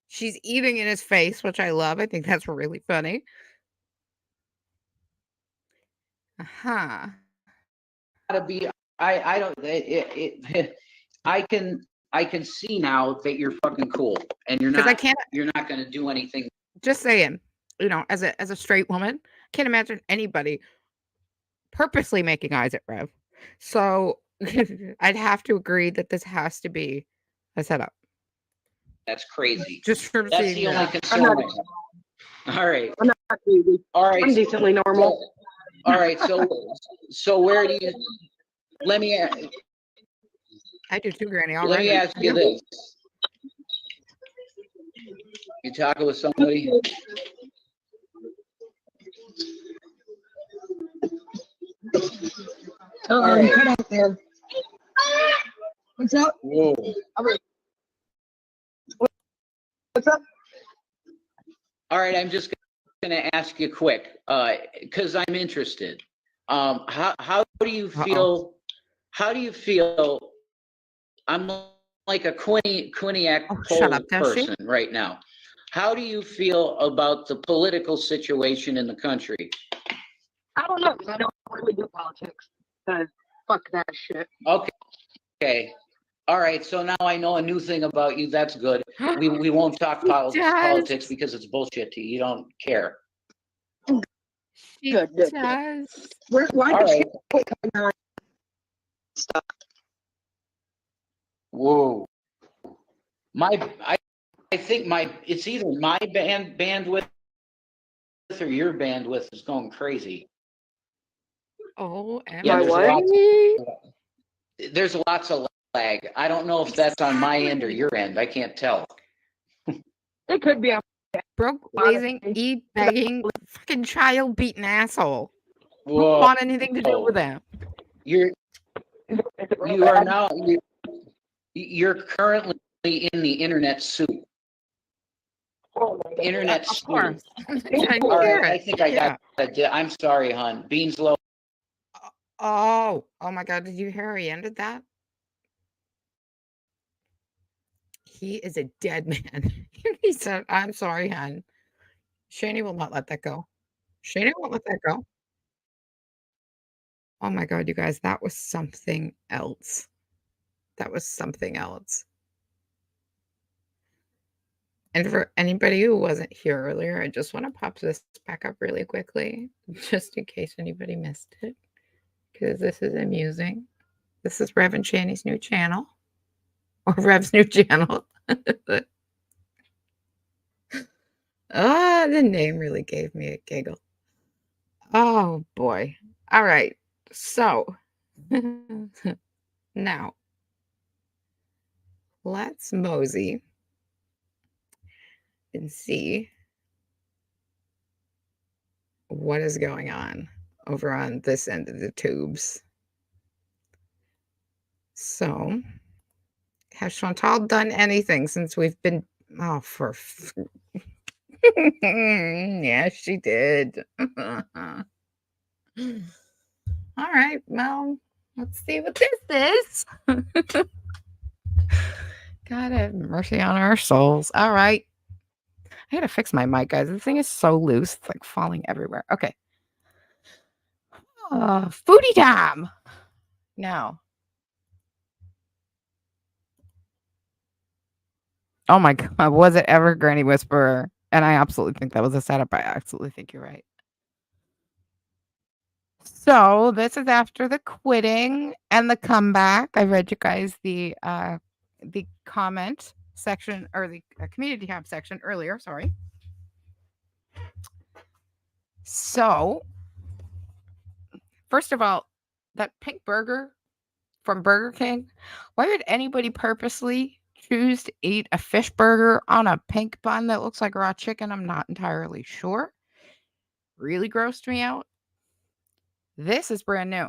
[SPEAKER 1] She's eating in his face, which I love. I think that's really funny. Uh-huh.
[SPEAKER 3] To be, I don't. I can see now that you're fucking cool, and you're not. You're not gonna do anything.
[SPEAKER 1] Just saying, as a straight woman, can't imagine anybody purposely making eyes at Rev. So I'd have to agree that this has to be a setup.
[SPEAKER 3] That's crazy.
[SPEAKER 1] Just from
[SPEAKER 3] That's
[SPEAKER 1] seeing
[SPEAKER 3] the only
[SPEAKER 1] that.
[SPEAKER 3] concern. All right.
[SPEAKER 5] I'm not crazy.
[SPEAKER 3] All right.
[SPEAKER 5] I'm decently normal.
[SPEAKER 3] All right. So where do you? Let me.
[SPEAKER 1] I do too, Granny.
[SPEAKER 3] Let me ask you this. You talking with somebody?
[SPEAKER 5] Right. Cut out there. What's up?
[SPEAKER 3] Whoa.
[SPEAKER 5] What's up?
[SPEAKER 3] All right, I'm just gonna ask you quick, because I'm interested. How do you feel? How do you feel? I'm like a Quinnipiac poll person right now. How do you feel about the political situation in the country?
[SPEAKER 5] I don't know, because I don't really do politics. Fuck that shit.
[SPEAKER 3] Okay. All right. So now I know a new thing about you. That's good. We won't talk politics because it's bullshit to you. You don't care.
[SPEAKER 5] Good. Why
[SPEAKER 3] All right.
[SPEAKER 5] coming on stuff?
[SPEAKER 3] Whoa. I think it's either my bandwidth or your bandwidth is going crazy.
[SPEAKER 1] Oh,
[SPEAKER 3] yeah, there's lots of lag. I don't know if that's on my end or your end. I can't tell.
[SPEAKER 5] It could be.
[SPEAKER 1] Broke, blazing, begging, fucking child beating asshole.
[SPEAKER 3] Whoa.
[SPEAKER 1] Who want anything to do with that?
[SPEAKER 3] You're currently in the internet soup. Internet
[SPEAKER 1] Of
[SPEAKER 3] soup.
[SPEAKER 1] course.
[SPEAKER 3] All right, I think I got it. I'm sorry, hon. Beans low.
[SPEAKER 1] Oh my God! Did you hear how he ended that? He is a dead man. He said, "I'm sorry, hon." Shanny will not let that go. Shanny won't let that go. Oh my God, you guys, that was something else. That was something else. And for anybody who wasn't here earlier, I just want to pop this back up really quickly, just in case anybody missed it, because this is amusing. This is Rev and Shanny's new channel, or Rev's new channel. The name really gave me a giggle. Oh boy. All right. So now let's mosey and see what is going on over on this end of the tubes. So, has Chantal done anything since we've been? Oh, yeah, she did. All right, well, let's see what this is. God have mercy on our souls. All right. I gotta fix my mic, guys. This thing is so loose. It's like falling everywhere. Okay. Foodie time. Now. Oh my God. Was it ever Granny Whisperer? And I absolutely think that was a setup. I absolutely think you're right. So this is after the quitting and the comeback. I read you guys the comment section or the community tab section earlier. Sorry. So, first of all, that pink burger from Burger King. Why would anybody purposely choose to eat a fish burger on a pink bun that looks like raw chicken? I'm not entirely sure. Really grossed me out. This is brand new.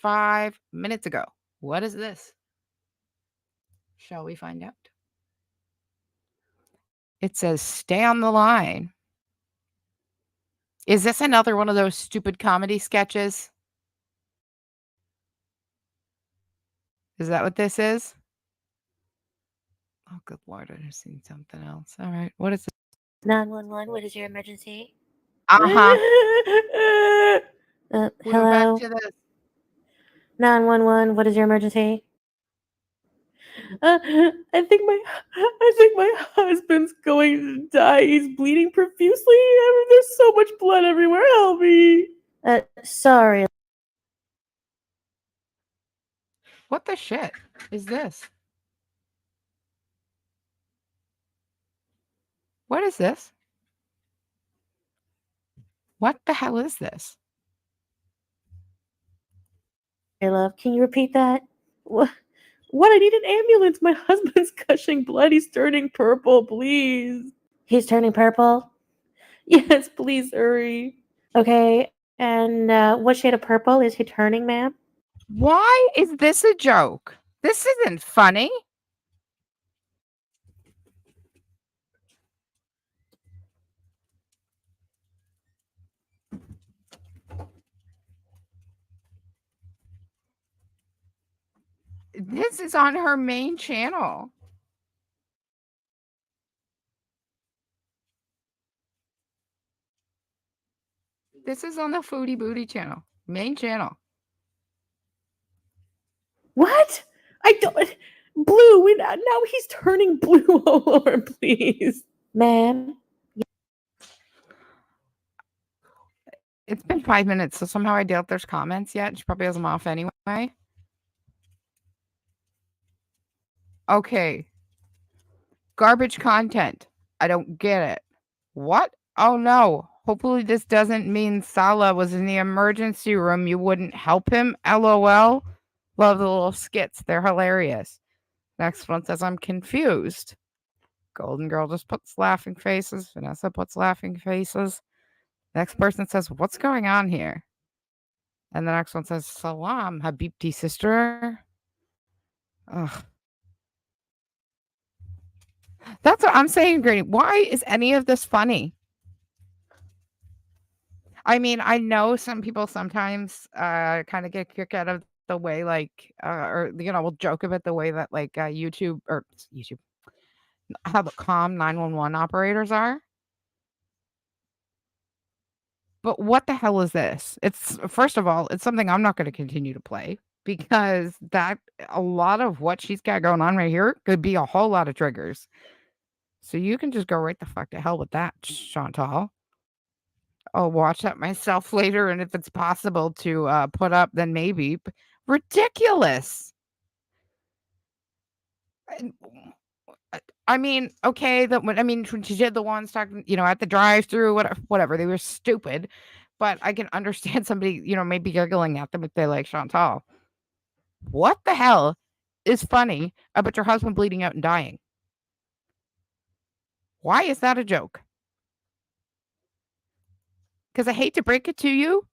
[SPEAKER 1] 5 minutes ago. What is this? Shall we find out? It says, stay on the line. Is this another one of those stupid comedy sketches? Is that what this is? Oh, good Lord. I just seen something else. All right. What is it?
[SPEAKER 6] 911, what is your emergency?
[SPEAKER 1] Uh-huh. We went back
[SPEAKER 6] Hello?
[SPEAKER 1] to this.
[SPEAKER 6] 911, what is your emergency? I think my husband's going to die. He's bleeding profusely. There's so much blood everywhere. Help me. Sorry.
[SPEAKER 1] What the shit is this? What is this? What the hell is this?
[SPEAKER 6] Hey, love, can you repeat that? What? I need an ambulance. My husband's gushing blood. He's turning purple, please. He's turning purple? Yes, please hurry. Okay, and what shade of purple is he turning, ma'am?
[SPEAKER 1] Why is this a joke? This isn't funny. This is on her main channel. This is on the Foodie Booty channel. Main channel.
[SPEAKER 6] What? I don't. Blue. Now he's turning blue. Oh Lord, please, ma'am.
[SPEAKER 1] It's been 5 minutes, so somehow I doubt there's comments yet. She probably has them off anyway. Okay. Garbage content. I don't get it. What? Oh no. Hopefully this doesn't mean Salah was in the emergency room. You wouldn't help him. LOL. Love the little skits. They're hilarious. Next one says, I'm confused. Golden Girl just puts laughing faces. Vanessa puts laughing faces. Next person says, what's going on here? And the next one says, Salam, Habibti sister. Ugh. That's what I'm saying, Granny. Why is any of this funny? I mean, I know some people sometimes kind of get a kick out of the way, like, or, you know, we'll joke about the way that, like, YouTube, how the calm 911 operators are. But what the hell is this? It's, first of all, it's something I'm not going to continue to play because that a lot of what she's got going on right here could be a whole lot of triggers. So you can just go right the fuck to hell with that, Chantal. I'll watch that myself later, and if it's possible to put up, then maybe. But ridiculous. I mean, okay, when she did the ones talking, you know, at the drive-through, whatever, they were stupid. But I can understand somebody, you know, maybe giggling at them if they like Chantal. What the hell is funny about your husband bleeding out and dying? Why is that a joke? Because I hate to break it to you,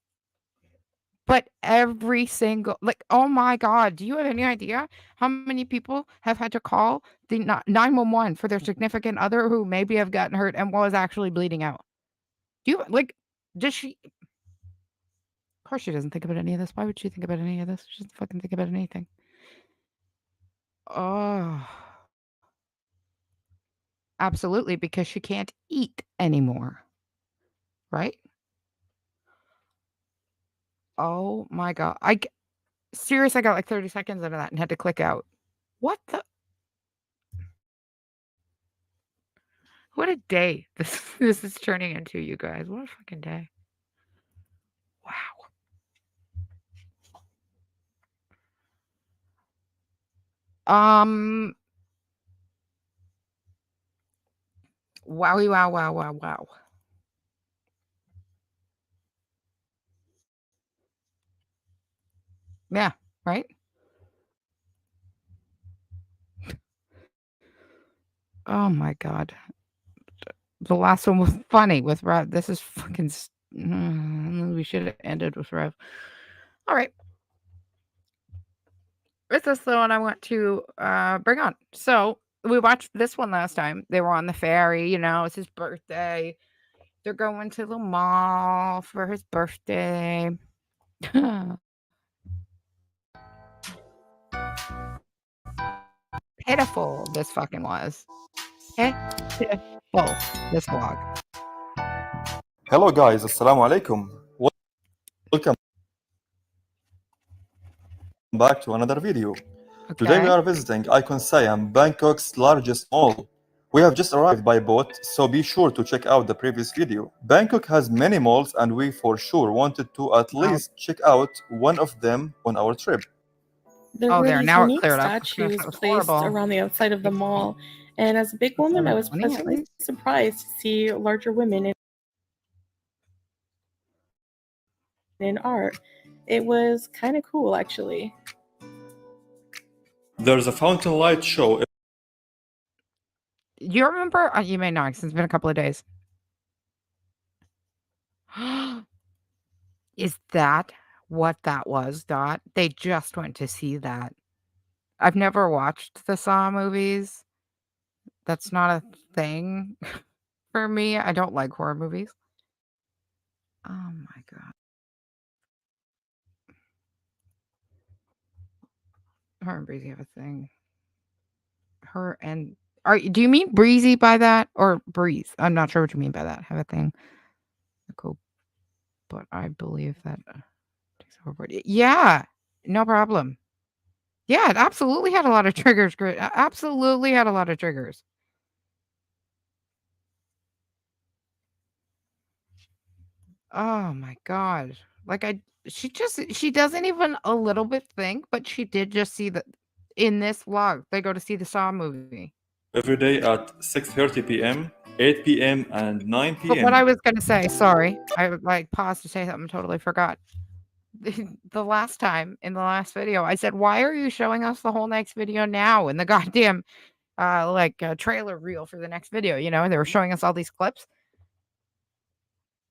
[SPEAKER 1] but every single, like, oh my God, do you have any idea how many people have had to call the 911 for their significant other who maybe have gotten hurt and was actually bleeding out? Do you, like, does she? Of course she doesn't think about any of this. Why would she think about any of this? She doesn't fucking think about anything. Oh, absolutely, because she can't eat anymore. Right? Oh my God. Seriously, I got like 30 seconds out of that and had to click out. What the? What a day this is turning into, you guys. What a fucking day. Wow. Wowie, wow, wow, wow, wow. Yeah, right? Oh my God. The last one was funny with Rev. This is fucking. We should have ended with Rev. All right. This is the one I want to bring on. So we watched this one last time. They were on the ferry, you know, it's his birthday. They're going to the mall for his birthday. Pitiful this fucking was. Pitiful this vlog.
[SPEAKER 7] Hello guys, assalamu alaikum. Welcome back to another video.
[SPEAKER 1] Okay.
[SPEAKER 7] Today we are visiting Icon Siam, Bangkok's largest mall. We have just arrived by boat, so be sure to check out the previous video. Bangkok has many malls and we for sure wanted to at least check out one of them on our trip.
[SPEAKER 6] There
[SPEAKER 1] Oh,
[SPEAKER 6] were
[SPEAKER 1] there.
[SPEAKER 6] these
[SPEAKER 1] Now it
[SPEAKER 6] unique
[SPEAKER 1] cleared up.
[SPEAKER 6] statues
[SPEAKER 1] That was
[SPEAKER 6] placed
[SPEAKER 1] horrible.
[SPEAKER 6] around the outside of the mall, and as a big woman, I was
[SPEAKER 1] Money, at
[SPEAKER 6] pleasantly
[SPEAKER 1] least.
[SPEAKER 6] surprised to see larger women in art. It was kind of cool, actually.
[SPEAKER 7] There's a fountain light show.
[SPEAKER 1] Do you remember? You may not, because it's been a couple of days. Is that what that was, Dot? They just went to see that. I've never watched the Saw movies. That's not a thing for me. I don't like horror movies. Oh my God. Her and Breezy have a thing. Her and do you mean Breezy by that or Breeze? I'm not sure what you mean by that. Have a thing. Cool. But I believe that takes overboard. Yeah, no problem. Yeah, it absolutely had a lot of triggers. Absolutely had a lot of triggers. Oh my God. Like she doesn't even a little bit think, but she did just see that in this vlog. They go to see the Saw movie.
[SPEAKER 7] Every day at 6:30 p.m., 8 p.m. and 9 p.m.
[SPEAKER 1] But what I was going to say, sorry, I like paused to say something, totally forgot. The last time in the last video, I said, why are you showing us the whole next video now in the goddamn trailer reel for the next video? You know, they were showing us all these clips.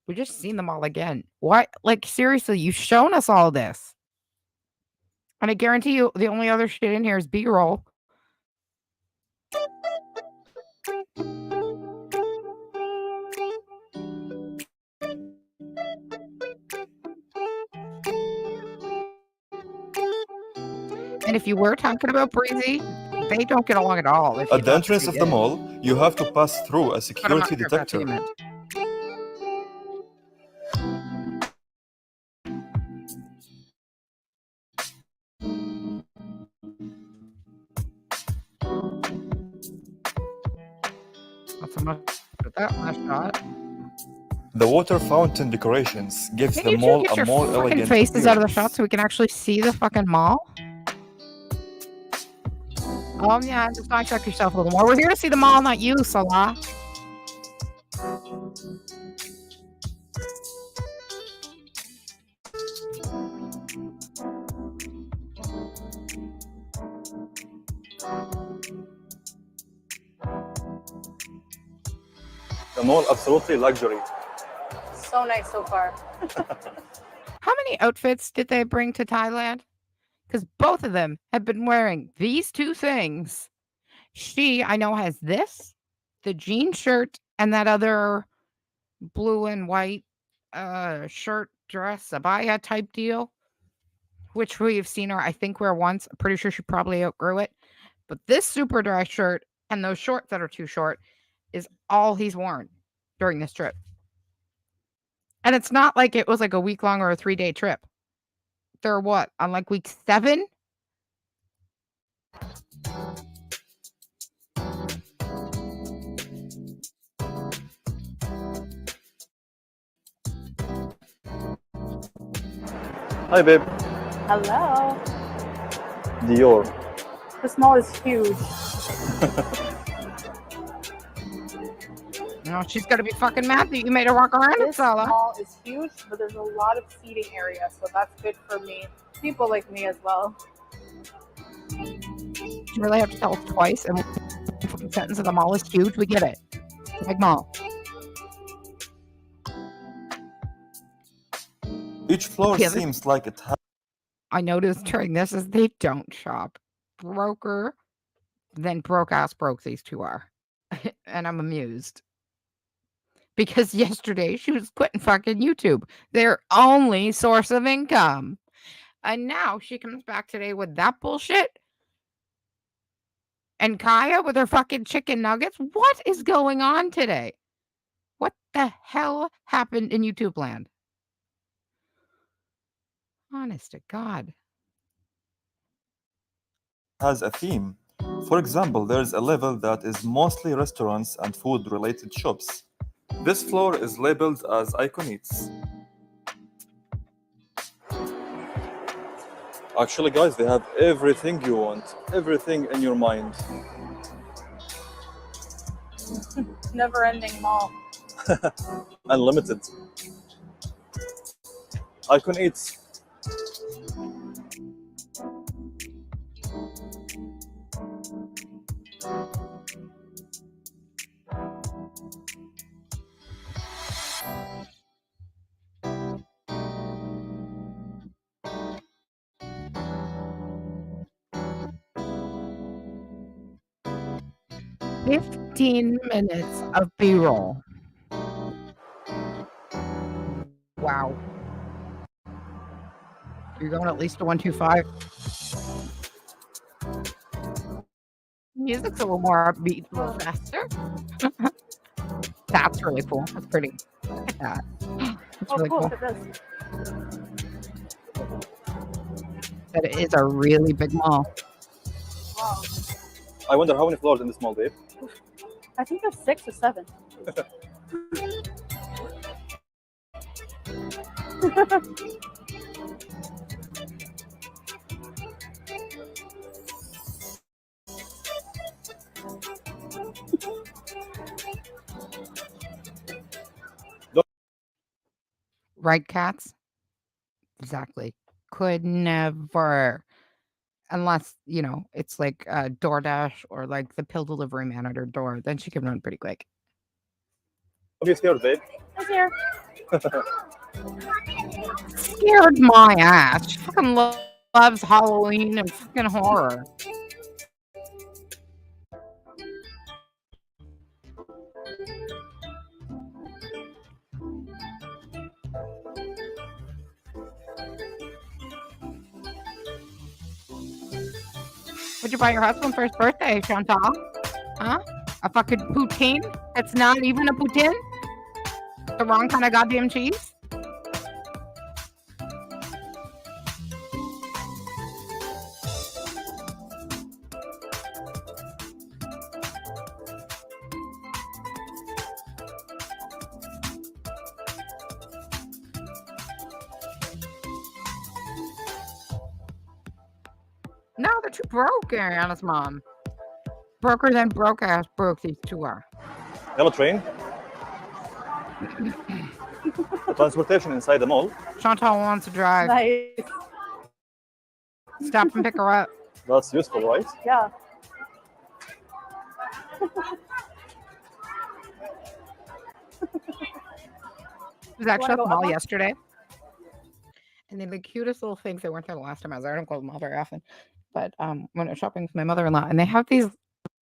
[SPEAKER 1] We just seen them all again. Why? Like, seriously, you've shown us all this. And I guarantee you, the only other shit in here is B-roll. And if you were talking about Breezy, they don't get along at all.
[SPEAKER 7] At the entrance of the mall, you have to pass through a security detector.
[SPEAKER 1] Not so much with that last shot.
[SPEAKER 7] The water fountain decorations gives
[SPEAKER 1] Can
[SPEAKER 7] the
[SPEAKER 1] you two
[SPEAKER 7] mall
[SPEAKER 1] get
[SPEAKER 7] a
[SPEAKER 1] your
[SPEAKER 7] more
[SPEAKER 1] fucking
[SPEAKER 7] elegant
[SPEAKER 1] faces out of the shot
[SPEAKER 7] appearance.
[SPEAKER 1] so we can actually see the fucking mall? Yeah, just not check yourself a little more. We're here to see the mall, not you, Salah.
[SPEAKER 7] The mall absolutely luxury.
[SPEAKER 8] So nice so far.
[SPEAKER 1] How many outfits did they bring to Thailand? Because both of them have been wearing these two things. She, I know, has this, the jean shirt, and that other blue and white shirt, dress, abaya type deal, which we've seen her, I think, wear once. I'm pretty sure she probably outgrew it. But this super dry shirt and those shorts that are too short is all he's worn during this trip. And it's not like it was like a week long or a 3-day trip. They're what, on like week 7?
[SPEAKER 7] Hi babe.
[SPEAKER 8] Hello.
[SPEAKER 7] Dior.
[SPEAKER 8] The mall is huge.
[SPEAKER 1] No, she's gonna be fucking mad that you made her walk around in
[SPEAKER 8] This
[SPEAKER 1] solo.
[SPEAKER 8] mall is huge, but there's a lot of seating area, so that's good for me. People like me as well.
[SPEAKER 1] You really have to tell us twice and the sentence of the mall is huge. We get it. It's a big mall.
[SPEAKER 7] Each floor
[SPEAKER 1] The other-
[SPEAKER 7] seems like it has
[SPEAKER 1] I noticed during this is they don't shop. Broker, then broke ass broke these two are. And I'm amused. Because yesterday she was quitting fucking YouTube, their only source of income. And now she comes back today with that bullshit. And Kaya with her fucking chicken nuggets. What is going on today? What the hell happened in YouTube land? Honest to God.
[SPEAKER 7] a theme. For example, there's a level that is mostly restaurants and food-related shops. This floor is labeled as Icon Eats. Actually, guys, they have everything you want, everything in your mind.
[SPEAKER 8] Never-ending mall.
[SPEAKER 7] Unlimited. Icon Eats.
[SPEAKER 1] $15 minutes of B-roll. Wow. You're going at least to 125. Music's a little more upbeat, a little faster. That's really cool. That's pretty. Look at that. That's really
[SPEAKER 8] cool.
[SPEAKER 1] cool.
[SPEAKER 8] Look at this.
[SPEAKER 1] But it is a really big mall.
[SPEAKER 8] Wow.
[SPEAKER 7] I wonder how many floors in this mall, Dave?
[SPEAKER 8] I think there's 6 or 7.
[SPEAKER 1] Right, cats? Exactly. Could never. Unless, you know, it's like DoorDash or like the pill delivery man at her door. Then she can run pretty quick.
[SPEAKER 7] Don't be scared, babe.
[SPEAKER 8] It's here.
[SPEAKER 1] Scared my ass. She fucking loves Halloween and fucking horror. What'd you buy your husband for his birthday, Chantal? Huh? A fucking poutine? It's not even a poutine? The wrong kind of goddamn cheese? No, they're too broke, Ariana's mom. Broker then broke ass broke these two are.
[SPEAKER 7] You have a train? The transportation inside the mall.
[SPEAKER 1] Chantal wants to drive.
[SPEAKER 8] Nice.
[SPEAKER 1] Stop and pick her up.
[SPEAKER 7] That's useful, right?
[SPEAKER 8] Yeah.
[SPEAKER 1] I was actually at the
[SPEAKER 8] go
[SPEAKER 1] mall
[SPEAKER 8] up?
[SPEAKER 1] yesterday. And they're the cutest little things. They weren't there the last time I was there. I don't go to the mall very often. But when I was shopping with my mother-in-law, and they have these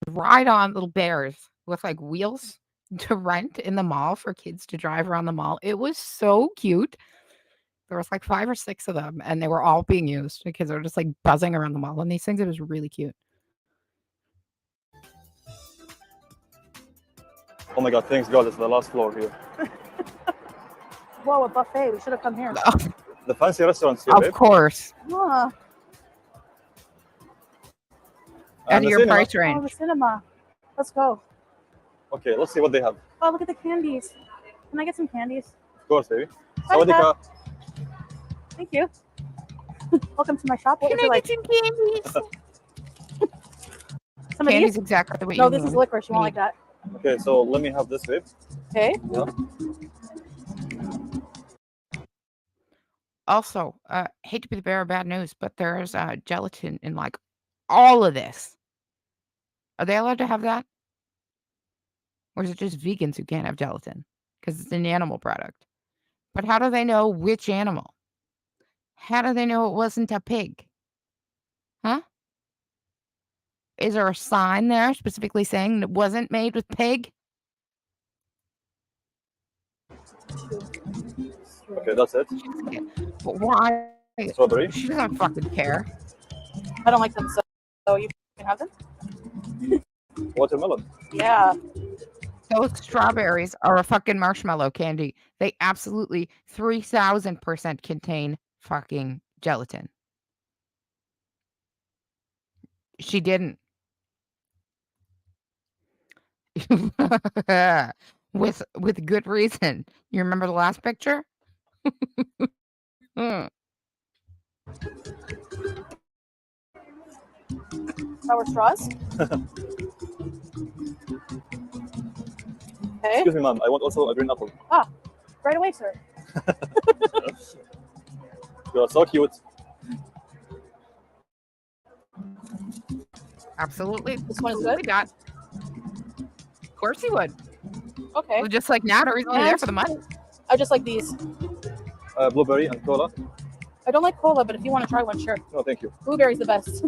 [SPEAKER 1] ride-on little bears with like wheels to rent in the mall for kids to drive around the mall. It was so cute. There was like 5 or 6 of them, and they were all being used because they were just like buzzing around the mall. And these things, it was really cute.
[SPEAKER 7] Oh my god, thanks God, it's the last floor here.
[SPEAKER 8] Whoa, a buffet. We should have come here.
[SPEAKER 7] The fancy restaurants here,
[SPEAKER 1] Of
[SPEAKER 7] babe.
[SPEAKER 1] course.
[SPEAKER 8] Ah,
[SPEAKER 1] Out
[SPEAKER 7] And
[SPEAKER 1] of
[SPEAKER 7] the
[SPEAKER 1] your
[SPEAKER 7] cinema.
[SPEAKER 1] price
[SPEAKER 8] oh,
[SPEAKER 1] range.
[SPEAKER 8] the cinema. Let's go.
[SPEAKER 7] Okay, let's see what they have.
[SPEAKER 8] Oh, look at the candies. Can I get some candies?
[SPEAKER 7] Of course, baby.
[SPEAKER 8] Hi,
[SPEAKER 7] Sawadika.
[SPEAKER 8] Thank you. Welcome to my shop. What
[SPEAKER 1] Can
[SPEAKER 8] would you
[SPEAKER 1] I
[SPEAKER 8] like?
[SPEAKER 1] get some candies?
[SPEAKER 8] Some of
[SPEAKER 1] Candy's
[SPEAKER 8] these?
[SPEAKER 1] exactly what
[SPEAKER 8] No,
[SPEAKER 1] you
[SPEAKER 8] this is
[SPEAKER 1] need.
[SPEAKER 8] licorice. You won't like that.
[SPEAKER 7] Okay, so let me have this, babe.
[SPEAKER 8] Okay.
[SPEAKER 7] Yeah.
[SPEAKER 1] Also, hate to be the bearer of bad news, but there's gelatin in like all of this. Are they allowed to have that? Or is it just vegans who can't have gelatin? Because it's an animal product. But how do they know which animal? How do they know it wasn't a pig? Huh? Is there a sign there specifically saying it wasn't made with pig?
[SPEAKER 7] Okay, that's it.
[SPEAKER 1] But why?
[SPEAKER 7] Strawberry.
[SPEAKER 1] She doesn't fucking care.
[SPEAKER 8] I don't like them, so you can have them.
[SPEAKER 7] Watermelon.
[SPEAKER 8] Yeah.
[SPEAKER 1] Those strawberries are a fucking marshmallow candy. They absolutely 3000% contain fucking gelatin. She didn't. with good reason. You remember the last picture?
[SPEAKER 8] Sour straws. Okay.
[SPEAKER 7] Excuse me, ma'am. I want also a green apple.
[SPEAKER 8] Ah, right away, sir.
[SPEAKER 7] You are so cute.
[SPEAKER 1] Absolutely.
[SPEAKER 8] This one is
[SPEAKER 1] Absolutely
[SPEAKER 8] good?
[SPEAKER 1] not. Of course he would.
[SPEAKER 8] Okay.
[SPEAKER 1] Well, just like now, he's only there for the month.
[SPEAKER 8] I just like these.
[SPEAKER 7] Blueberry and cola.
[SPEAKER 8] I don't like cola, but if you want to try one, sure.
[SPEAKER 7] No, thank you.
[SPEAKER 8] Blueberry's the best.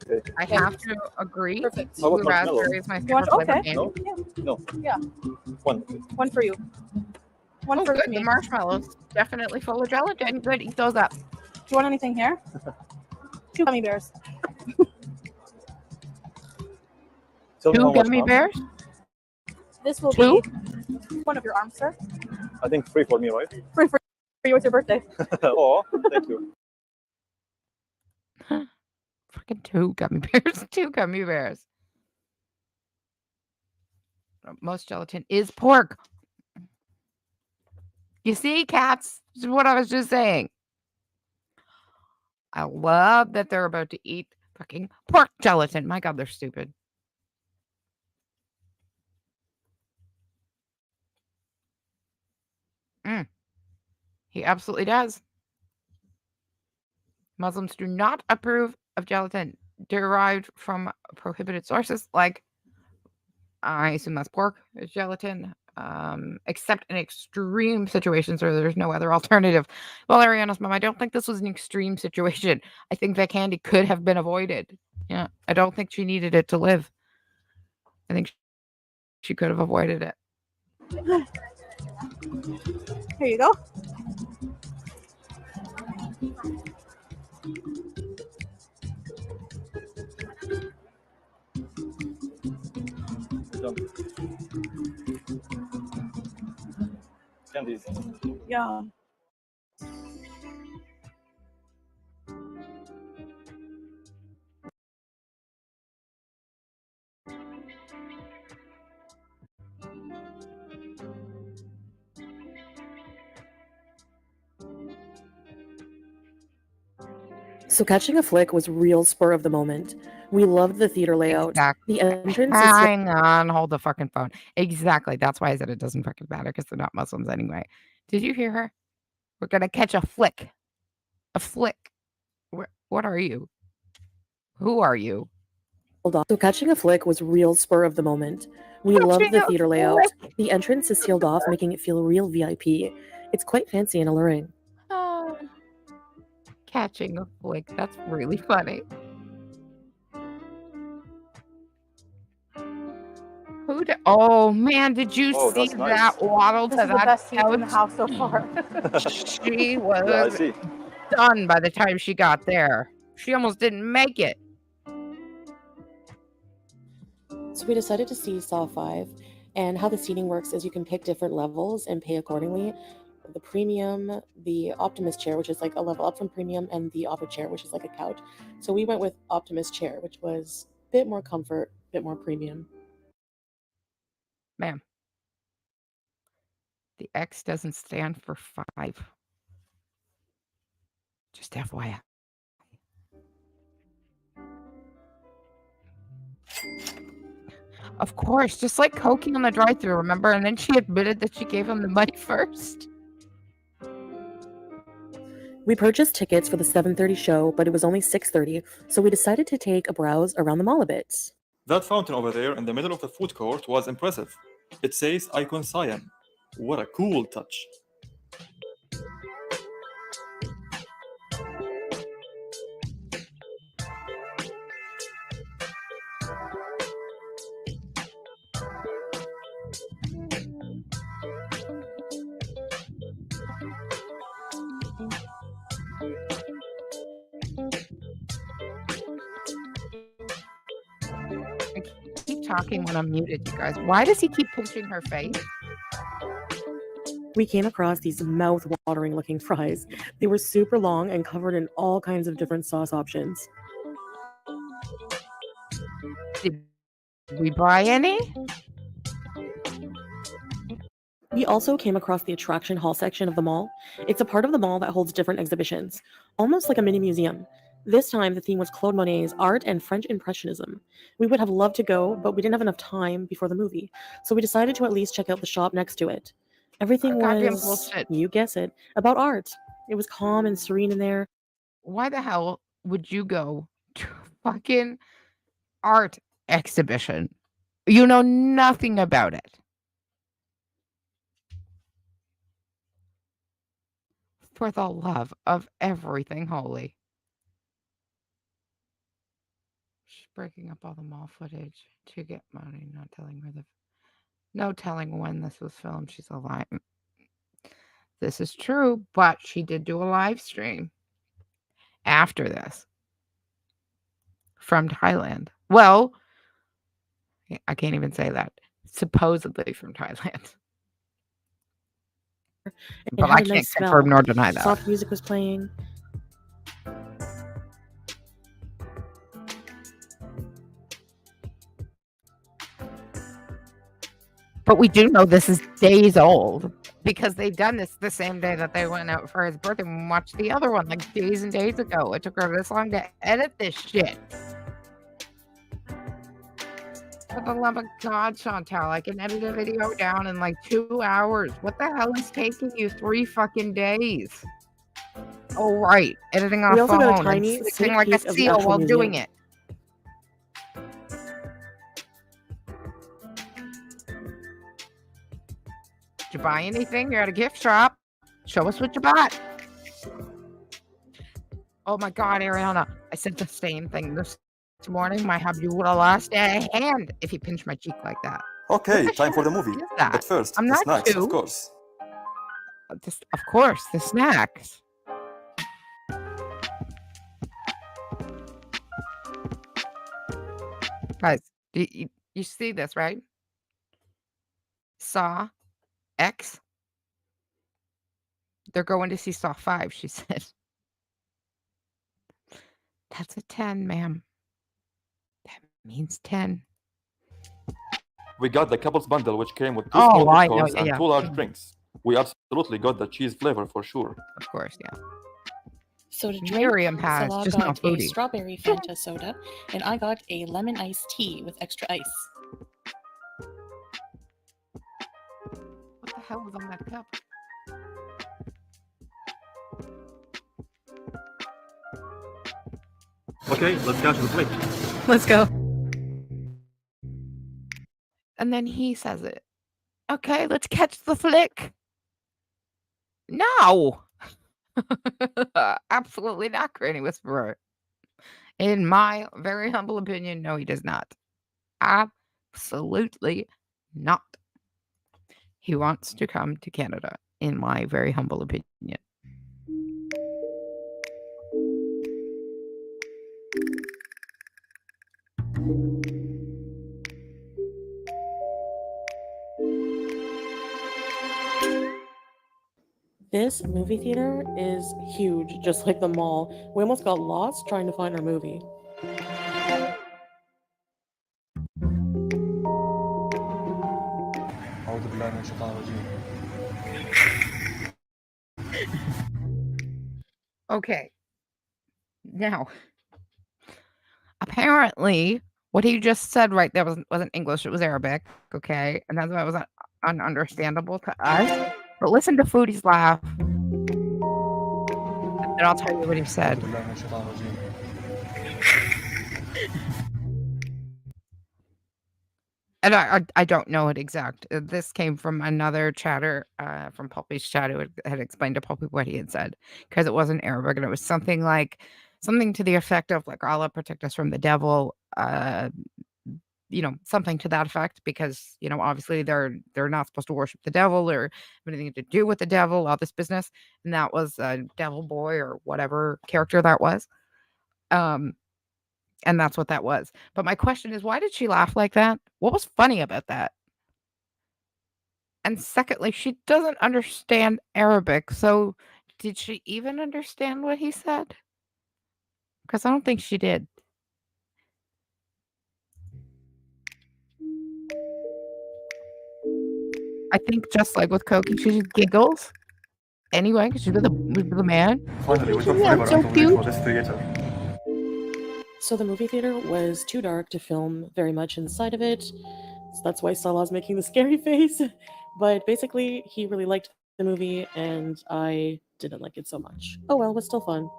[SPEAKER 7] Okay.
[SPEAKER 1] I have to agree.
[SPEAKER 8] Perfect.
[SPEAKER 7] How about
[SPEAKER 1] Blue
[SPEAKER 7] marshmallow?
[SPEAKER 1] raspberry is my
[SPEAKER 8] You want?
[SPEAKER 1] favorite flavor
[SPEAKER 8] Okay.
[SPEAKER 1] candy.
[SPEAKER 7] No?
[SPEAKER 8] Yeah.
[SPEAKER 7] No.
[SPEAKER 8] Yeah.
[SPEAKER 7] One. Okay.
[SPEAKER 8] One for you. One
[SPEAKER 1] Oh,
[SPEAKER 8] for
[SPEAKER 1] good.
[SPEAKER 8] me.
[SPEAKER 1] The marshmallows definitely full of gelatin. Good. Eat those up.
[SPEAKER 8] Do you want anything here? 2 gummy bears.
[SPEAKER 7] Tell me how
[SPEAKER 1] 2
[SPEAKER 7] much,
[SPEAKER 1] gummy
[SPEAKER 7] ma'am.
[SPEAKER 1] bears?
[SPEAKER 8] This will
[SPEAKER 1] 2?
[SPEAKER 8] be one of your arms, sir.
[SPEAKER 7] I think 3 for me, right?
[SPEAKER 8] For you, it's your birthday.
[SPEAKER 7] Oh, thank you.
[SPEAKER 1] Fucking 2 gummy bears. 2 gummy bears. Most gelatin is pork. You see, cats? This is what I was just saying. I love that they're about to eat fucking pork gelatin. My God, they're stupid. He absolutely does. Muslims do not approve of gelatin derived from prohibited sources, like I assume that's pork gelatin, except in extreme situations where there's no other alternative. Well, Ariana's mom, I don't think this was an extreme situation. I think that candy could have been avoided. Yeah, I don't think she needed it to live. I think she could have avoided it.
[SPEAKER 8] Here you go.
[SPEAKER 7] Done. Candies.
[SPEAKER 8] Yeah.
[SPEAKER 6] So catching a flick was real spur of the moment. We loved the theater layout.
[SPEAKER 1] Exactly.
[SPEAKER 6] The entrance is
[SPEAKER 1] Hang on, hold the fucking phone. Exactly. That's why I said it doesn't fucking matter because they're not Muslims anyway. Did you hear her? We're gonna catch a flick. A flick. What are you? Who are you?
[SPEAKER 6] sealed off. So catching a flick was real spur of the moment. We loved the theater layout. The entrance is sealed off, making it feel real VIP. It's quite fancy and alluring.
[SPEAKER 1] Oh, catching a flick. That's really funny. Oh man, did you
[SPEAKER 7] Oh,
[SPEAKER 1] see
[SPEAKER 7] that's nice.
[SPEAKER 1] that waddle
[SPEAKER 8] This
[SPEAKER 1] to
[SPEAKER 8] is the
[SPEAKER 1] that
[SPEAKER 8] best seat in the
[SPEAKER 1] couch?
[SPEAKER 8] house so far.
[SPEAKER 1] She
[SPEAKER 7] Yeah, I
[SPEAKER 1] was
[SPEAKER 7] see.
[SPEAKER 1] done by the time she got there. She almost didn't make it.
[SPEAKER 6] So we decided to see Saw 5, and how the seating works is you can pick different levels and pay accordingly. The premium, the Optimus chair, which is like a level up from premium, and the Opera chair, which is like a couch. So we went with Optimus chair, which was a bit more comfort, a bit more premium.
[SPEAKER 1] Ma'am. The X doesn't stand for 5. Just FYI. Of course, just like Cokie on the drive-thru, remember? And then she admitted that she gave him the money first.
[SPEAKER 6] We purchased tickets for the 7:30 show, but it was only 6:30, so we decided to take a browse around the mall a bit.
[SPEAKER 7] That fountain over there in the middle of the food court was impressive. It says Icon Cyan. What a cool touch.
[SPEAKER 1] I keep talking when I'm muted, you guys. Why does he keep pinching her face?
[SPEAKER 6] We came across these mouth-watering looking fries. They were super long and covered in all kinds of different sauce options.
[SPEAKER 1] Did we buy any?
[SPEAKER 6] We also came across the attraction hall section of the mall. It's a part of the mall that holds different exhibitions, almost like a mini museum. This time, the theme was Claude Monet's art and French Impressionism. We would have loved to go, but we didn't have enough time before the movie, so we decided to at least check out the shop next to it. Everything
[SPEAKER 1] Goddamn
[SPEAKER 6] was,
[SPEAKER 1] bullshit.
[SPEAKER 6] you guess it, about art. It was calm and serene in there.
[SPEAKER 1] Why the hell would you go to a fucking art exhibition? You know nothing about it. For the love of everything holy. She's breaking up all the mall footage to get money, not telling her no telling when this was filmed. She's a lie. This is true, but she did do a live stream after this from Thailand. Well, I can't even say that. Supposedly from Thailand. But I can't confirm nor deny that.
[SPEAKER 6] Soft music was playing.
[SPEAKER 1] But we do know this is days old because they done this the same day that they went out for his birthday and watched the other one like days and days ago. It took her this long to edit this shit. For the love of God, Chantal, I can edit a video down in like 2 hours. What the hell is taking you 3 fucking days? Oh, right. Editing on
[SPEAKER 6] We
[SPEAKER 1] a
[SPEAKER 6] also
[SPEAKER 1] phone
[SPEAKER 6] got a
[SPEAKER 1] and
[SPEAKER 6] tiny
[SPEAKER 1] sitting
[SPEAKER 6] sneak
[SPEAKER 1] like a
[SPEAKER 6] peek of the
[SPEAKER 1] seal
[SPEAKER 6] actual
[SPEAKER 1] while
[SPEAKER 6] museum.
[SPEAKER 1] doing it. Did you buy anything? You're at a gift shop. Show us what you bought. Oh my God, Ariana. I said the same thing this morning. My hubby would have lost a hand if he pinched my cheek like that.
[SPEAKER 7] Okay, time for the movie.
[SPEAKER 1] Is that?
[SPEAKER 7] But first,
[SPEAKER 1] I'm
[SPEAKER 7] the
[SPEAKER 1] not
[SPEAKER 7] snacks,
[SPEAKER 1] too.
[SPEAKER 7] of course.
[SPEAKER 1] Of course, the snacks. Guys, you see this, right? Saw X. They're going to see Saw 5, she said. That's a 10, ma'am. That means 10.
[SPEAKER 7] We got the couples bundle, which came with 2
[SPEAKER 1] Oh,
[SPEAKER 7] small
[SPEAKER 1] I know,
[SPEAKER 7] popcorns and
[SPEAKER 1] yeah.
[SPEAKER 7] 2 large drinks. We absolutely got the cheese flavor for sure.
[SPEAKER 1] Of course, yeah.
[SPEAKER 9] So to drink,
[SPEAKER 1] Miriam has,
[SPEAKER 9] Salah
[SPEAKER 1] just no
[SPEAKER 9] got a
[SPEAKER 1] Foodie.
[SPEAKER 9] strawberry Fanta soda, and I got a lemon iced tea with extra ice.
[SPEAKER 1] What the hell was on that cup?
[SPEAKER 7] Okay, let's catch the flick.
[SPEAKER 1] Let's go. And then he says it. Okay, let's catch the flick. No. Absolutely not, Granny Whisperer. In my very humble opinion, no, he does not. Absolutely not. He wants to come to Canada, in my very humble opinion.
[SPEAKER 6] This movie theater is huge, just like the mall. We almost got lost trying to find our movie.
[SPEAKER 1] Okay. Now, apparently, What he just said right there wasn't English, it was Arabic, okay? And that's why it was ununderstandable to us. But listen to Foodie's laugh. And I'll tell you what he said. And I don't know it exact. This came from another chatter, from Poppy's chat, who had explained to Poppy what he had said, because it wasn't Arabic, and it was something to the effect of like, Allah protect us from the devil, something to that effect, because obviously they're not supposed to worship the devil or have anything to do with the devil, all this business. And that was a devil boy or whatever character that was. And that's what that was. But my question is, why did she laugh like that? What was funny about that? And secondly, she doesn't understand Arabic. So did she even understand what he said? Because I don't think she did. I think just like with Koki, she just giggles anyway because she's with the man.
[SPEAKER 7] Finally, we talked
[SPEAKER 1] Yeah,
[SPEAKER 7] forever
[SPEAKER 1] so
[SPEAKER 7] until we reach
[SPEAKER 1] cute.
[SPEAKER 7] for this theater.
[SPEAKER 9] So the movie theater was too dark to film very much inside of it. So that's why Salah's making the scary face. But basically, he really liked the movie, and I didn't like it so much. Oh well, it was still fun.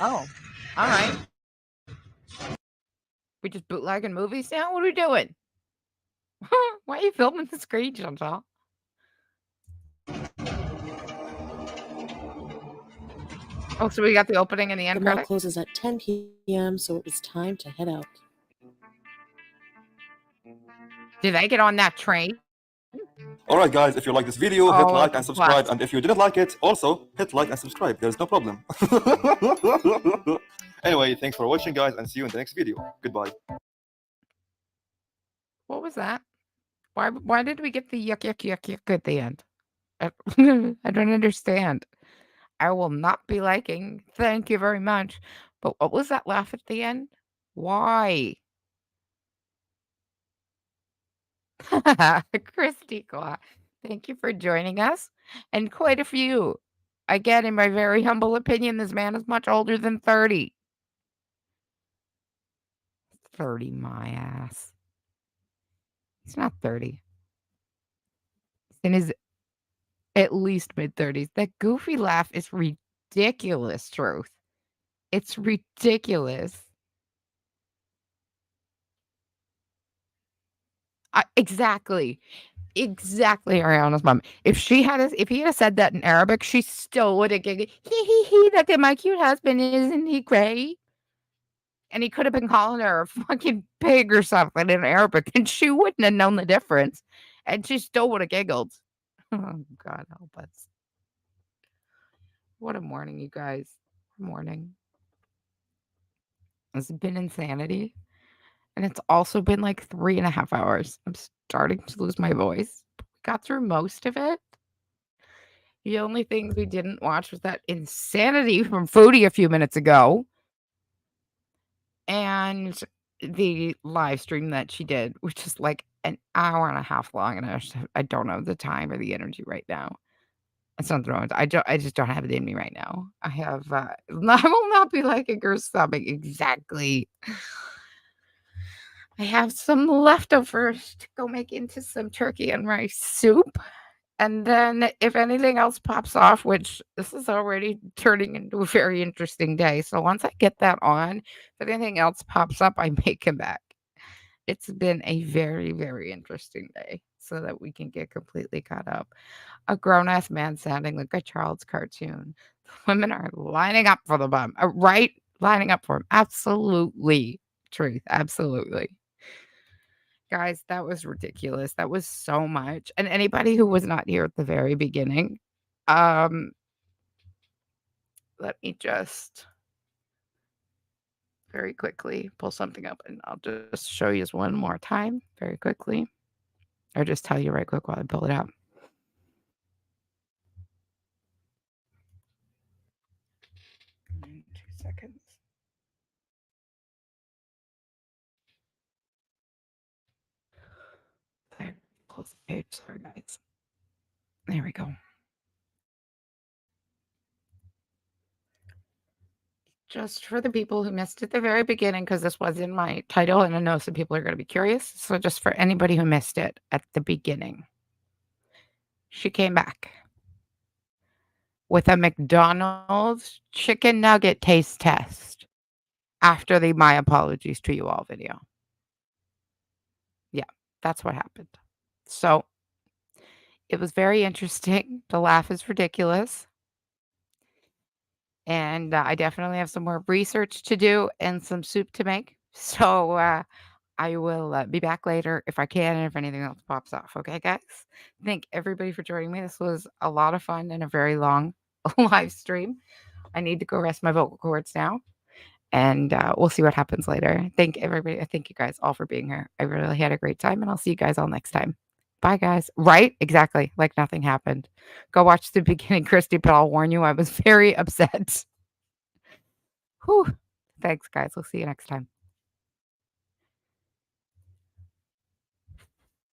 [SPEAKER 1] Oh, all right. We just bootlegging movies now? What are we doing? Why are you filming the screen, Chantal? Oh, so we got the opening and the end
[SPEAKER 9] The mall
[SPEAKER 1] credit?
[SPEAKER 9] closes at 10 p.m., so it was time to head out.
[SPEAKER 1] Did I get on that train?
[SPEAKER 7] Alright guys, if you like this video, hit
[SPEAKER 1] Oh,
[SPEAKER 7] like and subscribe,
[SPEAKER 1] plus.
[SPEAKER 7] and if you didn't like it, also hit like and subscribe, there's no problem. Anyway, thanks for watching guys, and see you in the next video. Goodbye.
[SPEAKER 1] What was that? Why did we get the yuck yuck yuck yuck at the end? I I don't understand. I will not be liking. Thank you very much. But what was that laugh at the end? Why? Christy Claw, thank you for joining us. And quite a few. Again, in my very humble opinion, this man is much older than 30. 30, my ass. He's not 30. He's in his at least mid-30s. That goofy laugh is ridiculous, Truth. It's ridiculous. Exactly. Exactly, Ariana's mom. If he had said that in Arabic, she still would have giggled. He, look at my cute husband, isn't he great? And he could have been calling her a fucking pig or something in Arabic, and she wouldn't have known the difference. And she still would have giggled. Oh, God help us. What a morning, you guys. Morning. It's been insanity. And it's also been like 3.5 hours. I'm starting to lose my voice. We got through most of it. The only things we didn't watch was that insanity from Foodie a few minutes ago. And the live stream that she did, which is like an hour and a half long, and I don't know the time or the energy right now. It's not wrong. I just don't have it in me right now. I have I will not be like a girl's stomach exactly. I have some leftovers to go make into some turkey and rice soup. And then if anything else pops off, which this is already turning into a very interesting day. So once I get that on, if anything else pops up, I may come back. It's been a very, very interesting day so that we can get completely caught up. A grown-ass man sounding like a child's cartoon. Women are lining up for the bum, right? Lining up for him. Absolutely. Truth. Absolutely. Guys, that was ridiculous. That was so much. And anybody who was not here at the very beginning, let me just very quickly pull something up, and I'll just show you one more time very quickly. Or just tell you right quick while I pull it up. 2 seconds. There, close the page. Sorry, guys. There we go. just for the people who missed at the very beginning, because this was in my title, and I know some people are going to be curious. So just for anybody who missed it at the beginning, she came back with a McDonald's chicken nugget taste test after the My Apologies to You All video. Yeah, that's what happened. So it was very interesting. The laugh is ridiculous. And I definitely have some more research to do and some soup to make. So I will be back later if I can and if anything else pops off. Okay, guys? Thank everybody for joining me. This was a lot of fun and a very long live stream. I need to go rest my vocal cords now. And we'll see what happens later. Thank everybody. Thank you guys all for being here. I really had a great time, and I'll see you guys all next time. Bye, guys. Right? Exactly. Like nothing happened. Go watch the beginning, Christy, but I'll warn you, I was very upset. Whew. Thanks, guys. We'll see you next time.